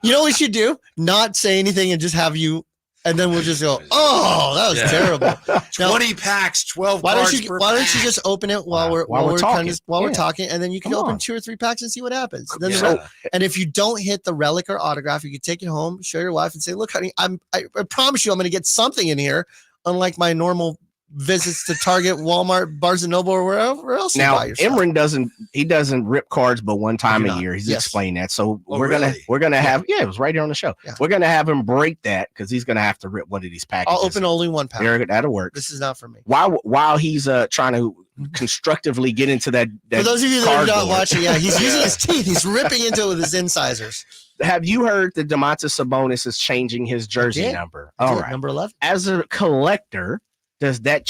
You know what we should do? Not say anything and just have you. And then we'll just go, oh, that was terrible. 20 packs, 12 why cards don't you per Why don't pack. you just open it while we're talking, and then you can open 2 or 3 packs and see what happens. Then and if you don't hit the relic or autograph, you can take it home, show your wife, and say, look, honey, I promise you I'm going to get something in here, unlike my normal visits to Target, Walmart, Barnes and Noble, or wherever else you buy your stuff. Imran doesn't rip cards but one time a year. He's explained that. So we're gonna have it was right here on the show. Yeah. We're gonna have him break that because he's gonna have to rip one of these packages. I'll open only one pack. That'll work. This is not for me. While he's trying to constructively get into that for those of you that are not watching, he's using his teeth. He's ripping into it with his incisors. Have you heard that Domantas Sabonis is changing his jersey number? All right, number 11. As a collector, does that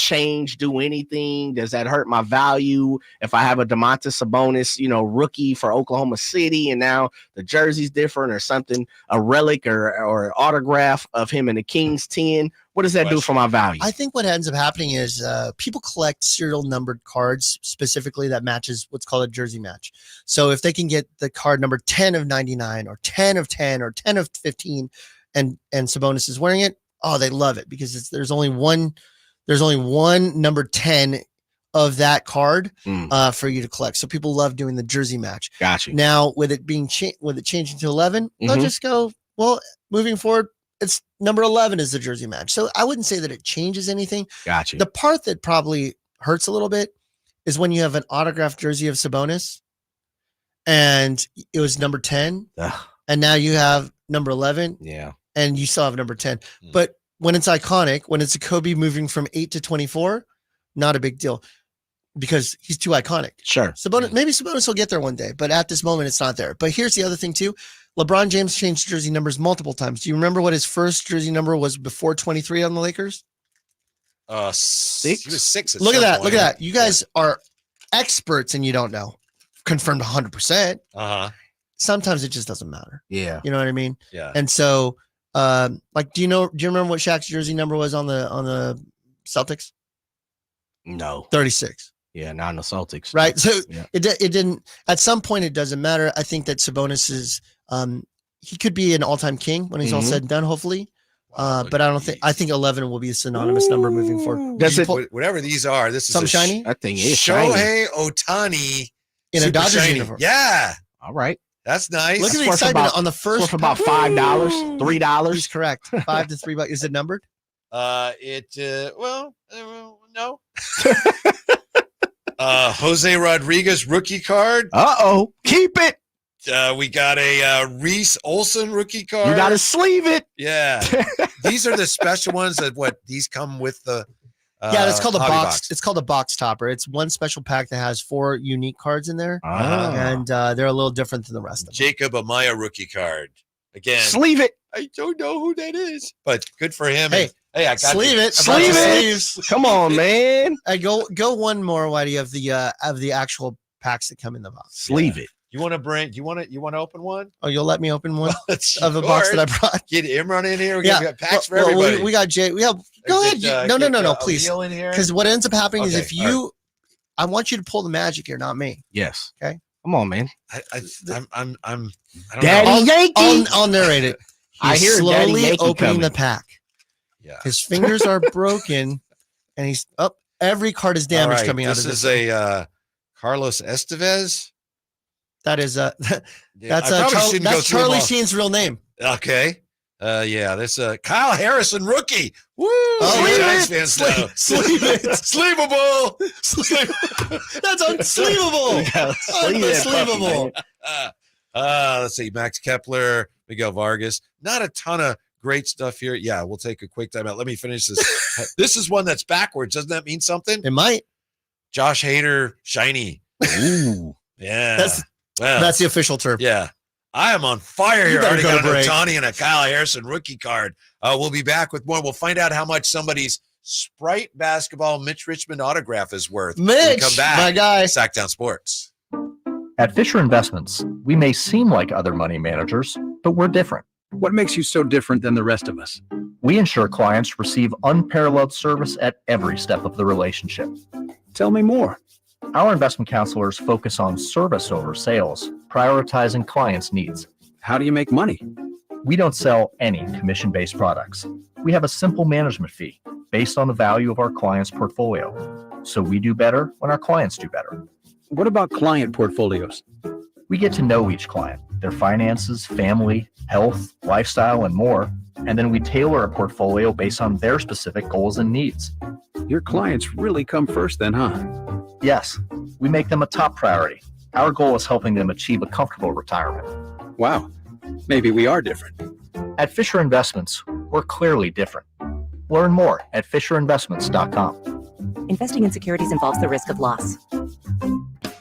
do anything? Does that hurt my value if I have a Domantas Sabonis, rookie for Oklahoma City, and now the jersey's different or something, a relic or autograph of him in the Kings 10? What does that do for my value? I think what ends up happening is people collect serial numbered cards specifically that matches what's called a jersey match. So if they can get the card number 10 of 99 or 10 of 10 or 10 of 15 and Sabonis is wearing it, they love it because there's only one number 10 of that card for you to collect. So people love doing the jersey match. Gotcha. Now with it being changing to 11, they'll just go, well, moving forward, it's number 11 is the jersey match. So I wouldn't say that it changes anything. Gotcha. The part that probably hurts a little bit is when you have an autographed jersey of Sabonis and it was number 10 and now you have number 11. Yeah. And you still have number 10. But when it's iconic, when it's a Kobe moving from 8 to 24, not a big deal because he's too iconic. Sure. Maybe Sabonis will get there one day, but at this moment, it's not there. But here's the other thing too. LeBron James changed jersey numbers multiple times. Do you remember what his first jersey number was before 23 on the Lakers? 6. He was 6. Look at that. Look at that. You guys are experts and you don't know. Confirmed 100%. Sometimes it just doesn't matter. Yeah. You know what I mean? Yeah. And so, do you remember what Shaq's jersey number was on the Celtics? No. 36. Yeah, not on the Celtics. Right. So it didn't, at some point it doesn't matter. I think that Sabonis is, he could be an all-time king when he's all said and done, hopefully. But I think 11 will be a synonymous number moving forward. Whatever these are, this is some shiny? That thing is Shohei Ohtani in a Dodgers uniform. Yeah. All right. That's nice. Look at the excitement on the first. Worth about $5, $3. He's correct. $5 to $3. Is it numbered? No. Jose Rodriguez rookie card. Keep it. We got a Reese Olson rookie card. You got to sleeve it. Yeah. These are the special ones these come with the. It's called a box. It's called a box topper. It's one special pack that has 4 unique cards in there, and they're a little different than the rest of them. Jacob Amaya rookie card. Again, sleeve it. I don't know who that is, but good for him. Hey, I got sleeve it. Sleeve it. Come on, man. Go one more, Whitey, of the actual packs that come in the box. Sleeve it. You want to open one? Oh, you'll let me open one of the box that I brought. Get Imran in here. We got packs for everybody. We got Jay. We have. Go ahead. No, please. Because what ends up happening is if you, I want you to pull the magic here, not me. Yes. Okay. Come on, man. I don't Daddy know. Yankee. I'll narrate it. I hear slowly Daddy opening coming. the pack. Yeah. His fingers are broken, and he's up. Every card is damaged coming out of this. This is a Carlos Estevez. That is that's Charlie Sheen's real name. Okay. Yeah, this Kyle Harrison rookie. Woo! Giants fans know. Sleevable. That's unsleevable. Unbelievable. Let's see. Max Kepler, Miguel Vargas. Not a ton of great stuff here. Yeah, we'll take a quick time out. Let me finish this. This is one that's backwards. Doesn't that mean something? It might. Josh Hader, shiny. Ooh. Yeah. That's the official term. Yeah. I am on fire here. I already go got to an break. Ohtani and a Kyle Harrison rookie card. We'll be back with more. We'll find out how much somebody's Sprite basketball Mitch Richmond autograph is worth. Mitch, when we come back. my guy. Sacktown Sports. At Fisher Investments, we may seem like other money managers, but we're different. What makes you so different than the rest of us? We ensure clients receive unparalleled service at every step of the relationship. Tell me more. Our investment counselors focus on service over sales, prioritizing clients' needs. How do you make money? We don't sell any commission-based products. We have a simple management fee based on the value of our client's portfolio. So we do better when our clients do better. What about client portfolios? We get to know each client, their finances, family, health, lifestyle, and more, and then we tailor a portfolio based on their specific goals and needs. Your clients really come first then, huh? Yes, we make them a top priority. Our goal is helping them achieve a comfortable retirement. Wow, maybe we are different. At Fisher Investments, we're clearly different. Learn more at FisherInvestments.com. Investing in securities involves the risk of loss.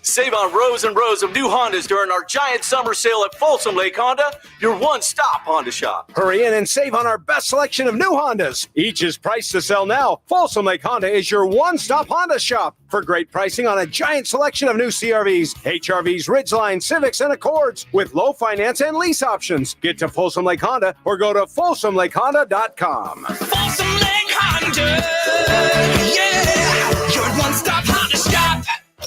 Save on rows and rows of new Hondas during our giant summer sale at Folsom Lake Honda, your one-stop Honda shop. Hurry in and save on our best selection of new Hondas. Each is priced to sell now. Folsom Lake Honda is your one-stop Honda shop for great pricing on a giant selection of new CRVs, HRVs, Ridgeline, Civics, and Accords with low finance and lease options. Get to Folsom Lake Honda or go to folsomlakehonda.com. Folsom Lake Honda, yeah, your one-stop Honda shop.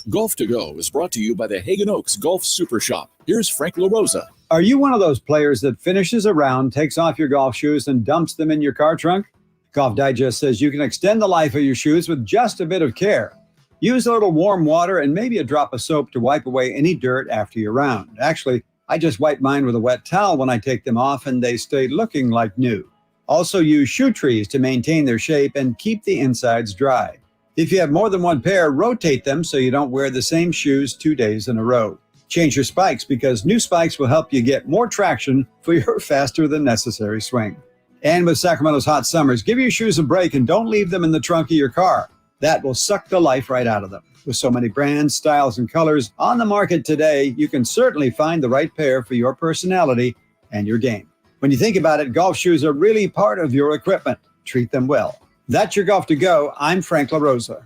Golf to Go is brought to you by the Hagen Oaks Golf Super Shop. Here's Frank LaRosa. Are you one of those players that finishes a round, takes off your golf shoes, and dumps them in your car trunk? Golf Digest says you can extend the life of your shoes with just a bit of care. Use a little warm water and maybe a drop of soap to wipe away any dirt after your round. Actually, I just wipe mine with a wet towel when I take them off, and they stay looking like new. Also, use shoe trees to maintain their shape and keep the insides dry. If you have more than one pair, rotate them so you don't wear the same shoes 2 days in a row. Change your spikes because new spikes will help you get more traction for your faster than necessary swing. And with Sacramento's hot summers, give your shoes a break and don't leave them in the trunk of your car. That will suck the life right out of them. With so many brands, styles, and colors on the market today, you can certainly find the right pair for your personality and your game. When you think about it, golf shoes are really part of your equipment. Treat them well. That's your Golf to Go. I'm Frank LaRosa.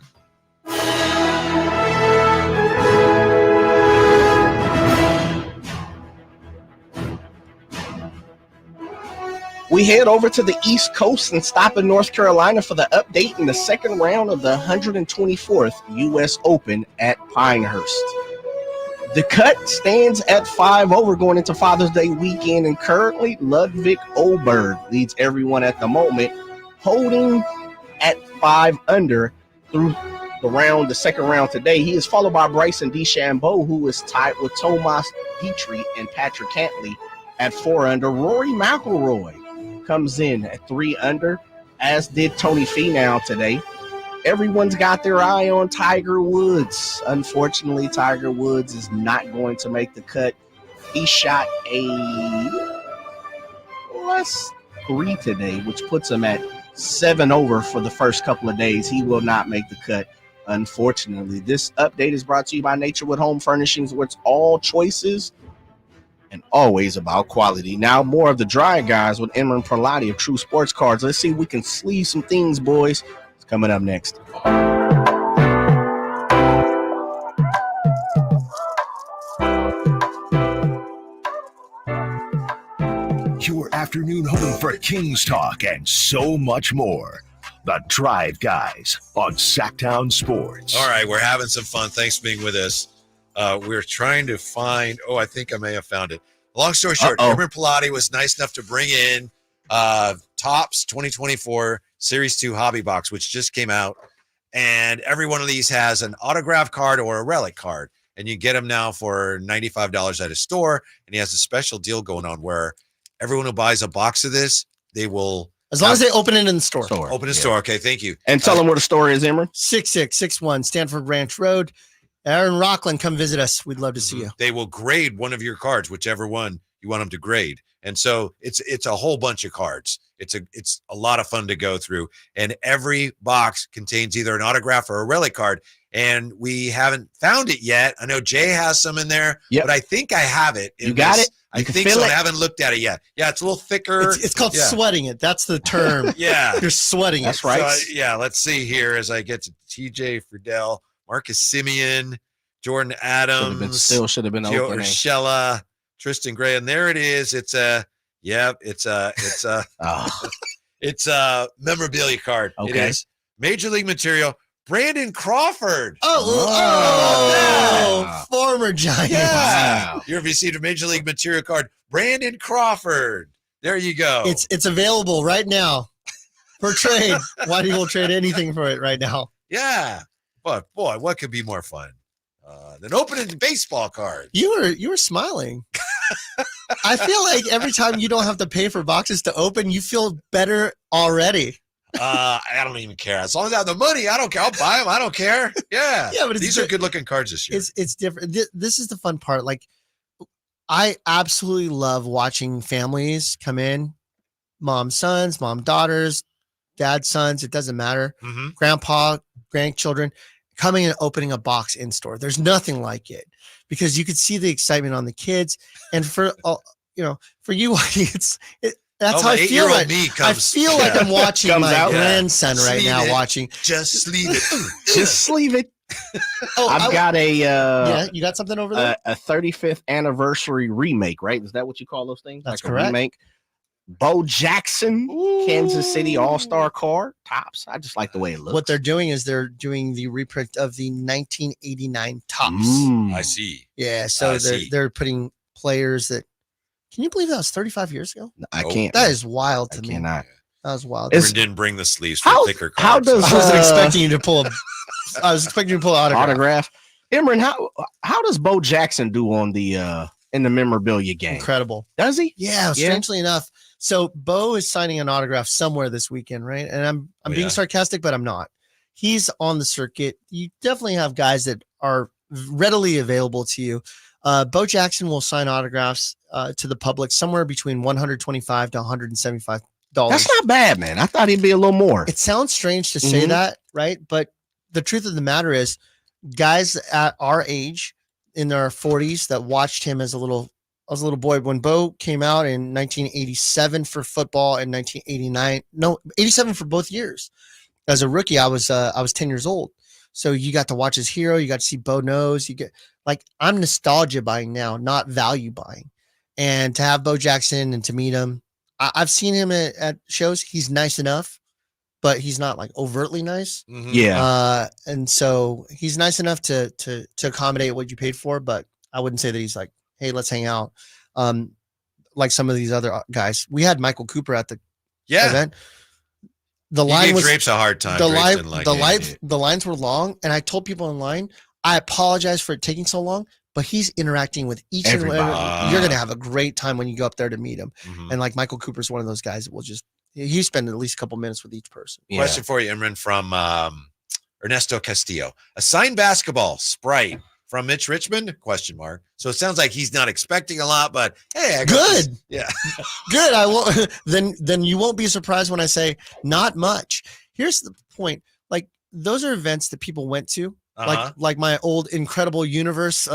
We head over to the East Coast and stop in North Carolina for the update in the second round of the 124th U.S. Open at Pinehurst. The cut stands at 5 over going into Father's Day weekend, and currently Ludwig Oberg leads everyone at the moment, holding at 5 under through the second round today. He is followed by Bryson DeChambeau, who is tied with Tomas Dietrich and Patrick Cantley at 4 under. Rory McIlroy comes in at 3 under, as did Tony Finau today. Everyone's got their eye on Tiger Woods. Unfortunately, Tiger Woods is not going to make the cut. He shot a +3 today, which puts him at 7 over for the first couple of days. He will not make the cut, unfortunately. This update is brought to you by Naturewood Home Furnishings, where it's all choices and always about quality. Now, more of the dry guys with Imran Pralati of True Sports Cards. Let's see if we can sleeve some things, boys. It's coming up next. Your afternoon home for Kings talk and so much more. The Drive Guys on Sacktown Sports. All right, we're having some fun. Thanks for being with us. We're trying to find, I think I may have found it. Long story short, Imran Pralati was nice enough to bring in Topps 2024 Series 2 Hobby Box, which just came out. And every one of these has an autograph card or a relic card. And you get them now for $95 at a store. And he has a special deal going on where everyone who buys a box of this they will. As long as they open it in the store. Open the store. Okay, thank you. And tell them where the store is, Emmer. 6661 Stanford Ranch Road. Aaron Rockland, come visit us. We'd love to see you. They will grade one of your cards, whichever one you want them to grade. And so it's a whole bunch of cards. It's a lot of fun to go through. And every box contains either an autograph or a relic card. And we haven't found it yet. I know Jay has some in there, but I think I have it. You got it? I think so. I haven't looked at it yet. Yeah, it's a little thicker. It's called sweating it. That's the term. Yeah. You're sweating it. That's right. So, let's see here as I get to TJ Friedel, Marcus Simeon, Jordan Adams. Should have been Joe opening. Urshela, Tristan Gray. And there it is. It's a memorabilia card. Okay. It is Major League material. Brandon Crawford. Former Giant. Yeah. You have received a Major League material card. Brandon Crawford. There you go. It's available right now for trade. Whitey will trade anything for it right now. Yeah. But boy, what could be more fun than opening the baseball card? You were smiling. I feel like every time you don't have to pay for boxes to open, you feel better already. I don't even care. As long as I have the money, I don't care. I'll buy them. I don't care. Yeah. Yeah, but these are good looking cards this year. It's different. This is the fun part. Like, I absolutely love watching families come in, mom, sons, mom, daughters, dad, sons. It doesn't matter. Mm-hmm. Grandpa, grandchildren coming and opening a box in store. There's nothing like it because you could see the excitement on the kids. And for you, that's how I feel. Like, I feel like I'm watching my grandson right now. Watching. Just leave it. Just leave it. I've got you got something over there? A 35th anniversary remake, right? Is that what you call those things? That's like correct. A remake. Bo Jackson, Kansas City All-Star card, tops. I just like the way it looks. What they're doing is they're doing the reprint of the 1989 tops. I see. Yeah, so they're putting players that. Can you believe that was 35 years ago? I can't. That is wild to me. Cannot. That was wild. Didn't bring the sleeves for thicker cards. How does I wasn't expecting you to pull I was expecting you to pull an autograph. Imran, how does Bo Jackson do on the in the memorabilia game? Incredible. Does he? Yeah, strangely enough. So Bo is signing an autograph somewhere this weekend, right? And I'm being sarcastic, but I'm not. He's on the circuit. You definitely have guys that are readily available to you. Bo Jackson will sign autographs to the public somewhere between $125 to $175. That's not bad, man. I thought he'd be a little more. It sounds strange to say that, right? But the truth of the matter is, guys at our age, in their 40s, that watched him as a little boy. When Bo came out in 1987 for football and 87 for both years. As a rookie, I was 10 years old. So you got to watch his hero. You got to see Bo Nose. You get I'm nostalgia buying now, not value buying. And to have Bo Jackson and to meet him, I've seen him at shows. He's nice enough, but he's not like overtly nice. Mm-hmm. Yeah. And so he's nice enough to accommodate what you paid for, but I wouldn't say that he's like, hey, let's hang out. Like some of these other guys. We had Michael Cooper at the event. The line was Drapes a hard time. The lines were long, and I told people in line, I apologize for it taking so long, but he's interacting with each and every. You're gonna have a great time when you go up there to meet him. Mm-hmm. And like Michael Cooper's one of those guys that will he spend at least a couple minutes with each person. Question for you, Imran, from Ernesto Castillo. A signed basketball Sprite from Mitch Richmond? ? So it sounds like he's not expecting a lot, but hey, good. Yeah. Good. I won't then you won't be surprised when I say not much. Here's the point. Like those are events that people went to. Like my old Incredible Universe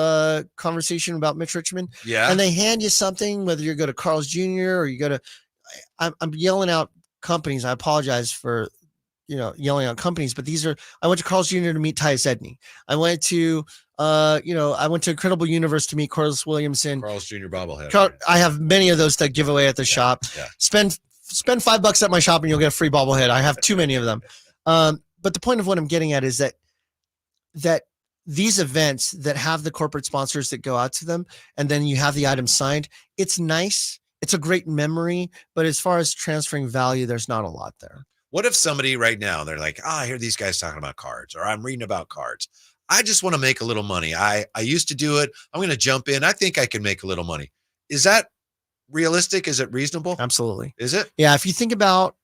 conversation about Mitch Richmond. Yeah. And they hand you something, whether you go to Carl's Jr. or you go to I'm yelling out companies. I apologize for yelling out companies, but I went to Carl's Jr. to meet Tyus Edney. I went to Incredible Universe to meet Corliss Williamson. Carl's Jr. bobblehead. I have many of those that give away at the shop. Yeah. Spend $5 at my shop and you'll get a free bobblehead. I have too many of them. But the point of what I'm getting at is that these events that have the corporate sponsors that go out to them, and then you have the item signed, it's nice. It's a great memory, but as far as transferring value, there's not a lot there. What if somebody right now, they're like, I hear these guys talking about cards, or I'm reading about cards. I just want to make a little money. I used to do it. I'm going to jump in. I think I can make a little money. Is that realistic? Is it reasonable? Absolutely. Is it? Yeah. If you think about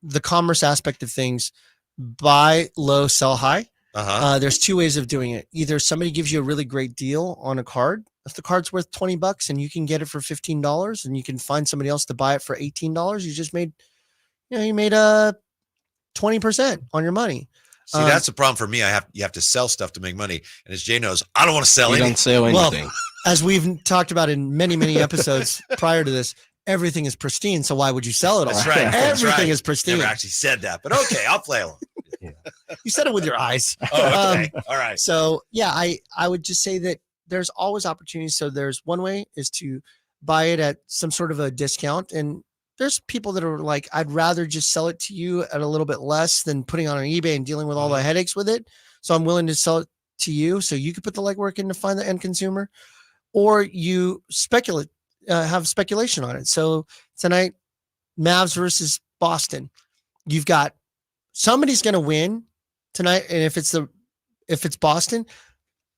the commerce aspect of things, buy low, sell high. There's two ways of doing it. Either somebody gives you a really great deal on a card. If the card's worth $20 and you can get it for $15 and you can find somebody else to buy it for $18, you just made, you made 20% on your money. See, that's the problem for me. You have to sell stuff to make money. And as Jay knows, I don't want to sell anything. Don't sell anything. Well, as we've talked about in many, many episodes prior to this, everything is pristine. So why would you sell it all? That's right. Everything is pristine. Never actually said that, but okay, I'll play along. You said it with your eyes. Oh, okay. All right. So yeah, I would just say that there's always opportunities. So there's one way is to buy it at some sort of a discount. And there's people that are like, I'd rather just sell it to you at a little bit less than putting it on eBay and dealing with all the headaches with it. So I'm willing to sell it to you so you could put the legwork in to find the end consumer, or you have speculation on it. So tonight, Mavs versus Boston, you've got somebody's going to win tonight. And if it's Boston,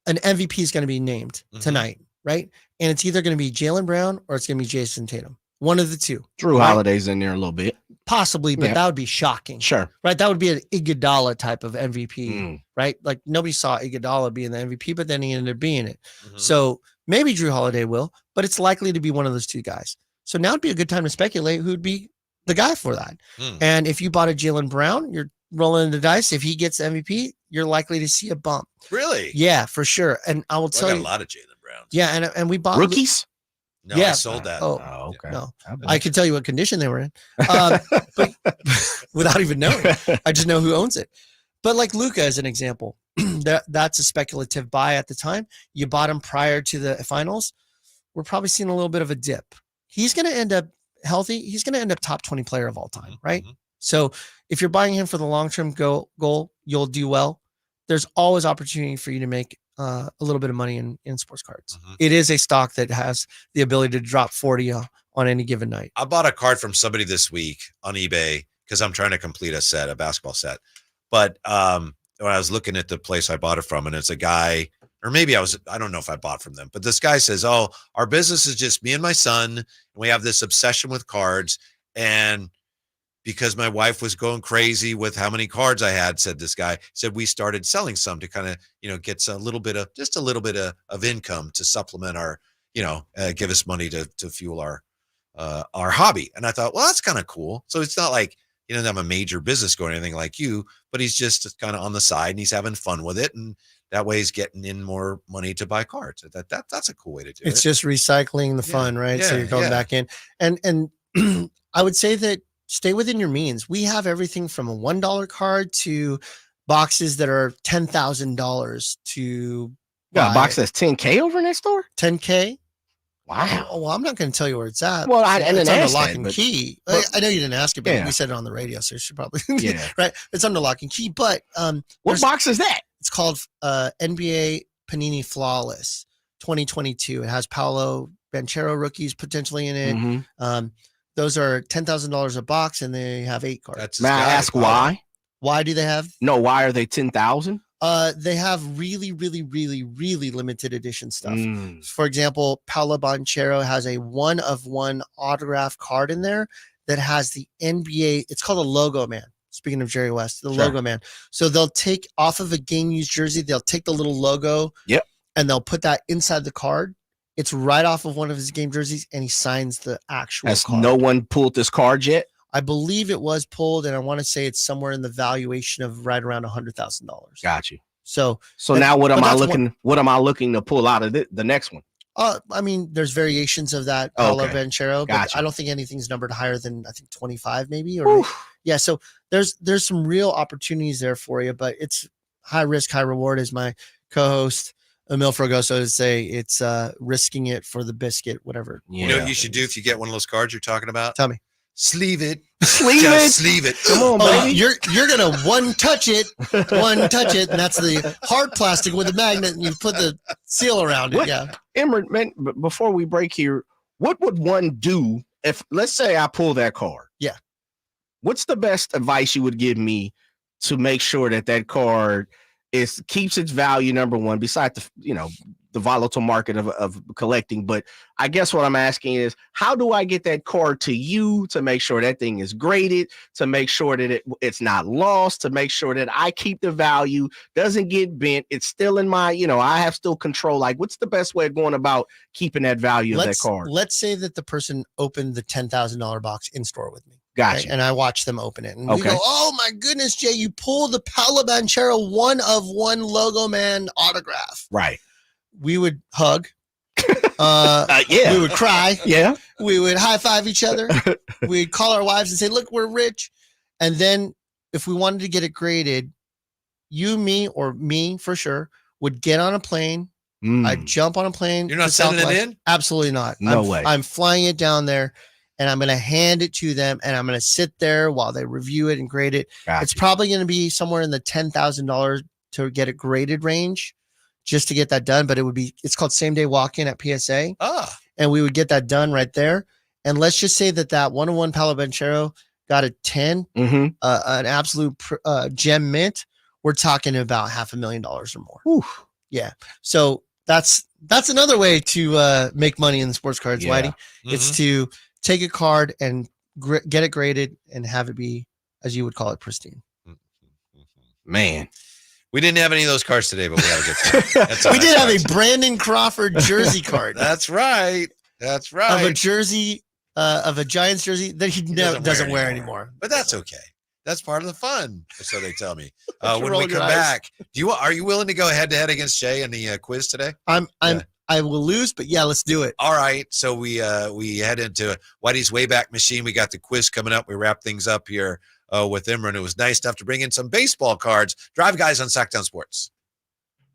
an MVP is going to be named tonight, right? And it's either going to be Jaylen Brown or it's going to be Jason Tatum. One of the two. Drew Holiday's in there a little bit. Possibly, but that would be shocking. Sure. Right? That would be an Iguodala type of MVP, right? Like nobody saw Iguodala being the MVP, but then he ended up being it. So maybe Drew Holiday will, but it's likely to be one of those two guys. So now would be a good time to speculate who'd be the guy for that. And if you bought a Jaylen Brown, you're rolling the dice. If he gets MVP, you're likely to see a bump. Really? Yeah, for sure. And I will tell you a lot of Jaylen Browns. Yeah, and we bought rookies. No, I sold that. Oh, okay. No, I can tell you what condition they were in, but without even knowing. I just know who owns it. But like Luka as an example, that's a speculative buy at the time. You bought him prior to the finals. We're probably seeing a little bit of a dip. He's going to end up healthy. He's going to end up top 20 player of all time, right? So if you're buying him for the long-term goal, you'll do well. There's always opportunity for you to make a little bit of money in sports cards. It is a stock that has the ability to drop 40 on any given night. I bought a card from somebody this week on eBay because I'm trying to complete a basketball set. But when I was looking at the place I bought it from, and it's a guy, or maybe I don't know if I bought from them, but this guy says, oh, our business is just me and my son, and we have this obsession with cards. And because my wife was going crazy with how many cards I had, said this guy, said we started selling some to kind of, get a little bit of income to supplement our, give us money to fuel our hobby. And I thought, well, that's kind of cool. So it's not like he doesn't have a major business going or anything like you, but he's just kind of on the side and he's having fun with it. And that way he's getting in more money to buy cards. That's a cool way to do it. It's just recycling the fun, right? So you're going back in. And I would say that stay within your means. We have everything from a $1 card to boxes that are $10,000 to got a box that's $10K over next door. $10K. Wow. Oh, well, I'm not going to tell you where it's at. Well, I didn't it's ask under lock that, and but- key. but- I know you didn't ask it, but Yeah. we said it on the radio, so you should probably Yeah. right. It's under lock and key. But What box is that? it's called NBA Panini Flawless 2022. It has Paolo Banchero rookies potentially in it. Mhm. Those are $10,000 a box, and they have 8 cards. May I ask why? Why do they have? No, why are they 10,000? They have really, really, really, really limited edition stuff. Mm. For example, Paolo Banchero has a 1-of-1 autograph card in there that has the NBA. It's called a logo man. Speaking of Jerry West, the Sure. logo man. So they'll take off of a game used jersey, they'll take the little logo, Yep. and they'll put that inside the card. It's right off of one of his game jerseys, and he signs the actual Has card. no one pulled this card yet? I believe it was pulled, and I want to say it's somewhere in the valuation of right around $100,000. Got you. So now what am but I that's looking? What am I looking to pull out of the next one? I mean, there's variations of that Oh, Paolo okay. Banchero, but Gotcha. I don't think anything's numbered higher than I think 25 maybe. Or yeah, so there's some real opportunities there for you, but it's high risk, high reward, as my co-host Emil Fragoso would say. It's risking it for the biscuit, whatever. You know what you should do if you get one of those cards you're talking about? Tell me. Sleeve it. Sleeve Just it. sleeve it. Come on, Oh, baby. you're gonna one touch it, and that's the hard plastic with the magnet, and you put the seal around it. What- Yeah. Emmer, man, before we break here, what would one do if, let's say, I pull that card? Yeah. What's the best advice you would give me to make sure that card keeps its value, number one, besides the the volatile market of collecting. But I guess what I'm asking is, how do I get that card to you to make sure that thing is graded, to make sure that it's not lost, to make sure that I keep the value, doesn't get bent, it's still in my, I have still control. Like, what's the best way of going about keeping that value of that card? Let's say that the person opened the $10,000 box in store with me. Gotcha. Right? And I watch them open it. And we go, oh my goodness, Jay, you pulled the Paolo Banchero 1-of-1 logo man autograph. Right. We would hug. Yeah. We would cry. Yeah. We would high five each other. We'd call our wives and say, look, we're rich. And then if we wanted to get it graded, you, me, or me for sure, would get on a plane. I'd jump on a plane. You're not sending it in? Absolutely not. No way. I'm flying it down there. And I'm going to hand it to them, and I'm going to sit there while they review it and grade it. Gotcha. It's probably going to be somewhere in the $10,000 to get it graded range just to get that done. But it's called same day walk-in at PSA. And we would get that done right there. And let's just say that 1-of-1 Paolo Banchero got a 10, an absolute gem mint. We're talking about $500,000 or more. Whew. Yeah. So that's another way to make money in the sports cards, Yeah. Whitey. It's to take a card and get it graded and have it be, as you would call it, pristine. Man, we didn't have any of those cards today, but we had a good time. We did have a Brandon Crawford jersey card. That's right. That's right. Of a jersey, of a Giants jersey that he doesn't wear anymore. But that's okay. That's part of the fun, so they tell me. When roll we come your eyes. back, are you willing to go head to head against Jay in the quiz today? I will lose, but yeah, let's do it. All right. So we head into Whitey's Wayback Machine. We got the quiz coming up. We wrap things up here with Imran. It was nice enough to bring in some baseball cards. Drive Guys on Sacktown Sports.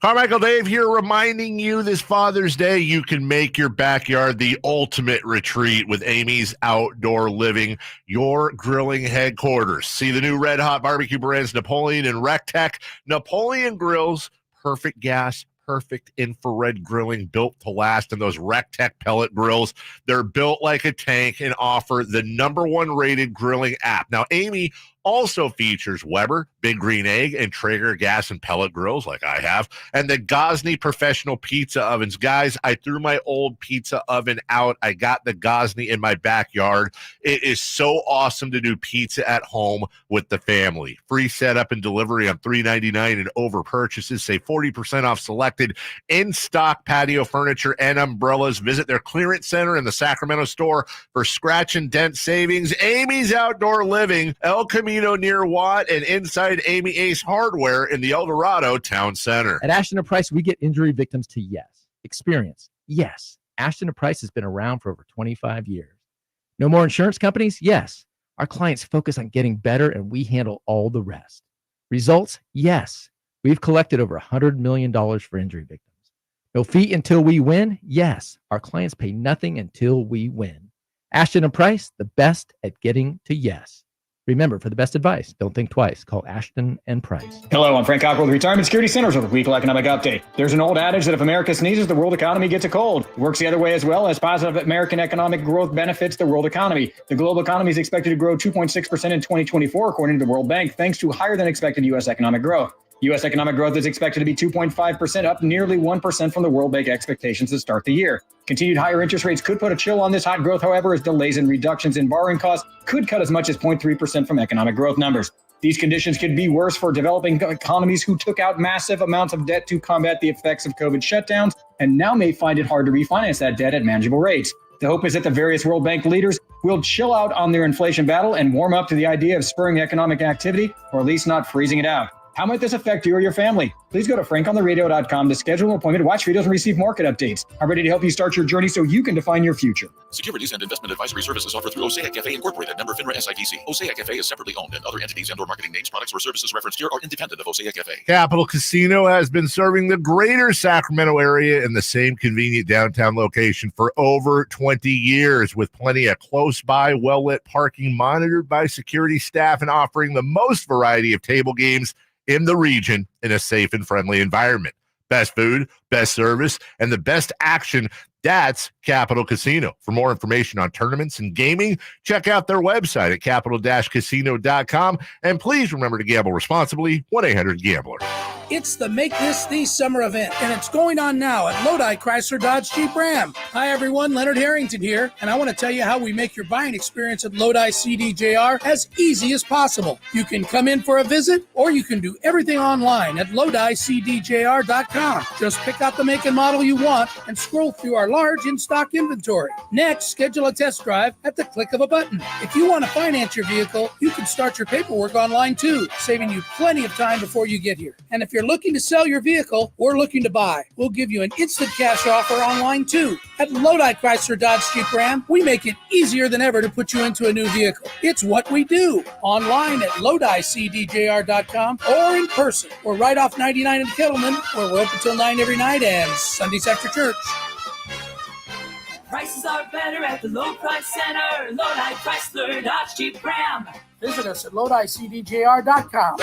Carmichael Dave here, reminding you this Father's Day, you can make your backyard the ultimate retreat with Amy's Outdoor Living, your grilling headquarters. See the new Red Hot barbecue brands, Napoleon and Rectech. Napoleon grills, perfect gas, perfect infrared grilling, built to last. And those Rectech pellet grills, they're built like a tank and offer the #1 rated grilling app. Now, Amy also features Weber, Big Green Egg, and Traeger gas and pellet grills like I have, and the Gosney professional pizza ovens. Guys, I threw my old pizza oven out. I got the Gosney in my backyard. It is so awesome to do pizza at home with the family. Free setup and delivery on $3.99 and over purchases. Save 40% off selected in-stock patio furniture and umbrellas. Visit their clearance center in the Sacramento store for scratch and dent savings. Amy's Outdoor Living, El Camino near Watt, and inside Amy Ace Hardware in the El Dorado Town Center. At Ashton & Price, we get injury victims to yes. Experience, yes. Ashton & Price has been around for over 25 years. No more insurance companies? Yes. Our clients focus on getting better, and we handle all the rest. Results? Yes. We've collected over $100 million for injury victims. No fee until we win? Yes. Our clients pay nothing until we win. Ashton & Price, the best at getting to yes. Remember, for the best advice, don't think twice. Call Ashton & Price. Hello, I'm Frank Cockrell with Retirement Security Centers with a weekly economic update. There's an old adage that if America sneezes, the world economy gets a cold. It works the other way as well, as positive American economic growth benefits the world economy. The global economy is expected to grow 2.6% in 2024, according to the World Bank, thanks to higher than expected U.S. economic growth. U.S. economic growth is expected to be 2.5%, up nearly 1% from the World Bank expectations to start the year. Continued higher interest rates could put a chill on this hot growth, however, as delays and reductions in borrowing costs could cut as much as 0.3% from economic growth numbers. These conditions could be worse for developing economies who took out massive amounts of debt to combat the effects of COVID shutdowns and now may find it hard to refinance that debt at manageable rates. The hope is that the various World Bank leaders will chill out on their inflation battle and warm up to the idea of spurring economic activity, or at least not freezing it out. How might this affect you or your family? Please go to frankontheradio.com to schedule an appointment, watch videos, and receive market updates. I'm ready to help you start your journey so you can define your future. Securities and investment advisory services offered through Osaic FA Incorporated, member FINRA SIPC. Osaic FA is separately owned, and other entities and/or marketing names, products, or services referenced here are independent of Osaic FA. Capital Casino has been serving the greater Sacramento area in the same convenient downtown location for over 20 years, with plenty of close-by, well-lit parking monitored by security staff and offering the most variety of table games in the region in a safe and friendly environment. Best food, best service, and the best action. That's Capital Casino. For more information on tournaments and gaming, check out their website at capital-casino.com. And please remember to gamble responsibly. 1-800-GAMBLER. It's the Make This the Summer event, and it's going on now at Lodi Chrysler Dodge Jeep Ram. Hi everyone, Leonard Harrington here, and I want to tell you how we make your buying experience at Lodi CDJR as easy as possible. You can come in for a visit, or you can do everything online at LodiCDJR.com. Just pick out the make and model you want and scroll through our large in-stock inventory. Next, schedule a test drive at the click of a button. If you want to finance your vehicle, you can start your paperwork online too, saving you plenty of time before you get here. And if you're looking to sell your vehicle or looking to buy, we'll give you an instant cash offer online too. At Lodi Chrysler Dodge Jeep Ram, we make it easier than ever to put you into a new vehicle. It's what we do. Online at LodiCDJR.com or in person. We're right off 99 in Kettleman, where we're open till 9 every night and Sundays after church. Prices are better at the Low Price Center. Lodi Chrysler Dodge Jeep Ram. Visit us at LodiCDJR.com.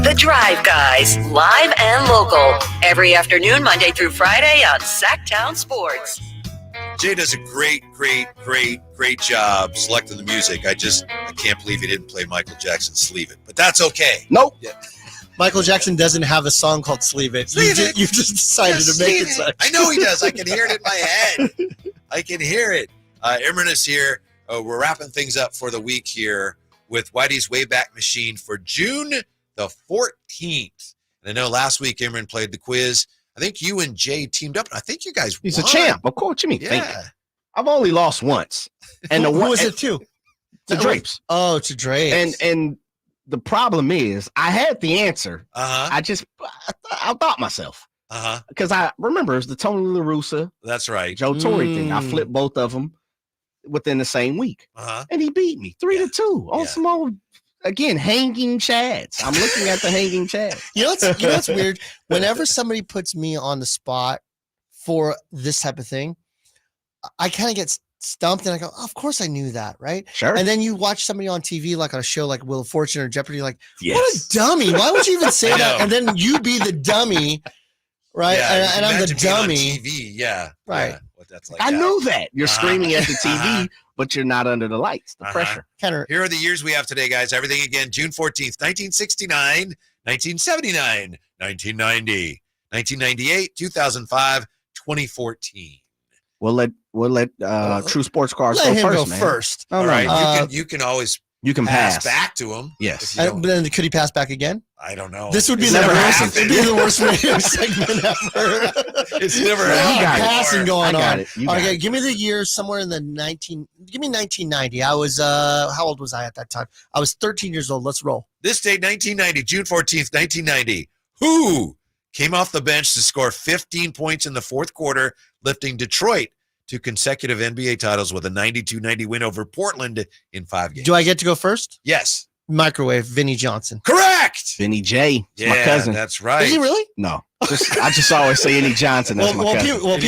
The Drive Guys, live and local, every afternoon, Monday through Friday on Sacktown Sports. Jay does a great job selecting the music. I can't believe he didn't play Michael Jackson's Sleeve It, but that's okay. Nope. Yeah. Michael Jackson doesn't have a song called Sleeve It. You've just decided to make it such. I know he does. I can hear it in my head. I can hear it. Imran is here. We're wrapping things up for the week here with Whitey's Wayback Machine for June the 14th. And I know last week Imran played the quiz. I think you and Jay teamed up. I think you guys He's won. a champ. Of course, you mean think. I've only lost once. And who was it to? To Drapes. Oh, to Drapes. And the problem is I had the answer. I thought myself. Because I remember it was the Tony La Russa. That's right. Joe Torre thing. I flipped both of them within the same week. And he beat me 3-2 on some old, again, hanging chads. I'm looking at the hanging chads. You know what's weird? Whenever somebody puts me on the spot for this type of thing, I kind of get stumped and I go, oh, of course I knew that, right? Sure. And then you watch somebody on TV, like on a show like Wheel of Fortune or Jeopardy, like, Yes. what a dummy. Why would you even say I that? know. And then you be the dummy, right? Yeah, and I'm the imagine being on dummy. TV. Yeah. Right. Yeah, what that's like. I that. knew that. You're screaming at the TV, but you're not under the lights, the pressure. Here are the years we have today, guys. Everything again, June 14th, 1969, 1979, 1990, 1998, 2005, 2014. We'll let True Sports Cars Let go him first, go man. first. No, All no, right. no. You can always pass back to him. Yes. But then could he pass back again? I don't know. This would be It's the never worst. happened. It'd be the worst radio segment ever. It's never There's a lot of happened. passing going I got on. it. You got Okay, it. give me the year somewhere in the Give me 1990. I was how old was I at that time? I was 13 years old. Let's roll. This date, 1990, June 14th, 1990. Who came off the bench to score 15 points in the fourth quarter, lifting Detroit to consecutive NBA titles with a 92-90 win over Portland in 5 games? Do I get to go first? Yes. Microwave, Vinny Johnson. Correct. Vinny J. It's Yeah, my cousin. that's right. Is he really? No. I just always say any Johnson. That's my cousin.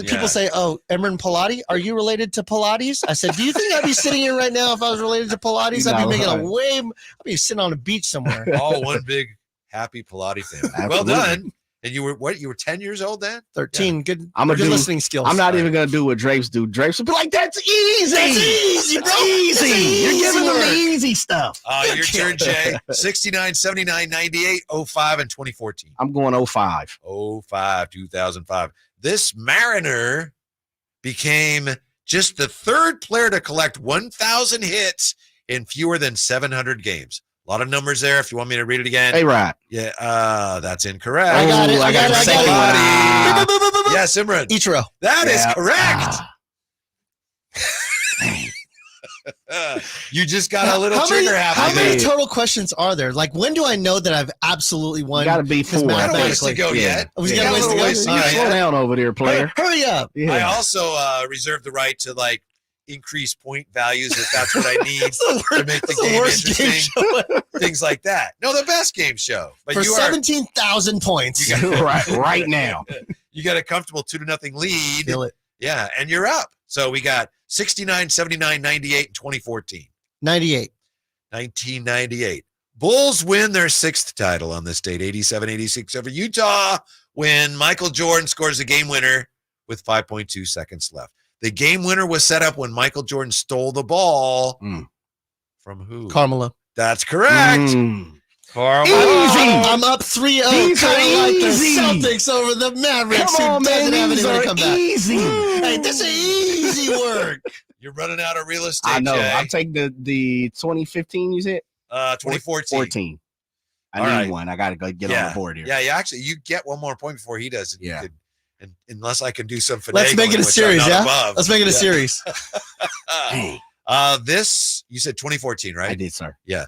People say, "Oh, Emran Pilates, are you related to Pilates?" I said, "Do you think I'd be sitting here right now if I was related to Pilates? I'd be making I'd be sitting on a beach somewhere." All one big happy Pilates family. Well Absolutely. done. And you were what? You were 10 years old then? 13. Yeah. Good. I'm good listening skills. I'm not even gonna do what Drapes do. Drapes will be like, "That's easy. That's easy, bro. It's easy. That's You're easy giving them the work." easy stuff." Your turn, Jay. 69, 79, 98, 05, and 2014. I'm going 05. 05, 2005. This Mariner became just the third player to collect 1,000 hits in fewer than 700 games. A lot of numbers there. If you want me to read it again. Hey, right. Yeah, that's incorrect. I got it. I got the second one. Yes, Imran. Ichiro. That is correct. You just got a little trigger happy. How many there. total questions are there? Like, when do I know that I've absolutely won? Got to be 4. Got a ways to go yet. We Yeah, got a ways to go. ways to All go right. Slow down over there, player. Hurry up. Yeah. I also reserve the right to increase point values if that's what I need to make the game interesting. Things like that. No, the best game show. But For you 17,000 points. right now. You got a comfortable 2-0 lead. Feel it. Yeah, and you're up. So we got 69, 79, 98, and 2014. 98. 1998. Bulls win their 6th title on this date, 87-86 over Utah, when Michael Jordan scores a game winner with 5.2 seconds left. The game winner was set up when Michael Jordan stole the ball from who? Carmelo. That's correct. Carmelo. Easy. I'm up 3-0. These Kind are of like the easy. Celtics over the Mavericks. Come on, who doesn't man. have These anybody are come back. easy. Hey, this is easy work. You're running out of real estate, I know. Jay. I'll take the 2015, you said? 2014. 14. I All need right. one. I got to go get on the board here. Yeah, actually, you get one more point before he does. And Yeah. You could, unless I can do some finagling. Let's make it a which I'm series, not yeah? above. Let's make it a series. This, you said 2014, right? I did, sir. Yeah.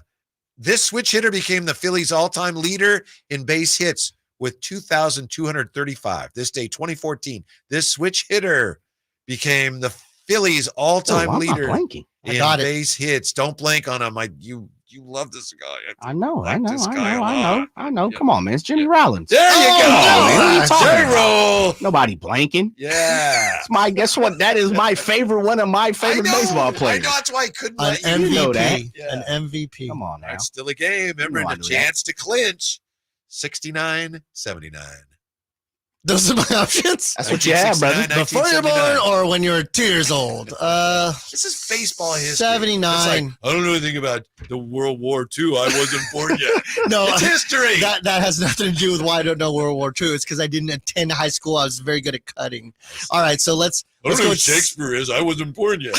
This switch hitter became the Phillies' all-time leader in base hits with 2,235. This day, 2014, this switch hitter became the Phillies' all-time leader in base hits. Don't blank on him. You love this guy. I know. This guy a lot. Come on, man. It's Jimmy Rollins. There you go. Come on, man. What are you talking Jerry about? roll. Nobody blanking. Yeah. Guess what? That is my favorite, one of my favorite baseball players. I know, that's why I couldn't An let you MVP. know that. An MVP. Come on now. That's still a game. Remember, know I and a knew that. chance to clinch. 69-79. Those are my options. That's what you have, brother. Before you're born or when you're 2 years old. This is baseball history. 79. It's like, I don't know anything about the World War II. I wasn't born yet. No, it's history. That has nothing to do with why I don't know World War II. It's because I didn't attend high school. I was very good at cutting. All right, so let's I don't know go who with Shakespeare is. I wasn't born yet.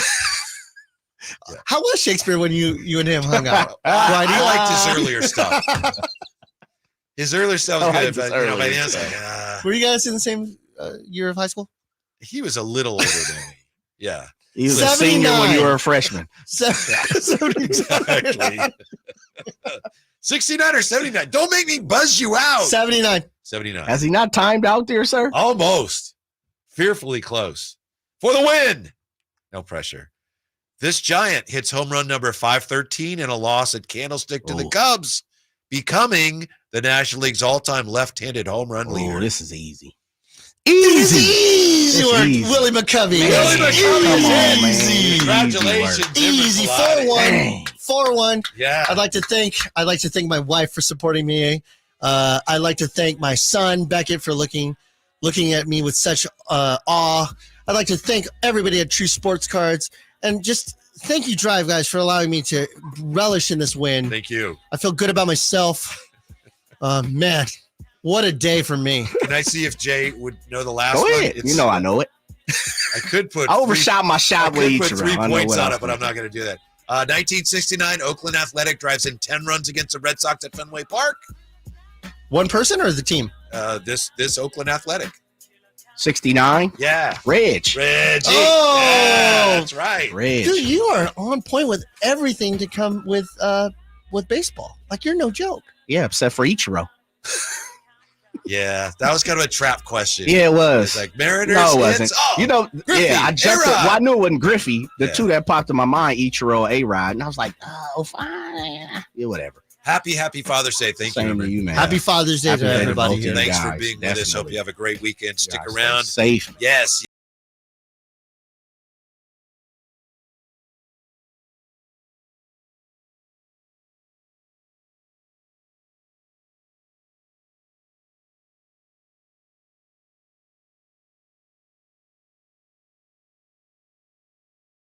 How was Shakespeare when you and him hung out? I liked his earlier stuff. His earlier stuff was I good, liked his but by the earlier end, it's like, Were you guys in the same year of high school? he was a little older than me. Yeah. You was a senior when you were a freshman. 79. 69 or 79. Don't make me buzz you out. 79. 79. Has he not timed out there, sir? Almost. Fearfully close. For the win. No pressure. This giant hits home run number 513 in a loss at Candlestick to the Cubs, becoming the National League's all-time left-handed home run leader. This is easy. Easy work, easy. Willie McCovey. Willie McCovey. Easy. Come on, man. Congratulations. Easy. 4-1. 4-1. Yeah. I'd like to thank my wife for supporting me. I'd like to thank my son Beckett for looking at me with such awe. I'd like to thank everybody at True Sports Cards, and just thank you, Drive Guys, for allowing me to relish in this win. Thank you. I feel good about myself. Man, what a day for me. Can I see if Jay would know the last Go one? ahead. You know I know it. I could put I overshot my shot with each put 3 round. points on it, but I'm not going to do that. 1969, Oakland Athletic drives in 10 runs against the Red Sox at Fenway Park. One person or the team? This Oakland Athletic. 69. Yeah. Reggie. Oh, yeah, that's right. Reg. Dude, you are on point with everything to come with baseball. Like, you're no joke. Yeah, except for Ichiro. Yeah, that was kind of a trap question. Yeah, it was. It's like Mariners. No, it wasn't. hits. Oh, You know, Griffey, yeah, I jumped. A-Rod. Well, I knew it wasn't Griffey. The Yeah. two that popped in my mind, Ichiro, A-Rod, and I was like, oh, fine. Yeah, whatever. Happy Father's Day. Thank Same you. to you, man. Happy Father's Day Happy to Day to everybody both here. of you Thanks for guys, being with us. Hope definitely. you have a great weekend. Stick Guys, stay around. safe. Yes.